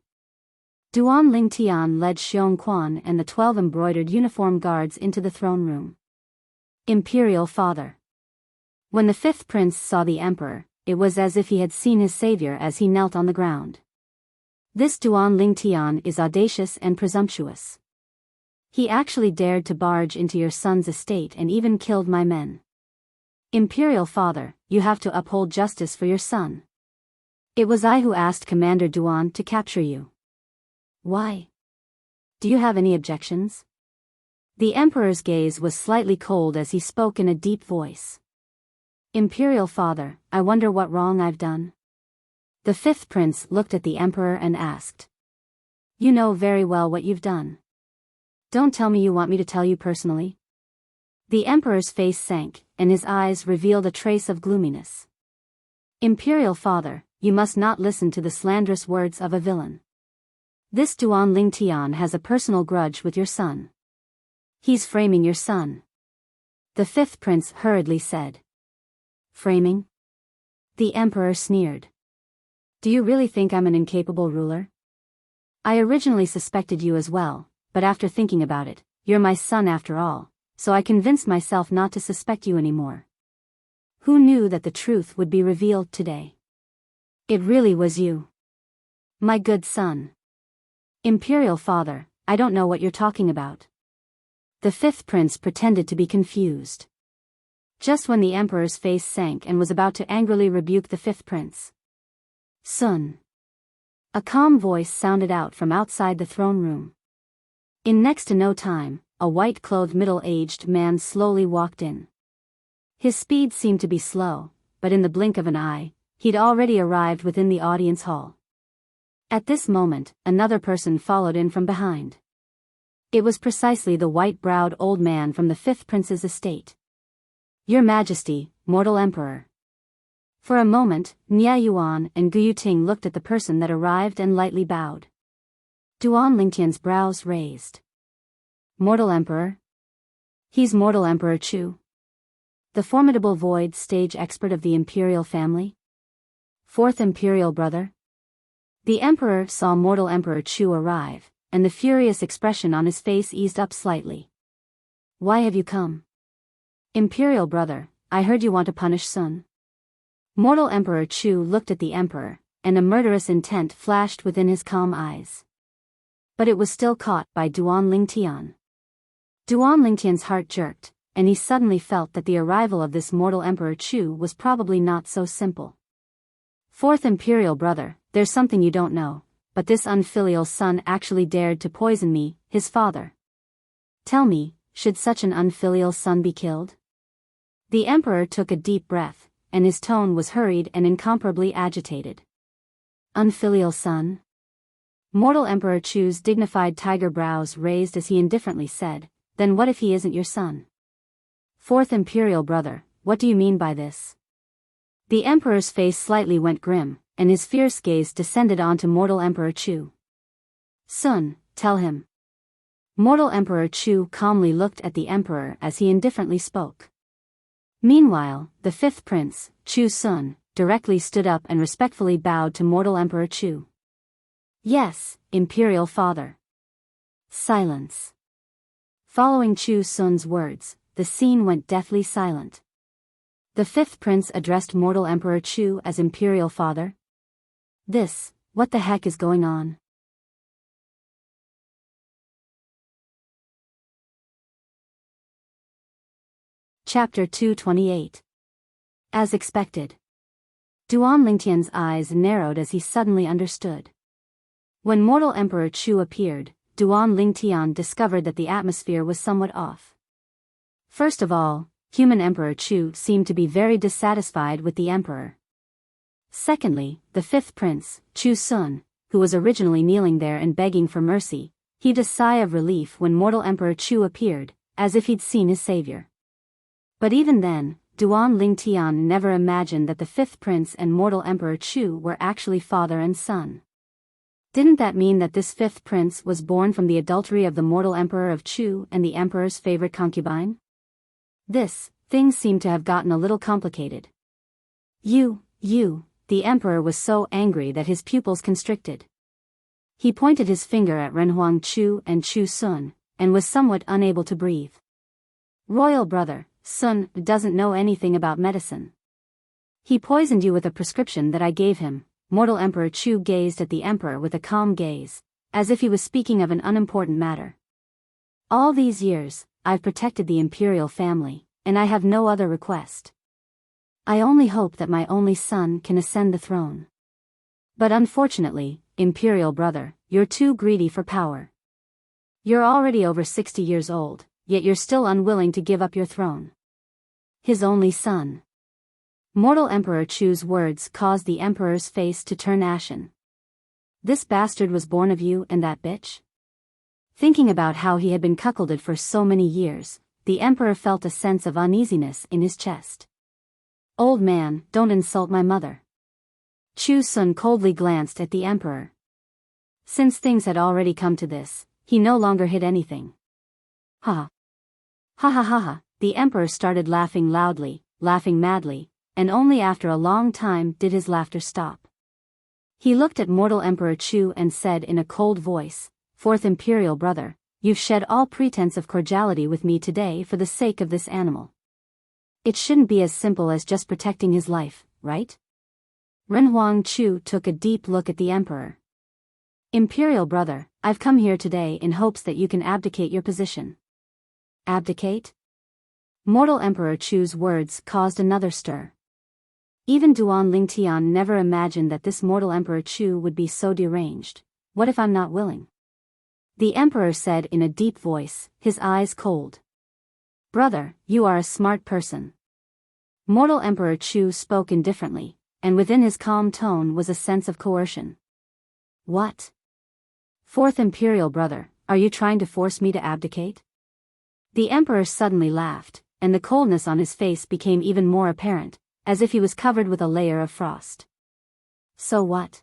Duan Lingtian led Xiong Quan and the 12 embroidered uniform guards into the throne room. Imperial Father. When the fifth prince saw the emperor, it was as if he had seen his savior as he knelt on the ground. This Duan Lingtian is audacious and presumptuous. He actually dared to barge into your son's estate and even killed my men. Imperial Father, you have to uphold justice for your son. It was I who asked Commander Duan to capture you. Why? Do you have any objections? The emperor's gaze was slightly cold as he spoke in a deep voice. Imperial Father, I wonder what wrong I've done. The fifth prince looked at the emperor and asked. You know very well what you've done. Don't tell me you want me to tell you personally. The emperor's face sank, and his eyes revealed a trace of gloominess. Imperial father, you must not listen to the slanderous words of a villain. This Duan Lingtian has a personal grudge with your son. He's framing your son. The fifth prince hurriedly said. Framing? The emperor sneered. Do you really think I'm an incapable ruler? I originally suspected you as well, but after thinking about it, you're my son after all, so I convinced myself not to suspect you anymore. Who knew that the truth would be revealed today? It really was you. My good son. Imperial father, I don't know what you're talking about. The fifth prince pretended to be confused. Just when the emperor's face sank and was about to angrily rebuke the fifth prince. Son. A calm voice sounded out from outside the throne room. In next to no time, a white-clothed middle-aged man slowly walked in. His speed seemed to be slow, but in the blink of an eye, he'd already arrived within the audience hall. At this moment, another person followed in from behind. It was precisely the white-browed old man from the fifth prince's estate. Your Majesty, mortal emperor. For a moment, Nia Yuan and Gu Yuting looked at the person that arrived and lightly bowed. Duan Lingtian's brows raised. Mortal emperor? He's mortal Emperor Chu. The formidable void stage expert of the imperial family? Fourth imperial brother? The emperor saw mortal Emperor Chu arrive, and the furious expression on his face eased up slightly. Why have you come? Imperial brother, I heard you want to punish Sun. Mortal Emperor Chu looked at the emperor, and a murderous intent flashed within his calm eyes. But it was still caught by Duan Lingtian. Duan Lingtian's heart jerked, and he suddenly felt that the arrival of this mortal Emperor Chu was probably not so simple. Fourth imperial brother, there's something you don't know, but this unfilial son actually dared to poison me, his father. Tell me, should such an unfilial son be killed? The emperor took a deep breath, and his tone was hurried and incomparably agitated. Unfilial son? Mortal Emperor Chu's dignified tiger brows raised as he indifferently said, then what if he isn't your son? Fourth imperial brother, what do you mean by this? The emperor's face slightly went grim, and his fierce gaze descended onto mortal Emperor Chu. Sun, tell him. Mortal Emperor Chu calmly looked at the emperor as he indifferently spoke. Meanwhile, the fifth prince, Chu Sun, directly stood up and respectfully bowed to mortal Emperor Chu. Yes, imperial father. Silence. Following Chu Sun's words, the scene went deathly silent. The fifth prince addressed mortal Emperor Chu as imperial father. What the heck is going on? Chapter 228. As expected. Duan Lingtian's eyes narrowed as he suddenly understood. When mortal Emperor Chu appeared, Duan Lingtian discovered that the atmosphere was somewhat off. First of all, human Emperor Chu seemed to be very dissatisfied with the emperor. Secondly, the fifth prince, Chu Sun, who was originally kneeling there and begging for mercy, heaved a sigh of relief when mortal Emperor Chu appeared, as if he'd seen his savior. But even then, Duan Lingtian never imagined that the fifth prince and mortal Emperor Chu were actually father and son. Didn't that mean that this fifth prince was born from the adultery of the mortal emperor of Chu and the emperor's favorite concubine? Things seemed to have gotten a little complicated. The emperor was so angry that his pupils constricted. He pointed his finger at Renhuang Chu and Chu Sun, and was somewhat unable to breathe. Royal brother, Sun doesn't know anything about medicine. He poisoned you with a prescription that I gave him. Mortal Emperor Chu gazed at the emperor with a calm gaze, as if he was speaking of an unimportant matter. All these years, I've protected the imperial family, and I have no other request. I only hope that my only son can ascend the throne. But unfortunately, imperial brother, you're too greedy for power. You're already over 60 years old, yet you're still unwilling to give up your throne. His only son. Mortal Emperor Chu's words caused the emperor's face to turn ashen. This bastard was born of you and that bitch? Thinking about how he had been cuckolded for so many years, the emperor felt a sense of uneasiness in his chest. "Old man, don't insult my mother." Chu Sun coldly glanced at the emperor. Since things had already come to this, he no longer hid anything. Ha! Ha ha ha ha! The emperor started laughing loudly, laughing madly, and only after a long time did his laughter stop. He looked at mortal Emperor Chu and said in a cold voice, "Fourth imperial brother, you've shed all pretense of cordiality with me today for the sake of this animal. It shouldn't be as simple as just protecting his life, right?" Renhuang Chu took a deep look at the emperor. "Imperial brother, I've come here today in hopes that you can abdicate your position." Abdicate? Mortal Emperor Chu's words caused another stir. Even Duan Lingtian never imagined that this mortal Emperor Chu would be so deranged. "What if I'm not willing?" The emperor said in a deep voice, his eyes cold. "Brother, you are a smart person." Mortal Emperor Chu spoke indifferently, and within his calm tone was a sense of coercion. "What? Fourth imperial brother, are you trying to force me to abdicate?" The emperor suddenly laughed, and the coldness on his face became even more apparent, as if he was covered with a layer of frost. "So what?"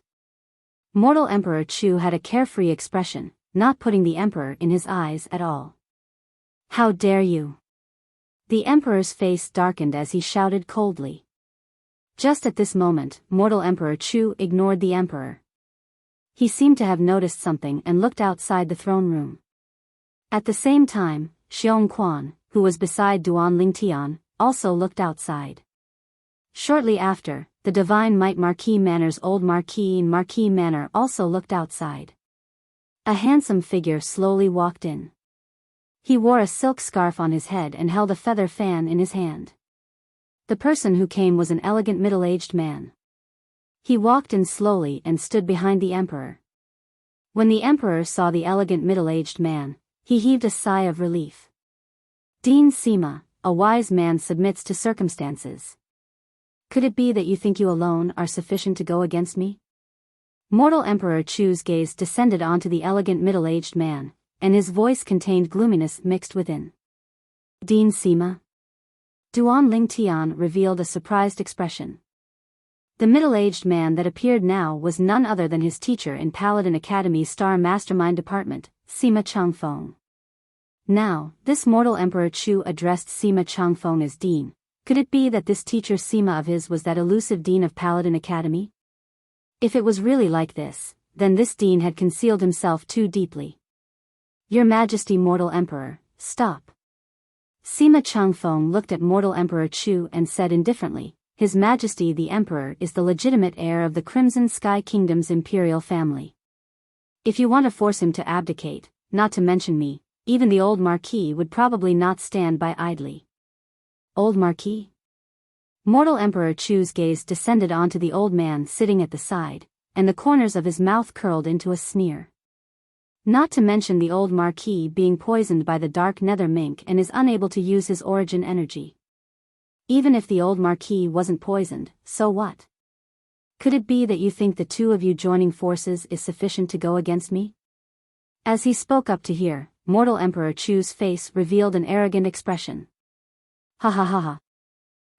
Mortal Emperor Chu had a carefree expression, not putting the emperor in his eyes at all. "How dare you!" The emperor's face darkened as he shouted coldly. Just at this moment, mortal Emperor Chu ignored the emperor. He seemed to have noticed something and looked outside the throne room. At the same time, Xiong Quan, who was beside Duan Lingtian, also looked outside. Shortly after, the Divine Might Marquis Manor's old Marquis in Marquis Manor also looked outside. A handsome figure slowly walked in. He wore a silk scarf on his head and held a feather fan in his hand. The person who came was an elegant middle-aged man. He walked in slowly and stood behind the emperor. When the emperor saw the elegant middle-aged man, he heaved a sigh of relief. "Dean Sima, a wise man submits to circumstances. Could it be that you think you alone are sufficient to go against me?" Mortal Emperor Chu's gaze descended onto the elegant middle-aged man, and his voice contained gloominess mixed within. "Dean Sima?" Duan Lingtian revealed a surprised expression. The middle-aged man that appeared now was none other than his teacher in Paladin Academy's Star Mastermind Department, Sima Changfeng. Now, this mortal Emperor Chu addressed Sima Changfeng as Dean. Could it be that this teacher Sima of his was that elusive dean of Paladin Academy? If it was really like this, then this dean had concealed himself too deeply. "Your Majesty mortal Emperor, stop." Sima Changfeng looked at mortal Emperor Chu and said indifferently, "His Majesty the Emperor is the legitimate heir of the Crimson Sky Kingdom's imperial family. If you want to force him to abdicate, not to mention me, even the old Marquis would probably not stand by idly." "Old Marquis?" Mortal Emperor Chu's gaze descended onto the old man sitting at the side, and the corners of his mouth curled into a sneer. "Not to mention the old Marquis being poisoned by the dark nether mink and is unable to use his origin energy. Even if the old Marquis wasn't poisoned, so what? Could it be that you think the two of you joining forces is sufficient to go against me?" As he spoke up to hear, mortal Emperor Chu's face revealed an arrogant expression. "Ha ha ha ha.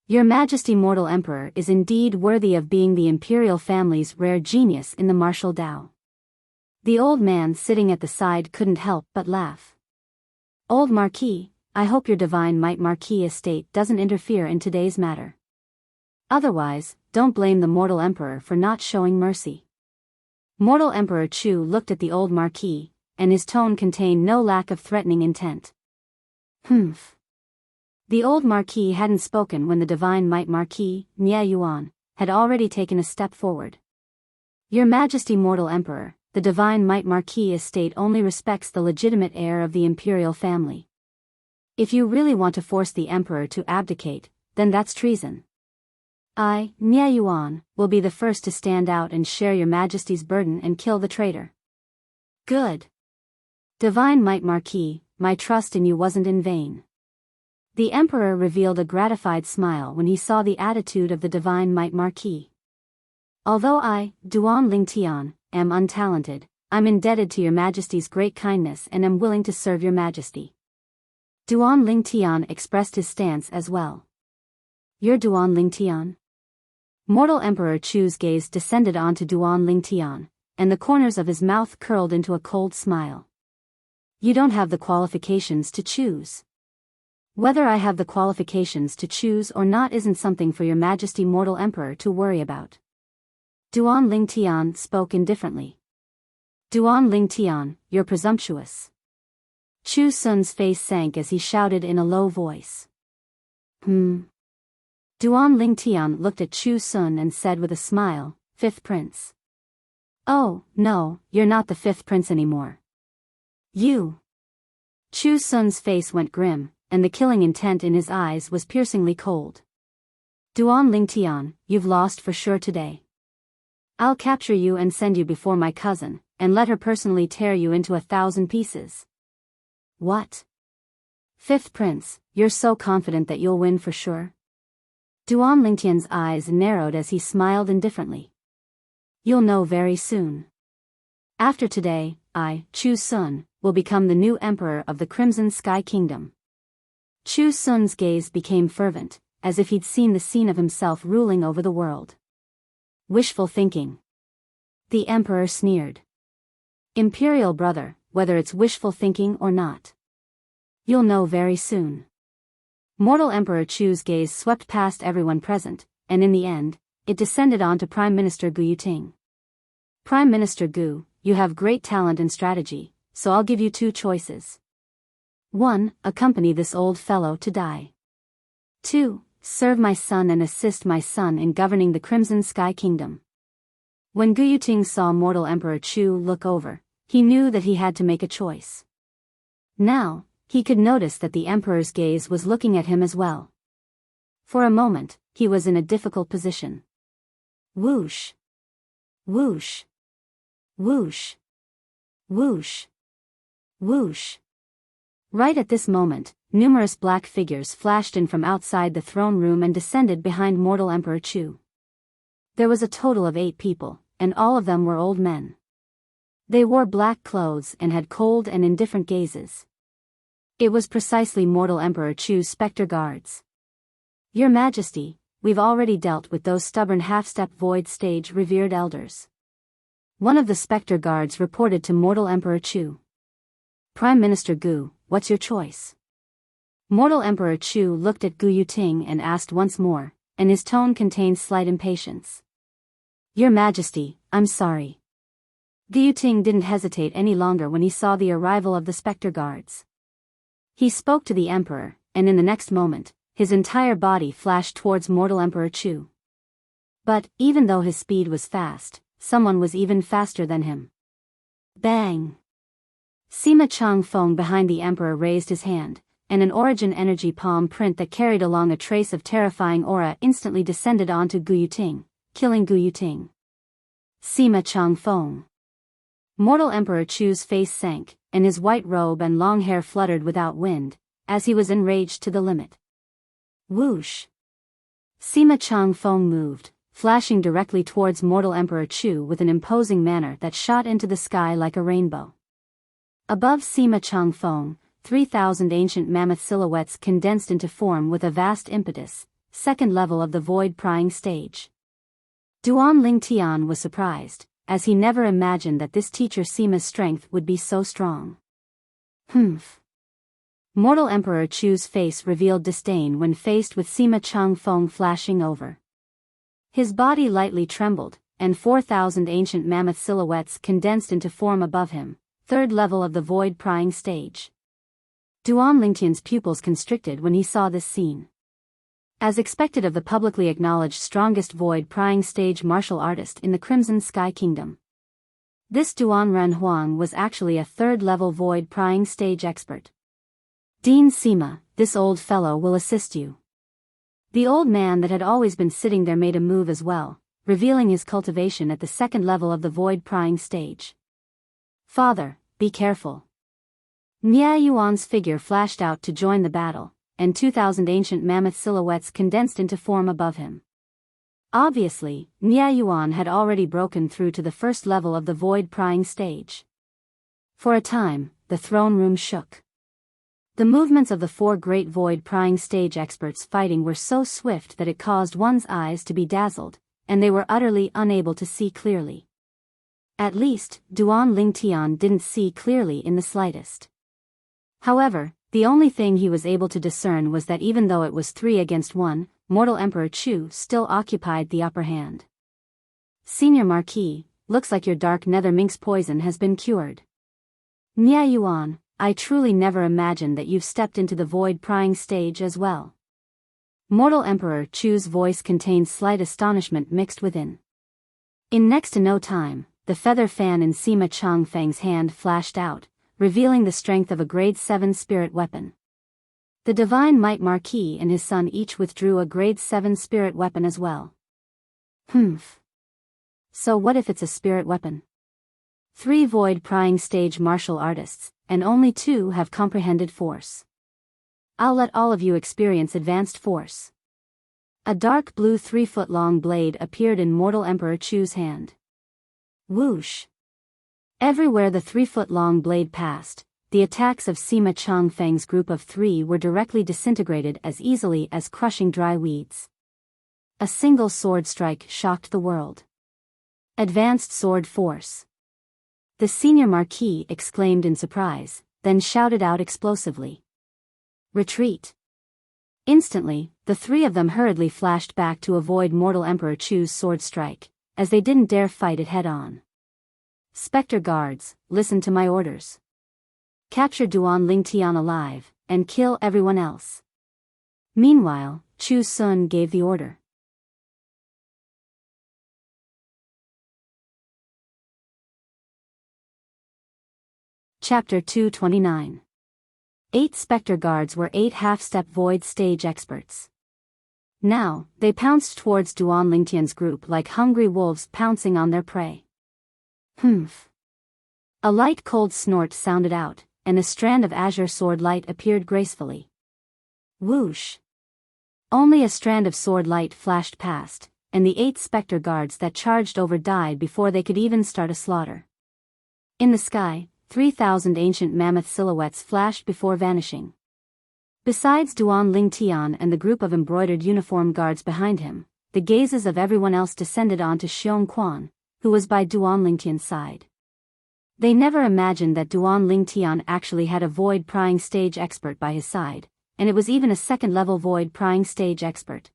Your Majesty mortal Emperor is indeed worthy of being the imperial family's rare genius in the martial Tao." The old man sitting at the side couldn't help but laugh. "Old Marquis, I hope your Divine Might Marquis estate doesn't interfere in today's matter. Otherwise, don't blame the mortal Emperor for not showing mercy." Mortal Emperor Chu looked at the old Marquis, and his tone contained no lack of threatening intent. "Humph." The old Marquis hadn't spoken when the Divine Might Marquis, Nye Yuan, had already taken a step forward. "Your Majesty mortal Emperor, the Divine Might Marquis estate only respects the legitimate heir of the imperial family. If you really want to force the Emperor to abdicate, then that's treason. I, Nye Yuan, will be the first to stand out and share your Majesty's burden and kill the traitor." "Good. Divine Might Marquis, my trust in you wasn't in vain." The Emperor revealed a gratified smile when he saw the attitude of the Divine Might Marquis. "Although I, Duan Lingtian, am untalented, I'm indebted to your Majesty's great kindness and am willing to serve your Majesty." Duan Lingtian expressed his stance as well. You're Duan Lingtian? Mortal Emperor Chu's gaze descended onto Duan Lingtian, and the corners of his mouth curled into a cold smile. You don't have the qualifications to choose. Whether I have the qualifications to choose or not isn't something for your Majesty Mortal Emperor to worry about. Duan Lingtian spoke indifferently. Duan Lingtian, you're presumptuous. Chu Sun's face sank as he shouted in a low voice. Duan Lingtian looked at Chu Sun and said with a smile, Fifth Prince. Oh, no, you're not the fifth prince anymore. You. Chu Sun's face went grim, and the killing intent in his eyes was piercingly cold. Duan Lingtian, you've lost for sure today. I'll capture you and send you before my cousin, and let her personally tear you into 1,000 pieces. What? Fifth Prince, you're so confident that you'll win for sure? Duan Lingtian's eyes narrowed as he smiled indifferently. You'll know very soon. After today, I, Chu Sun, will become the new emperor of the Crimson Sky Kingdom. Chu Sun's gaze became fervent, as if he'd seen the scene of himself ruling over the world. Wishful thinking. The emperor sneered. Imperial brother, whether it's wishful thinking or not. You'll know very soon. Mortal Emperor Chu's gaze swept past everyone present, and in the end, it descended onto Prime Minister Gu Yuting. Prime Minister Gu, you have great talent and strategy, so I'll give you 2 choices. 1. Accompany this old fellow to die. 2. Serve my son and assist my son in governing the Crimson Sky Kingdom. When Gu Yuting saw Mortal Emperor Chu look over, he knew that he had to make a choice. Now, he could notice that the emperor's gaze was looking at him as well. For a moment, he was in a difficult position. Whoosh. Whoosh. Whoosh. Whoosh. Whoosh. Right at this moment, numerous black figures flashed in from outside the throne room and descended behind Mortal Emperor Chu. There was a total of 8 people, and all of them were old men. They wore black clothes and had cold and indifferent gazes. It was precisely Mortal Emperor Chu's specter guards. Your Majesty, we've already dealt with those stubborn half-step void stage revered elders. One of the specter guards reported to Mortal Emperor Chu. Prime Minister Gu, what's your choice? Mortal Emperor Chu looked at Gu Yuting and asked once more, and his tone contained slight impatience. Your Majesty, I'm sorry. Gu Yuting didn't hesitate any longer when he saw the arrival of the specter guards. He spoke to the Emperor, and in the next moment, his entire body flashed towards Mortal Emperor Chu. But, even though his speed was fast, someone was even faster than him. Bang! Sima Changfeng behind the Emperor raised his hand, and an origin energy palm print that carried along a trace of terrifying aura instantly descended onto Gu Yuting, killing Gu Yuting. Sima Changfeng. Mortal Emperor Chu's face sank, and his white robe and long hair fluttered without wind, as he was enraged to the limit. Whoosh! Sima Changfeng moved, flashing directly towards Mortal Emperor Chu with an imposing manner that shot into the sky like a rainbow. Above Sima Changfeng, 3,000 ancient mammoth silhouettes condensed into form with a vast impetus, second level of the void prying stage. Duan Lingtian was surprised, as he never imagined that this teacher Sima's strength would be so strong. Humph. Mortal Emperor Chu's face revealed disdain when faced with Sima Changfeng flashing over. His body lightly trembled, and 4,000 ancient mammoth silhouettes condensed into form above him, third level of the void prying stage. Duan Lingtian's pupils constricted when he saw this scene. As expected of the publicly acknowledged strongest void prying stage martial artist in the Crimson Sky Kingdom, this Duan Renhuang was actually a third-level void prying stage expert. Dean Sima, this old fellow will assist you. The old man that had always been sitting there made a move as well, revealing his cultivation at the second level of the void prying stage. Father, be careful. Nia Yuan's figure flashed out to join the battle, and 2,000 ancient mammoth silhouettes condensed into form above him. Obviously, Nia Yuan had already broken through to the first level of the void prying stage. For a time, the throne room shook. The movements of the four great void-prying stage experts fighting were so swift that it caused one's eyes to be dazzled, and they were utterly unable to see clearly. At least, Duan Lingtian didn't see clearly in the slightest. However, the only thing he was able to discern was that even though it was 3 against 1, mortal Emperor Chu still occupied the upper hand. Senior Marquis, looks like your dark nether minx poison has been cured. Nia Yuan, I truly never imagined that you've stepped into the void-prying stage as well. Mortal Emperor Chu's voice contained slight astonishment mixed within. In next to no time, the feather fan in Sima Changfeng's hand flashed out, revealing the strength of a grade 7 spirit weapon. The Divine Might Marquis and his son each withdrew a grade 7 spirit weapon as well. So what if it's a spirit weapon? 3 void-prying stage martial artists, and only 2 have comprehended force. I'll let all of you experience advanced force. A dark blue 3-foot-long blade appeared in Mortal Emperor Chu's hand. Whoosh! Everywhere the 3-foot-long blade passed, the attacks of Sima Changfeng's group of 3 were directly disintegrated as easily as crushing dry weeds. A single sword strike shocked the world. Advanced sword force. The senior marquis exclaimed in surprise, then shouted out explosively. Retreat! Instantly, the 3 of them hurriedly flashed back to avoid Mortal Emperor Chu's sword strike, as they didn't dare fight it head-on. Spectre guards, listen to my orders. Capture Duan Lingtian alive, and kill everyone else. Meanwhile, Chu Sun gave the order. Chapter 229. 8 Spectre Guards were 8 half-step void stage experts. Now, they pounced towards Duan Lingtian's group like hungry wolves pouncing on their prey. A light cold snort sounded out, and a strand of azure sword light appeared gracefully. Whoosh! Only a strand of sword light flashed past, and the 8 Spectre Guards that charged over died before they could even start a slaughter. In the sky, 3,000 ancient mammoth silhouettes flashed before vanishing. Besides Duan Lingtian and the group of embroidered uniform guards behind him, the gazes of everyone else descended onto Xiong Quan, who was by Duan Lingtian's side. They never imagined that Duan Lingtian actually had a void-prying stage expert by his side, and it was even a second-level void-prying stage expert.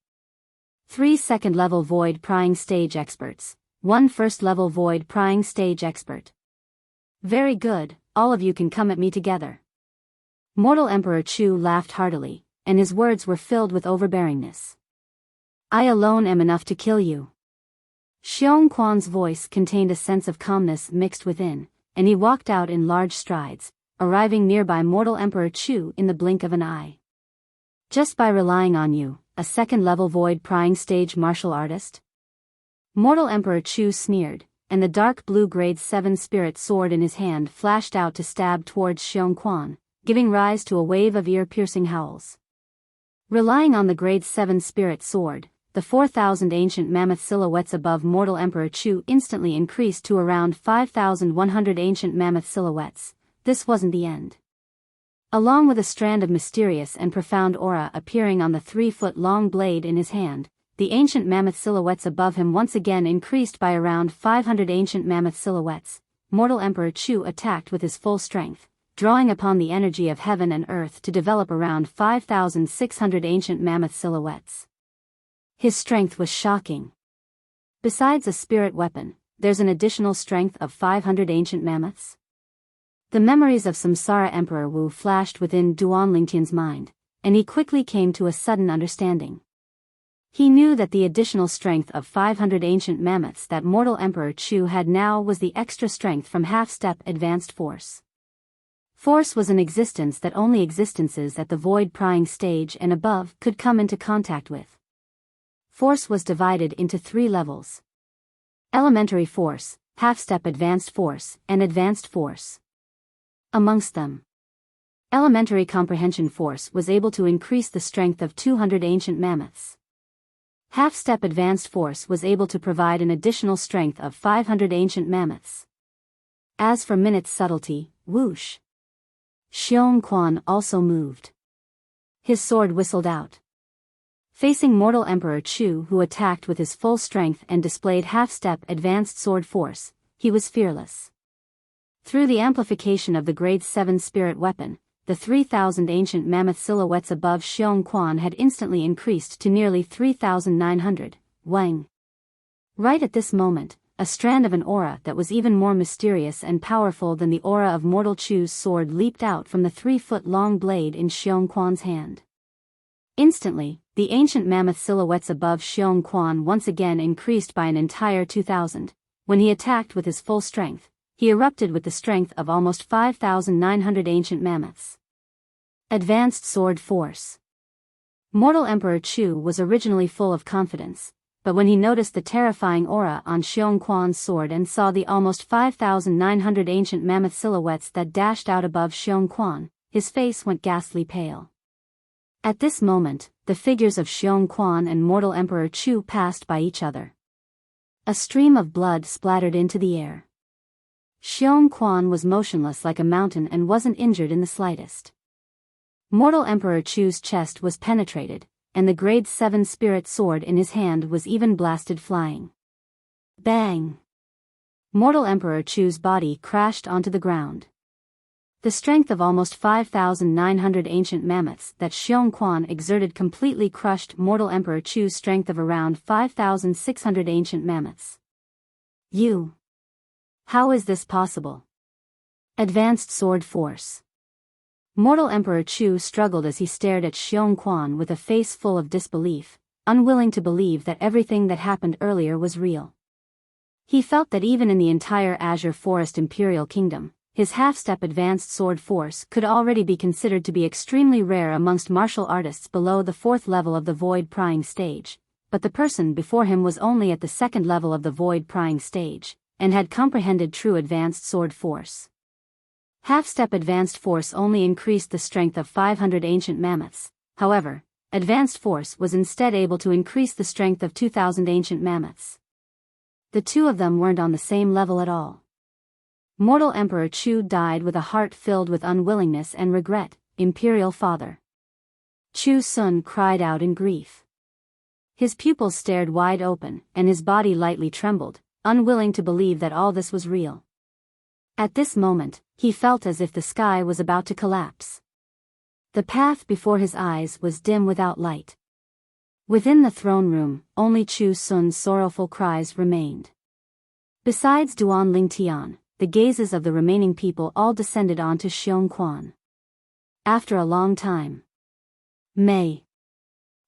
3 second-level void-prying stage experts, 1 first-level void-prying stage expert. Very good, all of you can come at me together. Mortal Emperor Chu laughed heartily, and his words were filled with overbearingness. I alone am enough to kill you. Xiong Quan's voice contained a sense of calmness mixed within, and he walked out in large strides, arriving nearby Mortal Emperor Chu in the blink of an eye. Just by relying on you, a second-level void-prying stage martial artist? Mortal Emperor Chu sneered, and the dark blue grade 7 spirit sword in his hand flashed out to stab towards Xiong Quan, giving rise to a wave of ear-piercing howls. Relying on the grade 7 spirit sword, the 4,000 ancient mammoth silhouettes above Mortal Emperor Chu instantly increased to around 5,100 ancient mammoth silhouettes. This wasn't the end. Along with a strand of mysterious and profound aura appearing on the 3-foot-long blade in his hand, the ancient mammoth silhouettes above him once again increased by around 500 ancient mammoth silhouettes. Mortal Emperor Chu attacked with his full strength, drawing upon the energy of heaven and earth to develop around 5,600 ancient mammoth silhouettes. His strength was shocking. Besides a spirit weapon, there's an additional strength of 500 ancient mammoths. The memories of Samsara Emperor Wu flashed within Duan Lingtian's mind, and he quickly came to a sudden understanding. He knew that the additional strength of 500 ancient mammoths that Mortal Emperor Chu had now was the extra strength from half-step advanced force. Force was an existence that only existences at the void-prying stage and above could come into contact with. Force was divided into 3 levels. Elementary force, half-step advanced force, and advanced force. Amongst them, elementary comprehension force was able to increase the strength of 200 ancient mammoths. Half-step advanced force was able to provide an additional strength of 500 ancient mammoths. As for minute's subtlety, whoosh! Xiong Quan also moved. His sword whistled out. Facing mortal Emperor Chu, who attacked with his full strength and displayed half-step advanced sword force, he was fearless. Through the amplification of the Grade 7 spirit weapon, the 3,000 ancient mammoth silhouettes above Xiong Quan had instantly increased to nearly 3,900, Wang. Right at this moment, a strand of an aura that was even more mysterious and powerful than the aura of mortal Chu's sword leaped out from the 3-foot-long blade in Xiong Quan's hand. Instantly, the ancient mammoth silhouettes above Xiong Quan once again increased by an entire 2,000. When he attacked with his full strength, he erupted with the strength of almost 5,900 ancient mammoths. Advanced sword force. Mortal Emperor Chu was originally full of confidence, but when he noticed the terrifying aura on Xiong Quan's sword and saw the almost 5,900 ancient mammoth silhouettes that dashed out above Xiong Quan, his face went ghastly pale. At this moment, the figures of Xiong Quan and mortal Emperor Chu passed by each other. A stream of blood splattered into the air. Xiong Quan was motionless like a mountain and wasn't injured in the slightest. Mortal Emperor Chu's chest was penetrated, and the Grade 7 spirit sword in his hand was even blasted flying. Bang! Mortal Emperor Chu's body crashed onto the ground. The strength of almost 5,900 ancient mammoths that Xiong Quan exerted completely crushed mortal Emperor Chu's strength of around 5,600 ancient mammoths. How is this possible? Advanced sword force. Mortal Emperor Chu struggled as he stared at Xiong Quan with a face full of disbelief, unwilling to believe that everything that happened earlier was real. He felt that even in the entire Azure Forest Imperial Kingdom, his half-step advanced sword force could already be considered to be extremely rare amongst martial artists below the 4th level of the void prying stage, but the person before him was only at the 2nd level of the void prying stage, and had comprehended true advanced sword force. Half-step advanced force only increased the strength of 500 ancient mammoths, however, advanced force was instead able to increase the strength of 2,000 ancient mammoths. The two of them weren't on the same level at all. Mortal Emperor Chu died with a heart filled with unwillingness and regret, Imperial Father. Chu Sun cried out in grief. His pupils stared wide open, and his body lightly trembled, unwilling to believe that all this was real. At this moment, he felt as if the sky was about to collapse. The path before his eyes was dim without light. Within the throne room, only Chu Sun's sorrowful cries remained. Besides Duan Lingtian, the gazes of the remaining people all descended onto Xiong Quan. After a long time. May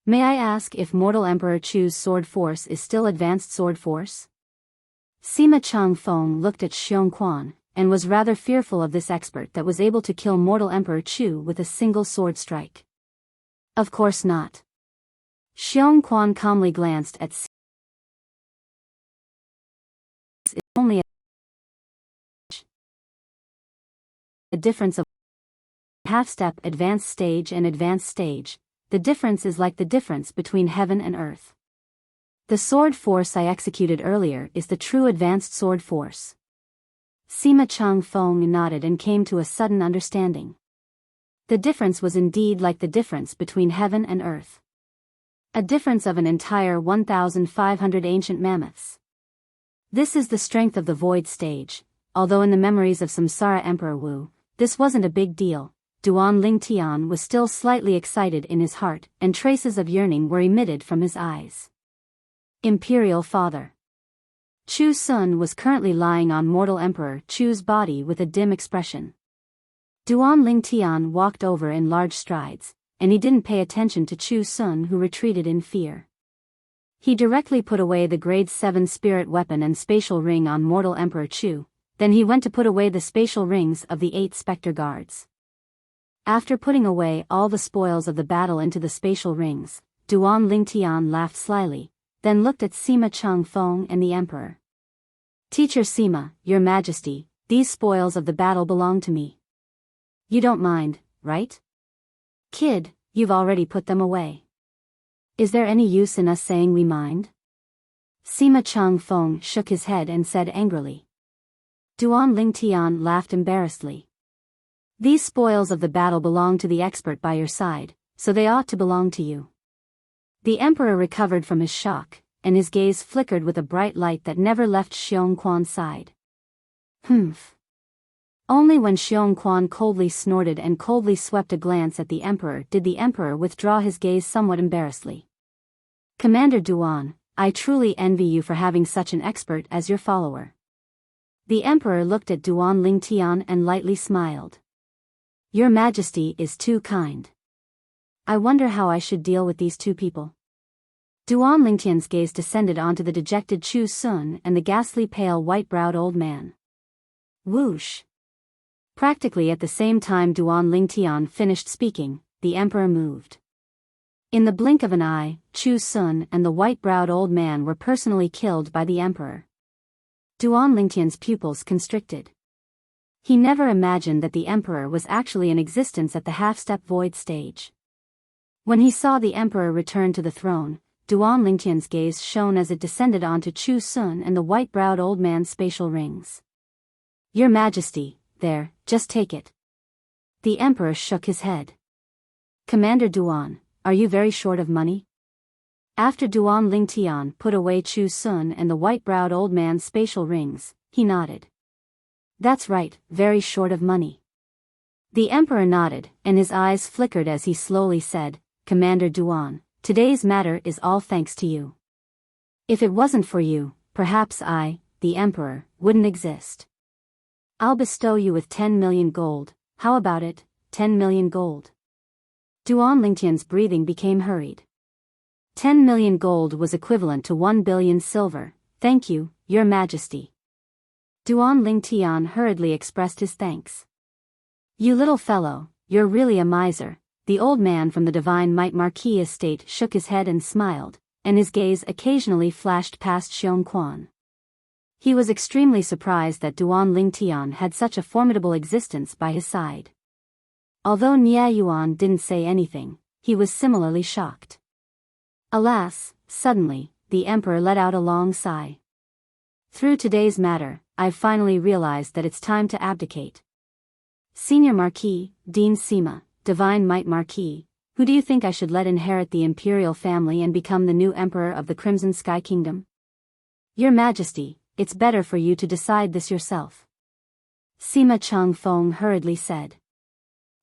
I ask if mortal Emperor Chu's sword force is still advanced sword force? Sima Changfeng looked at Xiong Quan, and was rather fearful of this expert that was able to kill mortal Emperor Chu with a single sword strike. Of course not. Xiong Quan calmly glanced at Sima. It's only a difference of half-step advanced stage and advanced stage. The difference is like the difference between heaven and earth. The sword force I executed earlier is the true advanced sword force. Sima Changfeng nodded and came to a sudden understanding. The difference was indeed like the difference between heaven and earth. A difference of an entire 1,500 ancient mammoths. This is the strength of the void stage, although in the memories of Samsara Emperor Wu, this wasn't a big deal. Duan Lingtian was still slightly excited in his heart, and traces of yearning were emitted from his eyes. Imperial Father. Chu Sun was currently lying on mortal Emperor Chu's body with a dim expression. Duan Lingtian walked over in large strides, and he didn't pay attention to Chu Sun, who retreated in fear. He directly put away the Grade 7 spirit weapon and spatial ring on mortal Emperor Chu, then he went to put away the spatial rings of the 8 specter guards. After putting away all the spoils of the battle into the spatial rings, Duan Lingtian laughed slyly, then looked at Sima Changfeng and the Emperor. Teacher Sima, Your Majesty, these spoils of the battle belong to me. You don't mind, right? Kid, you've already put them away. Is there any use in us saying we mind? Sima Changfeng shook his head and said angrily. Duan Lingtian laughed embarrassedly. These spoils of the battle belong to the expert by your side, so they ought to belong to you. The emperor recovered from his shock, and his gaze flickered with a bright light that never left Xiong Quan's side. Humph. Only when Xiong Quan coldly snorted and coldly swept a glance at the emperor did the emperor withdraw his gaze somewhat embarrassedly. Commander Duan, I truly envy you for having such an expert as your follower. The emperor looked at Duan Lingtian and lightly smiled. Your Majesty is too kind. I wonder how I should deal with these two people. Duan Lingtian's gaze descended onto the dejected Chu Sun and the ghastly pale white-browed old man. Whoosh! Practically at the same time Duan Lingtian finished speaking, the emperor moved. In the blink of an eye, Chu Sun and the white-browed old man were personally killed by the emperor. Duan Lingtian's pupils constricted. He never imagined that the emperor was actually in existence at the half-step void stage. When he saw the emperor return to the throne, Duan Lingtian's gaze shone as it descended onto Chu Sun and the white-browed old man's spatial rings. Your Majesty, there, just take it. The emperor shook his head. Commander Duan, are you very short of money? After Duan Lingtian put away Chu Sun and the white-browed old man's spatial rings, he nodded. That's right, very short of money. The emperor nodded, and his eyes flickered as he slowly said, Commander Duan, today's matter is all thanks to you. If it wasn't for you, perhaps I, the emperor, wouldn't exist. I'll bestow you with 10 million gold, how about it, 10 million gold? Duan Lingtian's breathing became hurried. 10 million gold was equivalent to 1 billion silver, thank you, Your Majesty. Duan Lingtian hurriedly expressed his thanks. You little fellow, you're really a miser. The old man from the Divine Might Marquis estate shook his head and smiled, and his gaze occasionally flashed past Xiong Quan. He was extremely surprised that Duan Lingtian had such a formidable existence by his side. Although Nia Yuan didn't say anything, he was similarly shocked. Alas, suddenly, the emperor let out a long sigh. Through today's matter, I've finally realized that it's time to abdicate. Senior Marquis, Dean Sima, Divine Might Marquis, who do you think I should let inherit the imperial family and become the new emperor of the Crimson Sky Kingdom? Your Majesty, it's better for you to decide this yourself. Sima Chung Feng hurriedly said.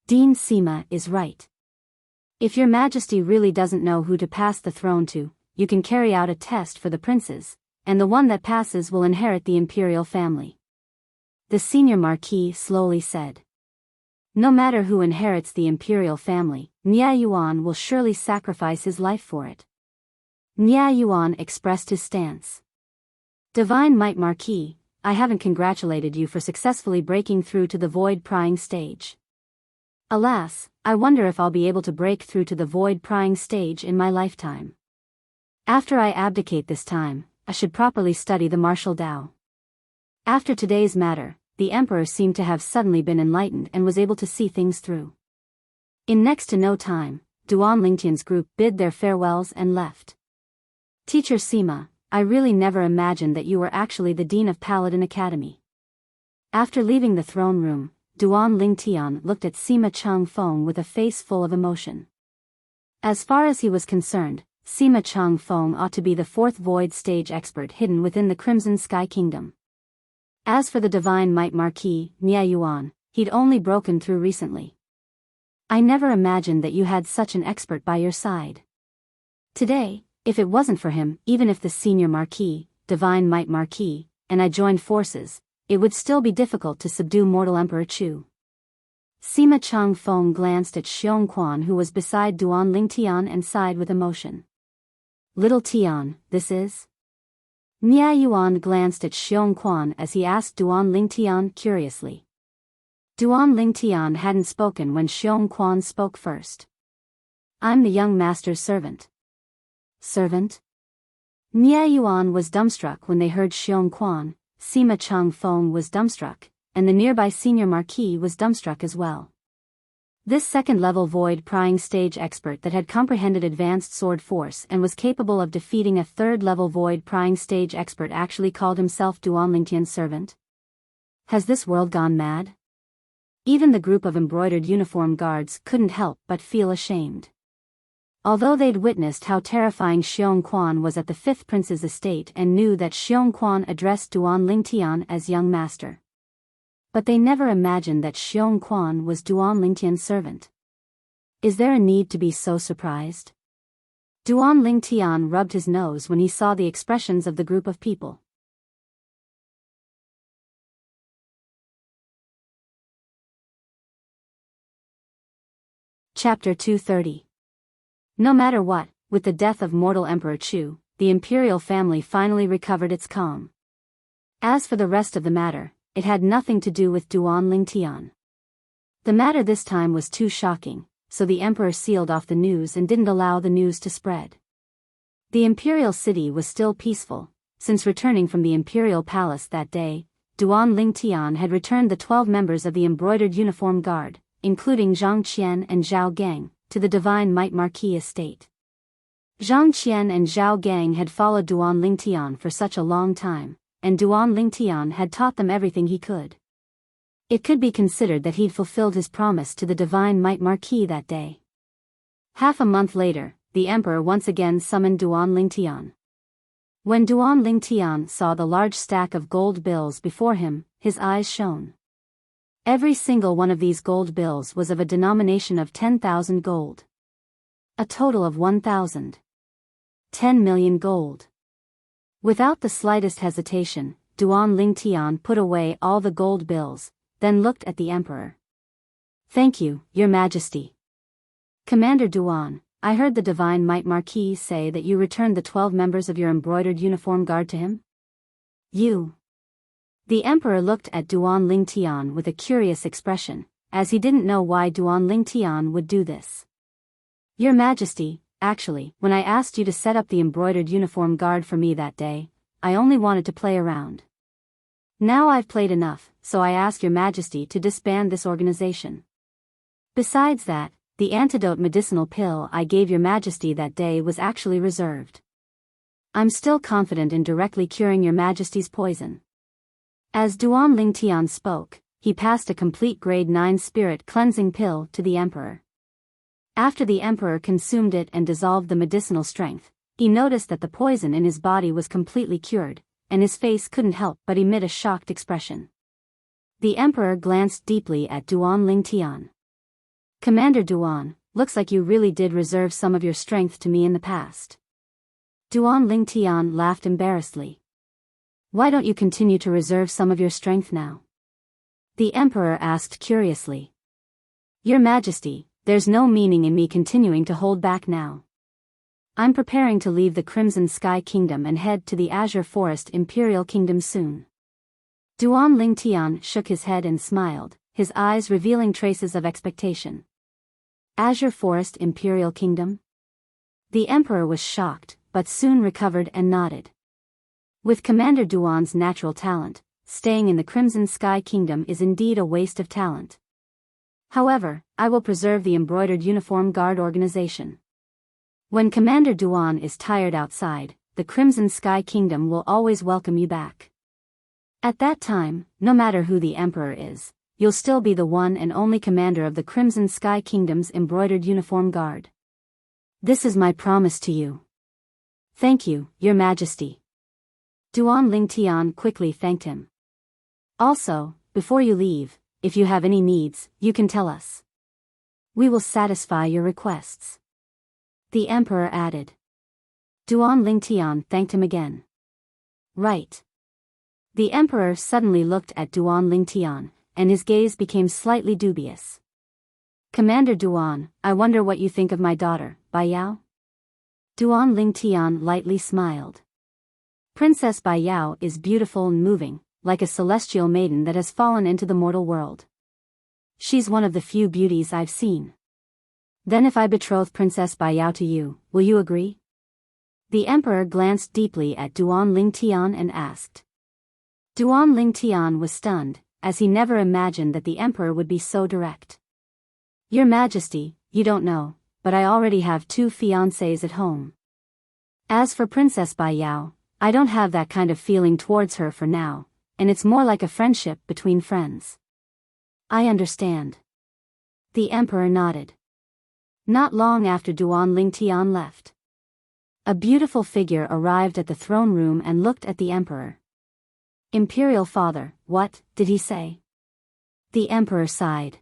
Dean Sima is right. If Your Majesty really doesn't know who to pass the throne to, you can carry out a test for the princes, and the one that passes will inherit the imperial family. The senior marquis slowly said. No matter who inherits the imperial family, Nia Yuan will surely sacrifice his life for it. Nia Yuan expressed his stance. Divine Might Marquis, I haven't congratulated you for successfully breaking through to the void prying stage. Alas, I wonder if I'll be able to break through to the void prying stage in my lifetime. After I abdicate this time, I should properly study the martial Tao. After today's matter, the emperor seemed to have suddenly been enlightened and was able to see things through. In next to no time, Duan Lingtian's group bid their farewells and left. Teacher Sima, I really never imagined that you were actually the Dean of Paladin Academy. After leaving the throne room, Duan Lingtian looked at Sima Chung Feng with a face full of emotion. As far as he was concerned, Sima Chung Feng ought to be the fourth void stage expert hidden within the Crimson Sky Kingdom. As for the Divine Might Marquis, Nia Yuan, he'd only broken through recently. I never imagined that you had such an expert by your side. Today, if it wasn't for him, even if the Senior Marquis, Divine Might Marquis, and I joined forces, it would still be difficult to subdue mortal Emperor Chu. Sima Chung Feng glanced at Xiong Quan, who was beside Duan Lingtian, and sighed with emotion. Little Tian, this is? Nia Yuan glanced at Xiong Quan as he asked Duan Lingtian curiously. Duan Lingtian hadn't spoken when Xiong Quan spoke first. I'm the young master's servant. Servant? Nia Yuan was dumbstruck when they heard Xiong Quan, Sima Chung Feng was dumbstruck, and the nearby senior marquis was dumbstruck as well. This second-level void prying stage expert that had comprehended advanced sword force and was capable of defeating a third-level void prying stage expert actually called himself Duan Lingtian's servant? Has this world gone mad? Even the group of embroidered uniform guards couldn't help but feel ashamed. Although they'd witnessed how terrifying Xiong Quan was at the fifth prince's estate and knew that Xiong Quan addressed Duan Lingtian as young master. But they never imagined that Xiong Quan was Duan Lingtian's servant. Is there a need to be so surprised? Duan Lingtian rubbed his nose when he saw the expressions of the group of people. Chapter 230. No matter what, with the death of mortal Emperor Chu, the imperial family finally recovered its calm. As for the rest of the matter, it had nothing to do with Duan Lingtian. The matter this time was too shocking, so the emperor sealed off the news and didn't allow the news to spread. The imperial city was still peaceful. Since returning from the imperial palace that day, Duan Lingtian had returned the 12 members of the embroidered uniform guard, including Zhang Qian and Zhao Gang, to the Divine Might Marquis estate. Zhang Qian and Zhao Gang had followed Duan Lingtian for such a long time, and Duan Lingtian had taught them everything he could. It could be considered that he'd fulfilled his promise to the Divine Might Marquis that day. Half a month later, the emperor once again summoned Duan Lingtian. When Duan Lingtian saw the large stack of gold bills before him, his eyes shone. Every single one of these gold bills was of a denomination of 10,000 gold. A total of 10 million gold. Without the slightest hesitation, Duan Lingtian put away all the gold bills, then looked at the emperor. Thank you, Your Majesty. Commander Duan, I heard the Divine Might Marquis say that you returned the 12 members of your embroidered uniform guard to him? You. The emperor looked at Duan Lingtian with a curious expression, as he didn't know why Duan Lingtian would do this. Your Majesty, actually, when I asked you to set up the embroidered uniform guard for me that day, I only wanted to play around. Now I've played enough, so I ask Your Majesty to disband this organization. Besides that, the antidote medicinal pill I gave Your Majesty that day was actually reserved. I'm still confident in directly curing Your Majesty's poison. As Duan Lingtian spoke, he passed a complete grade 9 spirit cleansing pill to the emperor. After the emperor consumed it and dissolved the medicinal strength, he noticed that the poison in his body was completely cured, and his face couldn't help but emit a shocked expression. The emperor glanced deeply at Duan Lingtian. Commander Duan, looks like you really did reserve some of your strength to me in the past. Duan Lingtian laughed embarrassedly. Why don't you continue to reserve some of your strength now? The emperor asked curiously. Your Majesty, there's no meaning in me continuing to hold back now. I'm preparing to leave the Crimson Sky Kingdom and head to the Azure Forest Imperial Kingdom soon. Duan Lingtian shook his head and smiled, his eyes revealing traces of expectation. Azure Forest Imperial Kingdom? The emperor was shocked, but soon recovered and nodded. With Commander Duan's natural talent, staying in the Crimson Sky Kingdom is indeed a waste of talent. However, I will preserve the embroidered uniform guard organization. When Commander Duan is tired outside, the Crimson Sky Kingdom will always welcome you back. At that time, no matter who the emperor is, you'll still be the one and only commander of the Crimson Sky Kingdom's embroidered uniform guard. This is my promise to you. Thank you, Your Majesty. Duan Lingtian quickly thanked him. Also, before you leave, if you have any needs, you can tell us. We will satisfy your requests. The emperor added. Duan Lingtian thanked him again. Right. The emperor suddenly looked at Duan Lingtian, and his gaze became slightly dubious. Commander Duan, I wonder what you think of my daughter, Biyao? Duan Lingtian lightly smiled. Princess Biyao is beautiful and moving, like a celestial maiden that has fallen into the mortal world. She's one of the few beauties I've seen. Then if I betroth Princess Biyao to you, will you agree? The emperor glanced deeply at Duan Lingtian and asked. Duan Lingtian was stunned, as he never imagined that the emperor would be so direct. Your Majesty, you don't know, but I already have 2 fiancés at home. As for Princess Biyao, I don't have that kind of feeling towards her for now, and it's more like a friendship between friends. I understand. The emperor nodded. Not long after Duan Lingtian left, a beautiful figure arrived at the throne room and looked at the emperor. Imperial father, what did he say? The emperor sighed.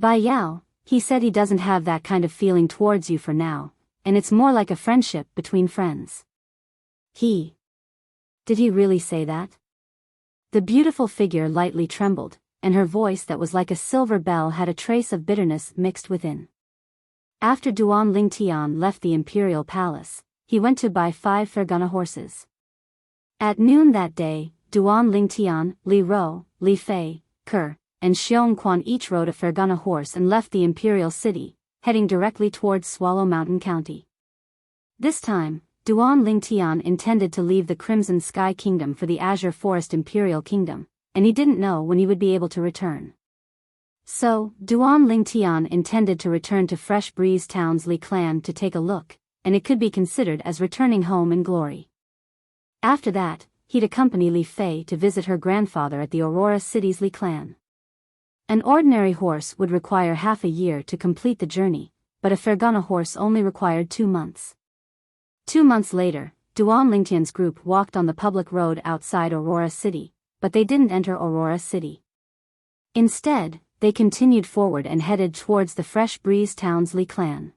Biyao, he said he doesn't have that kind of feeling towards you for now, and it's more like a friendship between friends. Did he really say that? The beautiful figure lightly trembled, and her voice that was like a silver bell had a trace of bitterness mixed within. After Duan Lingtian left the imperial palace, he went to buy 5 Fergana horses. At noon that day, Duan Lingtian, Li Ro, Li Fei, Ker, and Xiong Quan each rode a Fergana horse and left the imperial city, heading directly towards Swallow Mountain County. This time, Duan Lingtian intended to leave the Crimson Sky Kingdom for the Azure Forest Imperial Kingdom, and he didn't know when he would be able to return. So, Duan Lingtian intended to return to Fresh Breeze Town's Li clan to take a look, and it could be considered as returning home in glory. After that, he'd accompany Li Fei to visit her grandfather at the Aurora City's Li clan. An ordinary horse would require half a year to complete the journey, but a Fergana horse only required 2 months. 2 months later, Duan Lingtian's group walked on the public road outside Aurora City, but they didn't enter Aurora City. Instead, they continued forward and headed towards the Fresh Breeze Town's Li clan.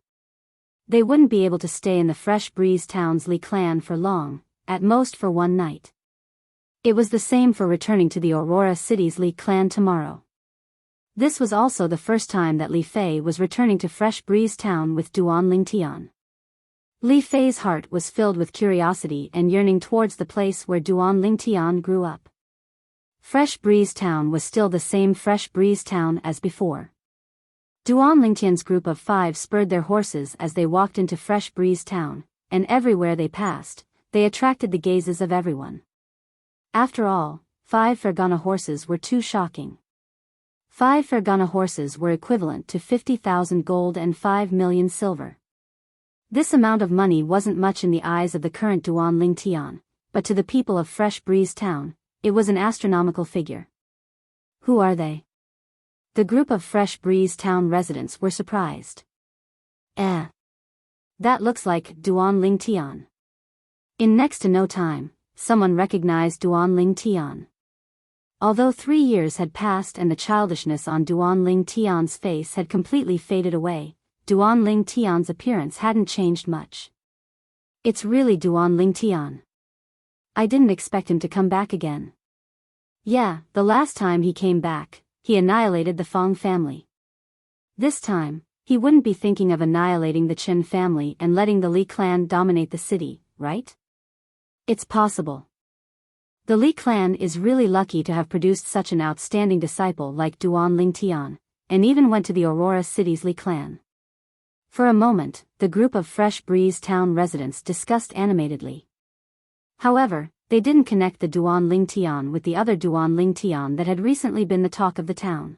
They wouldn't be able to stay in the Fresh Breeze Town's Li clan for long, at most for 1 night. It was the same for returning to the Aurora City's Li clan tomorrow. This was also the first time that Li Fei was returning to Fresh Breeze Town with Duan Lingtian. Li Fei's heart was filled with curiosity and yearning towards the place where Duan Lingtian grew up. Fresh Breeze Town was still the same Fresh Breeze Town as before. Duan Lingtian's group of 5 spurred their horses as they walked into Fresh Breeze Town, and everywhere they passed, they attracted the gazes of everyone. After all, 5 Fergana horses were too shocking. 5 Fergana horses were equivalent to 50,000 gold and 5 million silver. This amount of money wasn't much in the eyes of the current Duan Lingtian, but to the people of Fresh Breeze Town, it was an astronomical figure. Who are they? The group of Fresh Breeze Town residents were surprised. That looks like Duan Lingtian. In next to no time, someone recognized Duan Lingtian. Although 3 years had passed and the childishness on Duan Lingtian's face had completely faded away, Duan Lingtian's appearance hadn't changed much. It's really Duan Lingtian. I didn't expect him to come back again. Yeah, the last time he came back, he annihilated the Fong family. This time, he wouldn't be thinking of annihilating the Chen family and letting the Li clan dominate the city, right? It's possible. The Li clan is really lucky to have produced such an outstanding disciple like Duan Lingtian, and even went to the Aurora City's Li clan. For a moment, the group of Fresh Breeze Town residents discussed animatedly. However, they didn't connect the Duan Lingtian with the other Duan Lingtian that had recently been the talk of the town.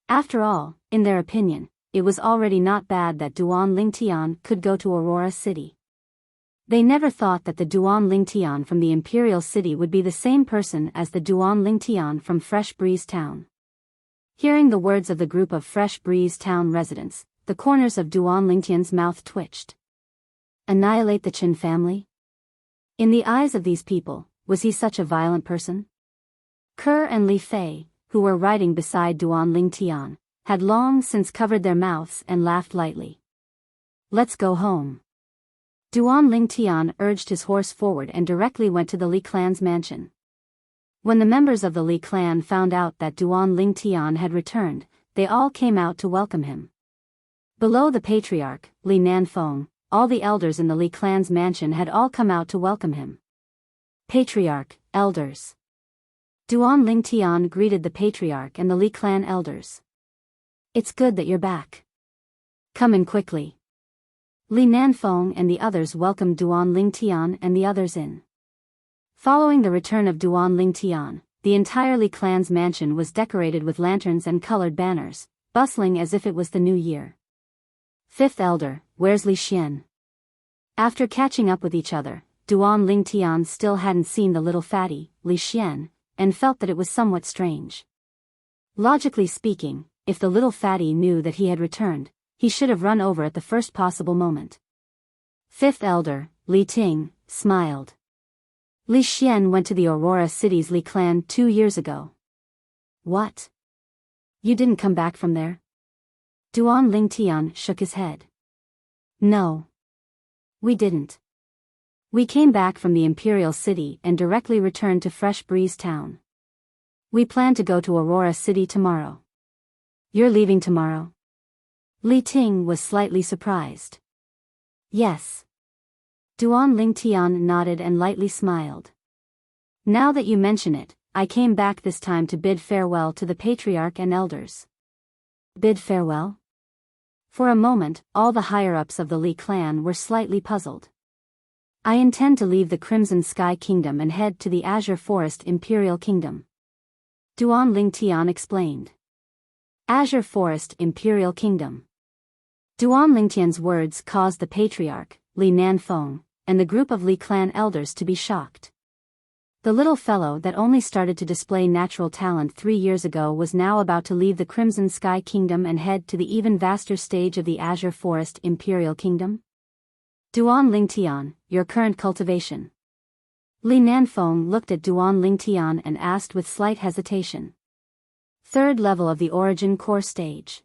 After all, in their opinion, it was already not bad that Duan Lingtian could go to Aurora City. They never thought that the Duan Lingtian from the Imperial City would be the same person as the Duan Lingtian from Fresh Breeze Town. Hearing the words of the group of Fresh Breeze Town residents, the corners of Duan Lingtian's mouth twitched. Annihilate the Chen family? In the eyes of these people, was he such a violent person? Ker and Li Fei, who were riding beside Duan Lingtian, had long since covered their mouths and laughed lightly. Let's go home. Duan Lingtian urged his horse forward and directly went to the Li clan's mansion. When the members of the Li clan found out that Duan Lingtian had returned, they all came out to welcome him. Below the patriarch, Li Nanfeng, all the elders in the Li clan's mansion had all come out to welcome him. Patriarch, elders. Duan Lingtian greeted the patriarch and the Li clan elders. It's good that you're back. Come in quickly. Li Nanfeng and the others welcomed Duan Lingtian and the others in. Following the return of Duan Lingtian, the entire Li clan's mansion was decorated with lanterns and colored banners, bustling as if it was the new year. Fifth elder, where's Li Xian? After catching up with each other, Duan Lingtian still hadn't seen the little fatty, Li Xian, and felt that it was somewhat strange. Logically speaking, if the little fatty knew that he had returned, he should have run over at the first possible moment. Fifth elder, Li Ting, smiled. Li Xian went to the Aurora City's Li clan 2 years ago. What? You didn't come back from there? Duan Lingtian shook his head. No. We didn't. We came back from the Imperial City and directly returned to Fresh Breeze Town. We plan to go to Aurora City tomorrow. You're leaving tomorrow? Li Ting was slightly surprised. Yes. Duan Lingtian nodded and lightly smiled. Now that you mention it, I came back this time to bid farewell to the patriarch and elders. Bid farewell? For a moment, all the higher-ups of the Li clan were slightly puzzled. I intend to leave the Crimson Sky Kingdom and head to the Azure Forest Imperial Kingdom. Duan Lingtian explained. Azure Forest Imperial Kingdom. Duan Lingtian's words caused the patriarch, Li Nanfeng, and the group of Li clan elders to be shocked. The little fellow that only started to display natural talent 3 years ago was now about to leave the Crimson Sky Kingdom and head to the even vaster stage of the Azure Forest Imperial Kingdom? Duan Lingtian, your current cultivation. Li Nanfeng looked at Duan Lingtian and asked with slight hesitation. 3rd level of the Origin Core stage.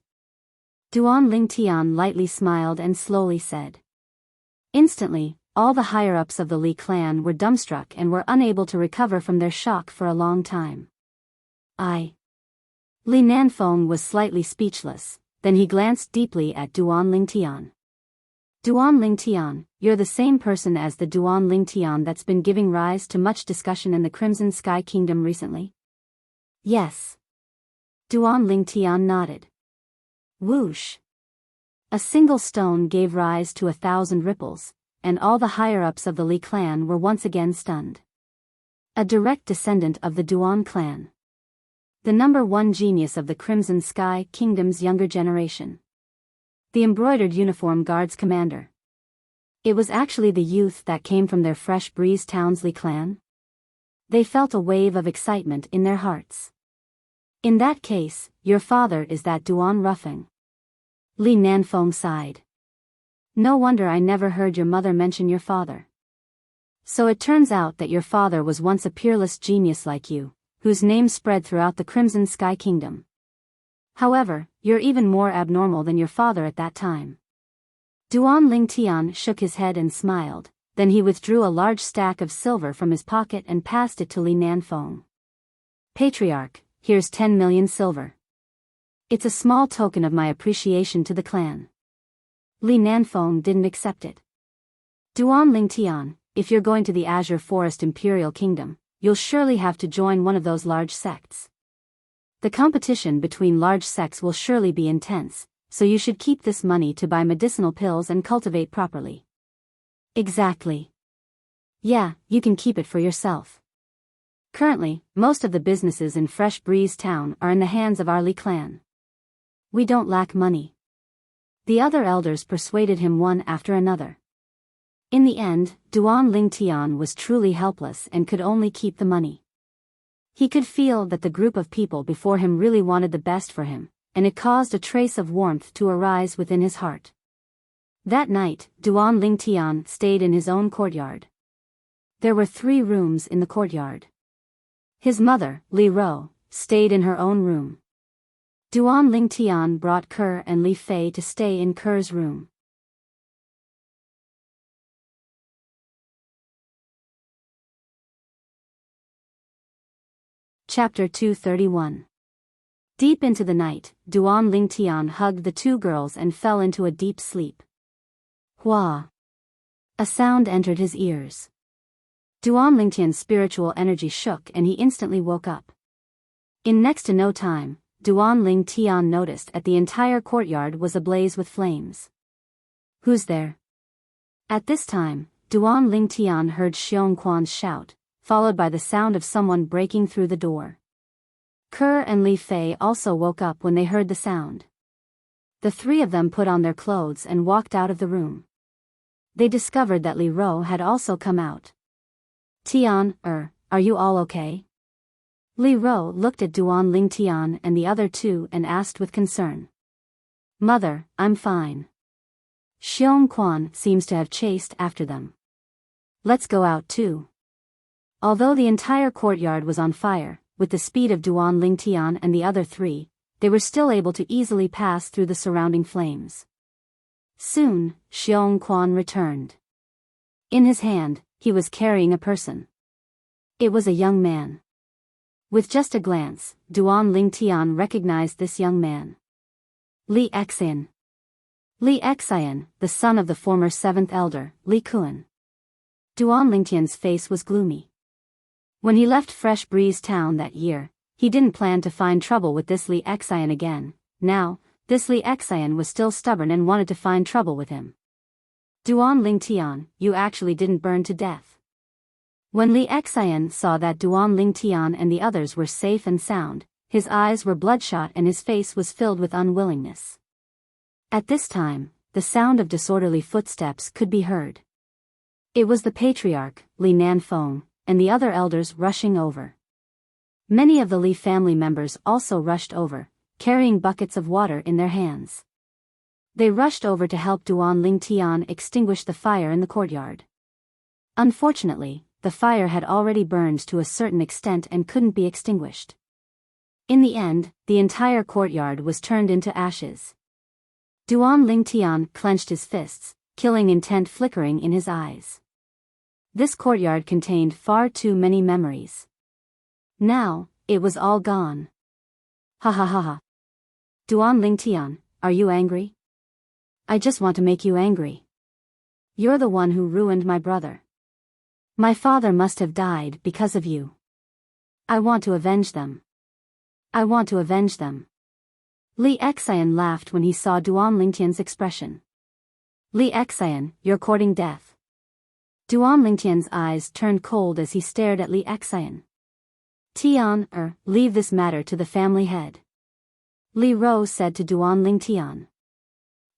Duan Lingtian lightly smiled and slowly said. Instantly, all the higher-ups of the Li clan were dumbstruck and were unable to recover from their shock for a long time. Li Nanfeng was slightly speechless, then he glanced deeply at Duan Lingtian. Duan Lingtian, you're the same person as the Duan Lingtian that's been giving rise to much discussion in the Crimson Sky Kingdom recently? Yes. Duan Lingtian nodded. Whoosh. A single stone gave rise to 1,000 ripples, and all the higher-ups of the Li clan were once again stunned. A direct descendant of the Duan clan. The number 1 genius of the Crimson Sky Kingdom's younger generation. The embroidered uniform guards commander. It was actually the youth that came from their Fresh Breeze Town's Li clan? They felt a wave of excitement in their hearts. In that case, your father is that Duan Ruffing. Li Nanfeng sighed. No wonder I never heard your mother mention your father. So it turns out that your father was once a peerless genius like you, whose name spread throughout the Crimson Sky Kingdom. However, you're even more abnormal than your father at that time. Duan Lingtian shook his head and smiled, then he withdrew a large stack of silver from his pocket and passed it to Li Nanfeng. Patriarch, here's 10 million silver. It's a small token of my appreciation to the clan. Li Nanfeng didn't accept it. Duan Lingtian, if you're going to the Azure Forest Imperial Kingdom, you'll surely have to join one of those large sects. The competition between large sects will surely be intense, so you should keep this money to buy medicinal pills and cultivate properly. Exactly. Yeah, you can keep it for yourself. Currently, most of the businesses in Fresh Breeze Town are in the hands of our Li clan. We don't lack money. The other elders persuaded him one after another. In the end, Duan Lingtian was truly helpless and could only keep the money. He could feel that the group of people before him really wanted the best for him, and it caused a trace of warmth to arise within his heart. That night, Duan Lingtian stayed in his own courtyard. There were 3 rooms in the courtyard. His mother, Li Ro, stayed in her own room. Duan Lingtian brought Ke and Li Fei to stay in Ke's room. Chapter 231. Deep into the night, Duan Lingtian hugged the 2 girls and fell into a deep sleep. Hua! A sound entered his ears. Duan Lingtian's spiritual energy shook and he instantly woke up. In next to no time, Duan Lingtian noticed that the entire courtyard was ablaze with flames. Who's there? At this time, Duan Lingtian heard Xiong Quan's shout, followed by the sound of someone breaking through the door. Ke and Li Fei also woke up when they heard the sound. The 3 of them put on their clothes and walked out of the room. They discovered that Li Ro had also come out. Tian, are you all okay? Li Ro looked at Duan Lingtian and the other two and asked with concern. Mother, I'm fine. Xiong Quan seems to have chased after them. Let's go out too. Although the entire courtyard was on fire, with the speed of Duan Lingtian and the other three, they were still able to easily pass through the surrounding flames. Soon, Xiong Quan returned. In his hand, he was carrying a person. It was a young man. With just a glance, Duan Lingtian recognized this young man. Li Xian. Li Xian, the son of the former seventh elder, Li Kuan. Duan Lingtian's face was gloomy. When he left Fresh Breeze Town that year, he didn't plan to find trouble with this Li Xian again. Now, this Li Xian was still stubborn and wanted to find trouble with him. Duan Lingtian, you actually didn't burn to death. When Li Xian saw that Duan Lingtian and the others were safe and sound, his eyes were bloodshot and his face was filled with unwillingness. At this time, the sound of disorderly footsteps could be heard. It was the patriarch, Li Nanfeng, and the other elders rushing over. Many of the Li family members also rushed over, carrying buckets of water in their hands. They rushed over to help Duan Lingtian extinguish the fire in the courtyard. Unfortunately, the fire had already burned to a certain extent and couldn't be extinguished. In the end, the entire courtyard was turned into ashes. Duan Lingtian clenched his fists, killing intent flickering in his eyes. This courtyard contained far too many memories. Now, it was all gone. Ha ha ha ha. Duan Lingtian, are you angry? I just want to make you angry. You're the one who ruined my brother. My father must have died because of you. I want to avenge them. I want to avenge them. Li Xian laughed when he saw Duan Lingtian's expression. Li Xian, you're courting death. Duan Lingtian's eyes turned cold as he stared at Li Xian. Tian, leave this matter to the family head. Li Ro said to Duan Lingtian.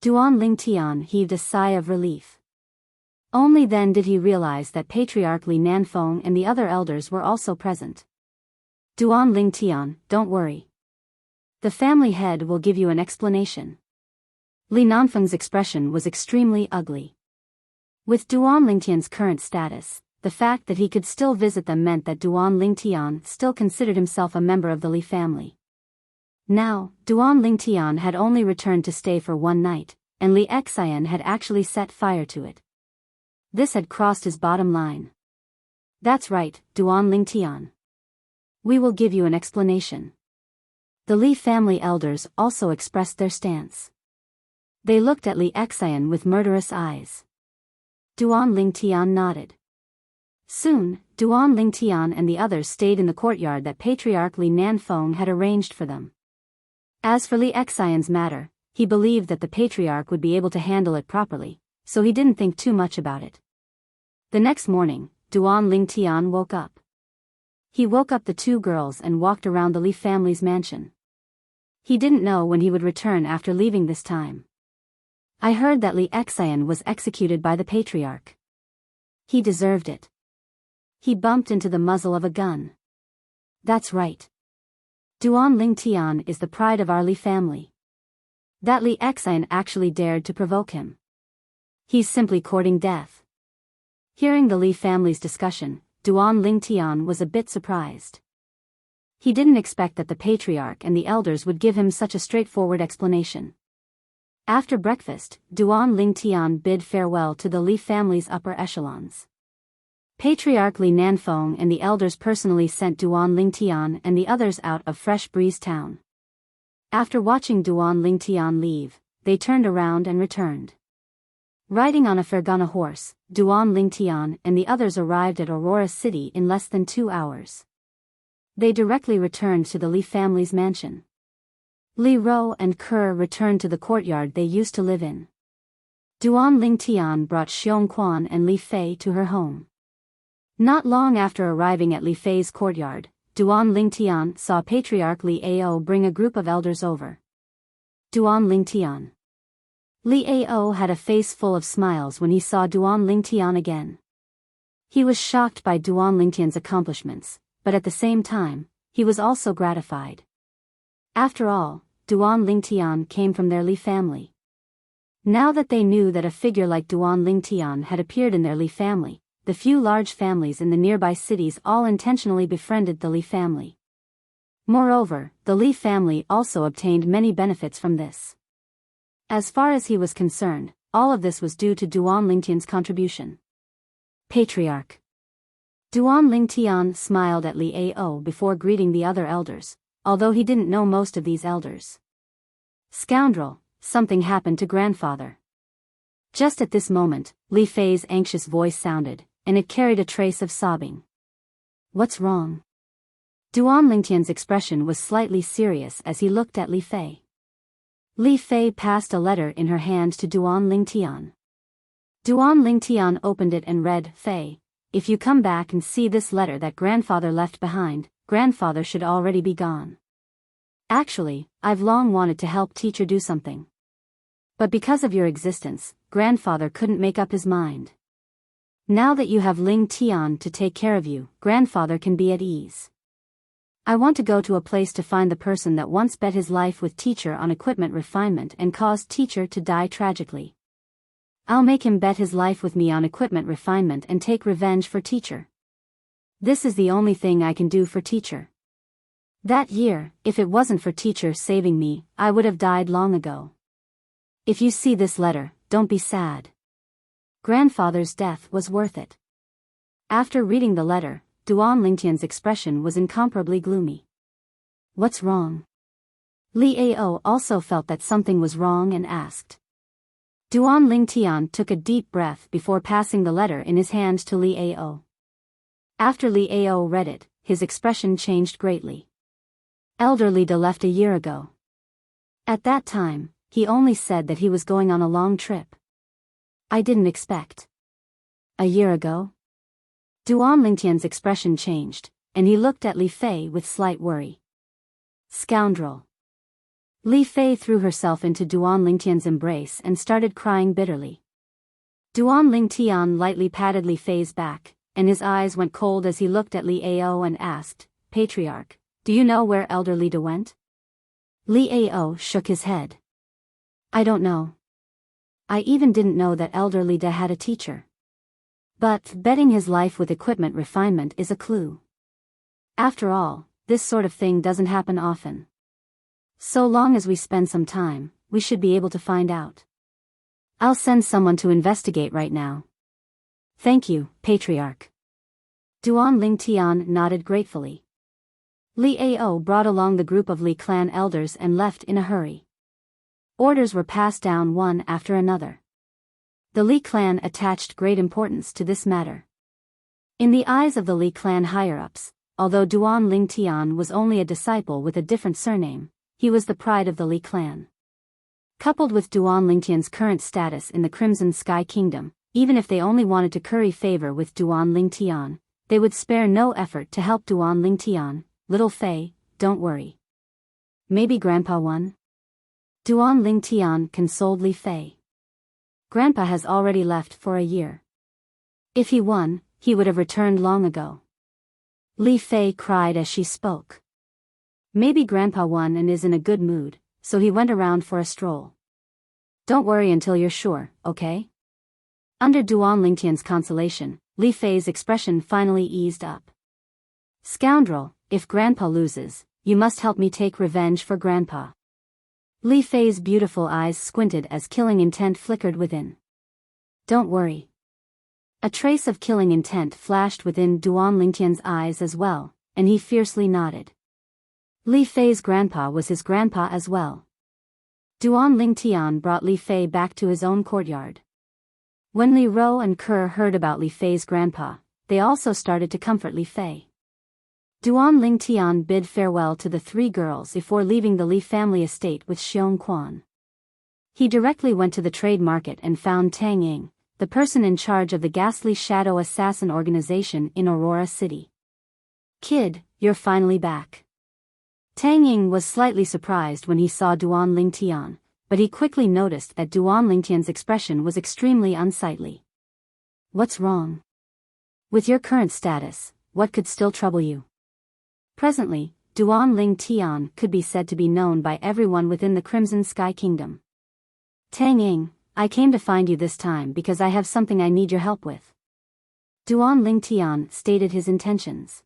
Duan Lingtian heaved a sigh of relief. Only then did he realize that Patriarch Li Nanfeng and the other elders were also present. Duan Lingtian, don't worry. The family head will give you an explanation. Li Nanfeng's expression was extremely ugly. With Duan Lingtian's current status, the fact that he could still visit them meant that Duan Lingtian still considered himself a member of the Li family. Now, Duan Lingtian had only returned to stay for one night, and Li Xian had actually set fire to it. This had crossed his bottom line. That's right, Duan Lingtian. We will give you an explanation. The Li family elders also expressed their stance. They looked at Li Xian with murderous eyes. Duan Lingtian nodded. Soon, Duan Lingtian and the others stayed in the courtyard that Patriarch Li Nanfeng had arranged for them. As for Li Xian's matter, he believed that the Patriarch would be able to handle it properly, so he didn't think too much about it. The next morning, Duan Lingtian woke up. He woke up the two girls and walked around the Li family's mansion. He didn't know when he would return after leaving this time. I heard that Li Xian was executed by the Patriarch. He deserved it. He bumped into the muzzle of a gun. That's right. Duan Lingtian is the pride of our Li family. That Li Xian actually dared to provoke him. He's simply courting death. Hearing the Li family's discussion, Duan Lingtian was a bit surprised. He didn't expect that the Patriarch and the elders would give him such a straightforward explanation. After breakfast, Duan Lingtian bid farewell to the Li family's upper echelons. Patriarch Li Nanfeng and the elders personally sent Duan Lingtian and the others out of Fresh Breeze Town. After watching Duan Lingtian leave, they turned around and returned. Riding on a Fergana horse, Duan Lingtian and the others arrived at Aurora City in less than 2 hours. They directly returned to the Li family's mansion. Li Ro and Kerr returned to the courtyard they used to live in. Duan Lingtian brought Xiong Quan and Li Fei to her home. Not long after arriving at Li Fei's courtyard, Duan Lingtian saw Patriarch Li Ao bring a group of elders over. Duan Lingtian. Li Ao had a face full of smiles when he saw Duan Lingtian again. He was shocked by Duan Lingtian's accomplishments, but at the same time, he was also gratified. After all, Duan Lingtian came from their Li family. Now that they knew that a figure like Duan Lingtian had appeared in their Li family, the few large families in the nearby cities all intentionally befriended the Li family. Moreover, the Li family also obtained many benefits from this. As far as he was concerned, all of this was due to Duan Lingtian's contribution. Patriarch. Duan Lingtian smiled at Li Ao before greeting the other elders, although he didn't know most of these elders. Scoundrel, something happened to grandfather. Just at this moment, Li Fei's anxious voice sounded, and it carried a trace of sobbing. What's wrong? Duan Lingtian's expression was slightly serious as he looked at Li Fei. Li Fei passed a letter in her hand to Duan Lingtian. Duan Lingtian opened it and read, Fei, if you come back and see this letter that grandfather left behind, grandfather should already be gone. Actually, I've long wanted to help teacher do something. But because of your existence, grandfather couldn't make up his mind. Now that you have Ling Tian to take care of you, grandfather can be at ease. I want to go to a place to find the person that once bet his life with teacher on equipment refinement and caused teacher to die tragically. I'll make him bet his life with me on equipment refinement and take revenge for teacher. This is the only thing I can do for teacher. That year, if it wasn't for teacher saving me, I would have died long ago. If you see this letter, don't be sad. Grandfather's death was worth it. After reading the letter, Duan Lingtian's expression was incomparably gloomy. What's wrong? Li Ao also felt that something was wrong and asked. Duan Lingtian took a deep breath before passing the letter in his hand to Li Ao. After Li Ao read it, his expression changed greatly. Elder Li De left a year ago. At that time, he only said that he was going on a long trip. I didn't expect. A year ago? Duan Lingtian's expression changed, and he looked at Li Fei with slight worry. Scoundrel. Li Fei threw herself into Duan Lingtian's embrace and started crying bitterly. Duan Lingtian lightly patted Li Fei's back, and his eyes went cold as he looked at Li Ao and asked, Patriarch, do you know where Elder Li De went? Li Ao shook his head. I don't know. I even didn't know that Elder Li De had a teacher. But betting his life with equipment refinement is a clue. After all, this sort of thing doesn't happen often. So long as we spend some time, we should be able to find out. I'll send someone to investigate right now. Thank you, Patriarch. Duan Lingtian nodded gratefully. Li Ao brought along the group of Li clan elders and left in a hurry. Orders were passed down one after another. The Li clan attached great importance to this matter. In the eyes of the Li clan higher-ups, although Duan Lingtian was only a disciple with a different surname, he was the pride of the Li clan. Coupled with Duan Lingtian's current status in the Crimson Sky Kingdom, even if they only wanted to curry favor with Duan Lingtian, they would spare no effort to help Duan Lingtian. Little Fei, don't worry. Maybe Grandpa won? Duan Lingtian consoled Li Fei. Grandpa has already left for a year. If he won, he would have returned long ago. Li Fei cried as she spoke. Maybe Grandpa won and is in a good mood, so he went around for a stroll. Don't worry until you're sure, okay? Under Duan Lingtian's consolation, Li Fei's expression finally eased up. Scoundrel, if Grandpa loses, you must help me take revenge for Grandpa. Li Fei's beautiful eyes squinted as killing intent flickered within. Don't worry. A trace of killing intent flashed within Duan Lingtian's eyes as well, and he fiercely nodded. Li Fei's grandpa was his grandpa as well. Duan Lingtian brought Li Fei back to his own courtyard. When Li Ro and Ke heard about Li Fei's grandpa, they also started to comfort Li Fei. Duan Lingtian bid farewell to the three girls before leaving the Li family estate with Xiong Quan. He directly went to the trade market and found Tang Ying, the person in charge of the ghastly shadow assassin organization in Aurora City. Kid, you're finally back. Tang Ying was slightly surprised when he saw Duan Lingtian, but he quickly noticed that Duan Lingtian's expression was extremely unsightly. What's wrong? With your current status, what could still trouble you? Presently, Duan Ling Tian could be said to be known by everyone within the Crimson Sky Kingdom. Tang Ying, I came to find you this time because I have something I need your help with. Duan Ling Tian stated his intentions.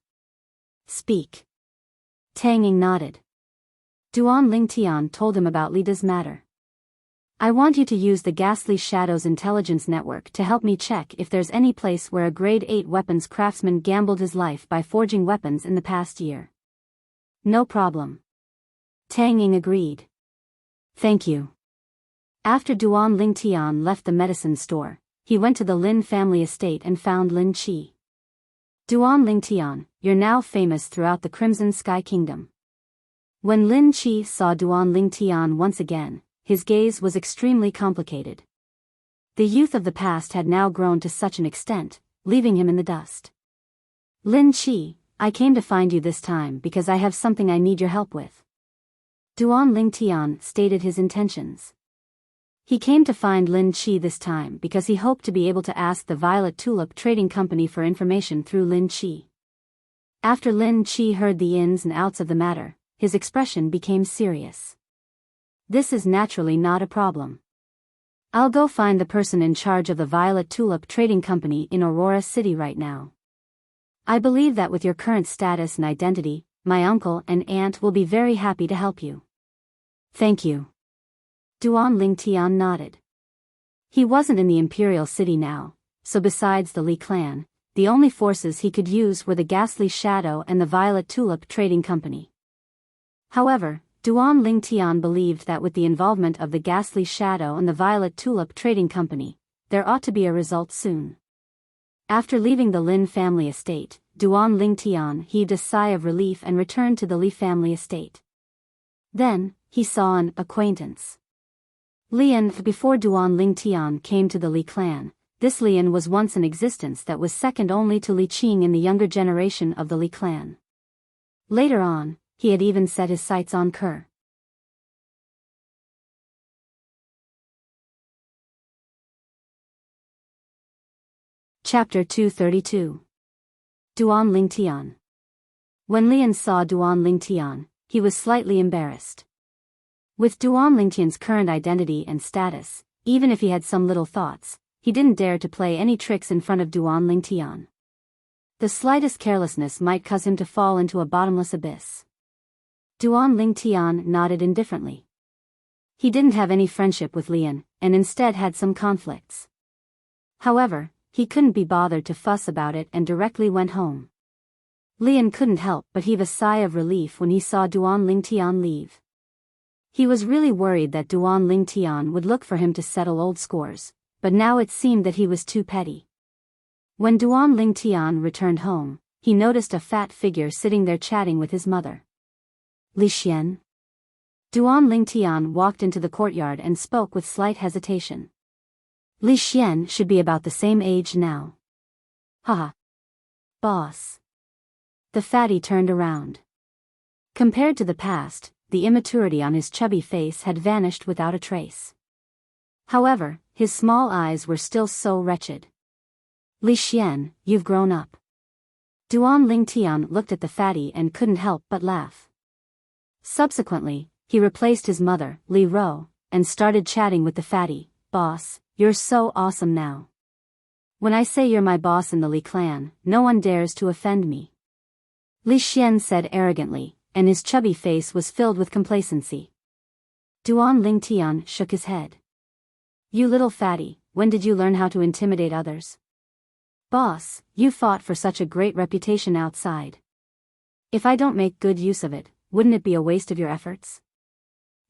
Speak. Tang Ying nodded. Duan Ling Tian told him about Lida's matter. I want you to use the Ghastly Shadows intelligence network to help me check if there's any place where a grade 8 weapons craftsman gambled his life by forging weapons in the past year. No problem. Tang Ying agreed. Thank you. After Duan Ling Tian left the medicine store, he went to the Lin family estate and found Lin Qi. Duan Ling Tian, you're now famous throughout the Crimson Sky Kingdom. When Lin Qi saw Duan Ling Tian once again, his gaze was extremely complicated. The youth of the past had now grown to such an extent, leaving him in the dust. Lin Qi, I came to find you this time because I have something I need your help with. Duan Ling Tian stated his intentions. He came to find Lin Qi this time because he hoped to be able to ask the Violet Tulip Trading Company for information through Lin Qi. After Lin Qi heard the ins and outs of the matter, his expression became serious. This is naturally not a problem. I'll go find the person in charge of the Violet Tulip Trading Company in Aurora City right now. I believe that with your current status and identity, my uncle and aunt will be very happy to help you. Thank you. Duan Ling Tian nodded. He wasn't in the Imperial City now, so besides the Li clan, the only forces he could use were the Ghastly Shadow and the Violet Tulip Trading Company. However, Duan Ling Tian believed that with the involvement of the Ghastly Shadow and the Violet Tulip Trading Company, there ought to be a result soon. After leaving the Lin family estate, Duan Ling Tian heaved a sigh of relief and returned to the Li family estate. Then, he saw an acquaintance. Lian. Before Duan Ling Tian came to the Li clan, this Lian was once an existence that was second only to Li Qing in the younger generation of the Li clan. Later on, he had even set his sights on Kerr. Chapter 232. Duan Ling Tian. When Lian saw Duan Ling Tian, he was slightly embarrassed. With Duan Ling Tian's current identity and status, even if he had some little thoughts, he didn't dare to play any tricks in front of Duan Ling Tian. The slightest carelessness might cause him to fall into a bottomless abyss. Duan Ling Tian nodded indifferently. He didn't have any friendship with Lian, and instead had some conflicts. However, he couldn't be bothered to fuss about it and directly went home. Lian couldn't help but heave a sigh of relief when he saw Duan Ling Tian leave. He was really worried that Duan Ling Tian would look for him to settle old scores, but now it seemed that he was too petty. When Duan Ling Tian returned home, he noticed a fat figure sitting there chatting with his mother. Li Xian. Duan Ling Tian walked into the courtyard and spoke with slight hesitation. Li Xian should be about the same age now. Haha. Boss. The fatty turned around. Compared to the past, the immaturity on his chubby face had vanished without a trace. However, his small eyes were still so wretched. Li Xian, you've grown up. Duan Ling Tian looked at the fatty and couldn't help but laugh. Subsequently, he replaced his mother, Li Ro, and started chatting with the fatty. Boss, you're so awesome now. When I say you're my boss in the Li clan, no one dares to offend me. Li Xian said arrogantly, and his chubby face was filled with complacency. Duan Ling Tian shook his head. You little fatty, when did you learn how to intimidate others? Boss, you fought for such a great reputation outside. If I don't make good use of it, wouldn't it be a waste of your efforts?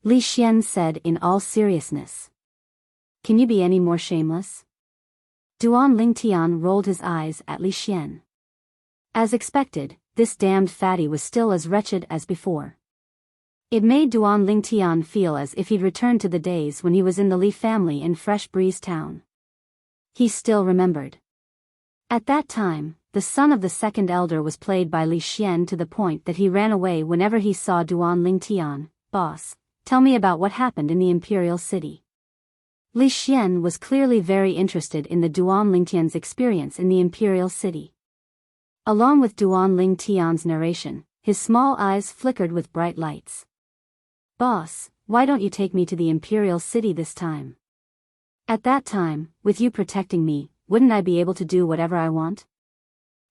Li Xian said in all seriousness. Can you be any more shameless? Duan Ling Tian rolled his eyes at Li Xian. As expected, this damned fatty was still as wretched as before. It made Duan Ling Tian feel as if he'd returned to the days when he was in the Li family in Fresh Breeze Town. He still remembered. At that time, the son of the second elder was played by Li Xian to the point that he ran away whenever he saw Duan Ling Tian. Boss, tell me about what happened in the Imperial City. Li Xian was clearly very interested in the Duan Ling Tian's experience in the Imperial City. Along with Duan Ling Tian's narration, his small eyes flickered with bright lights. "Boss, why don't you take me to the Imperial City this time? At that time, with you protecting me, wouldn't I be able to do whatever I want?"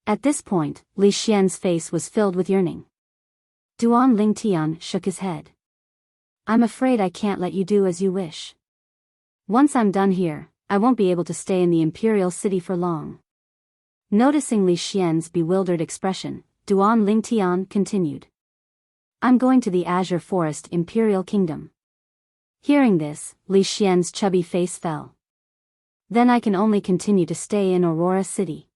At this point, Li Xian's face was filled with yearning. Duan Lingtian shook his head. "I'm afraid I can't let you do as you wish. Once I'm done here, I won't be able to stay in the Imperial City for long." Noticing Li Xian's bewildered expression, Duan Lingtian continued. "I'm going to the Azure Forest Imperial Kingdom." Hearing this, Li Xian's chubby face fell. "Then I can only continue to stay in Aurora City."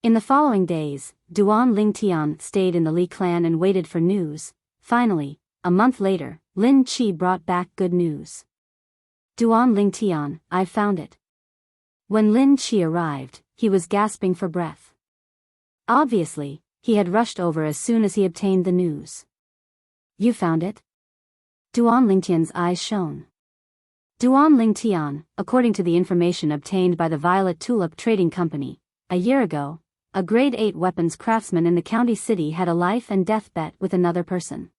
In the following days, Duan Lingtian stayed in the Li clan and waited for news. Finally, a month later, Lin Qi brought back good news. "Duan Lingtian, I've found it." When Lin Qi arrived, he was gasping for breath. Obviously, he had rushed over as soon as he obtained the news. "You found it?" Duan Lingtian's eyes shone. Duan Lingtian, according to the information obtained by the Violet Tulip Trading Company, a year ago, a grade 8 weapons craftsman in the county city had a life and death bet with another person.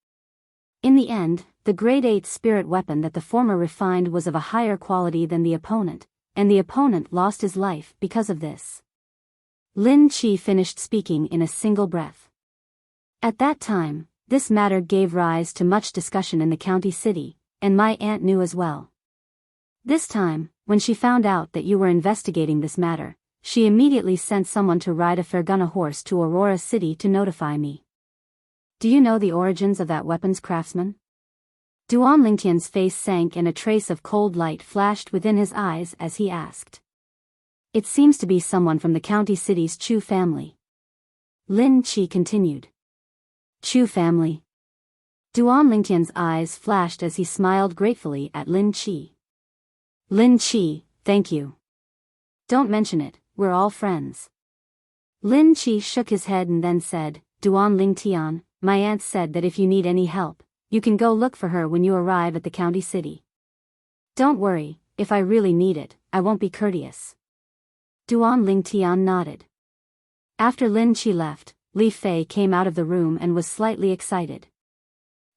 In the end, the grade 8 spirit weapon that the former refined was of a higher quality than the opponent, and the opponent lost his life because of this. Lin Qi finished speaking in a single breath. At that time, this matter gave rise to much discussion in the county city, and my aunt knew as well. This time, when she found out that you were investigating this matter, she immediately sent someone to ride a Fergana horse to Aurora City to notify me. Do you know the origins of that weapons craftsman? Duan Lingtian's face sank and a trace of cold light flashed within his eyes as he asked. It seems to be someone from the county city's Chu family. Lin Qi continued. Chu family. Duan Lingtian's eyes flashed as he smiled gratefully at Lin Qi. Lin Qi, thank you. Don't mention it, we're all friends. Lin Qi shook his head and then said, Duan Lingtian, my aunt said that if you need any help, you can go look for her when you arrive at the county city. Don't worry, if I really need it, I won't be courteous. Duan Lingtian nodded. After Lin Qi left, Li Fei came out of the room and was slightly excited.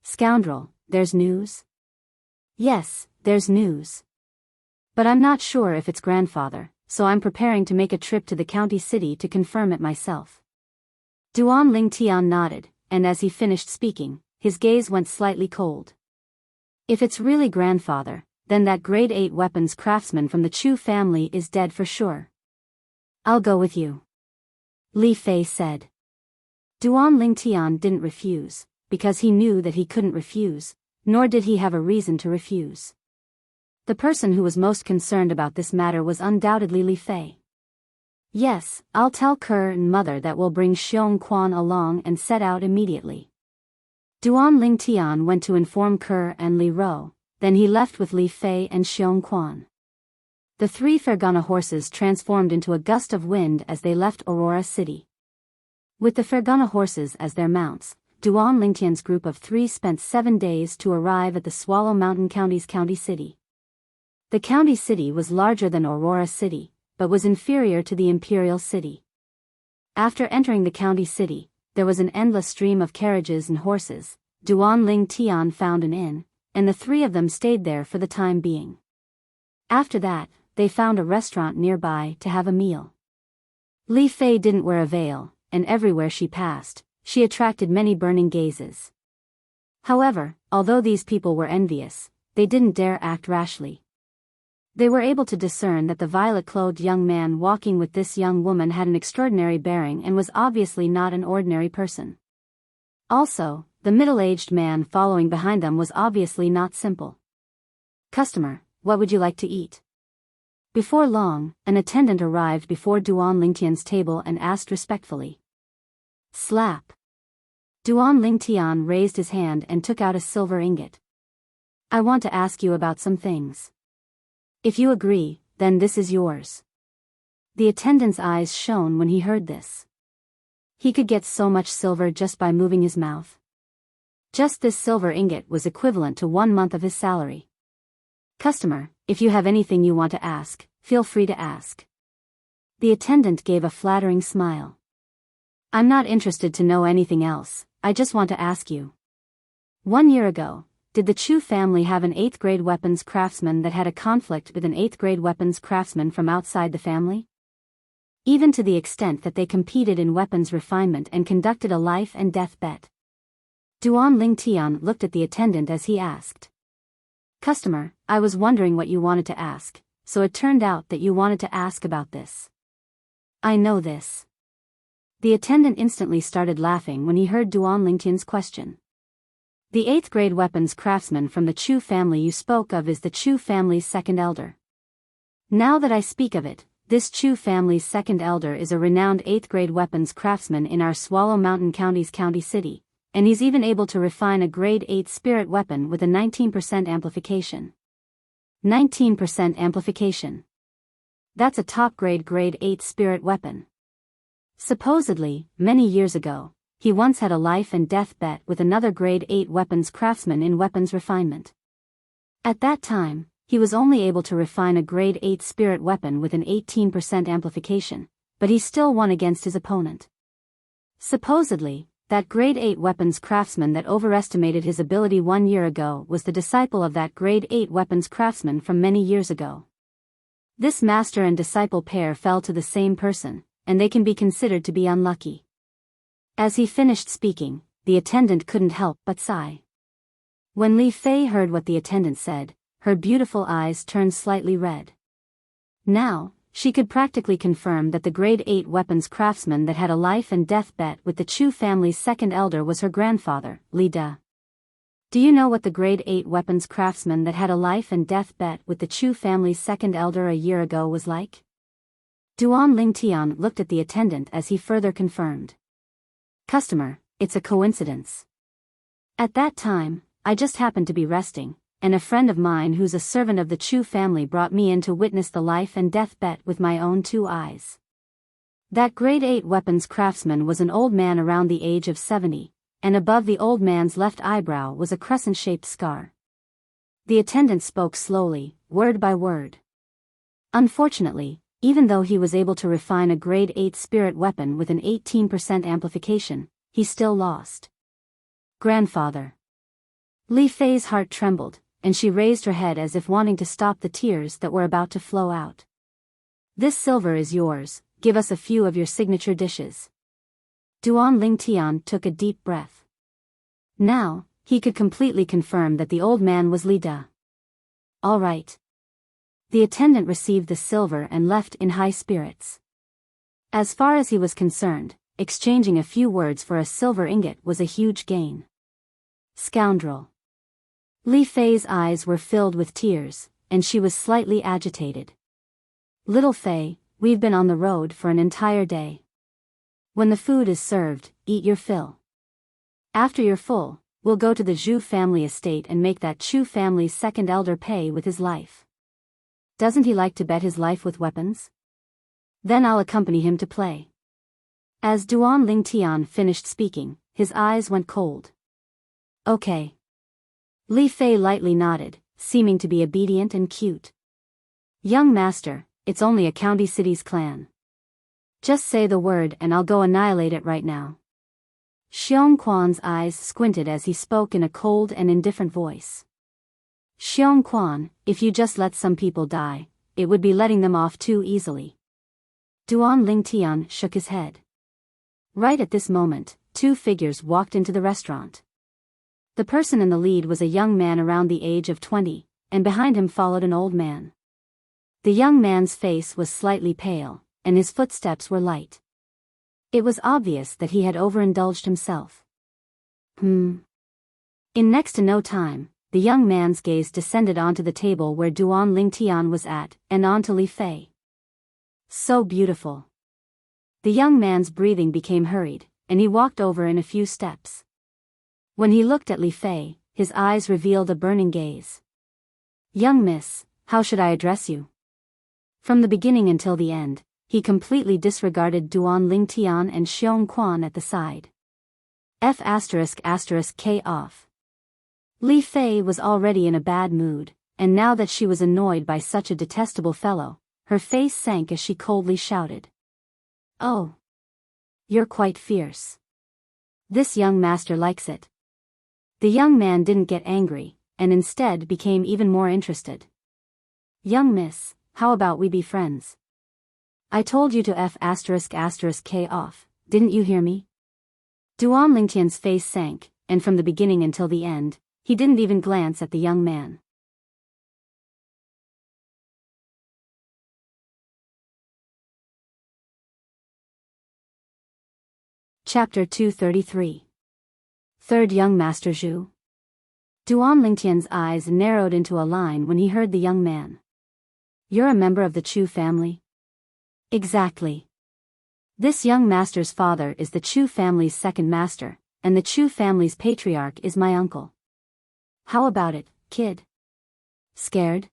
Scoundrel, there's news? Yes, there's news. But I'm not sure if it's grandfather, so I'm preparing to make a trip to the county city to confirm it myself. Duan Lingtian nodded, and as he finished speaking, his gaze went slightly cold. If it's really grandfather, then that grade 8 weapons craftsman from the Chu family is dead for sure. I'll go with you. Li Fei said. Duan Lingtian didn't refuse, because he knew that he couldn't refuse, nor did he have a reason to refuse. The person who was most concerned about this matter was undoubtedly Li Fei. Yes, I'll tell Kerr and mother that we'll bring Xiong Quan along and set out immediately. Duan Lingtian went to inform Kerr and Li Ro, then he left with Li Fei and Xiong Quan. The 3 Fergana horses transformed into a gust of wind as they left Aurora City. With the Fergana horses as their mounts, Duan Lingtian's group of 3 spent 7 days to arrive at the Swallow Mountain County's county city. The county city was larger than Aurora City, but was inferior to the Imperial City. After entering the county city, there was an endless stream of carriages and horses. Duan Lingtian found an inn, and the 3 of them stayed there for the time being. After that, they found a restaurant nearby to have a meal. Li Fei didn't wear a veil, and everywhere she passed, she attracted many burning gazes. However, although these people were envious, they didn't dare act rashly. They were able to discern that the violet-clothed young man walking with this young woman had an extraordinary bearing and was obviously not an ordinary person. Also, the middle-aged man following behind them was obviously not simple. Customer, what would you like to eat? Before long, an attendant arrived before Duan Lingtian's table and asked respectfully. Slap. Duan Lingtian raised his hand and took out a silver ingot. I want to ask you about some things. If you agree, then this is yours. The attendant's eyes shone when he heard this. He could get so much silver just by moving his mouth. Just this silver ingot was equivalent to 1 month of his salary. Customer, if you have anything you want to ask, feel free to ask. The attendant gave a flattering smile. I'm not interested to know anything else, I just want to ask you. 1 year ago, did the Chu family have an 8th grade weapons craftsman that had a conflict with an 8th grade weapons craftsman from outside the family? Even to the extent that they competed in weapons refinement and conducted a life and death bet. Duan Lingtian looked at the attendant as he asked. Customer, I was wondering what you wanted to ask, so it turned out that you wanted to ask about this. I know this. The attendant instantly started laughing when he heard Duan Lingtian's question. The 8th grade weapons craftsman from the Chu family you spoke of is the Chu family's second elder. Now that I speak of it, this Chu family's second elder is a renowned 8th grade weapons craftsman in our Swallow Mountain County's county city, and he's even able to refine a grade 8 spirit weapon with a 19% amplification. 19% amplification. That's a top grade 8 spirit weapon. Supposedly, many years ago, he once had a life and death bet with another grade 8 weapons craftsman in weapons refinement. At that time, he was only able to refine a grade 8 spirit weapon with an 18% amplification, but he still won against his opponent. Supposedly, that grade 8 weapons craftsman that overestimated his ability 1 year ago was the disciple of that grade 8 weapons craftsman from many years ago. This master and disciple pair fell to the same person, and they can be considered to be unlucky. As he finished speaking, the attendant couldn't help but sigh. When Li Fei heard what the attendant said, her beautiful eyes turned slightly red. Now, she could practically confirm that the grade 8 weapons craftsman that had a life and death bet with the Chu family's second elder was her grandfather, Li De. Do you know what the grade 8 weapons craftsman that had a life and death bet with the Chu family's second elder a year ago was like? Duan Lingtian looked at the attendant as he further confirmed. Customer, it's a coincidence. At that time, I just happened to be resting, and a friend of mine who's a servant of the Chu family brought me in to witness the life and death bet with my own 2 eyes. That grade 8 weapons craftsman was an old man around the age of 70, and above the old man's left eyebrow was a crescent-shaped scar. The attendant spoke slowly, word by word. Unfortunately, even though he was able to refine a grade 8 spirit weapon with an 18% amplification, he still lost. Grandfather. Li Fei's heart trembled, and she raised her head as if wanting to stop the tears that were about to flow out. This silver is yours, give us a few of your signature dishes. Duan Lingtian took a deep breath. Now, he could completely confirm that the old man was Li De. All right. The attendant received the silver and left in high spirits. As far as he was concerned, exchanging a few words for a silver ingot was a huge gain. Scoundrel. Li Fei's eyes were filled with tears, and she was slightly agitated. Little Fei, we've been on the road for an entire day. When the food is served, eat your fill. After you're full, we'll go to the Zhu family estate and make that Chu family's second elder pay with his life. Doesn't he like to bet his life with weapons? Then I'll accompany him to play. As Duan Lingtian finished speaking, his eyes went cold. Okay. Li Fei lightly nodded, seeming to be obedient and cute. Young master, it's only a county city's clan. Just say the word and I'll go annihilate it right now. Xiong Quan's eyes squinted as he spoke in a cold and indifferent voice. Xiong Quan, if you just let some people die, it would be letting them off too easily. Duan Lingtian shook his head. Right at this moment, 2 figures walked into the restaurant. The person in the lead was a young man around the age of 20, and behind him followed an old man. The young man's face was slightly pale, and his footsteps were light. It was obvious that he had overindulged himself. In next to no time, the young man's gaze descended onto the table where Duan Lingtian was at, and onto Li Fei. So beautiful. The young man's breathing became hurried, and he walked over in a few steps. When he looked at Li Fei, his eyes revealed a burning gaze. Young miss, how should I address you? From the beginning until the end, he completely disregarded Duan Lingtian and Xiong Quan at the side. F***K off. Li Fei was already in a bad mood, and now that she was annoyed by such a detestable fellow, her face sank as she coldly shouted. Oh. You're quite fierce. This young master likes it. The young man didn't get angry, and instead became even more interested. Young miss, how about we be friends? I told you to F***K off, didn't you hear me? Duan Lingtian's face sank, and from the beginning until the end, he didn't even glance at the young man. Chapter 233. Third Young Master Zhu. Duan Lingtian's eyes narrowed into a line when he heard the young man. You're a member of the Chu family? Exactly. This young master's father is the Chu family's second master, and the Chu family's patriarch is my uncle. How about it, kid? Scared?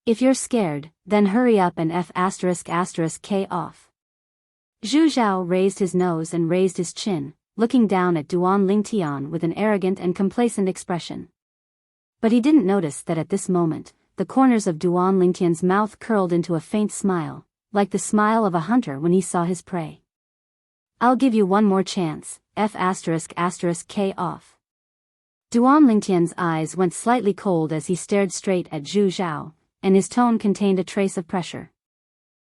If you're scared, then hurry up and F***K off. Zhu Zhao raised his nose and raised his chin, looking down at Duan Lingtian with an arrogant and complacent expression. But he didn't notice that at this moment, the corners of Duan Lingtian's mouth curled into a faint smile, like the smile of a hunter when he saw his prey. I'll give you one more chance, F***K off. Duan Lingtian's eyes went slightly cold as he stared straight at Zhu Zhao, and his tone contained a trace of pressure.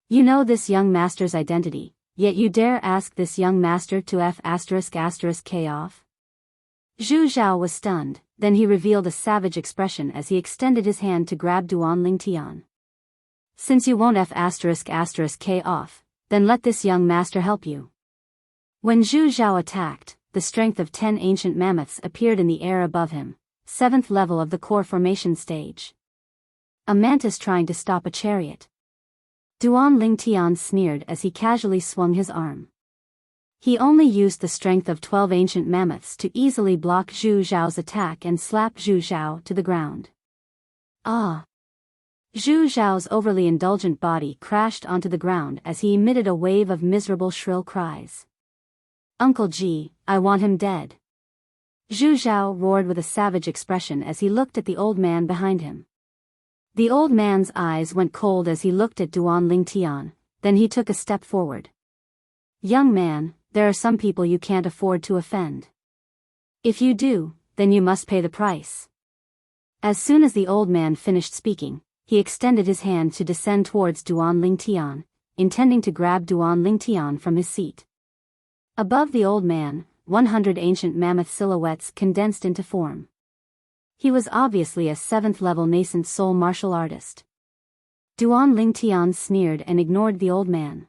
You know this young master's identity, yet you dare ask this young master to F***K off? Zhu Zhao was stunned, then he revealed a savage expression as he extended his hand to grab Duan Lingtian. Since you won't F***K off, then let this young master help you. When Zhu Zhao attacked, the strength of 10 ancient mammoths appeared in the air above him, 7th level of the core formation stage. A mantis trying to stop a chariot. Duan Lingtian sneered as he casually swung his arm. He only used the strength of 12 ancient mammoths to easily block Zhu Zhao's attack and slap Zhu Zhao to the ground. Ah! Zhu Zhao's overly indulgent body crashed onto the ground as he emitted a wave of miserable shrill cries. Uncle Ji, I want him dead. Zhu Zhao roared with a savage expression as he looked at the old man behind him. The old man's eyes went cold as he looked at Duan Lingtian, then he took a step forward. Young man, there are some people you can't afford to offend. If you do, then you must pay the price. As soon as the old man finished speaking, he extended his hand to descend towards Duan Lingtian, intending to grab Duan Lingtian from his seat. Above the old man, 100 ancient mammoth silhouettes condensed into form. He was obviously a 7th-level nascent soul martial artist. Duan Lingtian sneered and ignored the old man.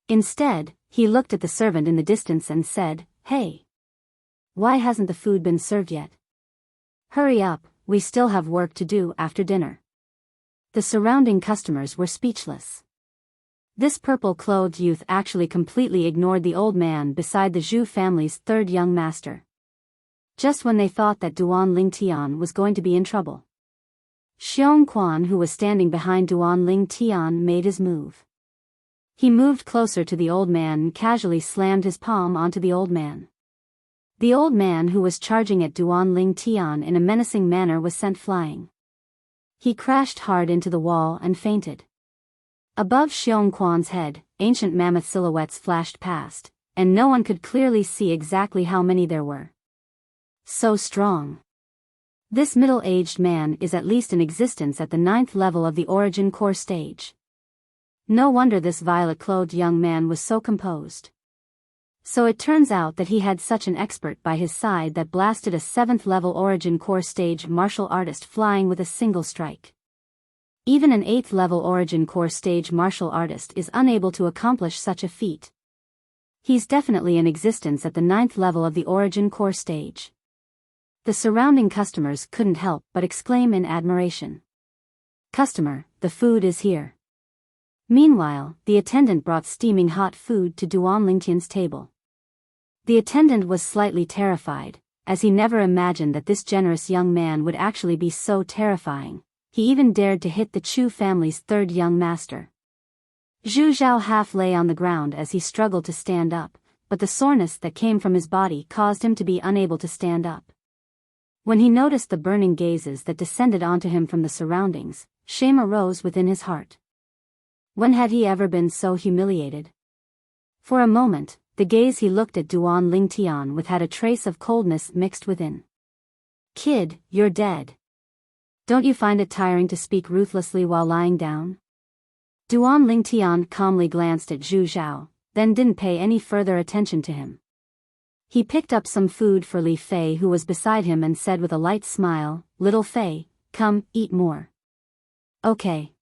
Instead, he looked at the servant in the distance and said, Hey! Why hasn't the food been served yet? Hurry up, we still have work to do after dinner. The surrounding customers were speechless. This purple-clothed youth actually completely ignored the old man beside the Zhu family's third young master. Just when they thought that Duan Lingtian was going to be in trouble. Xiong Quan, who was standing behind Duan Lingtian, made his move. He moved closer to the old man and casually slammed his palm onto the old man. The old man, who was charging at Duan Lingtian in a menacing manner, was sent flying. He crashed hard into the wall and fainted. Above Xiong Quan's head, ancient mammoth silhouettes flashed past, and no one could clearly see exactly how many there were. So strong. This middle-aged man is at least in existence at the 9th level of the origin core stage. No wonder this violet-clothed young man was so composed. So it turns out that he had such an expert by his side that blasted a 7th level origin core stage martial artist flying with a single strike. Even an 8th level origin core stage martial artist is unable to accomplish such a feat. He's definitely in existence at the 9th level of the origin core stage. The surrounding customers couldn't help but exclaim in admiration. Customer, the food is here. Meanwhile, the attendant brought steaming hot food to Duan Lingtian's table. The attendant was slightly terrified, as he never imagined that this generous young man would actually be so terrifying. He even dared to hit the Chu family's third young master. Zhu Zhao half lay on the ground as he struggled to stand up, but the soreness that came from his body caused him to be unable to stand up. When he noticed the burning gazes that descended onto him from the surroundings, shame arose within his heart. When had he ever been so humiliated? For a moment, the gaze he looked at Duan Lingtian with had a trace of coldness mixed within. "Kid, you're dead. Don't you find it tiring to speak ruthlessly while lying down?" Duan Lingtian calmly glanced at Zhu Zhao, then didn't pay any further attention to him. He picked up some food for Li Fei, who was beside him, and said with a light smile, "Little Fei, come, eat more." "Okay."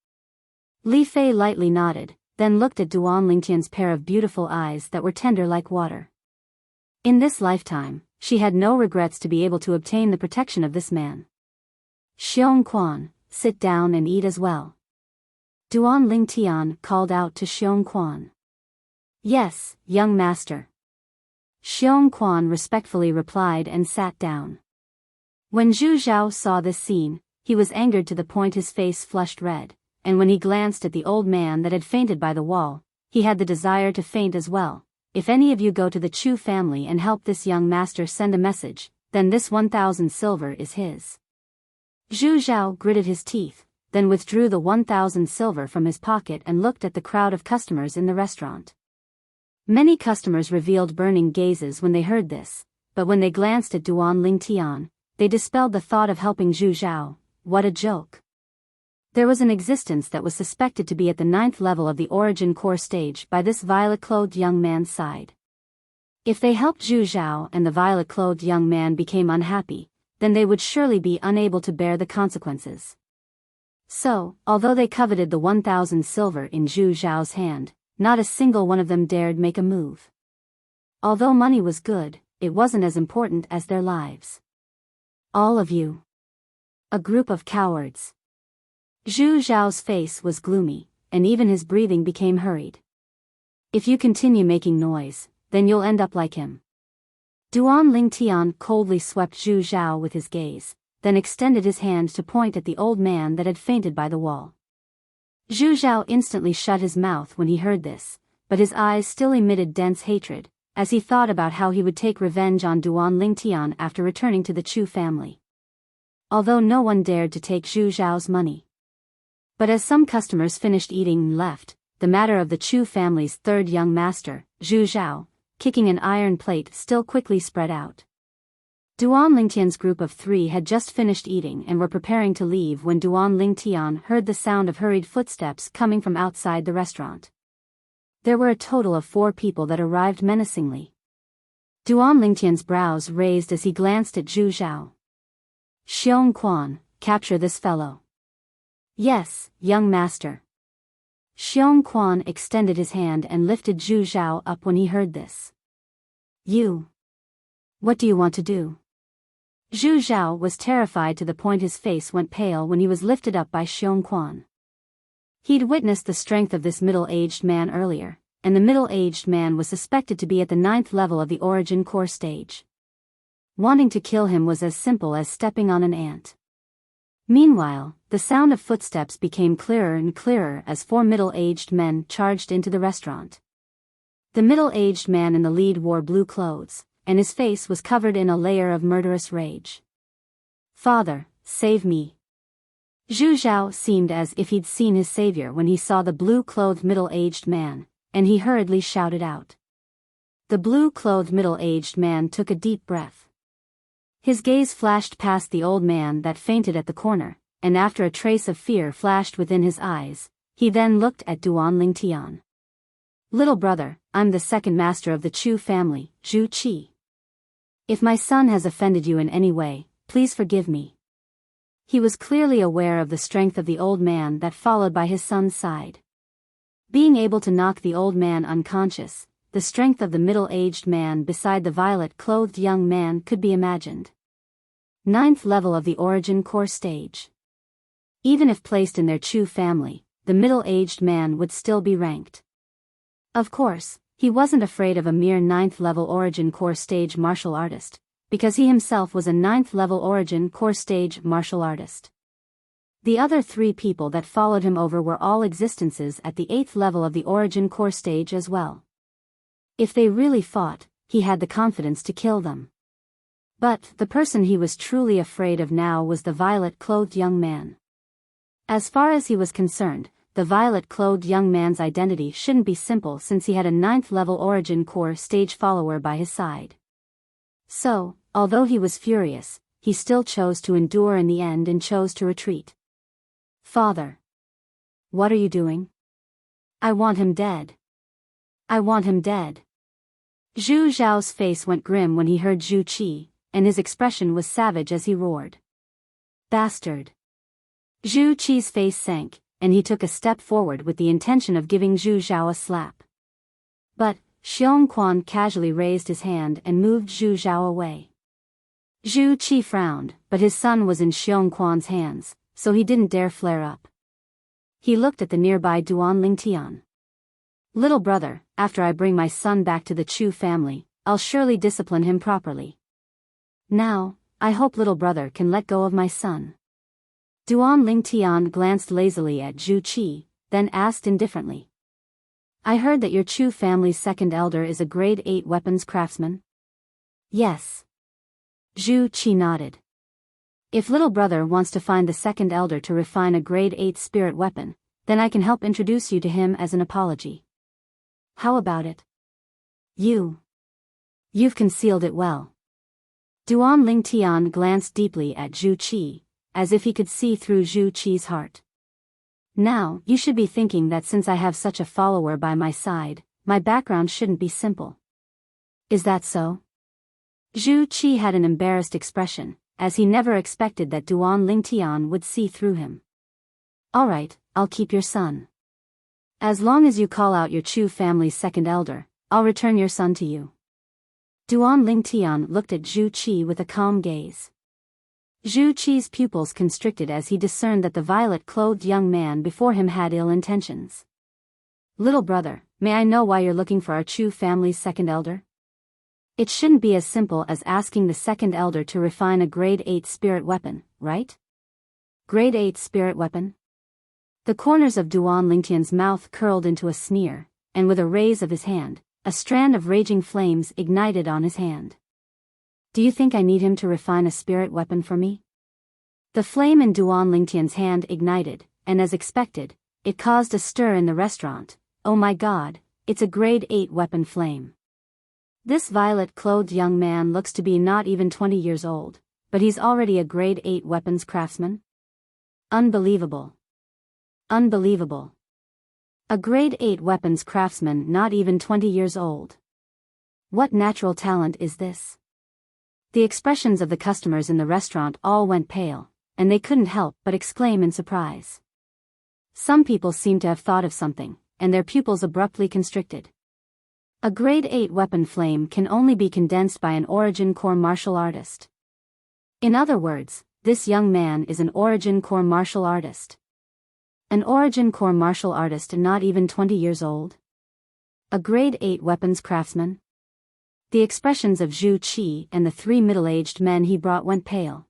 Li Fei lightly nodded, then looked at Duan Lingtian's pair of beautiful eyes that were tender like water. In this lifetime, she had no regrets to be able to obtain the protection of this man. "Xiong Quan, sit down and eat as well." Duan Lingtian called out to Xiong Quan. "Yes, young master." Xiong Quan respectfully replied and sat down. When Zhu Zhao saw this scene, he was angered to the point his face flushed red, and when he glanced at the old man that had fainted by the wall, he had the desire to faint as well. "If any of you go to the Chu family and help this young master send a message, then this 1,000 silver is his." Zhu Zhao gritted his teeth, then withdrew the 1,000 silver from his pocket and looked at the crowd of customers in the restaurant. Many customers revealed burning gazes when they heard this, but when they glanced at Duan Lingtian, they dispelled the thought of helping Zhu Zhao. What a joke. There was an existence that was suspected to be at the 9th level of the origin core stage by this violet-clothed young man's side. If they helped Zhu Zhao and the violet-clothed young man became unhappy, then they would surely be unable to bear the consequences. So, although they coveted the 1,000 silver in Zhu Zhao's hand, not a single one of them dared make a move. Although money was good, it wasn't as important as their lives. "All of you. A group of cowards." Zhu Zhao's face was gloomy, and even his breathing became hurried. "If you continue making noise, then you'll end up like him." Duan Lingtian coldly swept Zhu Zhao with his gaze, then extended his hand to point at the old man that had fainted by the wall. Zhu Zhao instantly shut his mouth when he heard this, but his eyes still emitted dense hatred, as he thought about how he would take revenge on Duan Lingtian after returning to the Chu family. Although no one dared to take Zhu Zhao's money. But as some customers finished eating and left, the matter of the Chu family's third young master, Zhu Zhao, kicking an iron plate still quickly spread out. Duan Lingtian's group of 3 had just finished eating and were preparing to leave when Duan Lingtian heard the sound of hurried footsteps coming from outside the restaurant. There were a total of 4 people that arrived menacingly. Duan Lingtian's brows raised as he glanced at Zhu Zhao. "Xiong Quan, capture this fellow." "Yes, young master." Xiong Quan extended his hand and lifted Zhu Zhao up when he heard this. "You. What do you want to do?" Zhu Zhao was terrified to the point his face went pale when he was lifted up by Xiong Quan. He'd witnessed the strength of this middle-aged man earlier, and the middle-aged man was suspected to be at the 9th level of the origin core stage. Wanting to kill him was as simple as stepping on an ant. Meanwhile, the sound of footsteps became clearer and clearer as 4 middle-aged men charged into the restaurant. The middle-aged man in the lead wore blue clothes, and his face was covered in a layer of murderous rage. "Father, save me." Zhu Zhao seemed as if he'd seen his savior when he saw the blue-clothed middle-aged man, and he hurriedly shouted out. The blue-clothed middle-aged man took a deep breath. His gaze flashed past the old man that fainted at the corner, and after a trace of fear flashed within his eyes, he then looked at Duan Lingtian. "Little brother, I'm the second master of the Chu family, Zhu Qi. If my son has offended you in any way, please forgive me." He was clearly aware of the strength of the old man that followed by his son's side. Being able to knock the old man unconscious, the strength of the middle-aged man beside the violet-clothed young man could be imagined. 9th level of the origin core stage. Even if placed in their Chu family, the middle-aged man would still be ranked. Of course, he wasn't afraid of a mere 9th level origin core stage martial artist, because he himself was a 9th level origin core stage martial artist. The other 3 people that followed him over were all existences at the 8th level of the origin core stage as well. If they really fought, he had the confidence to kill them. But the person he was truly afraid of now was the violet-clothed young man. As far as he was concerned, the violet-clothed young man's identity shouldn't be simple since he had a 9th-level Origin Core stage follower by his side. So, although he was furious, he still chose to endure in the end and chose to retreat. Father. What are you doing? I want him dead. I want him dead. Zhu Zhao's face went grim when he heard Zhu Qi, and his expression was savage as he roared. Bastard. Zhu Qi's face sank, and he took a step forward with the intention of giving Zhu Zhao a slap. But, Xiong Quan casually raised his hand and moved Zhu Zhao away. Zhu Qi frowned, but his son was in Xiong Quan's hands, so he didn't dare flare up. He looked at the nearby Duan Lingtian. Little brother, after I bring my son back to the Chu family, I'll surely discipline him properly. Now, I hope little brother can let go of my son. Duan Lingtian glanced lazily at Zhu Qi, then asked indifferently. I heard that your Chu family's second elder is a grade 8 weapons craftsman? Yes. Zhu Qi nodded. If little brother wants to find the second elder to refine a grade 8 spirit weapon, then I can help introduce you to him as an apology. How about it? You've concealed it well. Duan Lingtian glanced deeply at Zhu Qi, as if he could see through Zhu Qi's heart. Now, you should be thinking that since I have such a follower by my side, my background shouldn't be simple. Is that so? Zhu Qi had an embarrassed expression, as he never expected that Duan Lingtian would see through him. Alright, I'll keep your son. As long as you call out your Chu family's second elder, I'll return your son to you. Duan Lingtian looked at Zhu Qi with a calm gaze. Zhu Qi's pupils constricted as he discerned that the violet-clothed young man before him had ill intentions. Little brother, may I know why you're looking for our Chu family's second elder? It shouldn't be as simple as asking the second elder to refine a grade 8 spirit weapon, right? Grade 8 spirit weapon? The corners of Duan Lingtian's mouth curled into a sneer, and with a raise of his hand, a strand of raging flames ignited on his hand. Do you think I need him to refine a spirit weapon for me? The flame in Duan Lingtian's hand ignited, and as expected, it caused a stir in the restaurant. Oh my god, it's a grade 8 weapon flame. This violet-clothed young man looks to be not even 20 years old, but he's already a grade 8 weapons craftsman? Unbelievable. Unbelievable. A grade 8 weapons craftsman not even 20 years old. What natural talent is this? The expressions of the customers in the restaurant all went pale, and they couldn't help but exclaim in surprise. Some people seemed to have thought of something, and their pupils abruptly constricted. A grade 8 weapon flame can only be condensed by an Origin Core martial artist. In other words, this young man is an Origin Core martial artist. An Origin Core martial artist not even 20 years old? A grade 8 weapons craftsman? The expressions of Zhu Qi and the 3 middle-aged men he brought went pale.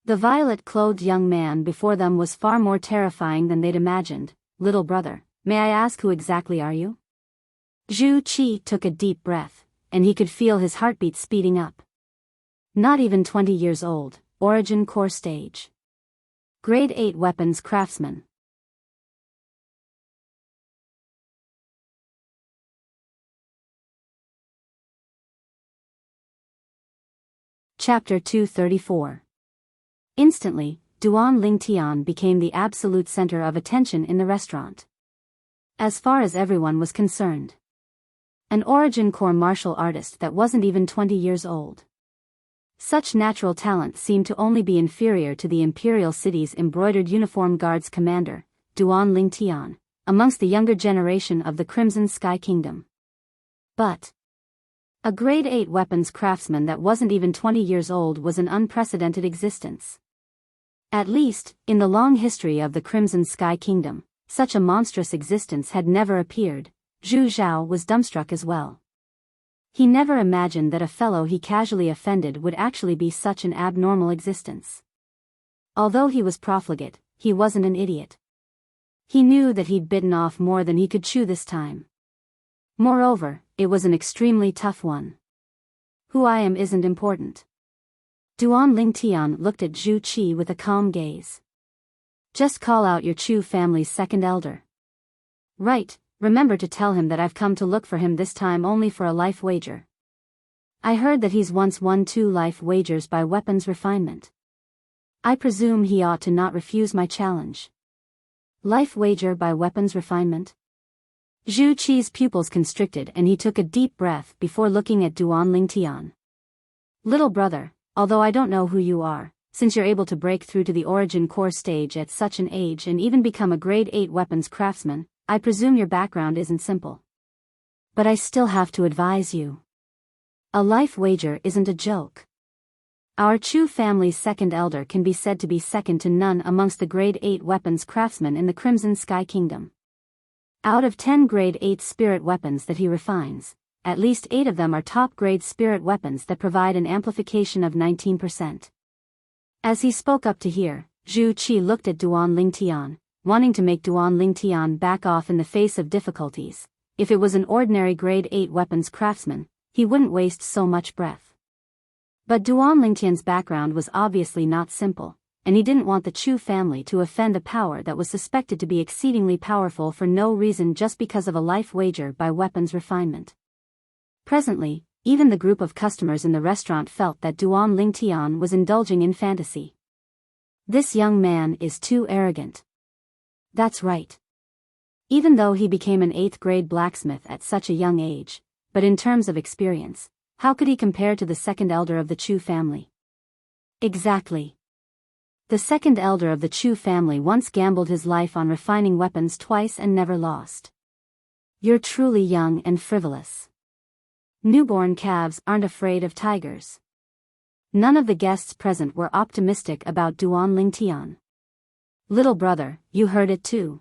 The violet-clothed young man before them was far more terrifying than they'd imagined. Little brother, may I ask who exactly are you? Zhu Qi took a deep breath, and he could feel his heartbeat speeding up. Not even 20 years old, Origin Core stage. Grade 8 weapons craftsman. Chapter 234. Instantly, Duan Lingtian became the absolute center of attention in the restaurant. As far as everyone was concerned. An Origin Core martial artist that wasn't even 20 years old. Such natural talent seemed to only be inferior to the Imperial City's embroidered uniform guards commander, Duan Lingtian, amongst the younger generation of the Crimson Sky Kingdom. But a grade 8 weapons craftsman that wasn't even 20 years old was an unprecedented existence. At least, in the long history of the Crimson Sky Kingdom, such a monstrous existence had never appeared. Zhu Zhao was dumbstruck as well. He never imagined that a fellow he casually offended would actually be such an abnormal existence. Although he was profligate, he wasn't an idiot. He knew that he'd bitten off more than he could chew this time. Moreover, it was an extremely tough one. Who I am isn't important. Duan Lingtian looked at Zhu Qi with a calm gaze. Just call out your Chu family's second elder. Right, remember to tell him that I've come to look for him this time only for a life wager. I heard that he's once won 2 life wagers by weapons refinement. I presume he ought to not refuse my challenge. Life wager by weapons refinement? Zhu Qi's pupils constricted and he took a deep breath before looking at Duan Lingtian. Little brother, although I don't know who you are, since you're able to break through to the origin core stage at such an age and even become a grade 8 weapons craftsman, I presume your background isn't simple. But I still have to advise you. A life wager isn't a joke. Our Chu family's second elder can be said to be second to none amongst the grade 8 weapons craftsmen in the Crimson Sky Kingdom. Out of 10 grade 8 spirit weapons that he refines, at least 8 of them are top grade spirit weapons that provide an amplification of 19%. As he spoke up to hear, Zhu Qi looked at Duan Lingtian, wanting to make Duan Lingtian back off in the face of difficulties. If it was an ordinary grade 8 weapons craftsman, he wouldn't waste so much breath. But Duan Lingtian's background was obviously not simple, and he didn't want the Chu family to offend a power that was suspected to be exceedingly powerful for no reason just because of a life wager by weapons refinement. Presently, even the group of customers in the restaurant felt that Duan Lingtian was indulging in fantasy. This young man is too arrogant. That's right. Even though he became an 8th grade blacksmith at such a young age, but in terms of experience, how could he compare to the second elder of the Chu family? Exactly. The second elder of the Chu family once gambled his life on refining weapons twice and never lost. You're truly young and frivolous. Newborn calves aren't afraid of tigers. None of the guests present were optimistic about Duan Lingtian. Little brother, you heard it too.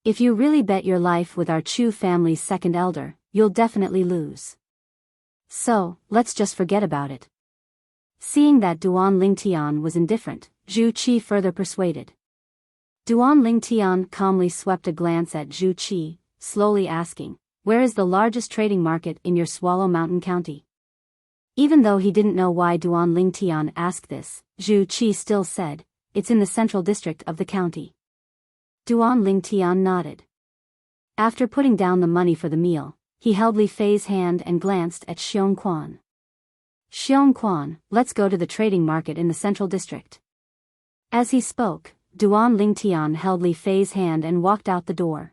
If you really bet your life with our Chu family's second elder, you'll definitely lose. So, let's just forget about it. Seeing that Duan Lingtian was indifferent, Zhu Qi further persuaded. Duan Lingtian calmly swept a glance at Zhu Qi, slowly asking, where is the largest trading market in your Swallow Mountain County? Even though he didn't know why Duan Lingtian asked this, Zhu Qi still said, it's in the central district of the county. Duan Lingtian nodded. After putting down the money for the meal, he held Li Fei's hand and glanced at Xiong Quan. Xiong Quan, let's go to the trading market in the central district. As he spoke, Duan Lingtian held Li Fei's hand and walked out the door.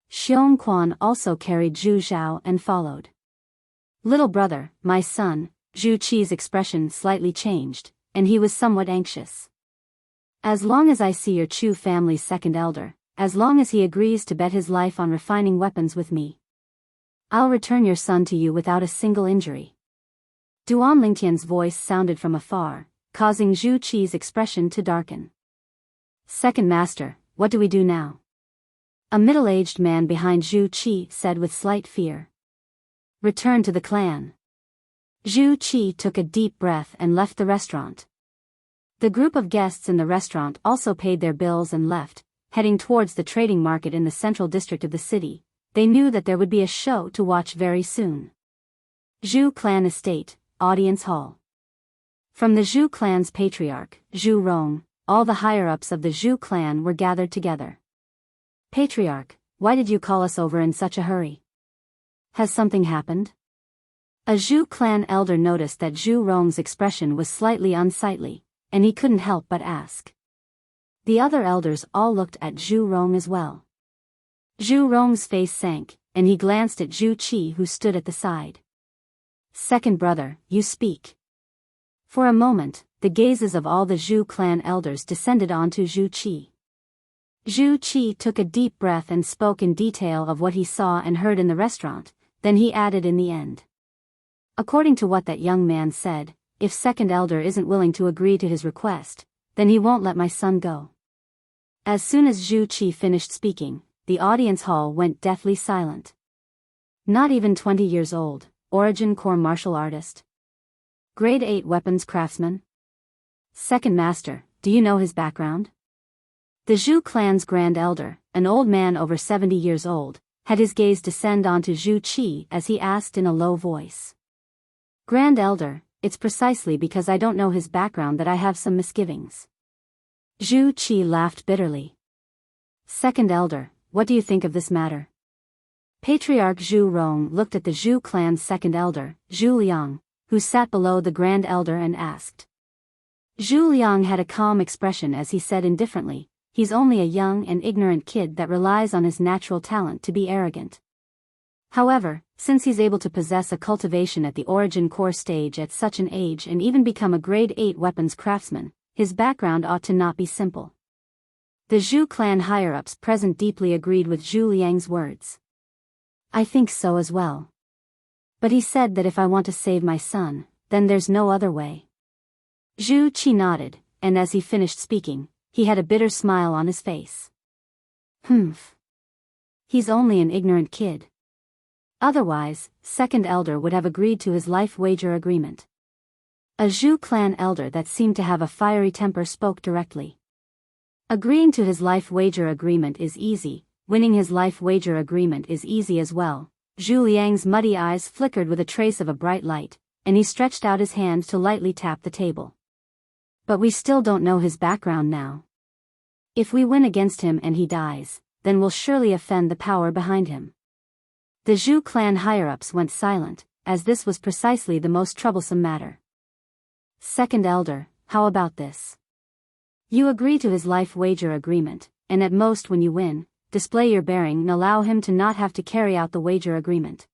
Xiong Quan also carried Zhu Zhao and followed. Little brother, my son, Zhu Qi's expression slightly changed, and he was somewhat anxious. As long as I see your Chu family's second elder, as long as he agrees to bet his life on refining weapons with me, I'll return your son to you without a single injury. Duan Lingtian's voice sounded from afar, causing Zhu Qi's expression to darken. Second master, what do we do now? A middle-aged man behind Zhu Qi said with slight fear. Return to the clan. Zhu Qi took a deep breath and left the restaurant. The group of guests in the restaurant also paid their bills and left, heading towards the trading market in the central district of the city. They knew that there would be a show to watch very soon. Zhu Clan Estate, Audience Hall. From the Zhu clan's patriarch, Zhu Rong, all the higher-ups of the Zhu clan were gathered together. Patriarch, why did you call us over in such a hurry? Has something happened? A Zhu clan elder noticed that Zhu Rong's expression was slightly unsightly, and he couldn't help but ask. The other elders all looked at Zhu Rong as well. Zhu Rong's face sank, and he glanced at Zhu Qi who stood at the side. Second brother, you speak. For a moment, the gazes of all the Zhu clan elders descended onto Zhu Qi. Zhu Qi took a deep breath and spoke in detail of what he saw and heard in the restaurant, then he added in the end. According to what that young man said, if second elder isn't willing to agree to his request, then he won't let my son go. As soon as Zhu Qi finished speaking, the audience hall went deathly silent. Not even 20 years old, origin core martial artist. Grade 8 weapons craftsman. Second master, do you know his background? The Zhu clan's grand elder, an old man over 70 years old, had his gaze descend onto Zhu Qi as he asked in a low voice. Grand elder, it's precisely because I don't know his background that I have some misgivings. Zhu Qi laughed bitterly. Second elder, what do you think of this matter? Patriarch Zhu Rong looked at the Zhu clan's second elder, Zhu Liang, who sat below the grand elder and asked. Zhu Liang had a calm expression as he said indifferently, he's only a young and ignorant kid that relies on his natural talent to be arrogant. However, since he's able to possess a cultivation at the origin core stage at such an age and even become a grade 8 weapons craftsman, his background ought to not be simple. The Zhu clan higher-ups present deeply agreed with Zhu Liang's words. I think so as well. But he said that if I want to save my son, then there's no other way. Zhu Qi nodded, and as he finished speaking, he had a bitter smile on his face. Humph. He's only an ignorant kid. Otherwise, second elder would have agreed to his life wager agreement. A Zhu clan elder that seemed to have a fiery temper spoke directly. Agreeing to his life wager agreement is easy, winning his life wager agreement is easy as well. Zhu Liang's muddy eyes flickered with a trace of a bright light, and he stretched out his hand to lightly tap the table. But we still don't know his background now. If we win against him and he dies, then we'll surely offend the power behind him. The Zhu clan higher-ups went silent, as this was precisely the most troublesome matter. Second elder, how about this? You agree to his life wager agreement, and at most when you win, display your bearing and allow him to not have to carry out the wager agreement.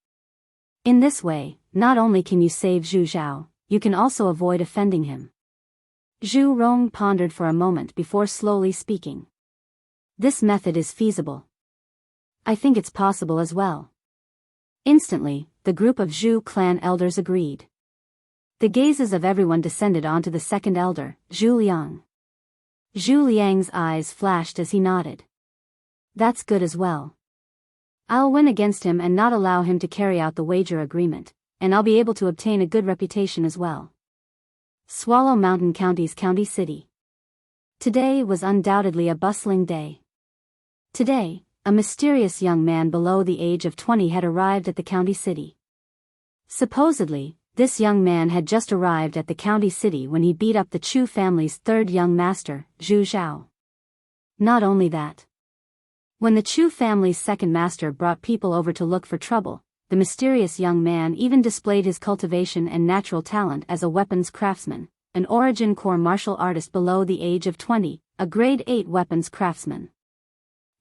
In this way, not only can you save Zhu Zhao, you can also avoid offending him. Zhu Rong pondered for a moment before slowly speaking. This method is feasible. I think it's possible as well. Instantly, the group of Zhu clan elders agreed. The gazes of everyone descended onto the second elder, Zhu Liang. Zhu Liang's eyes flashed as he nodded. That's good as well. I'll win against him and not allow him to carry out the wager agreement, and I'll be able to obtain a good reputation as well. Swallow Mountain County's county city. Today was undoubtedly a bustling day. Today, a mysterious young man below the age of 20 had arrived at the county city. Supposedly, this young man had just arrived at the county city when he beat up the Chu family's third young master, Zhu Zhao. Not only that. When the Chu family's second master brought people over to look for trouble, the mysterious young man even displayed his cultivation and natural talent as a weapons craftsman, an origin core martial artist below the age of 20, a grade 8 weapons craftsman.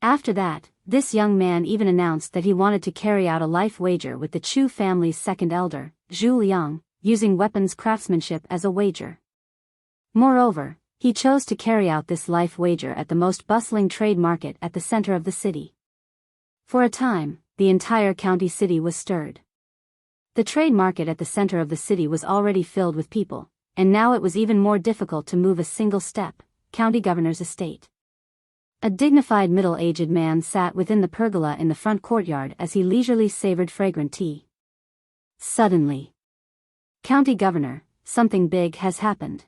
After that, this young man even announced that he wanted to carry out a life wager with the Chu family's second elder, Zhu Liang, using weapons craftsmanship as a wager. Moreover, he chose to carry out this life wager at the most bustling trade market at the center of the city. For a time, the entire county city was stirred. The trade market at the center of the city was already filled with people, and now it was even more difficult to move a single step, county governor's estate. A dignified middle-aged man sat within the pergola in the front courtyard as he leisurely savored fragrant tea. Suddenly, County Governor, something big has happened.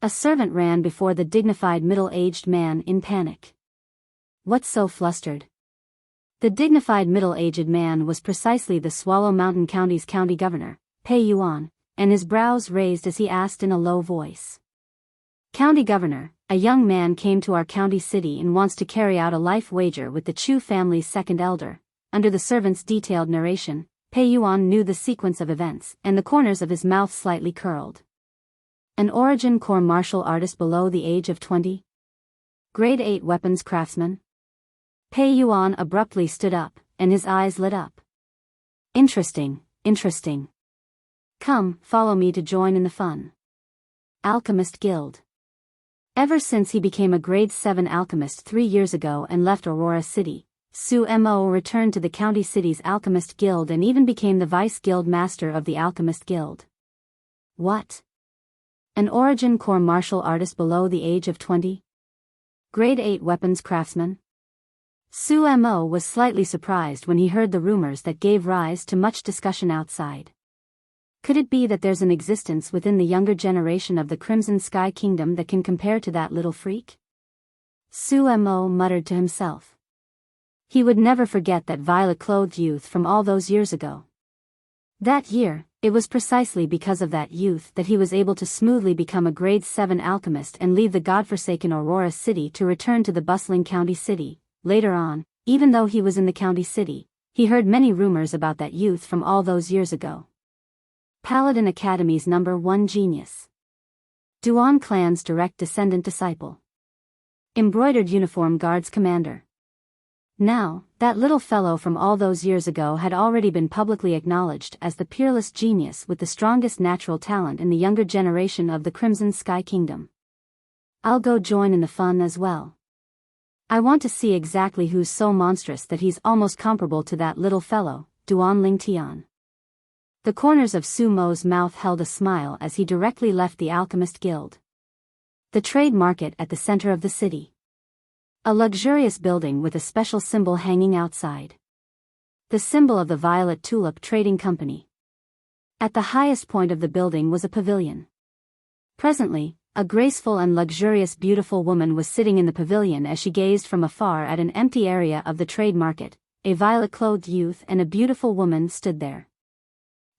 A servant ran before the dignified middle-aged man in panic. What's so flustered? The dignified middle-aged man was precisely the Swallow Mountain County's county governor, Pei Yuan, and his brows raised as he asked in a low voice. County Governor, a young man came to our county city and wants to carry out a life wager with the Chu family's second elder. Under the servant's detailed narration, Pei Yuan knew the sequence of events, and the corners of his mouth slightly curled. An origin core martial artist below the age of 20? Grade 8 weapons craftsman? Pei Yuan abruptly stood up, and his eyes lit up. Interesting, interesting. Come, follow me to join in the fun. Alchemist Guild. Ever since he became a grade 7 alchemist 3 years ago and left Aurora City, Su Mo returned to the county city's Alchemist Guild and even became the vice guild master of the Alchemist Guild. What? An origin core martial artist below the age of 20? Grade 8 weapons craftsman? Su Mo was slightly surprised when he heard the rumors that gave rise to much discussion outside. Could it be that there's an existence within the younger generation of the Crimson Sky Kingdom that can compare to that little freak? Su Mo muttered to himself. He would never forget that violet-clothed youth from all those years ago. That year, It was precisely because of that youth that he was able to smoothly become a grade 7 alchemist and leave the godforsaken Aurora City to return to the bustling county city. Later on, even though he was in the county city, he heard many rumors about that youth from all those years ago. Paladin Academy's #1 genius. Duan clan's direct descendant disciple. Embroidered uniform guards commander. Now, that little fellow from all those years ago had already been publicly acknowledged as the peerless genius with the strongest natural talent in the younger generation of the Crimson Sky Kingdom. I'll go join in the fun as well. I want to see exactly who's so monstrous that he's almost comparable to that little fellow, Duan Lingtian. The corners of Su Mo's mouth held a smile as he directly left the Alchemist Guild. The trade market at the center of the city. A luxurious building with a special symbol hanging outside. The symbol of the Violet Tulip Trading Company. At the highest point of the building was a pavilion. Presently, a graceful and luxurious beautiful woman was sitting in the pavilion as she gazed from afar at an empty area of the trade market. A violet-clothed youth and a beautiful woman stood there.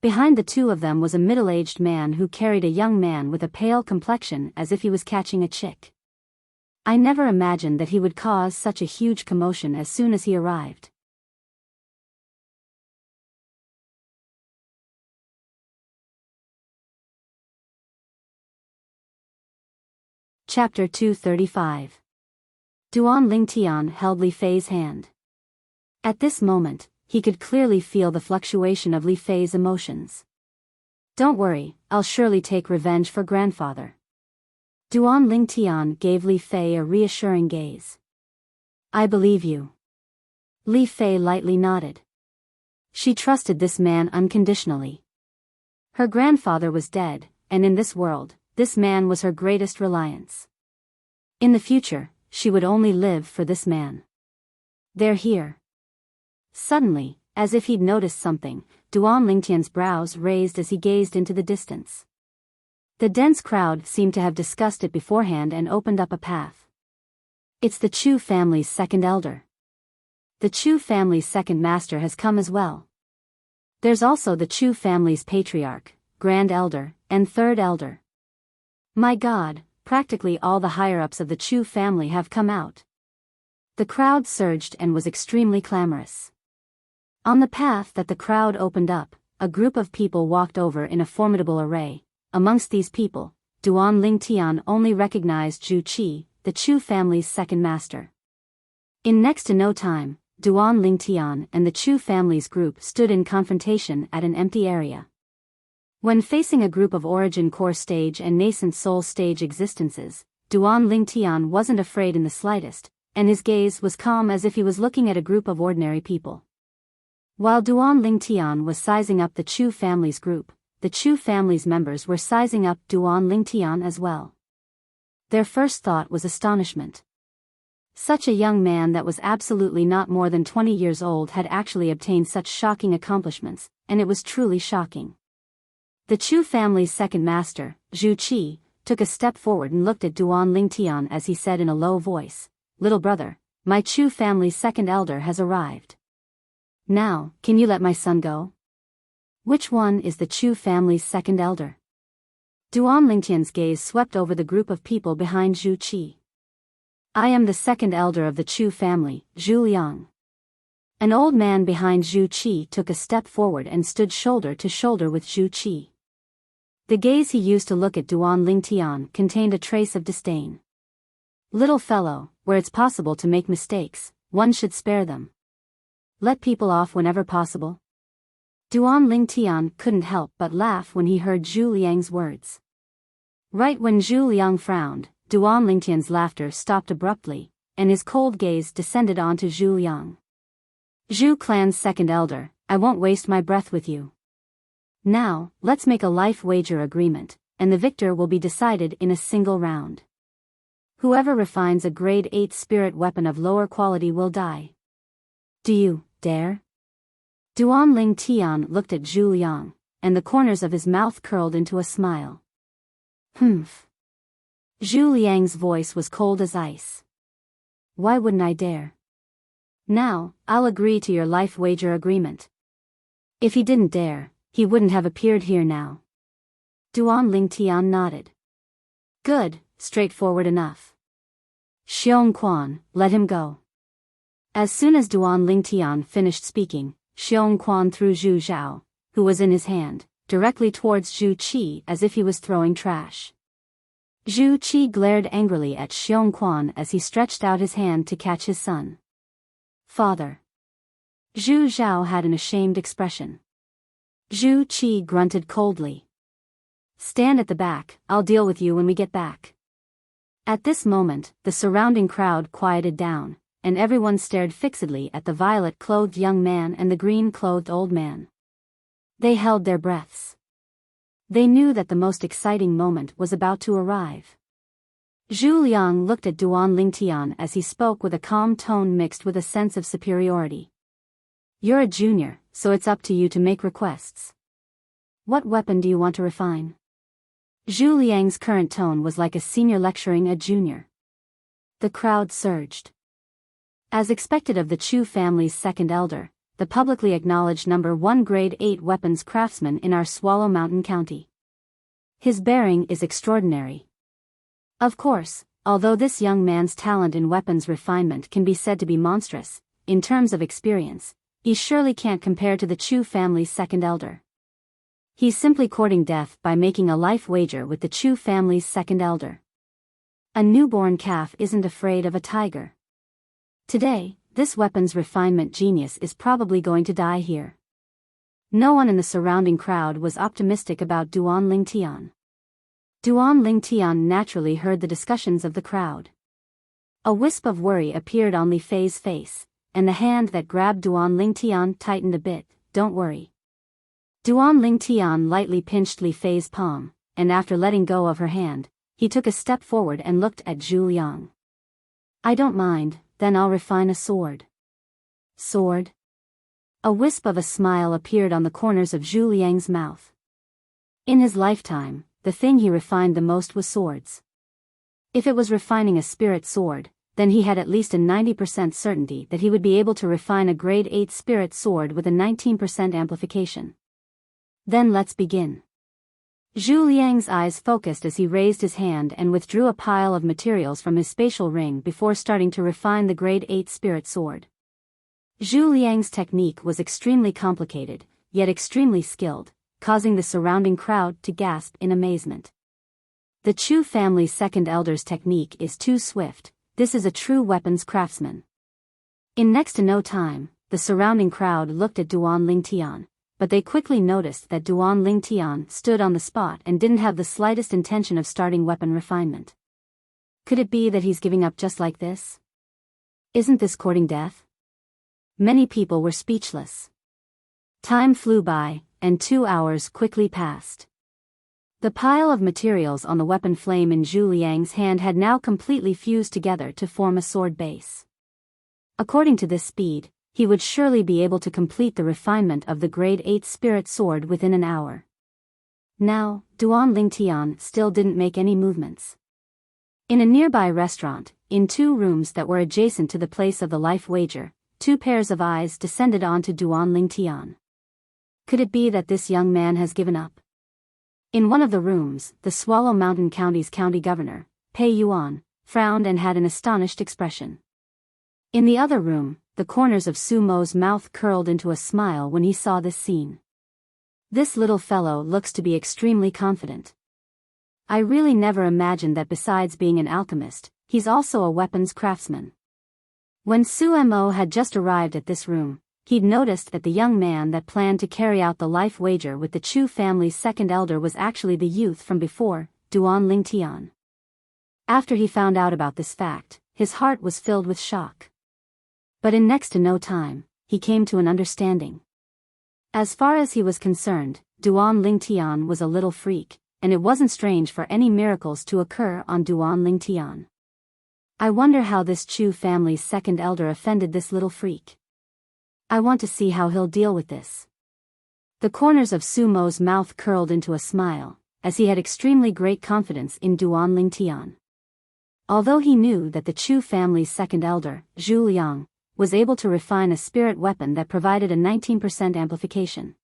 Behind the two of them was a middle-aged man who carried a young man with a pale complexion as if he was catching a chick. I never imagined that he would cause such a huge commotion as soon as he arrived. Chapter 235. Duan Lingtian held Li Fei's hand. At this moment, he could clearly feel the fluctuation of Li Fei's emotions. Don't worry, I'll surely take revenge for grandfather. Duan Lingtian gave Li Fei a reassuring gaze. I believe you. Li Fei lightly nodded. She trusted this man unconditionally. Her grandfather was dead, and in this world, this man was her greatest reliance. In the future, she would only live for this man. They're here. Suddenly, as if he'd noticed something, Duan Lingtian's brows raised as he gazed into the distance. The dense crowd seemed to have discussed it beforehand and opened up a path. It's the Chu family's second elder. The Chu family's second master has come as well. There's also the Chu family's patriarch, grand elder, and third elder. My God, practically all the higher-ups of the Chu family have come out. The crowd surged and was extremely clamorous. On the path that the crowd opened up, a group of people walked over in a formidable array. Amongst these people, Duan Lingtian only recognized Zhu Qi, the Chu family's second master. In next to no time, Duan Lingtian and the Chu family's group stood in confrontation at an empty area. When facing a group of origin core stage and nascent soul stage existences, Duan Lingtian wasn't afraid in the slightest, and his gaze was calm as if he was looking at a group of ordinary people. While Duan Lingtian was sizing up the Chu family's group, the Chu family's members were sizing up Duan Lingtian as well. Their first thought was astonishment. Such a young man that was absolutely not more than 20 years old had actually obtained such shocking accomplishments, and it was truly shocking. The Chu family's second master, Zhu Qi, took a step forward and looked at Duan Lingtian as he said in a low voice, "Little brother, my Chu family's second elder has arrived. Now, can you let my son go?" Which one is the Chu family's second elder? Duan Lingtian's gaze swept over the group of people behind Zhu Qi. I am the second elder of the Chu family, Zhu Liang. An old man behind Zhu Qi took a step forward and stood shoulder to shoulder with Zhu Qi. The gaze he used to look at Duan Lingtian contained a trace of disdain. Little fellow, where it's possible to make mistakes, one should spare them. Let people off whenever possible. Duan Lingtian couldn't help but laugh when he heard Zhu Liang's words. Right when Zhu Liang frowned, Duan Lingtian's laughter stopped abruptly, and his cold gaze descended onto Zhu Liang. Zhu clan's second elder, I won't waste my breath with you. Now, let's make a life wager agreement, and the victor will be decided in a single round. Whoever refines a grade 8 spirit weapon of lower quality will die. Do you dare? Duan Lingtian looked at Zhu Liang, and the corners of his mouth curled into a smile. Humph. Zhu Liang's voice was cold as ice. Why wouldn't I dare? Now, I'll agree to your life wager agreement. If he didn't dare, he wouldn't have appeared here now. Duan Lingtian nodded. Good, straightforward enough. Xiong Quan, let him go. As soon as Duan Lingtian finished speaking, Xiong Quan threw Zhu Zhao, who was in his hand, directly towards Zhu Qi as if he was throwing trash. Zhu Qi glared angrily at Xiong Quan as he stretched out his hand to catch his son. Father. Zhu Zhao had an ashamed expression. Zhu Qi grunted coldly. Stand at the back, I'll deal with you when we get back. At this moment, the surrounding crowd quieted down, and everyone stared fixedly at the violet-clothed young man and the green-clothed old man. They held their breaths. They knew that the most exciting moment was about to arrive. Zhu Liang looked at Duan Lingtian as he spoke with a calm tone mixed with a sense of superiority. You're a junior, so it's up to you to make requests. What weapon do you want to refine? Zhu Liang's current tone was like a senior lecturing a junior. The crowd surged. As expected of the Chu family's second elder, the publicly acknowledged #1 Grade 8 weapons craftsman in our Swallow Mountain County. His bearing is extraordinary. Of course, although this young man's talent in weapons refinement can be said to be monstrous, in terms of experience, he surely can't compare to the Chu family's second elder. He's simply courting death by making a life wager with the Chu family's second elder. A newborn calf isn't afraid of a tiger. Today, this weapons refinement genius is probably going to die here. No one in the surrounding crowd was optimistic about Duan Lingtian. Duan Lingtian naturally heard the discussions of the crowd. A wisp of worry appeared on Li Fei's face, and the hand that grabbed Duan Lingtian tightened a bit. Don't worry. Duan Lingtian lightly pinched Li Fei's palm, and after letting go of her hand, he took a step forward and looked at Zhu Liang. I don't mind, then I'll refine a sword. Sword? A wisp of a smile appeared on the corners of Zhu Liang's mouth. In his lifetime, the thing he refined the most was swords. If it was refining a spirit sword, then he had at least a 90% certainty that he would be able to refine a grade 8 spirit sword with a 19% amplification. Then let's begin. Zhu Liang's eyes focused as he raised his hand and withdrew a pile of materials from his spatial ring before starting to refine the grade 8 spirit sword. Zhu Liang's technique was extremely complicated, yet extremely skilled, causing the surrounding crowd to gasp in amazement. The Chu family's second elder's technique is too swift. This is a true weapons craftsman. In next to no time, the surrounding crowd looked at Duan Lingtian, but they quickly noticed that Duan Lingtian stood on the spot and didn't have the slightest intention of starting weapon refinement. Could it be that he's giving up just like this? Isn't this courting death? Many people were speechless. Time flew by, and 2 hours quickly passed. The pile of materials on the weapon flame in Zhu Liang's hand had now completely fused together to form a sword base. According to this speed, he would surely be able to complete the refinement of the grade 8 spirit sword within an hour. Now, Duan Lingtian still didn't make any movements. In a nearby restaurant, in 2 rooms that were adjacent to the place of the life wager, 2 pairs of eyes descended onto Duan Lingtian. Could it be that this young man has given up? In one of the rooms, the Swallow Mountain County's county governor, Pei Yuan, frowned and had an astonished expression. In the other room, the corners of Su Mo's mouth curled into a smile when he saw this scene. This little fellow looks to be extremely confident. I really never imagined that besides being an alchemist, he's also a weapons craftsman. When Su Mo had just arrived at this room, he'd noticed that the young man that planned to carry out the life wager with the Chu family's second elder was actually the youth from before, Duan Lingtian. After he found out about this fact, his heart was filled with shock. But in next to no time, he came to an understanding. As far as he was concerned, Duan Lingtian was a little freak, and it wasn't strange for any miracles to occur on Duan Lingtian. I wonder how this Chu family's second elder offended this little freak. I want to see how he'll deal with this. The corners of Su Mo's mouth curled into a smile, as he had extremely great confidence in Duan Lingtian. Although he knew that the Chu family's second elder, Zhu Liang, was able to refine a spirit weapon that provided a 19% amplification.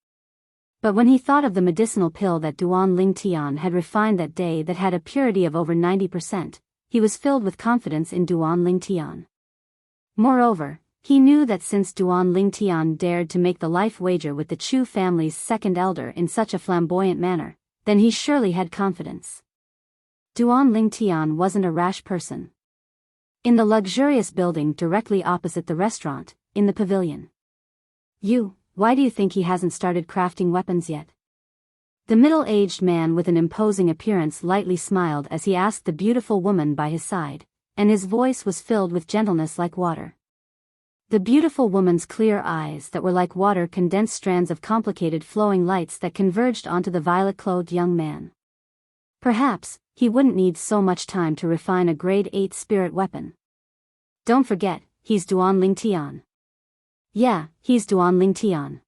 But when he thought of the medicinal pill that Duan Ling Tian had refined that day that had a purity of over 90%, he was filled with confidence in Duan Ling Tian. Moreover, he knew that since Duan Ling Tian dared to make the life wager with the Chu family's second elder in such a flamboyant manner, then he surely had confidence. Duan Ling Tian wasn't a rash person. In the luxurious building directly opposite the restaurant, in the pavilion. Why do you think he hasn't started crafting weapons yet? The middle-aged man with an imposing appearance lightly smiled as he asked the beautiful woman by his side, and his voice was filled with gentleness like water. The beautiful woman's clear eyes that were like water condensed strands of complicated flowing lights that converged onto the violet-clothed young man. Perhaps, he wouldn't need so much time to refine a grade 8 spirit weapon. Don't forget, he's Duan Ling Tian. Yeah, he's Duan Ling Tian.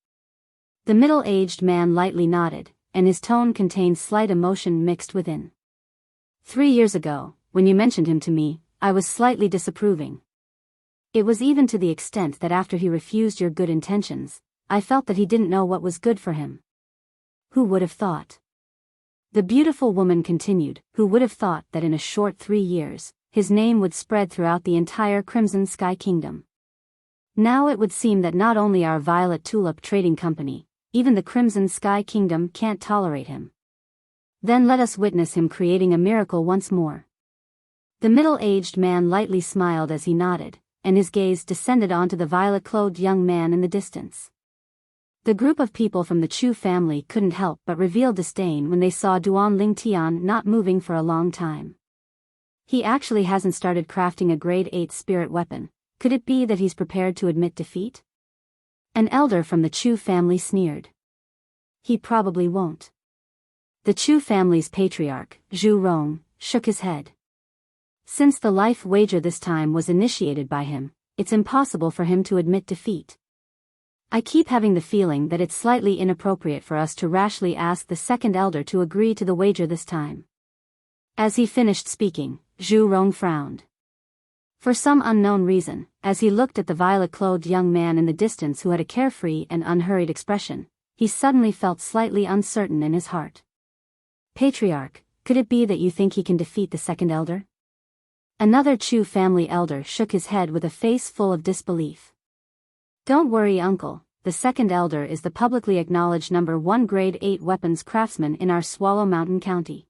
The middle-aged man lightly nodded, and his tone contained slight emotion mixed within. 3 years ago, when you mentioned him to me, I was slightly disapproving. It was even to the extent that after he refused your good intentions, I felt that he didn't know what was good for him. Who would have thought? The beautiful woman continued, who would have thought that in a short 3 years, his name would spread throughout the entire Crimson Sky Kingdom. Now it would seem that not only our Violet Tulip Trading Company, even the Crimson Sky Kingdom can't tolerate him. Then let us witness him creating a miracle once more. The middle-aged man lightly smiled as he nodded, and his gaze descended onto the violet-clothed young man in the distance. The group of people from the Chu family couldn't help but reveal disdain when they saw Duan Ling Tian not moving for a long time. He actually hasn't started crafting a grade 8 spirit weapon. Could it be that he's prepared to admit defeat? An elder from the Chu family sneered. He probably won't. The Chu family's patriarch, Zhu Rong, shook his head. Since the life wager this time was initiated by him, it's impossible for him to admit defeat. I keep having the feeling that it's slightly inappropriate for us to rashly ask the second elder to agree to the wager this time. As he finished speaking, Zhu Rong frowned. For some unknown reason, as he looked at the violet-clothed young man in the distance who had a carefree and unhurried expression, he suddenly felt slightly uncertain in his heart. Patriarch, could it be that you think he can defeat the second elder? Another Chu family elder shook his head with a face full of disbelief. Don't worry, uncle, the second elder is the publicly acknowledged number 1 grade 8 weapons craftsman in our Swallow Mountain County.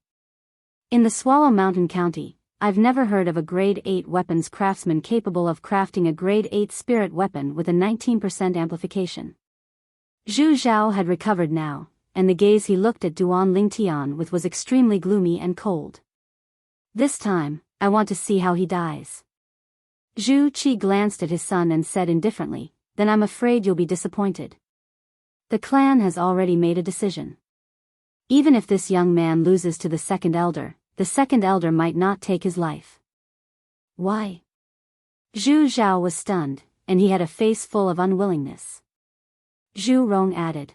In the Swallow Mountain County, I've never heard of a grade 8 weapons craftsman capable of crafting a grade 8 spirit weapon with a 19% amplification. Zhu Zhao had recovered now, and the gaze he looked at Duan Ling Tian with was extremely gloomy and cold. This time, I want to see how he dies. Zhu Qi glanced at his son and said indifferently, then I'm afraid you'll be disappointed. The clan has already made a decision. Even if this young man loses to the second elder might not take his life. Why? Zhu Zhao was stunned, and he had a face full of unwillingness. Zhu Rong added.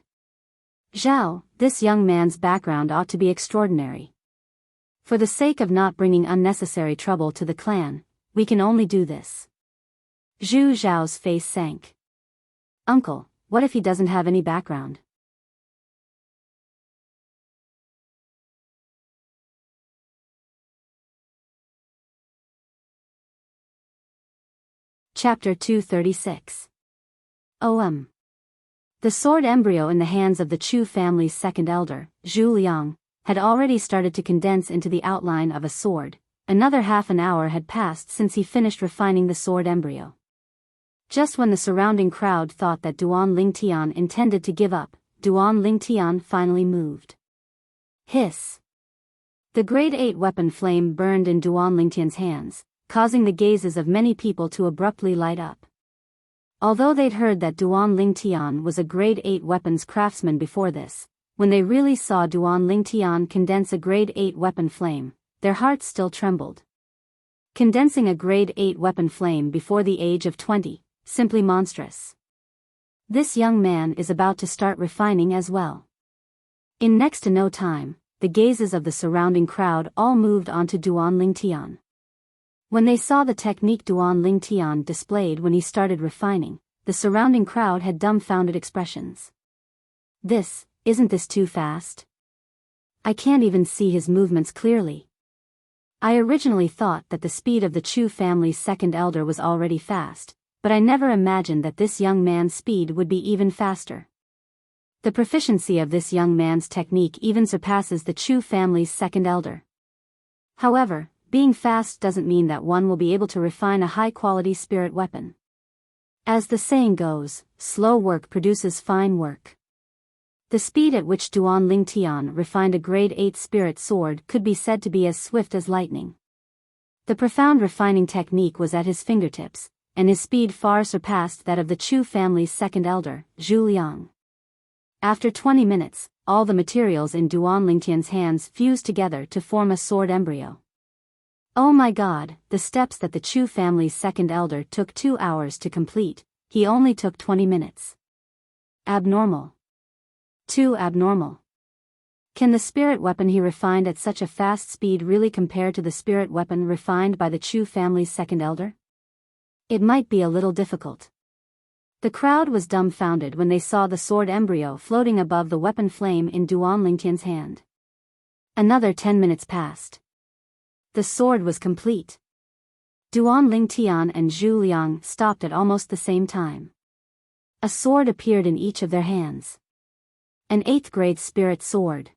Zhao, this young man's background ought to be extraordinary. For the sake of not bringing unnecessary trouble to the clan, we can only do this. Zhu Zhao's face sank. Uncle, what if he doesn't have any background? Chapter 236. The sword embryo in the hands of the Chu family's second elder, Zhu Liang, had already started to condense into the outline of a sword. Another half an hour had passed since he finished refining the sword embryo. Just when the surrounding crowd thought that Duan Ling Tian intended to give up, Duan Ling Tian finally moved. Hiss! The grade 8 weapon flame burned in Duan Ling Tian's hands, causing the gazes of many people to abruptly light up. Although they'd heard that Duan Ling Tian was a grade 8 weapons craftsman before this, when they really saw Duan Ling Tian condense a grade 8 weapon flame, their hearts still trembled. Condensing a grade 8 weapon flame before the age of 20, simply monstrous. This young man is about to start refining as well. In next to no time, the gazes of the surrounding crowd all moved onto Duan Ling Tian. When they saw the technique Duan Ling Tian displayed when he started refining, the surrounding crowd had dumbfounded expressions. This Isn't this too fast? I can't even see his movements clearly. I originally thought that the speed of the Chu family's second elder was already fast, but I never imagined that this young man's speed would be even faster. The proficiency of this young man's technique even surpasses the Chu family's second elder. However, being fast doesn't mean that one will be able to refine a high-quality spirit weapon. As the saying goes, slow work produces fine work. The speed at which Duan Lingtian refined a grade 8 spirit sword could be said to be as swift as lightning. The profound refining technique was at his fingertips, and his speed far surpassed that of the Chu family's second elder, Zhu Liang. After 20 minutes, all the materials in Duan Lingtian's hands fused together to form a sword embryo. Oh my god, the steps that the Chu family's second elder took 2 hours to complete, he only took 20 minutes. Abnormal. Too abnormal. Can the spirit weapon he refined at such a fast speed really compare to the spirit weapon refined by the Chu family's second elder? It might be a little difficult. The crowd was dumbfounded when they saw the sword embryo floating above the weapon flame in Duan Lingtian's hand. Another 10 minutes passed. The sword was complete. Duan Lingtian and Zhu Liang stopped at almost the same time. A sword appeared in each of their hands. An 8th grade spirit sword.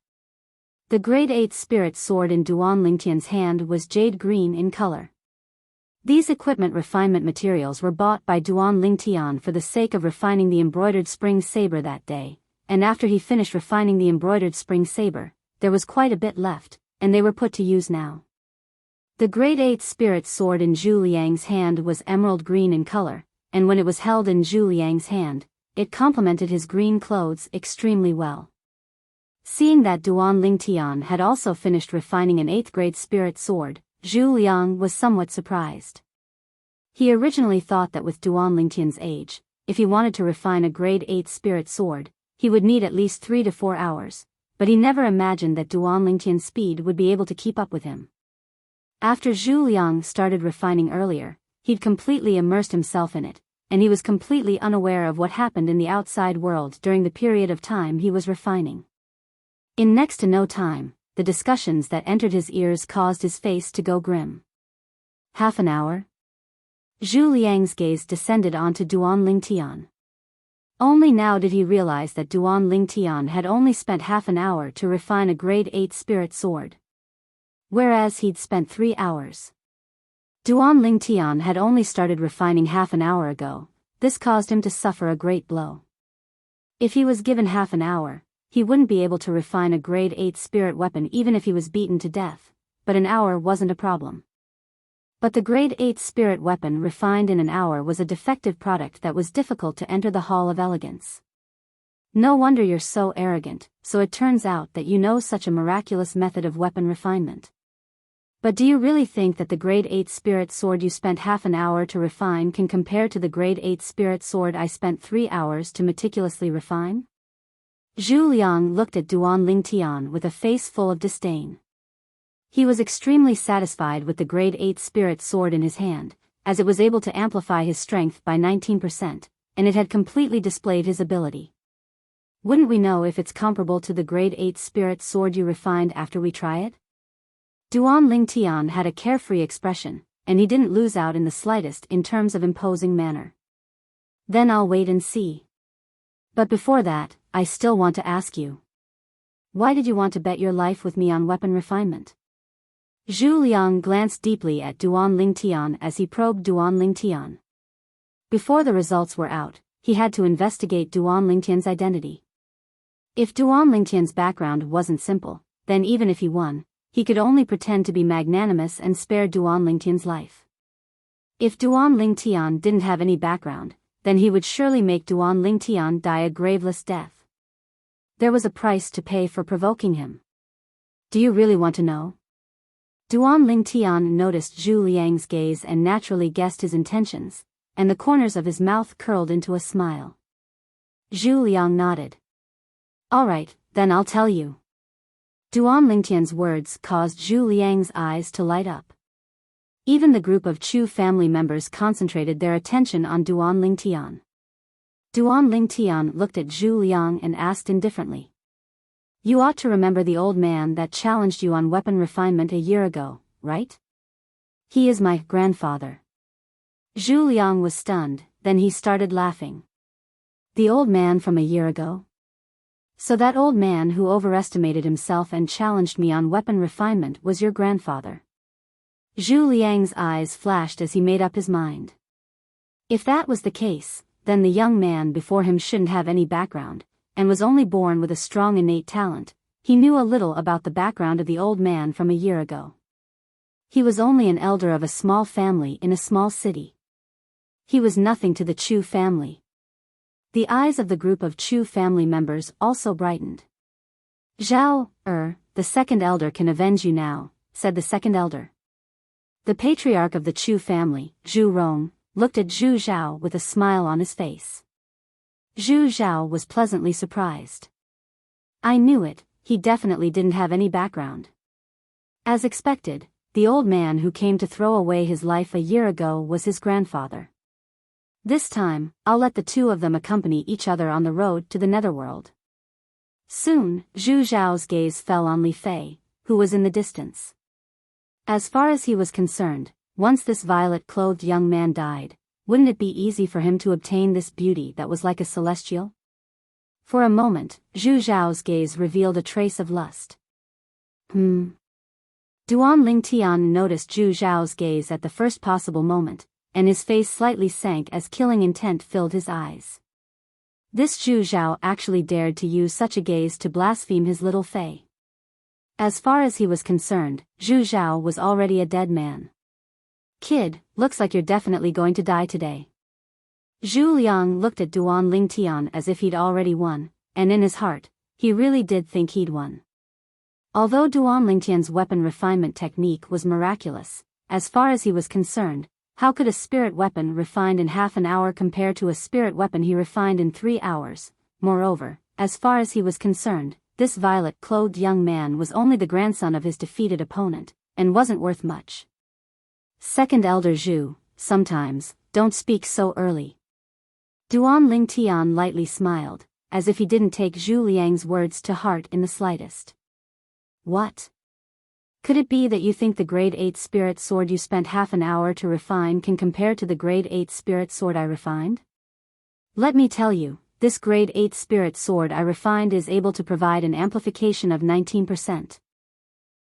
The grade 8 spirit sword in Duan Lingtian's hand was jade green in color. These equipment refinement materials were bought by Duan Lingtian for the sake of refining the embroidered spring saber that day, and after he finished refining the embroidered spring saber, there was quite a bit left, and they were put to use now. The grade 8 spirit sword in Zhu Liang's hand was emerald green in color, and when it was held in Zhu Liang's hand, it complemented his green clothes extremely well. Seeing that Duan Lingtian had also finished refining an 8th grade spirit sword, Zhu Liang was somewhat surprised. He originally thought that with Duan Lingtian's age, if he wanted to refine a grade 8 spirit sword, he would need at least 3 to 4 hours, but he never imagined that Duan Lingtian's speed would be able to keep up with him. After Zhu Liang started refining earlier, he'd completely immersed himself in it, and he was completely unaware of what happened in the outside world during the period of time he was refining. In next to no time, the discussions that entered his ears caused his face to go grim. Half an hour? Zhu Liang's gaze descended onto Duan Lingtian. Only now did he realize that Duan Lingtian had only spent half an hour to refine a grade 8 spirit sword. Whereas he'd spent 3 hours. Duan Lingtian had only started refining half an hour ago. This caused him to suffer a great blow. If he was given half an hour, he wouldn't be able to refine a grade 8 spirit weapon even if he was beaten to death, but an hour wasn't a problem. But the grade 8 spirit weapon refined in an hour was a defective product that was difficult to enter the Hall of Elegance. No wonder you're so arrogant, so it turns out that you know such a miraculous method of weapon refinement. But do you really think that the grade 8 spirit sword you spent half an hour to refine can compare to the grade 8 spirit sword I spent 3 hours to meticulously refine? Zhu Liang looked at Duan Lingtian with a face full of disdain. He was extremely satisfied with the grade 8 spirit sword in his hand, as it was able to amplify his strength by 19%, and it had completely displayed his ability. Wouldn't we know if it's comparable to the grade 8 spirit sword you refined after we try it? Duan Lingtian had a carefree expression, and he didn't lose out in the slightest in terms of imposing manner. Then I'll wait and see. But before that, I still want to ask you. Why did you want to bet your life with me on weapon refinement? Zhu Liang glanced deeply at Duan Lingtian as he probed Duan Lingtian. Before the results were out, he had to investigate Duan Lingtian's identity. If Duan Lingtian's background wasn't simple, then even if he won, he could only pretend to be magnanimous and spare Duan Lingtian's life. If Duan Lingtian didn't have any background, then he would surely make Duan Lingtian die a graveless death. There was a price to pay for provoking him. Do you really want to know? Duan Lingtian noticed Zhu Liang's gaze and naturally guessed his intentions, and the corners of his mouth curled into a smile. Zhu Liang nodded. All right, then I'll tell you. Duan Lingtian's words caused Zhu Liang's eyes to light up. Even the group of Chu family members concentrated their attention on Duan Lingtian. Duan Lingtian looked at Zhu Liang and asked indifferently. You ought to remember the old man that challenged you on weapon refinement a year ago, right? He is my grandfather. Zhu Liang was stunned, then he started laughing. The old man from a year ago? So that old man who overestimated himself and challenged me on weapon refinement was your grandfather. Zhu Liang's eyes flashed as he made up his mind. If that was the case, then the young man before him shouldn't have any background, and was only born with a strong innate talent. He knew a little about the background of the old man from a year ago. He was only an elder of a small family in a small city. He was nothing to the Chu family. The eyes of the group of Chu family members also brightened. Zhao, the second elder can avenge you now, said the second elder. The patriarch of the Chu family, Zhu Rong, looked at Zhu Zhao with a smile on his face. Zhu Zhao was pleasantly surprised. I knew it, he definitely didn't have any background. As expected, the old man who came to throw away his life a year ago was his grandfather. This time, I'll let the two of them accompany each other on the road to the netherworld. Soon, Zhu Zhao's gaze fell on Li Fei, who was in the distance. As far as he was concerned, once this violet-clothed young man died, wouldn't it be easy for him to obtain this beauty that was like a celestial? For a moment, Zhu Zhao's gaze revealed a trace of lust. Duan Lingtian noticed Zhu Zhao's gaze at the first possible moment, and his face slightly sank as killing intent filled his eyes. This Zhu Zhao actually dared to use such a gaze to blaspheme his little Fei. As far as he was concerned, Zhu Zhao was already a dead man. Kid, looks like you're definitely going to die today. Zhu Liang looked at Duan Lingtian as if he'd already won, and in his heart, he really did think he'd won. Although Duan Lingtian's weapon refinement technique was miraculous, as far as he was concerned, how could a spirit weapon refined in half an hour compare to a spirit weapon he refined in 3 hours? Moreover, as far as he was concerned, this violet-clothed young man was only the grandson of his defeated opponent, and wasn't worth much. Second Elder Zhu, sometimes, don't speak so early. Duan Lingtian lightly smiled, as if he didn't take Zhu Liang's words to heart in the slightest. What? Could it be that you think the grade 8 spirit sword you spent half an hour to refine can compare to the grade 8 spirit sword I refined? Let me tell you, this grade 8 spirit sword I refined is able to provide an amplification of 19%.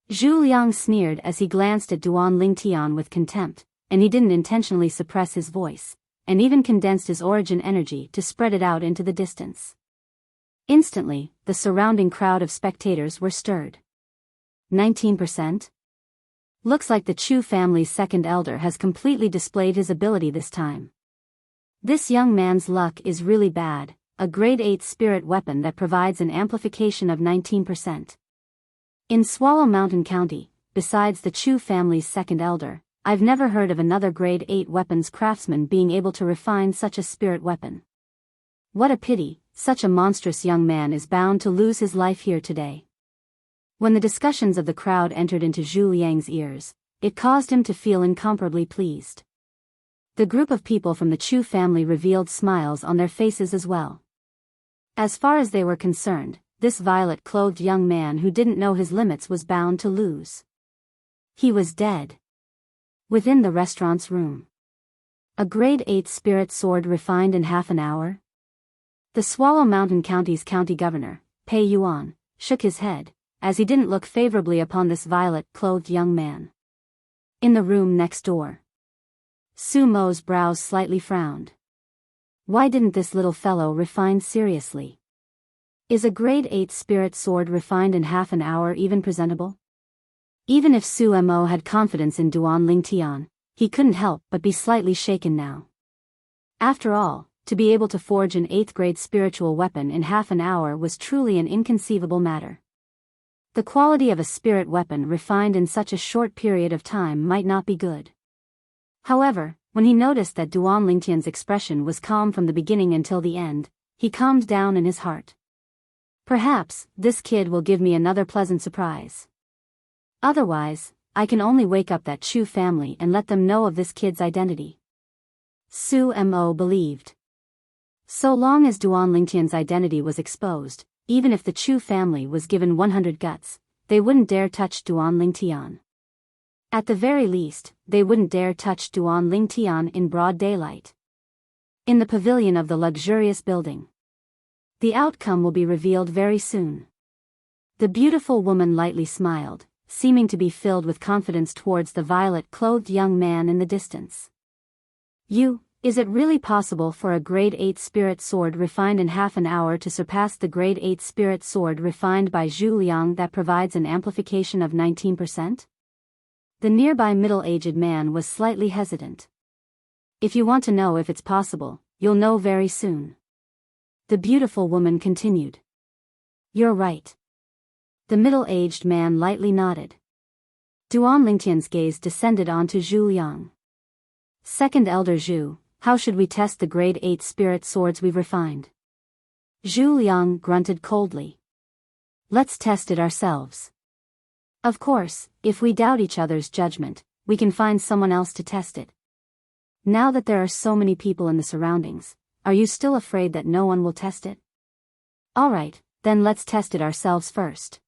Zhu Liang sneered as he glanced at Duan Lingtian with contempt, and he didn't intentionally suppress his voice, and even condensed his origin energy to spread it out into the distance. Instantly, the surrounding crowd of spectators were stirred. 19%? Looks like the Chu family's second elder has completely displayed his ability this time. This young man's luck is really bad, a grade 8 spirit weapon that provides an amplification of 19%. In Swallow Mountain County, besides the Chu family's second elder, I've never heard of another grade 8 weapons craftsman being able to refine such a spirit weapon. What a pity, such a monstrous young man is bound to lose his life here today. When the discussions of the crowd entered into Zhu Liang's ears, it caused him to feel incomparably pleased. The group of people from the Chu family revealed smiles on their faces as well. As far as they were concerned, this violet-clothed young man who didn't know his limits was bound to lose. He was dead. Within the restaurant's room. A grade 8 spirit sword refined in half an hour? The Swallow Mountain County's county governor, Pei Yuan, shook his head, as he didn't look favorably upon this violet-clothed young man. In the room next door, Su Mo's brows slightly frowned. Why didn't this little fellow refine seriously? Is a grade 8 spirit sword refined in half an hour even presentable? Even if Su Mo had confidence in Duan Lingtian, he couldn't help but be slightly shaken now. After all, to be able to forge an 8th grade spiritual weapon in half an hour was truly an inconceivable matter. The quality of a spirit weapon refined in such a short period of time might not be good. However, when he noticed that Duan Lingtian's expression was calm from the beginning until the end, he calmed down in his heart. Perhaps, this kid will give me another pleasant surprise. Otherwise, I can only wake up that Chu family and let them know of this kid's identity. Su Mo believed. So long as Duan Lingtian's identity was exposed, even if the Chu family was given 100 guts, they wouldn't dare touch Duan Lingtian. At the very least, they wouldn't dare touch Duan Lingtian in broad daylight. In the pavilion of the luxurious building. The outcome will be revealed very soon. The beautiful woman lightly smiled, seeming to be filled with confidence towards the violet-clothed young man in the distance. Is it really possible for a grade 8 spirit sword refined in half an hour to surpass the grade 8 spirit sword refined by Zhu Liang that provides an amplification of 19%? The nearby middle-aged man was slightly hesitant. If you want to know if it's possible, you'll know very soon. The beautiful woman continued. You're right. The middle-aged man lightly nodded. Duan Lingtian's gaze descended onto Zhu Liang. Second Elder Zhu, how should we test the grade 8 spirit swords we've refined? Zhu Liang grunted coldly. Let's test it ourselves. Of course, if we doubt each other's judgment, we can find someone else to test it. Now that there are so many people in the surroundings, are you still afraid that no one will test it? Alright, then let's test it ourselves first.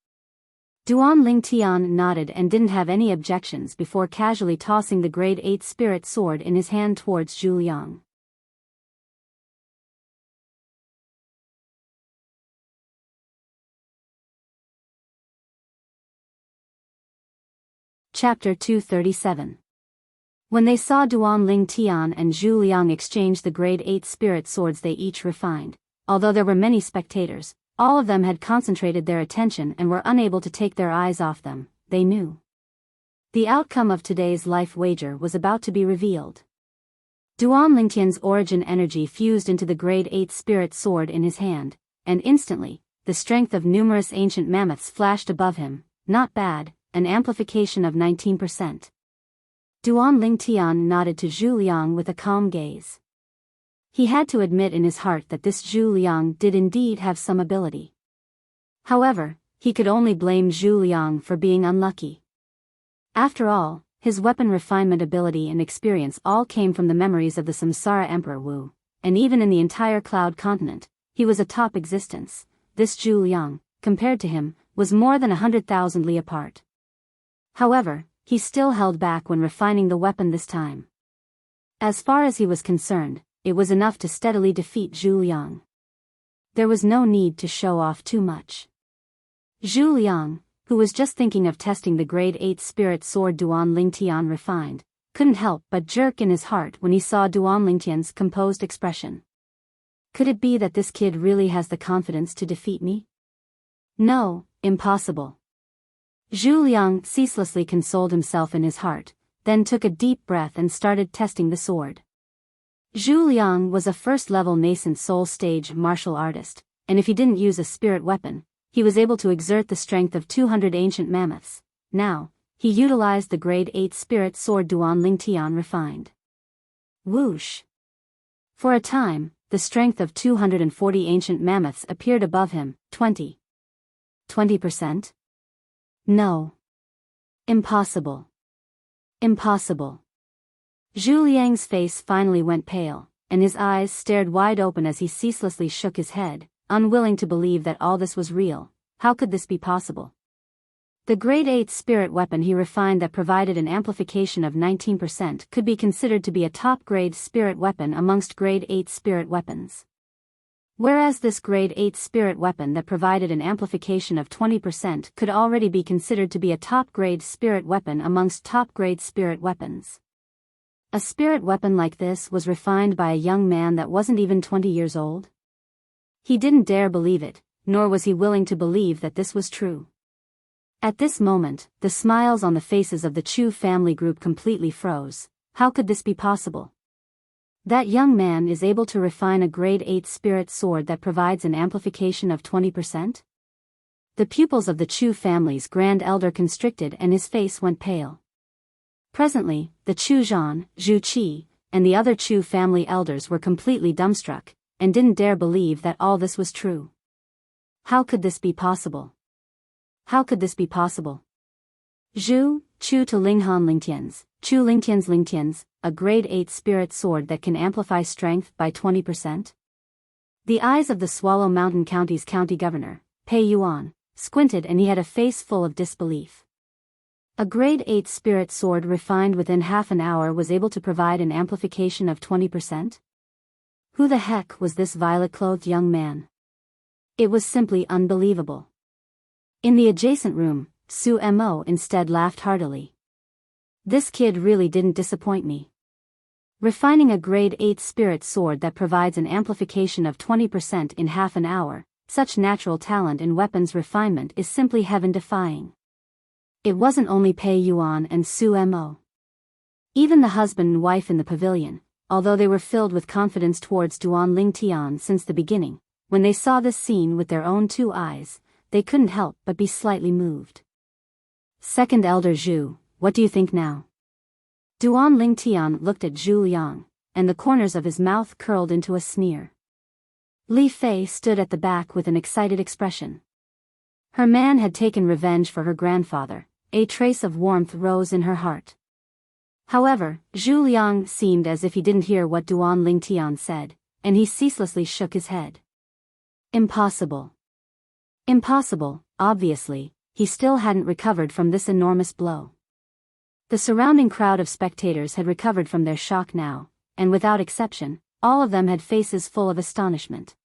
Duan Lingtian nodded and didn't have any objections before casually tossing the grade 8 spirit sword in his hand towards Zhu Liang. Chapter 237. When they saw Duan Lingtian and Zhu Liang exchange the grade 8 spirit swords they each refined, although there were many spectators, all of them had concentrated their attention and were unable to take their eyes off them. They knew. The outcome of today's life wager was about to be revealed. Duan Lingtian's origin energy fused into the grade 8 spirit sword in his hand, and instantly, the strength of numerous ancient mammoths flashed above him. Not bad, an amplification of 19%. Duan Lingtian nodded to Zhu Liang with a calm gaze. He had to admit in his heart that this Zhu Liang did indeed have some ability. However, he could only blame Zhu Liang for being unlucky. After all, his weapon refinement ability and experience all came from the memories of the Samsara Emperor Wu, and even in the entire Cloud Continent, he was a top existence. This Zhu Liang, compared to him, was more than 100,000 li apart. However, he still held back when refining the weapon this time. As far as he was concerned, it was enough to steadily defeat Zhu Liang. There was no need to show off too much. Zhu Liang, who was just thinking of testing the grade 8 spirit sword Duan Lingtian refined, couldn't help but jerk in his heart when he saw Duan Lingtian's composed expression. Could it be that this kid really has the confidence to defeat me? No, impossible. Zhu Liang ceaselessly consoled himself in his heart, then took a deep breath and started testing the sword. Zhu Liang was a first-level nascent soul stage martial artist, and if he didn't use a spirit weapon, he was able to exert the strength of 200 ancient mammoths. Now, he utilized the grade 8 spirit sword Duan Lingtian refined. Whoosh! For a time, the strength of 240 ancient mammoths appeared above him. 20%? No. Impossible. Impossible. Zhu Liang's face finally went pale, and his eyes stared wide open as he ceaselessly shook his head, unwilling to believe that all this was real. How could this be possible? The grade 8 spirit weapon he refined that provided an amplification of 19% could be considered to be a top-grade spirit weapon amongst grade 8 spirit weapons. Whereas this grade 8 spirit weapon that provided an amplification of 20% could already be considered to be a top-grade spirit weapon amongst top-grade spirit weapons. A spirit weapon like this was refined by a young man that wasn't even 20 years old? He didn't dare believe it, nor was he willing to believe that this was true. At this moment, the smiles on the faces of the Chu family group completely froze. How could this be possible? That young man is able to refine a grade 8 spirit sword that provides an amplification of 20%? The pupils of the Chu family's grand elder constricted and his face went pale. Presently, the Chu Zhan, Zhu Qi, and the other Chu family elders were completely dumbstruck, and didn't dare believe that all this was true. How could this be possible? How could this be possible? Zhu, Chu to Linghan Lingtian's, Chu Lingtian's, a grade 8 spirit sword that can amplify strength by 20%? The eyes of the Swallow Mountain County's county governor, Pei Yuan, squinted and he had a face full of disbelief. A grade 8 spirit sword refined within half an hour was able to provide an amplification of 20%? Who the heck was this violet-clothed young man? It was simply unbelievable. In the adjacent room, Su Mo instead laughed heartily. This kid really didn't disappoint me. Refining a grade 8 spirit sword that provides an amplification of 20% in half an hour, such natural talent in weapons refinement is simply heaven-defying. It wasn't only Pei Yuan and Su Mo. Even the husband and wife in the pavilion, although they were filled with confidence towards Duan Lingtian since the beginning, when they saw this scene with their own 2 eyes, they couldn't help but be slightly moved. Second Elder Zhu, what do you think now? Duan Lingtian looked at Zhu Liang, and the corners of his mouth curled into a sneer. Li Fei stood at the back with an excited expression. Her man had taken revenge for her grandfather. A trace of warmth rose in her heart. However, Zhu Liang seemed as if he didn't hear what Duan Lingtian said, and he ceaselessly shook his head. Impossible. Impossible, obviously, he still hadn't recovered from this enormous blow. The surrounding crowd of spectators had recovered from their shock now, and without exception, all of them had faces full of astonishment.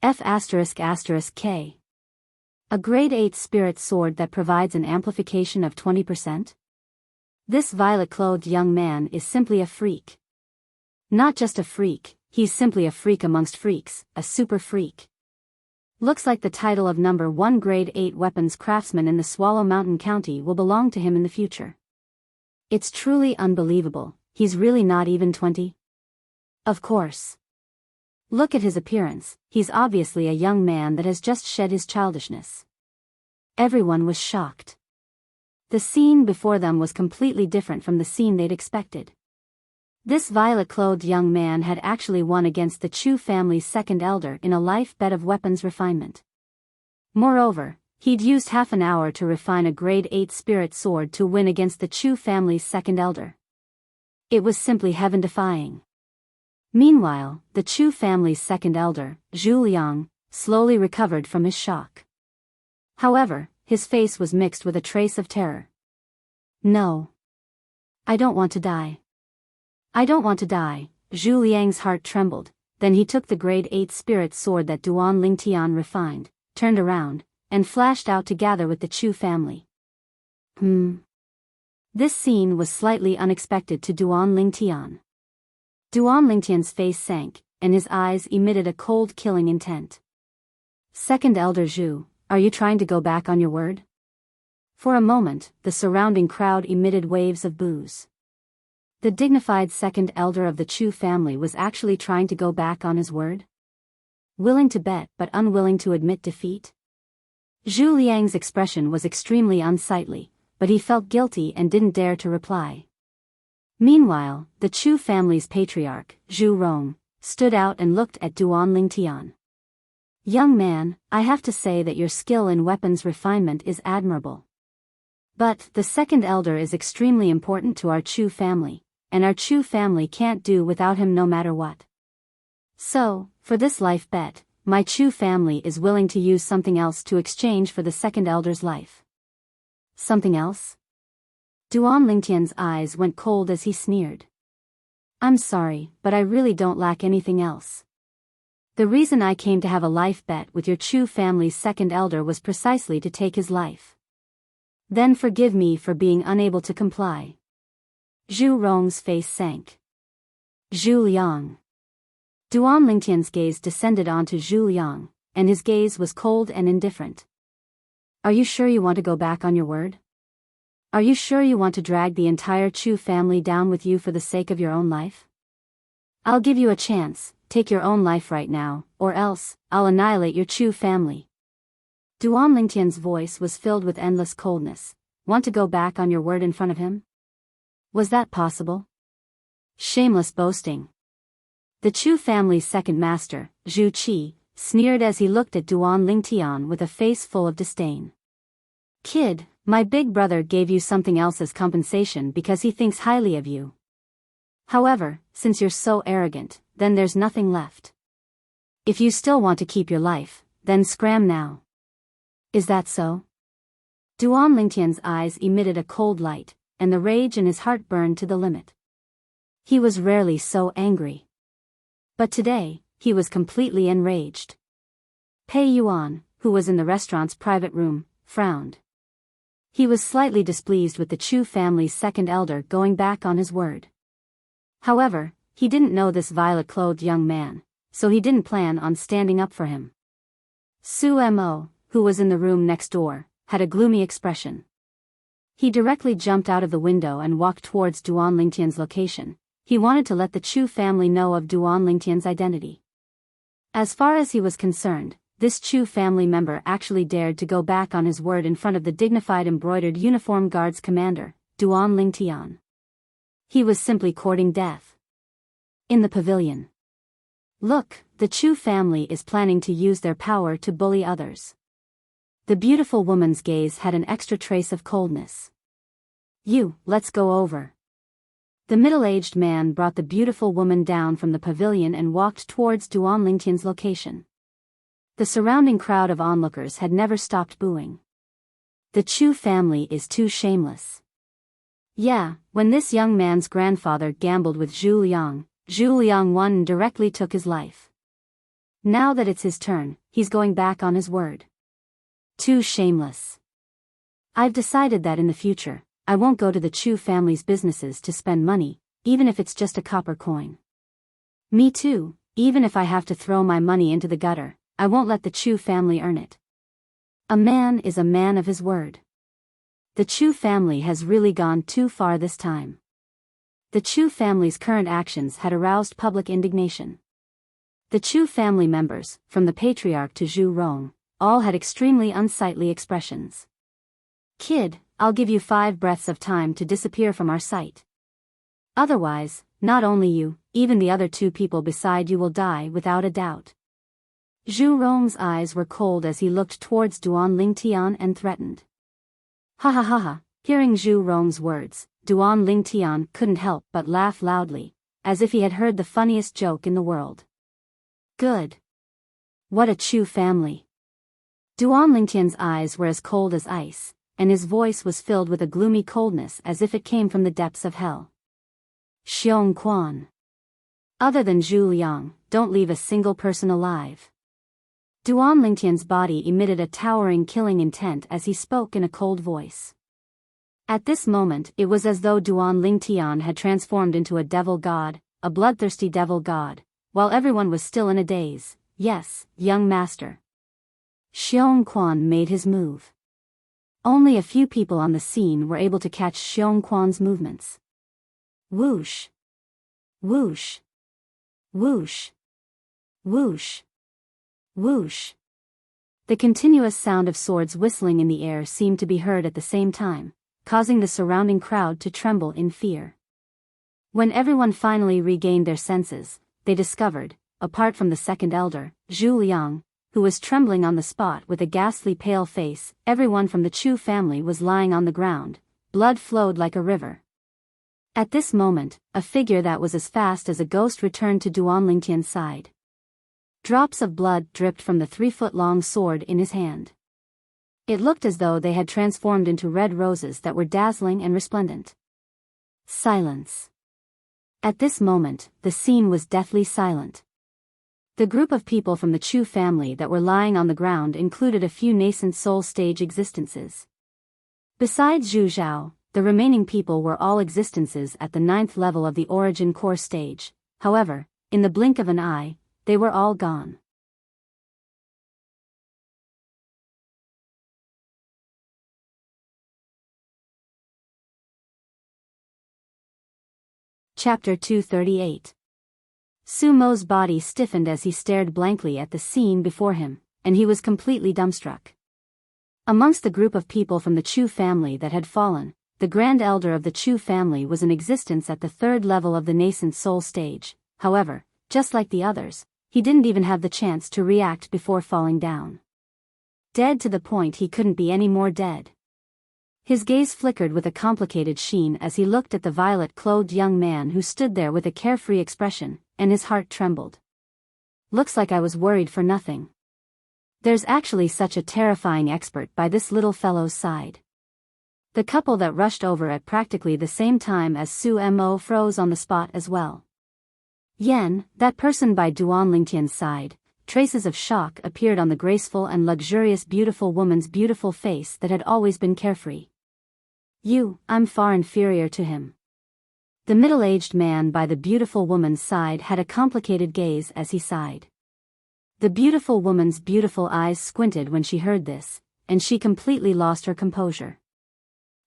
F***K. A grade 8 spirit sword that provides an amplification of 20%? This violet-clothed young man is simply a freak. Not just a freak, he's simply a freak amongst freaks, a super freak. Looks like the title of number 1 grade 8 weapons craftsman in the Swallow Mountain County will belong to him in the future. It's truly unbelievable, he's really not even 20? Of course. Look at his appearance, he's obviously a young man that has just shed his childishness. Everyone was shocked. The scene before them was completely different from the scene they'd expected. This violet-clothed young man had actually won against the Chu family's second elder in a life bet of weapons refinement. Moreover, he'd used half an hour to refine a grade 8 spirit sword to win against the Chu family's second elder. It was simply heaven-defying. Meanwhile, the Chu family's second elder, Zhu Liang, slowly recovered from his shock. However, his face was mixed with a trace of terror. No. I don't want to die. I don't want to die, Zhu Liang's heart trembled, then he took the grade 8 spirit sword that Duan Lingtian refined, turned around, and flashed out to gather with the Chu family. This scene was slightly unexpected to Duan Lingtian. Duan Lingtian's face sank, and his eyes emitted a cold killing intent. Second Elder Zhu, are you trying to go back on your word? For a moment, the surrounding crowd emitted waves of boos. The dignified second elder of the Chu family was actually trying to go back on his word? Willing to bet but unwilling to admit defeat? Zhu Liang's expression was extremely unsightly, but he felt guilty and didn't dare to reply. Meanwhile, the Chu family's patriarch, Zhu Rong, stood out and looked at Duan Lingtian. Young man, I have to say that your skill in weapons refinement is admirable. But the second elder is extremely important to our Chu family, and our Chu family can't do without him no matter what. So, for this life bet, my Chu family is willing to use something else to exchange for the second elder's life. Something else? Duan Lingtian's eyes went cold as he sneered. I'm sorry, but I really don't lack anything else. The reason I came to have a life bet with your Chu family's second elder was precisely to take his life. Then forgive me for being unable to comply. Zhu Rong's face sank. Zhu Liang. Duan Lingtian's gaze descended onto Zhu Liang, and his gaze was cold and indifferent. Are you sure you want to go back on your word? Are you sure you want to drag the entire Chu family down with you for the sake of your own life? I'll give you a chance, take your own life right now, or else, I'll annihilate your Chu family. Duan Lingtian's voice was filled with endless coldness. Want to go back on your word in front of him? Was that possible? Shameless boasting. The Chu family's second master, Zhu Qi, sneered as he looked at Duan Lingtian with a face full of disdain. Kid, my big brother gave you something else as compensation because he thinks highly of you. However, since you're so arrogant, then there's nothing left. If you still want to keep your life, then scram now. Is that so? Duan Lingtian's eyes emitted a cold light, and the rage in his heart burned to the limit. He was rarely so angry. But today, he was completely enraged. Pei Yuan, who was in the restaurant's private room, frowned. He was slightly displeased with the Chu family's second elder going back on his word. However, he didn't know this violet-clothed young man, so he didn't plan on standing up for him. Su Mo, who was in the room next door, had a gloomy expression. He directly jumped out of the window and walked towards Duan Lingtian's location. He wanted to let the Chu family know of Duan Lingtian's identity. As far as he was concerned, this Chu family member actually dared to go back on his word in front of the dignified embroidered uniform guard's commander, Duan Lingtian. He was simply courting death. In the pavilion. Look, the Chu family is planning to use their power to bully others. The beautiful woman's gaze had an extra trace of coldness. Let's go over. The middle-aged man brought the beautiful woman down from the pavilion and walked towards Duan Lingtian's location. The surrounding crowd of onlookers had never stopped booing. The Chu family is too shameless. Yeah, when this young man's grandfather gambled with Zhu Liang won and directly took his life. Now that it's his turn, he's going back on his word. Too shameless. I've decided that in the future, I won't go to the Chu family's businesses to spend money, even if it's just a copper coin. Me too, even if I have to throw my money into the gutter, I won't let the Chu family earn it. A man is a man of his word. The Chu family has really gone too far this time. The Chu family's current actions had aroused public indignation. The Chu family members, from the patriarch to Zhu Rong, all had extremely unsightly expressions. Kid, I'll give you 5 breaths of time to disappear from our sight. Otherwise, not only you, even the other 2 people beside you will die without a doubt. Zhu Rong's eyes were cold as he looked towards Duan Lingtian and threatened. Ha ha ha ha, hearing Zhu Rong's words, Duan Lingtian couldn't help but laugh loudly, as if he had heard the funniest joke in the world. Good. What a Chu family. Duan Lingtian's eyes were as cold as ice, and his voice was filled with a gloomy coldness as if it came from the depths of hell. Xiong Quan. Other than Zhu Liang, don't leave a single person alive. Duan Lingtian's body emitted a towering killing intent as he spoke in a cold voice. At this moment it was as though Duan Lingtian had transformed into a devil god, a bloodthirsty devil god, while everyone was still in a daze. Yes, young master. Xiong Quan made his move. Only a few people on the scene were able to catch Xiong Quan's movements. Whoosh. Whoosh. Whoosh. Whoosh. Whoosh. The continuous sound of swords whistling in the air seemed to be heard at the same time, causing the surrounding crowd to tremble in fear. When everyone finally regained their senses, they discovered, apart from the second elder, Zhu Liang, who was trembling on the spot with a ghastly pale face, everyone from the Chu family was lying on the ground. Blood flowed like a river. At this moment, a figure that was as fast as a ghost returned to Duan Lingtian's side. Drops of blood dripped from the 3-foot-long sword in his hand. It looked as though they had transformed into red roses that were dazzling and resplendent. Silence. At this moment, the scene was deathly silent. The group of people from the Chu family that were lying on the ground included a few nascent soul stage existences. Besides Zhu Zhao, the remaining people were all existences at the 9th level of the origin core stage. However, in the blink of an eye, they were all gone. Chapter 238. Sumo's body stiffened as he stared blankly at the scene before him, and he was completely dumbstruck. Amongst the group of people from the Chu family that had fallen, the grand elder of the Chu family was in existence at the 3rd level of the nascent soul stage. However, just like the others, he didn't even have the chance to react before falling down. Dead to the point he couldn't be any more dead. His gaze flickered with a complicated sheen as he looked at the violet-clothed young man who stood there with a carefree expression, and his heart trembled. Looks like I was worried for nothing. There's actually such a terrifying expert by this little fellow's side. The couple that rushed over at practically the same time as Su Mo froze on the spot as well. Yen, that person by Duan Lingtian's side, traces of shock appeared on the graceful and luxurious beautiful woman's beautiful face that had always been carefree. I'm far inferior to him. The middle-aged man by the beautiful woman's side had a complicated gaze as he sighed. The beautiful woman's beautiful eyes squinted when she heard this, and she completely lost her composure.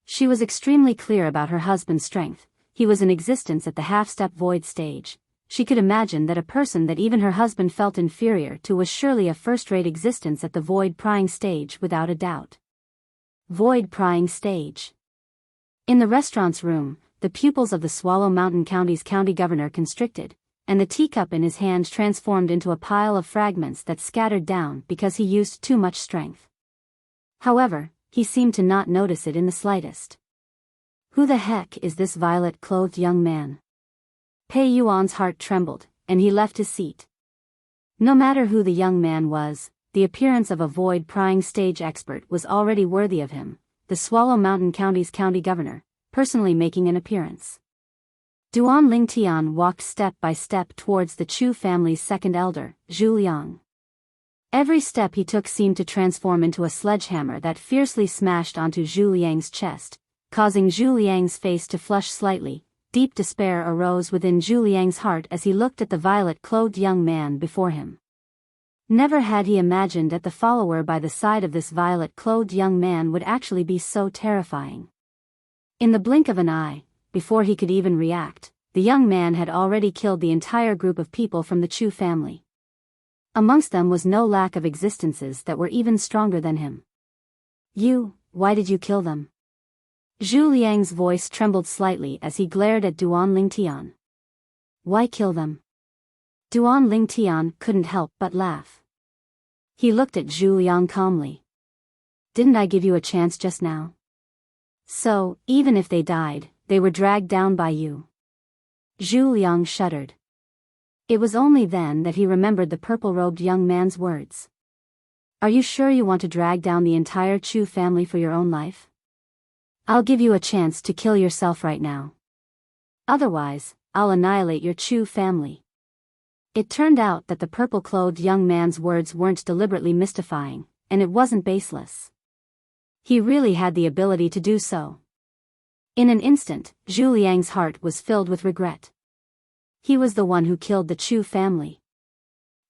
She was extremely clear about her husband's strength. He was in existence at the half-step void stage. She could imagine that a person that even her husband felt inferior to was surely a first-rate existence at the void prying stage without a doubt. Void prying stage. In the restaurant's room, the pupils of the Swallow Mountain County's county governor constricted, and the teacup in his hand transformed into a pile of fragments that scattered down because he used too much strength. However, he seemed to not notice it in the slightest. Who the heck is this violet-clothed young man? Pei Yuan's heart trembled, and he left his seat. No matter who the young man was, the appearance of a void-prying stage expert was already worthy of him, the Swallow Mountain County's county governor, personally making an appearance. Duan Lingtian walked step by step towards the Chu family's second elder, Zhu Liang. Every step he took seemed to transform into a sledgehammer that fiercely smashed onto Zhu Liang's chest, causing Zhu Liang's face to flush slightly. Deep despair arose within Zhu Liang's heart as he looked at the violet-clothed young man before him. Never had he imagined that the follower by the side of this violet-clothed young man would actually be so terrifying. In the blink of an eye, before he could even react, the young man had already killed the entire group of people from the Chu family. Amongst them was no lack of existences that were even stronger than him. Why did you kill them? Zhu Liang's voice trembled slightly as he glared at Duan Lingtian. Why kill them? Duan Lingtian couldn't help but laugh. He looked at Zhu Liang calmly. Didn't I give you a chance just now? So, even if they died, they were dragged down by you. Zhu Liang shuddered. It was only then that he remembered the purple-robed young man's words. Are you sure you want to drag down the entire Chu family for your own life? I'll give you a chance to kill yourself right now. Otherwise, I'll annihilate your Chu family. It turned out that the purple-clothed young man's words weren't deliberately mystifying, and it wasn't baseless. He really had the ability to do so. In an instant, Zhu Liang's heart was filled with regret. He was the one who killed the Chu family.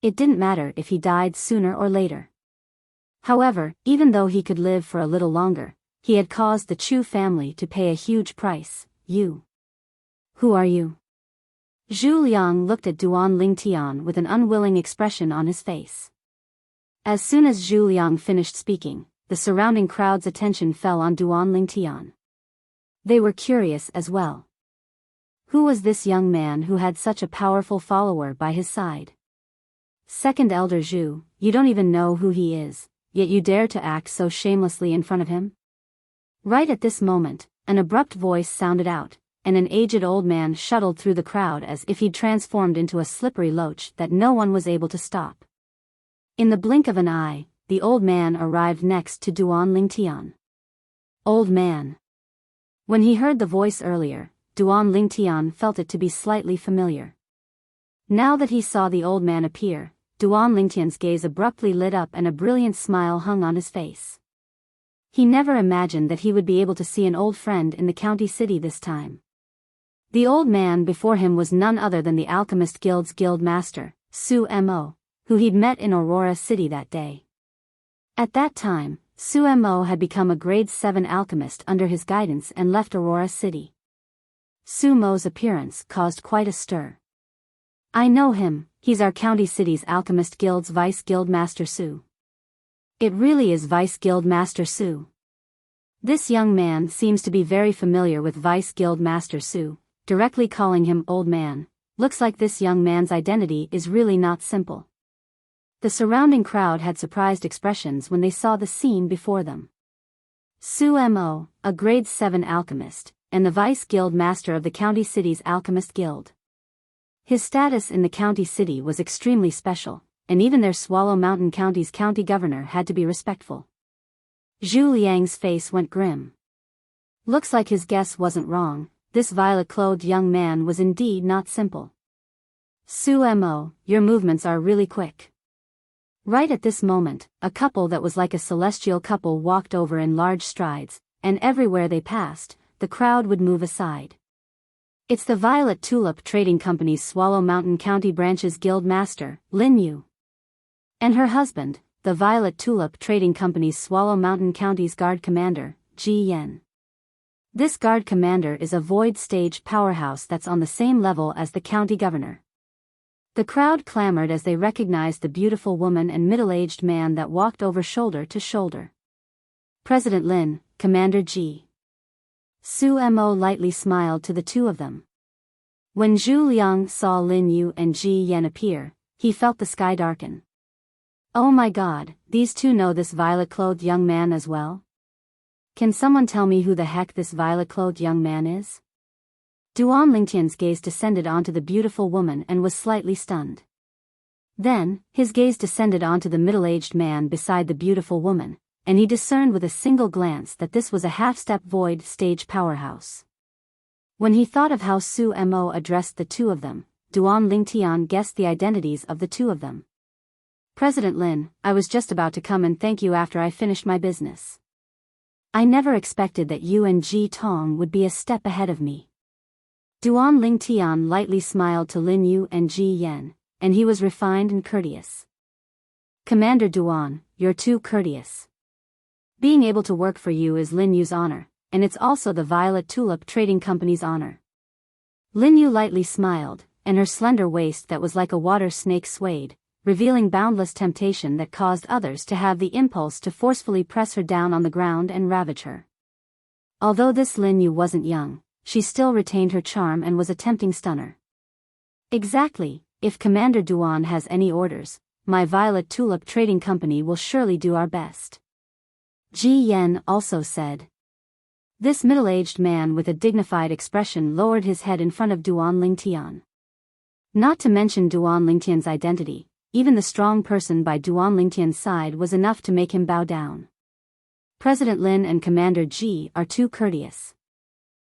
It didn't matter if he died sooner or later. However, even though he could live for a little longer, he had caused the Chu family to pay a huge price. Who are you? Zhu Liang looked at Duan Lingtian with an unwilling expression on his face. As soon as Zhu Liang finished speaking, the surrounding crowd's attention fell on Duan Lingtian. They were curious as well. Who was this young man who had such a powerful follower by his side? Second Elder Zhu, you don't even know who he is, yet you dare to act so shamelessly in front of him? Right at this moment, an abrupt voice sounded out, and an aged old man shuttled through the crowd as if he'd transformed into a slippery loach that no one was able to stop. In the blink of an eye, the old man arrived next to Duan Lingtian. Old man. When he heard the voice earlier, Duan Lingtian felt it to be slightly familiar. Now that he saw the old man appear, Duan Lingtian's gaze abruptly lit up and a brilliant smile hung on his face. He never imagined that he would be able to see an old friend in the county city this time. The old man before him was none other than the Alchemist Guild's guild master, Su Mo, who he'd met in Aurora City that day. At that time, Su Mo had become a grade 7 alchemist under his guidance and left Aurora City. Su Mo's appearance caused quite a stir. I know him, he's our county city's Alchemist Guild's Vice Guild Master Su. It really is Vice Guild Master Su. This young man seems to be very familiar with Vice Guild Master Su, directly calling him old man. Looks like this young man's identity is really not simple. The surrounding crowd had surprised expressions when they saw the scene before them. Su Mo, a grade 7 alchemist, and the Vice Guild Master of the county city's Alchemist Guild. His status in the county city was extremely special, and even their Swallow Mountain County's county governor had to be respectful. Zhu Liang's face went grim. Looks like his guess wasn't wrong, this violet-clothed young man was indeed not simple. Su Mo, your movements are really quick. Right at this moment, a couple that was like a celestial couple walked over in large strides, and everywhere they passed, the crowd would move aside. It's the Violet Tulip Trading Company's Swallow Mountain County Branch's Guild Master, Lin Yu. And her husband, the Violet Tulip Trading Company's Swallow Mountain County's Guard Commander, Ji Yen. This Guard Commander is a void stage powerhouse that's on the same level as the county governor. The crowd clamored as they recognized the beautiful woman and middle-aged man that walked over shoulder to shoulder. President Lin, Commander Ji. Su Mo lightly smiled to the two of them. When Zhu Liang saw Lin Yu and Ji Yen appear, he felt the sky darken. Oh my god, these two know this violet-clothed young man as well? Can someone tell me who the heck this violet-clothed young man is? Duan Lingtian's gaze descended onto the beautiful woman and was slightly stunned. Then, his gaze descended onto the middle-aged man beside the beautiful woman, and he discerned with a single glance that this was a half-step void stage powerhouse. When he thought of how Su Mo addressed the two of them, Duan Lingtian guessed the identities of the two of them. President Lin, I was just about to come and thank you after I finished my business. I never expected that you and Ji Tong would be a step ahead of me. Duan Lingtian lightly smiled to Lin Yu and Ji Yen, and he was refined and courteous. Commander Duan, you're too courteous. Being able to work for you is Lin Yu's honor, and it's also the Violet Tulip Trading Company's honor. Lin Yu lightly smiled, and her slender waist that was like a water snake swayed, revealing boundless temptation that caused others to have the impulse to forcefully press her down on the ground and ravage her. Although this Lin Yu wasn't young, she still retained her charm and was a tempting stunner. Exactly, if Commander Duan has any orders, my Violet Tulip Trading Company will surely do our best. Ji Yen also said. This middle-aged man with a dignified expression lowered his head in front of Duan Lingtian. Not to mention Duan Lingtian's identity, even the strong person by Duan Lingtian's side was enough to make him bow down. President Lin and Commander Ji are too courteous.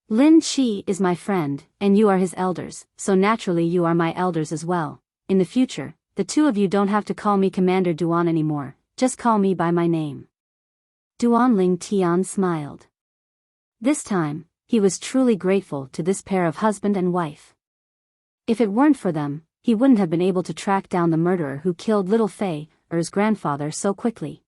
Lin Qi is my friend, and you are his elders, so naturally you are my elders as well. In the future, the two of you don't have to call me Commander Duan anymore, just call me by my name. Duan Lingtian smiled. This time, he was truly grateful to this pair of husband and wife. If it weren't for them, he wouldn't have been able to track down the murderer who killed little Fei, Er's grandfather, so quickly.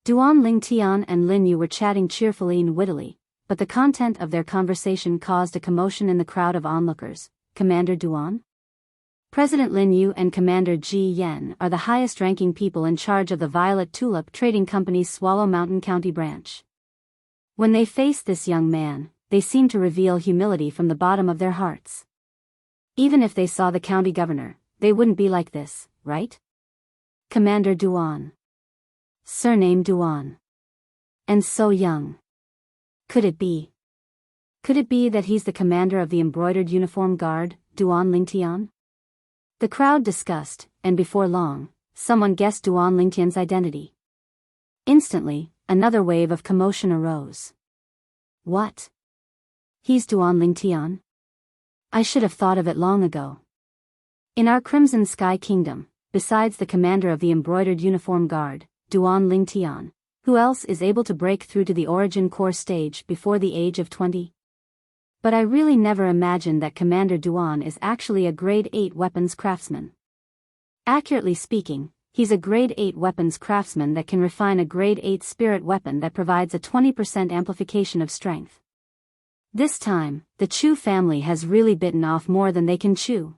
Duan Lingtian and Lin Yu were chatting cheerfully and wittily, but the content of their conversation caused a commotion in the crowd of onlookers. Commander Duan? President Lin Yu and Commander Ji Yen are the highest-ranking people in charge of the Violet Tulip Trading Company's Swallow Mountain County branch. When they faced this young man, they seemed to reveal humility from the bottom of their hearts. Even if they saw the county governor, they wouldn't be like this, right? Commander Duan. Surname Duan. And so young. Could it be? Could it be that he's the commander of the embroidered uniform guard, Duan Lingtian? The crowd discussed, and before long, someone guessed Duan Lingtian's identity. Instantly, another wave of commotion arose. What? He's Duan Lingtian? I should have thought of it long ago. In our Crimson Sky Kingdom, besides the commander of the embroidered uniform guard, Duan Lingtian, who else is able to break through to the origin core stage before the age of 20? But I really never imagined that Commander Duan is actually a grade 8 weapons craftsman. Accurately speaking, he's a grade 8 weapons craftsman that can refine a grade 8 spirit weapon that provides a 20% amplification of strength. This time, the Chu family has really bitten off more than they can chew.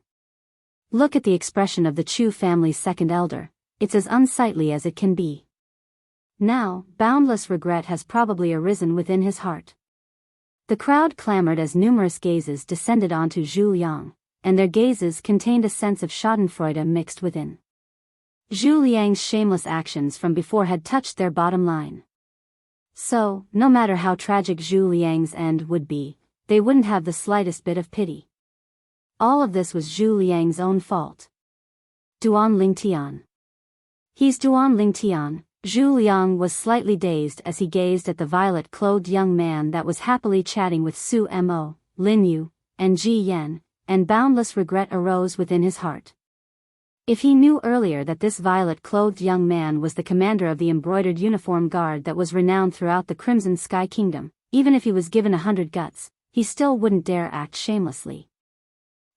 Look at the expression of the Chu family's second elder, it's as unsightly as it can be. Now, boundless regret has probably arisen within his heart. The crowd clamored as numerous gazes descended onto Zhu Liang, and their gazes contained a sense of schadenfreude mixed within. Zhu Liang's shameless actions from before had touched their bottom line. So, no matter how tragic Zhu Liang's end would be, they wouldn't have the slightest bit of pity. All of this was Zhu Liang's own fault. Duan Lingtian. He's Duan Lingtian. Zhu Liang was slightly dazed as he gazed at the violet-clothed young man that was happily chatting with Su Mo, Lin Yu, and Ji Yan, and boundless regret arose within his heart. If he knew earlier that this violet-clothed young man was the commander of the embroidered uniform guard that was renowned throughout the Crimson Sky Kingdom, even if he was given 100 guts, he still wouldn't dare act shamelessly.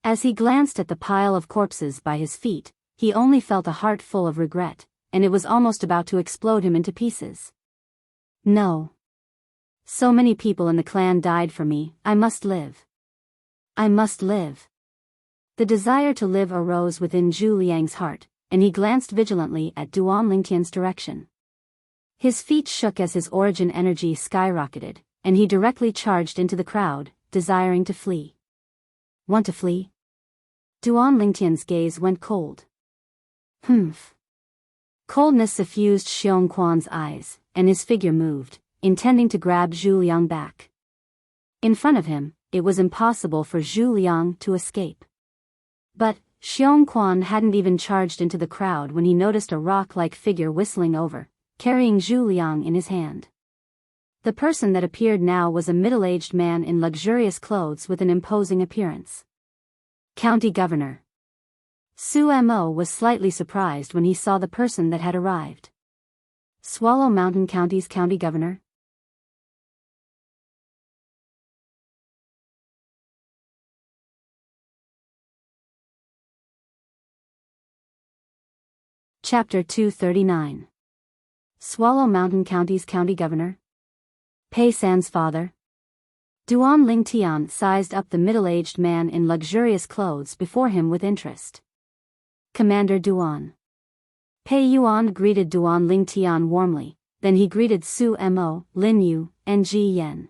As he glanced at the pile of corpses by his feet, he only felt a heart full of regret, and it was almost about to explode him into pieces. No. So many people in the clan died for me, I must live. I must live. The desire to live arose within Zhu Liang's heart, and he glanced vigilantly at Duan Lingtian's direction. His feet shook as his origin energy skyrocketed, and he directly charged into the crowd, desiring to flee. Want to flee? Duan Lingtian's gaze went cold. Humph. Coldness suffused Xiongquan's eyes, and his figure moved, intending to grab Zhu Liang back. In front of him, it was impossible for Zhu Liang to escape. But Xiongquan hadn't even charged into the crowd when he noticed a rock-like figure whistling over, carrying Zhu Liang in his hand. The person that appeared now was a middle-aged man in luxurious clothes with an imposing appearance. County Governor. Su Mo was slightly surprised when he saw the person that had arrived. Swallow Mountain County's County Governor? Chapter 239. Swallow Mountain County's County Governor? Pei San's father? Duan Lingtian sized up the middle-aged man in luxurious clothes before him with interest. Commander Duan. Pei Yuan greeted Duan Lingtian warmly, then he greeted Su Mo, Lin Yu, and Ji Yan.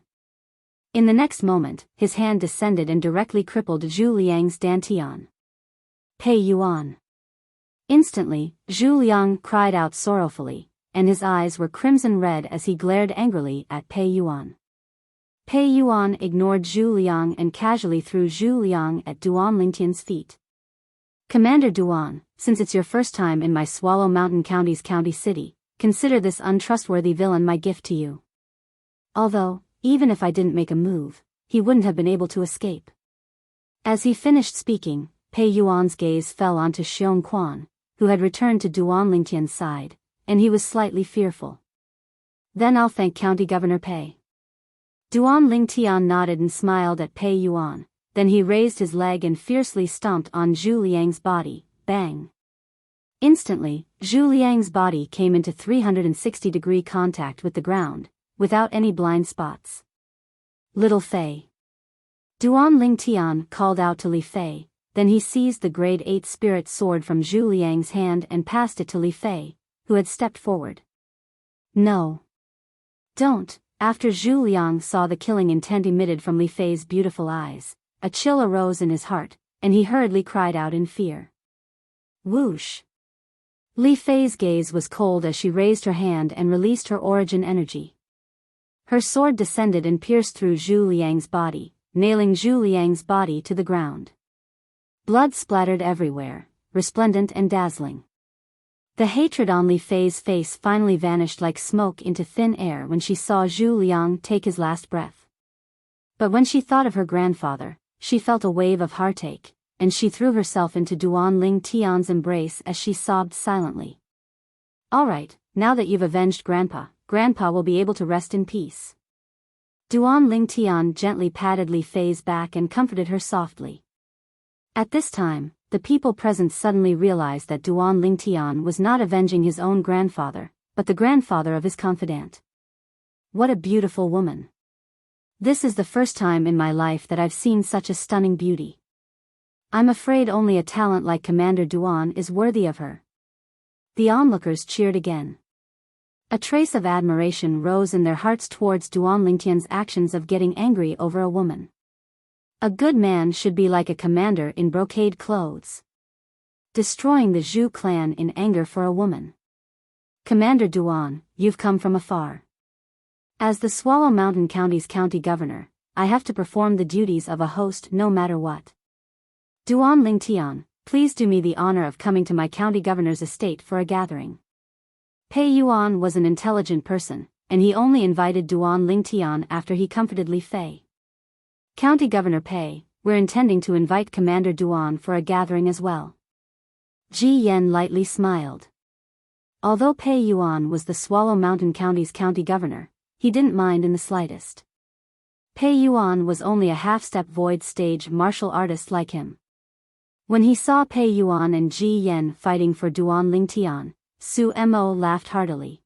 In the next moment, his hand descended and directly crippled Zhu Liang's dantian. Pei Yuan. Instantly, Zhu Liang cried out sorrowfully, and his eyes were crimson red as he glared angrily at Pei Yuan. Pei Yuan ignored Zhu Liang and casually threw Zhu Liang at Duan Lingtian's feet. Commander Duan, since it's your first time in my Swallow Mountain County's county city, consider this untrustworthy villain my gift to you. Although, even if I didn't make a move, he wouldn't have been able to escape. As he finished speaking, Pei Yuan's gaze fell onto Xiongquan, who had returned to Duan Lingtian's side, and he was slightly fearful. Then I'll thank County Governor Pei. Duan Lingtian nodded and smiled at Pei Yuan, then he raised his leg and fiercely stomped on Zhu Liang's body, bang. Instantly, Zhu Liang's body came into 360-degree contact with the ground, without any blind spots. Little Fei. Duan Lingtian called out to Li Fei. Then he seized the grade 8 spirit sword from Zhu Liang's hand and passed it to Li Fei, who had stepped forward. No. Don't. After Zhu Liang saw the killing intent emitted from Li Fei's beautiful eyes, a chill arose in his heart, and he hurriedly cried out in fear. Whoosh. Li Fei's gaze was cold as she raised her hand and released her origin energy. Her sword descended and pierced through Zhu Liang's body, nailing Zhu Liang's body to the ground. Blood splattered everywhere, resplendent and dazzling. The hatred on Li Fei's face finally vanished like smoke into thin air when she saw Zhu Liang take his last breath. But when she thought of her grandfather, she felt a wave of heartache, and she threw herself into Duan Lingtian's embrace as she sobbed silently. All right, now that you've avenged Grandpa will be able to rest in peace. Duan Lingtian gently patted Li Fei's back and comforted her softly. At this time, the people present suddenly realized that Duan Lingtian was not avenging his own grandfather, but the grandfather of his confidant. What a beautiful woman. This is the first time in my life that I've seen such a stunning beauty. I'm afraid only a talent like Commander Duan is worthy of her. The onlookers cheered again. A trace of admiration rose in their hearts towards Duan Lingtian's actions of getting angry over a woman. A good man should be like a commander in brocade clothes. Destroying the Zhu clan in anger for a woman. Commander Duan, you've come from afar. As the Swallow Mountain County's county governor, I have to perform the duties of a host no matter what. Duan Lingtian, please do me the honor of coming to my county governor's estate for a gathering. Pei Yuan was an intelligent person, and he only invited Duan Lingtian after he comforted Li Fei. County Governor Pei, we're intending to invite Commander Duan for a gathering as well. Ji Yan lightly smiled. Although Pei Yuan was the Swallow Mountain County's county governor, he didn't mind in the slightest. Pei Yuan was only a half-step void stage martial artist like him. When he saw Pei Yuan and Ji Yan fighting for Duan Lingtian, Su Mo laughed heartily.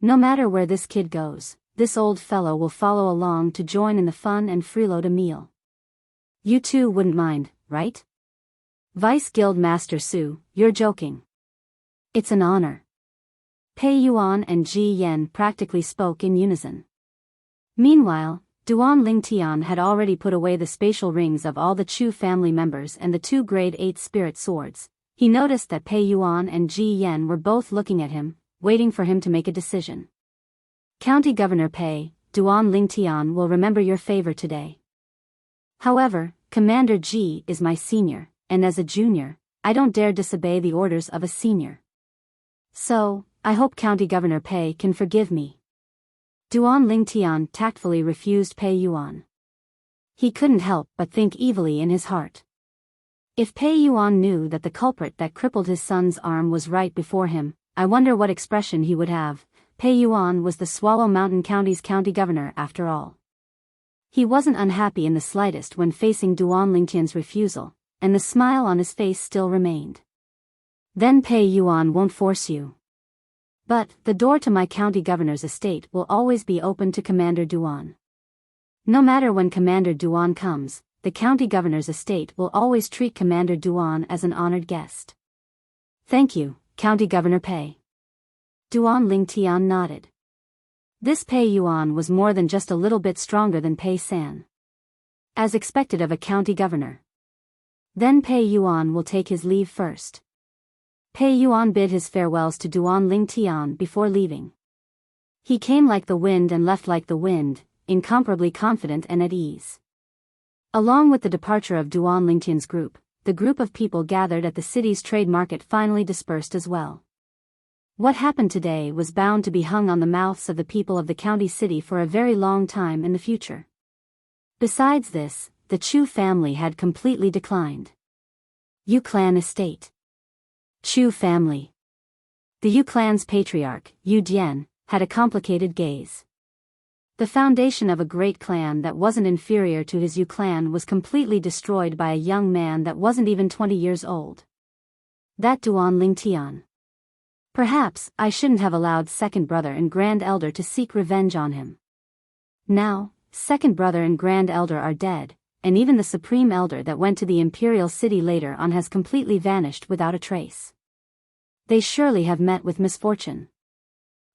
No matter where this kid goes, this old fellow will follow along to join in the fun and freeload a meal. You two wouldn't mind, right? Vice Guild Master Su, you're joking. It's an honor. Pei Yuan and Ji Yan practically spoke in unison. Meanwhile, Duan Lingtian had already put away the spatial rings of all the Chu family members and the 2 grade 8 spirit swords. He noticed that Pei Yuan and Ji Yan were both looking at him, waiting for him to make a decision. County Governor Pei, Duan Lingtian will remember your favor today. However, Commander Ji is my senior, and as a junior, I don't dare disobey the orders of a senior. So, I hope County Governor Pei can forgive me. Duan Lingtian tactfully refused Pei Yuan. He couldn't help but think evilly in his heart. If Pei Yuan knew that the culprit that crippled his son's arm was right before him, I wonder what expression he would have. Pei Yuan was the Swallow Mountain County's county governor after all. He wasn't unhappy in the slightest when facing Duan Lingtian's refusal, and the smile on his face still remained. Then Pei Yuan won't force you. But, the door to my county governor's estate will always be open to Commander Duan. No matter when Commander Duan comes, the county governor's estate will always treat Commander Duan as an honored guest. Thank you, County Governor Pei. Duan Lingtian nodded. This Pei Yuan was more than just a little bit stronger than Pei San. As expected of a county governor. Then Pei Yuan will take his leave first. Pei Yuan bid his farewells to Duan Lingtian before leaving. He came like the wind and left like the wind, incomparably confident and at ease. Along with the departure of Duan Lingtian's group, the group of people gathered at the city's trade market finally dispersed as well. What happened today was bound to be hung on the mouths of the people of the county city for a very long time in the future. Besides this, the Chu family had completely declined. Yu clan estate. Chu family. The Yu clan's patriarch, Yu Dian, had a complicated gaze. The foundation of a great clan that wasn't inferior to his Yu clan was completely destroyed by a young man that wasn't even 20 years old. That Duan Lingtian. Perhaps I shouldn't have allowed second brother and grand elder to seek revenge on him. Now, second brother and grand elder are dead, and even the supreme elder that went to the imperial city later on has completely vanished without a trace. They surely have met with misfortune.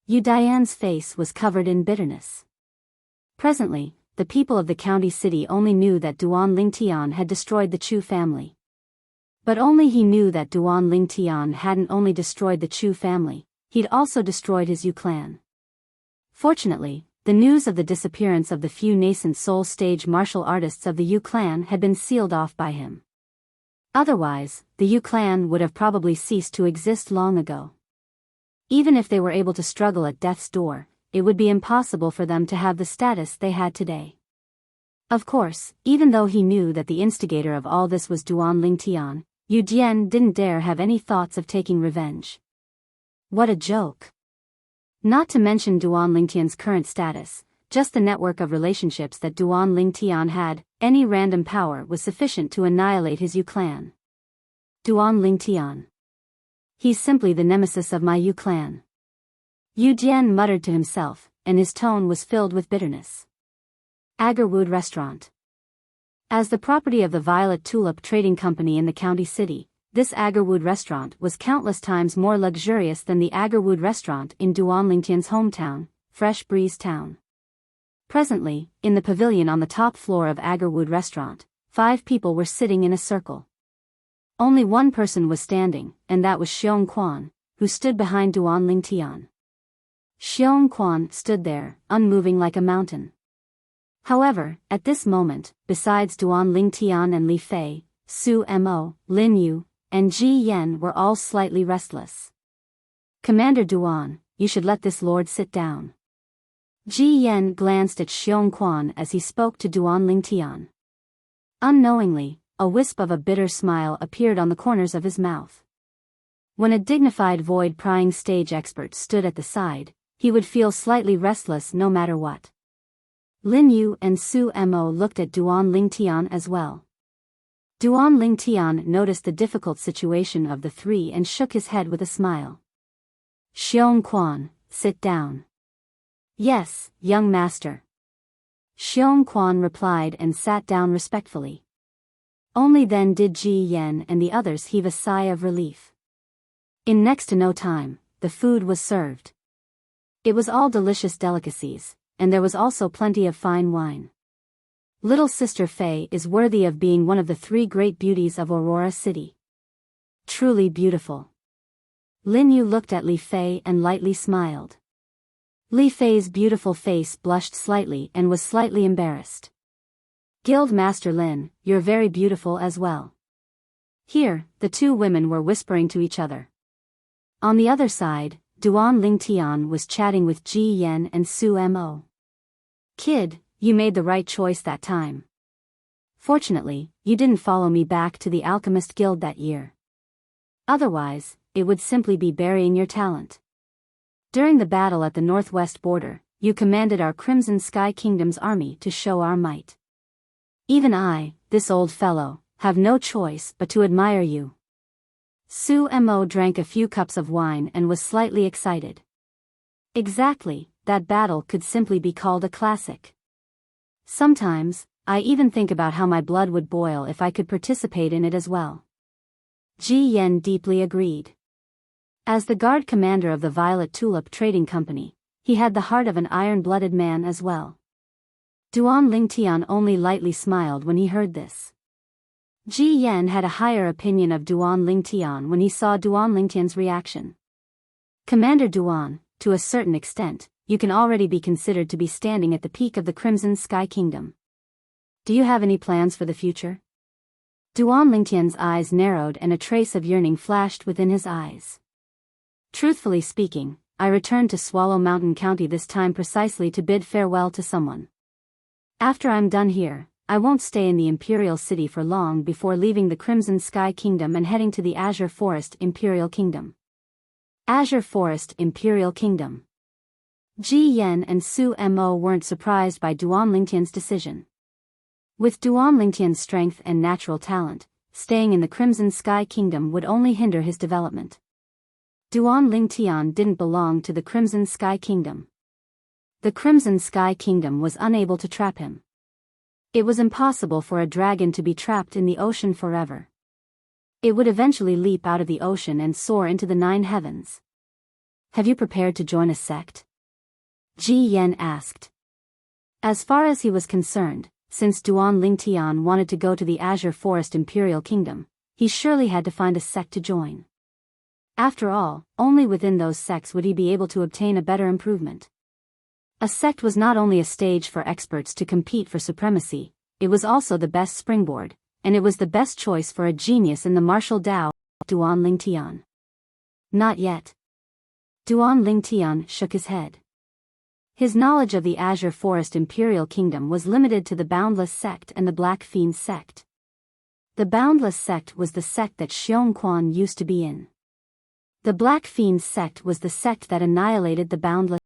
Yu Dian's face was covered in bitterness. Presently, the people of the county city only knew that Duan Lingtian had destroyed the Chu family. But only he knew that Duan Lingtian hadn't only destroyed the Chu family, he'd also destroyed his Yu clan. Fortunately, the news of the disappearance of the few nascent soul stage martial artists of the Yu clan had been sealed off by him. Otherwise, the Yu clan would have probably ceased to exist long ago. Even if they were able to struggle at death's door, it would be impossible for them to have the status they had today. Of course, even though he knew that the instigator of all this was Duan Lingtian, Yu Dian didn't dare have any thoughts of taking revenge. What a joke. Not to mention Duan Lingtian's current status, just the network of relationships that Duan Lingtian had, any random power was sufficient to annihilate his Yu clan. Duan Lingtian. He's simply the nemesis of my Yu clan. Yu Dian muttered to himself, and his tone was filled with bitterness. Agarwood Restaurant. As the property of the Violet Tulip Trading Company in the county city, this Agarwood restaurant was countless times more luxurious than the Agarwood restaurant in Duan Lingtian's hometown, Fresh Breeze Town. Presently, in the pavilion on the top floor of Agarwood restaurant, 5 people were sitting in a circle. Only one person was standing, and that was Xiong Quan, who stood behind Duan Lingtian. Xiong Quan stood there, unmoving like a mountain. However, at this moment, besides Duan Lingtian and Li Fei, Su Mo, Lin Yu, and Ji Yan were all slightly restless. Commander Duan, you should let this lord sit down. Ji Yan glanced at Xiong Quan as he spoke to Duan Lingtian. Unknowingly, a wisp of a bitter smile appeared on the corners of his mouth. When a dignified void-prying stage expert stood at the side, he would feel slightly restless no matter what. Lin Yu and Su Mo looked at Duan Lingtian as well. Duan Lingtian noticed the difficult situation of the three and shook his head with a smile. Xiong Quan, sit down. Yes, young master. Xiong Quan replied and sat down respectfully. Only then did Ji Yan and the others heave a sigh of relief. In next to no time, the food was served. It was all delicious delicacies, and there was also plenty of fine wine. Little Sister Fei is worthy of being one of the three great beauties of Aurora City. Truly beautiful. Lin Yu looked at Li Fei and lightly smiled. Li Fei's beautiful face blushed slightly and was slightly embarrassed. Guild Master Lin, you're very beautiful as well. Here, the two women were whispering to each other. On the other side, Duan Lingtian was chatting with Ji Yan and Su Mo. Kid, you made the right choice that time. Fortunately, you didn't follow me back to the Alchemist Guild that year. Otherwise, it would simply be burying your talent. During the battle at the northwest border, you commanded our Crimson Sky Kingdom's army to show our might. Even I, this old fellow, have no choice but to admire you. Su Mo drank a few cups of wine and was slightly excited. Exactly, that battle could simply be called a classic. Sometimes, I even think about how my blood would boil if I could participate in it as well. Ji Yan deeply agreed. As the guard commander of the Violet Tulip Trading Company, he had the heart of an iron-blooded man as well. Duan Lingtian only lightly smiled when he heard this. Ji Yan had a higher opinion of Duan Lingtian when he saw Duan Lingtian's reaction. Commander Duan, to a certain extent, you can already be considered to be standing at the peak of the Crimson Sky Kingdom. Do you have any plans for the future? Duan Lingtian's eyes narrowed and a trace of yearning flashed within his eyes. Truthfully speaking, I returned to Swallow Mountain County this time precisely to bid farewell to someone. After I'm done here, I won't stay in the Imperial City for long before leaving the Crimson Sky Kingdom and heading to the Azure Forest Imperial Kingdom. Azure Forest Imperial Kingdom. Ji Yan and Su Mo weren't surprised by Duan Lingtian's decision. With Duan Lingtian's strength and natural talent, staying in the Crimson Sky Kingdom would only hinder his development. Duan Lingtian didn't belong to the Crimson Sky Kingdom. The Crimson Sky Kingdom was unable to trap him. It was impossible for a dragon to be trapped in the ocean forever. It would eventually leap out of the ocean and soar into the 9 heavens. Have you prepared to join a sect? Ji Yan asked. As far as he was concerned, since Duan Lingtian wanted to go to the Azure Forest Imperial Kingdom, he surely had to find a sect to join. After all, only within those sects would he be able to obtain a better improvement. A sect was not only a stage for experts to compete for supremacy, it was also the best springboard, and it was the best choice for a genius in the martial Tao, Duan Lingtian. Not yet. Duan Lingtian shook his head. His knowledge of the Azure Forest Imperial Kingdom was limited to the Boundless Sect and the Black Fiend Sect. The Boundless Sect was the sect that Xiong Quan used to be in. The Black Fiend Sect was the sect that annihilated the Boundless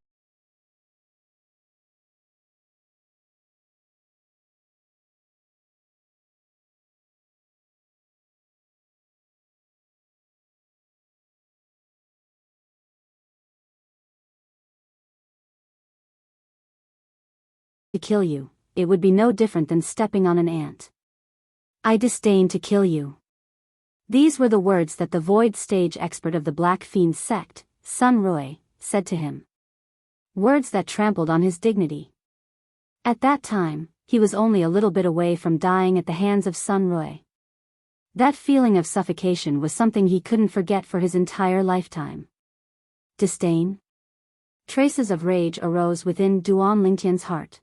to kill you. It would be no different than stepping on an ant. I disdain to kill you. These were the words that the void stage expert of the Black Fiend sect, Sun Roy, said to him. Words that trampled on his dignity. At that time, he was only a little bit away from dying at the hands of Sun Roy. That feeling of suffocation was something he couldn't forget for his entire lifetime. Disdain? Traces of rage arose within Duan Lingtian's heart.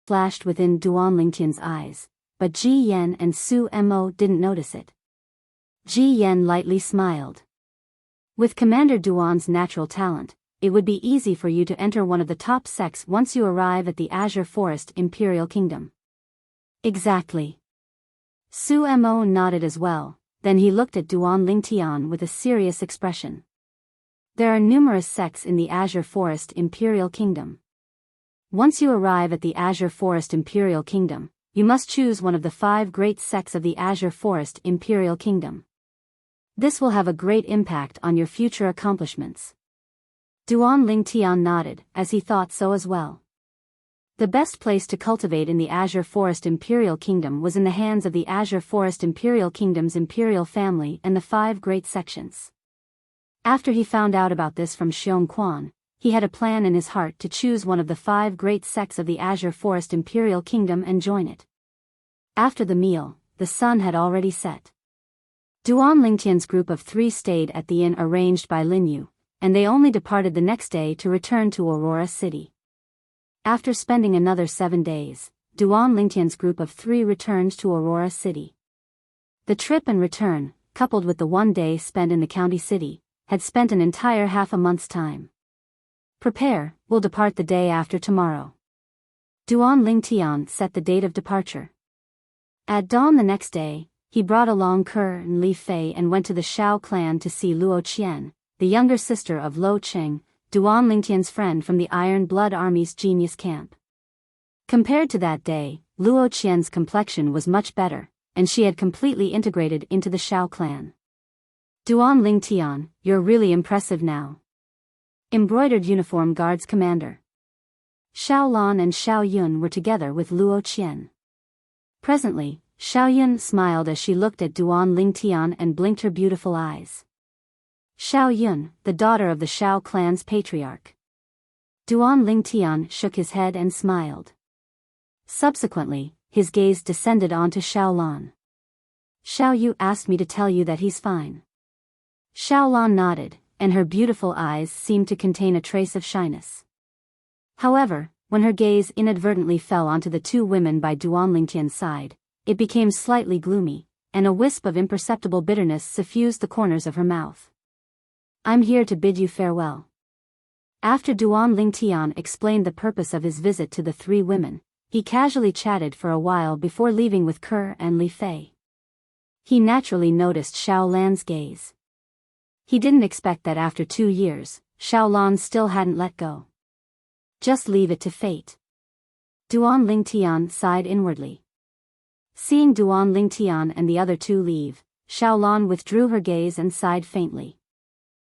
flashed within Duan Lingtian's eyes, but Ji Yan and Su Mo didn't notice it. Ji Yan lightly smiled. With Commander Duan's natural talent, it would be easy for you to enter one of the top sects once you arrive at the Azure Forest Imperial Kingdom. Exactly. Su Mo nodded as well, then he looked at Duan Lingtian with a serious expression. There are numerous sects in the Azure Forest Imperial Kingdom. Once you arrive at the Azure Forest Imperial Kingdom, you must choose one of the 5 great sects of the Azure Forest Imperial Kingdom. This will have a great impact on your future accomplishments. Duan Lingtian nodded, as he thought so as well. The best place to cultivate in the Azure Forest Imperial Kingdom was in the hands of the Azure Forest Imperial Kingdom's imperial family and the 5 great sections. After he found out about this from Xiong Quan, he had a plan in his heart to choose one of the 5 great sects of the Azure Forest Imperial Kingdom and join it. After the meal, the sun had already set. Duan Lingtian's group of 3 stayed at the inn arranged by Lin Yu, and they only departed the next day to return to Aurora City. After spending another 7 days, Duan Lingtian's group of 3 returned to Aurora City. The trip and return, coupled with the 1 day spent in the county city, had spent an entire half a month's time. Prepare, we'll depart the day after tomorrow. Duan Lingtian set the date of departure. At dawn the next day, he brought along Ke and Li Fei and went to the Shao clan to see Luo Qian, the younger sister of Lo Cheng, Duan Lingtian's friend from the Iron Blood Army's genius camp. Compared to that day, Luo Qian's complexion was much better, and she had completely integrated into the Shao clan. Duan Lingtian, you're really impressive now. Embroidered Uniform Guards Commander. Xiao Lan and Xiao Yun were together with Luo Qian. Presently, Xiao Yun smiled as she looked at Duan Lingtian and blinked her beautiful eyes. Xiao Yun, the daughter of the Shao clan's patriarch. Duan Lingtian shook his head and smiled. Subsequently, his gaze descended onto Xiao Lan. Xiao Yu asked me to tell you that he's fine. Xiao Lan nodded, and her beautiful eyes seemed to contain a trace of shyness. However, when her gaze inadvertently fell onto the 2 women by Duan Lingtian's side, it became slightly gloomy, and a wisp of imperceptible bitterness suffused the corners of her mouth. I'm here to bid you farewell. After Duan Lingtian explained the purpose of his visit to the 3 women, he casually chatted for a while before leaving with Ke and Li Fei. He naturally noticed Xiao Lan's gaze. He didn't expect that after 2 years, Xiao Lan still hadn't let go. Just leave it to fate. Duan Lingtian sighed inwardly. Seeing Duan Lingtian and the other 2 leave, Xiao Lan withdrew her gaze and sighed faintly.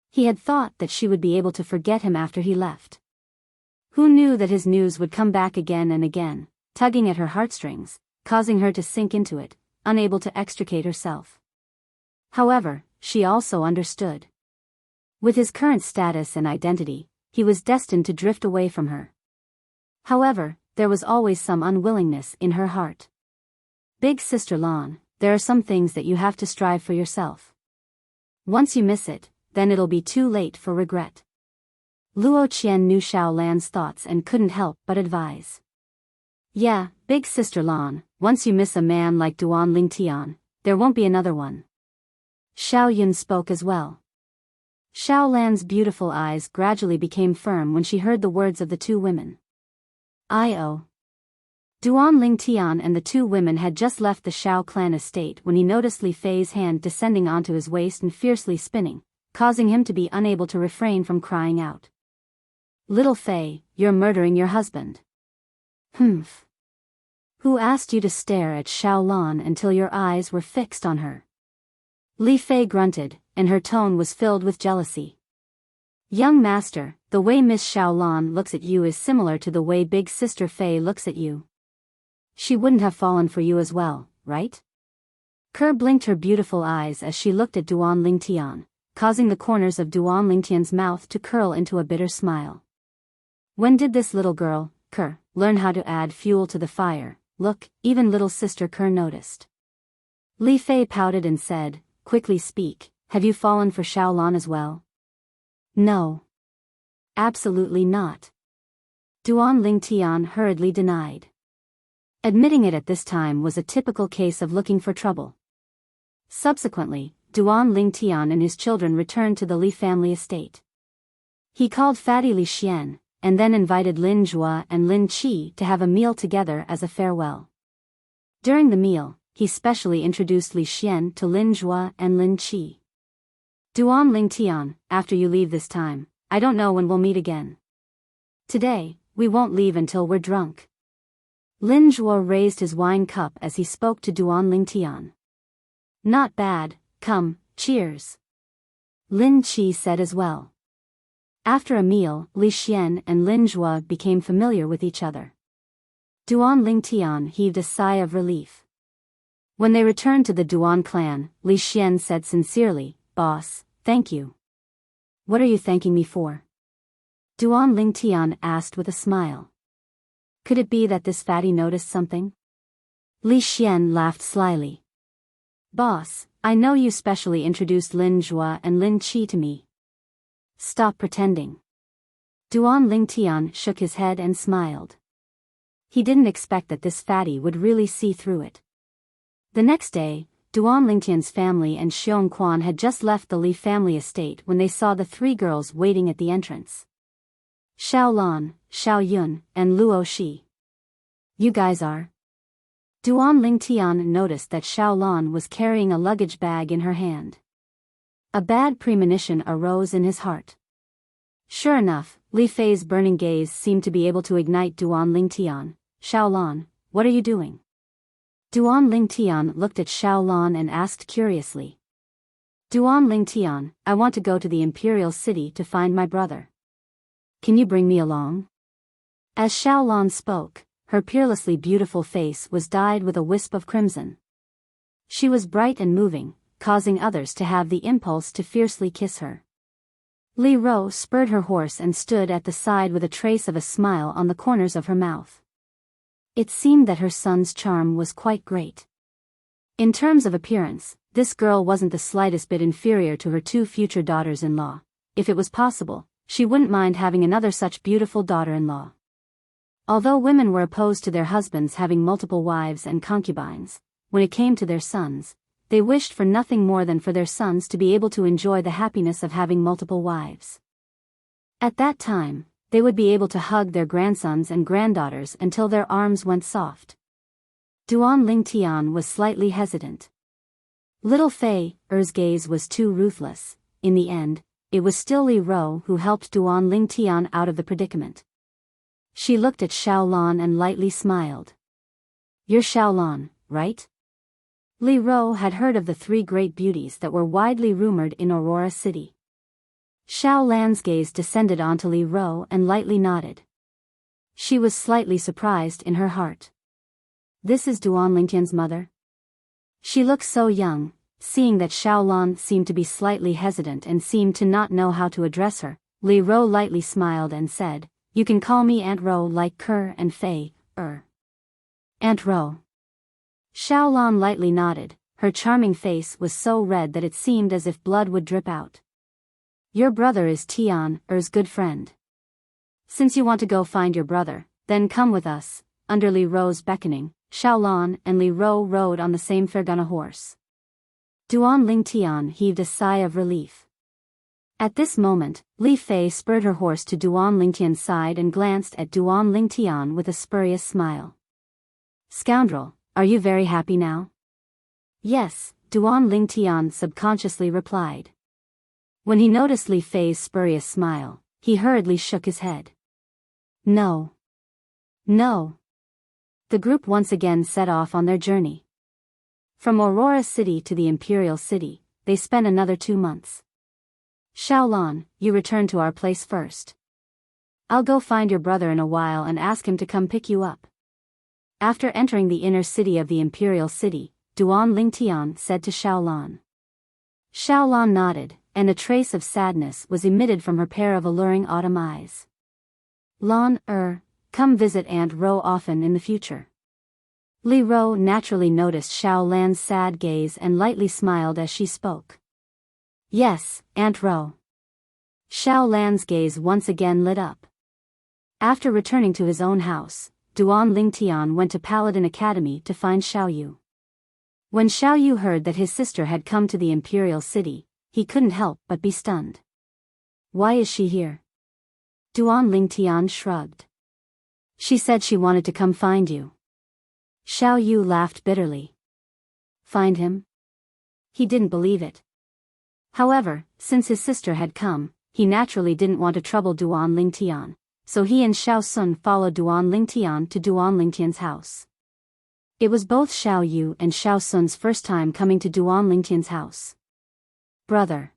He had thought that she would be able to forget him after he left. Who knew that his news would come back again and again, tugging at her heartstrings, causing her to sink into it, unable to extricate herself. However, she also understood. With his current status and identity, he was destined to drift away from her. However, there was always some unwillingness in her heart. Big Sister Lan, there are some things that you have to strive for yourself. Once you miss it, then it'll be too late for regret. Luo Qian knew Xiao Lan's thoughts and couldn't help but advise. Yeah, Big Sister Lan, once you miss a man like Duan Lingtian, there won't be another one. Xiao Yun spoke as well. Xiao Lan's beautiful eyes gradually became firm when she heard the words of the 2 women. Duan Lingtian and the 2 women had just left the Shao clan estate when he noticed Li Fei's hand descending onto his waist and fiercely spinning, causing him to be unable to refrain from crying out. Little Fei, you're murdering your husband. Humph. Who asked you to stare at Xiao Lan until your eyes were fixed on her? Li Fei grunted, and her tone was filled with jealousy. Young master, the way Miss Xiao Lan looks at you is similar to the way Big Sister Fei looks at you. She wouldn't have fallen for you as well, right? Ke blinked her beautiful eyes as she looked at Duan Lingtian, causing the corners of Duan Lingtian's mouth to curl into a bitter smile. When did this little girl, Ke, learn how to add fuel to the fire? Look, even little sister Ke noticed. Li Fei pouted and said, quickly speak, have you fallen for Xiao Lan as well? No. Absolutely not. Duan Lingtian hurriedly denied. Admitting it at this time was a typical case of looking for trouble. Subsequently, Duan Lingtian and his children returned to the Li family estate. He called Fatty Li Xian, and then invited Lin Zhua and Lin Qi to have a meal together as a farewell. During the meal, he specially introduced Li Xian to Lin Zhua and Lin Qi. Duan Lingtian, after you leave this time, I don't know when we'll meet again. Today, we won't leave until we're drunk. Lin Zhua raised his wine cup as he spoke to Duan Lingtian. Not bad, come, cheers. Lin Qi said as well. After a meal, Li Xian and Lin Zhua became familiar with each other. Duan Lingtian heaved a sigh of relief. When they returned to the Duan clan, Li Xian said sincerely, "Boss, thank you." "What are you thanking me for?" Duan Lingtian asked with a smile. Could it be that this fatty noticed something? Li Xian laughed slyly. "Boss, I know you specially introduced Lin Zhua and Lin Qi to me." "Stop pretending." Duan Lingtian shook his head and smiled. He didn't expect that this fatty would really see through it. The next day, Duan Lingtian's family and Xiong Quan had just left the Li family estate when they saw the three girls waiting at the entrance. Xiao Lan, Xiao Yun, and Luo Shi. "You guys are?" Duan Lingtian noticed that Xiao Lan was carrying a luggage bag in her hand. A bad premonition arose in his heart. Sure enough, Li Fei's burning gaze seemed to be able to ignite Duan Lingtian. "Xiao Lan, what are you doing?" Duan Lingtian looked at Xiao Lan and asked curiously. "Duan Lingtian, I want to go to the imperial city to find my brother. Can you bring me along?" As Xiao Lan spoke, her peerlessly beautiful face was dyed with a wisp of crimson. She was bright and moving, causing others to have the impulse to fiercely kiss her. Li Ro spurred her horse and stood at the side with a trace of a smile on the corners of her mouth. It seemed that her son's charm was quite great. In terms of appearance, this girl wasn't the slightest bit inferior to her two future daughters-in-law. If it was possible, she wouldn't mind having another such beautiful daughter-in-law. Although women were opposed to their husbands having multiple wives and concubines, when it came to their sons, they wished for nothing more than for their sons to be able to enjoy the happiness of having multiple wives. At that time, they would be able to hug their grandsons and granddaughters until their arms went soft. Duan Lingtian was slightly hesitant. Little Fei Er's gaze was too ruthless. In the end, it was still Li Ro who helped Duan Lingtian out of the predicament. She looked at Xiao Lan and lightly smiled. "You're Xiao Lan, right?" Li Ro had heard of the three great beauties that were widely rumored in Aurora City. Xiao Lan's gaze descended onto Li Ro and lightly nodded. She was slightly surprised in her heart. This is Duan Lingtian's mother? She looked so young. Seeing that Xiao Lan seemed to be slightly hesitant and seemed to not know how to address her, Li Ro lightly smiled and said, "You can call me Aunt Ro like Ker and Fei, Aunt Ro." Xiao Lan lightly nodded. Her charming face was so red that it seemed as if blood would drip out. "Your brother is Tian Er's good friend. Since you want to go find your brother, then come with us." Under Li Ro's beckoning, Xiao Lan and Li Ro rode on the same Fergana horse. Duan Lingtian heaved a sigh of relief. At this moment, Li Fei spurred her horse to Duan Lingtian's side and glanced at Duan Lingtian with a spurious smile. "Scoundrel, are you very happy now?" "Yes," Duan Lingtian subconsciously replied. When he noticed Li Fei's spurious smile, he hurriedly shook his head. No. No. The group once again set off on their journey. From Aurora City to the Imperial City, they spent another 2 months. "Xiao Lan, you return to our place first. I'll go find your brother in a while and ask him to come pick you up." After entering the inner city of the Imperial City, Duan Lingtian said to Xiao Lan. Xiao Lan nodded, and a trace of sadness was emitted from her pair of alluring autumn eyes. "Lan, come visit Aunt Ro often in the future." Li Ro naturally noticed Xiao Lan's sad gaze and lightly smiled as she spoke. "Yes, Aunt Ro." Xiao Lan's gaze once again lit up. After returning to his own house, Duan Lingtian went to Paladin Academy to find Xiao Yu. When Xiao Yu heard that his sister had come to the imperial city, he couldn't help but be stunned. Why is she here? Duan Lingtian shrugged. She said she wanted to come find you. Xiao Yu laughed bitterly. Find him? He didn't believe it. However, since his sister had come, he naturally didn't want to trouble Duan Lingtian, so he and Xiao Sun followed Duan Lingtian to Duan Lingtian's house. It was both Xiao Yu and Xiao Sun's first time coming to Duan Lingtian's house. Brother.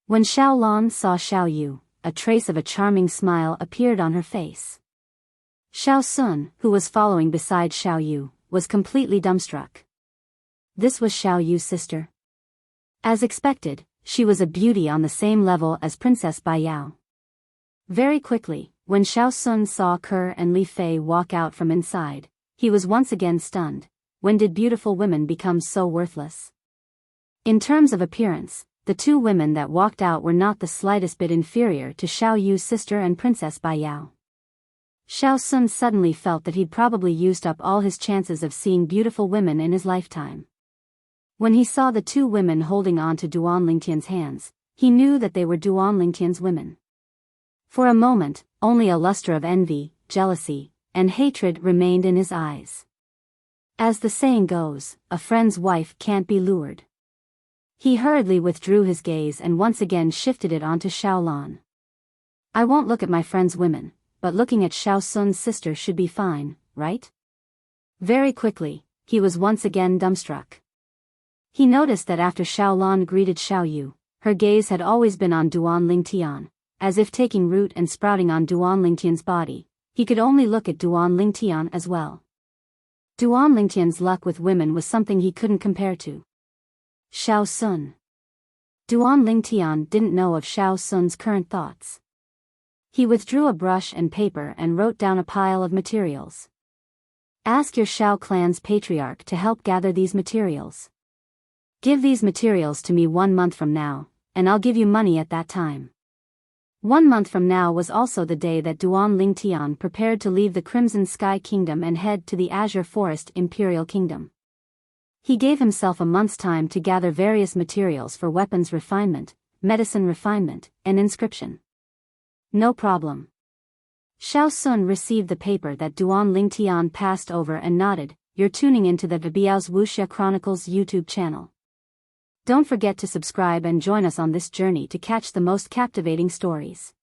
When Xiao Lan saw Xiao Yu, a trace of a charming smile appeared on her face. Xiao Sun, who was following beside Xiao Yu, was completely dumbstruck. This was Xiao Yu's sister. As expected, she was a beauty on the same level as Princess Biyao. Very quickly, when Xiao Sun saw Ke and Li Fei walk out from inside, he was once again stunned. When did beautiful women become so worthless? In terms of appearance, the two women that walked out were not the slightest bit inferior to Xiao Yu's sister and Princess Biyao. Xiao Sun suddenly felt that he'd probably used up all his chances of seeing beautiful women in his lifetime. When he saw the two women holding on to Duan Lingtian's hands, he knew that they were Duan Lingtian's women. For a moment, only a luster of envy, jealousy, and hatred remained in his eyes. As the saying goes, a friend's wife can't be lured. He hurriedly withdrew his gaze and once again shifted it onto Xiao Lan. I won't look at my friend's women, but looking at Xiao Sun's sister should be fine, right? Very quickly, he was once again dumbstruck. He noticed that after Xiao Lan greeted Xiao Yu, her gaze had always been on Duan Lingtian, as if taking root and sprouting on Duan Lingtian's body. He could only look at Duan Lingtian as well. Duan Lingtian's luck with women was something he couldn't compare to Xiao Sun. Duan Lingtian didn't know of Xiao Sun's current thoughts. He withdrew a brush and paper and wrote down a pile of materials. Ask your Xiao clan's patriarch to help gather these materials. Give these materials to me 1 month from now, and I'll give you money at that time. 1 month from now was also the day that Duan Lingtian prepared to leave the Crimson Sky Kingdom and head to the Azure Forest Imperial Kingdom. He gave himself a month's time to gather various materials for weapons refinement, medicine refinement, and inscription. No problem. Xiao Sun received the paper that Duan Lingtian passed over and nodded. You're tuning into the Biyao's Wuxia Chronicles YouTube channel. Don't forget to subscribe and join us on this journey to catch the most captivating stories.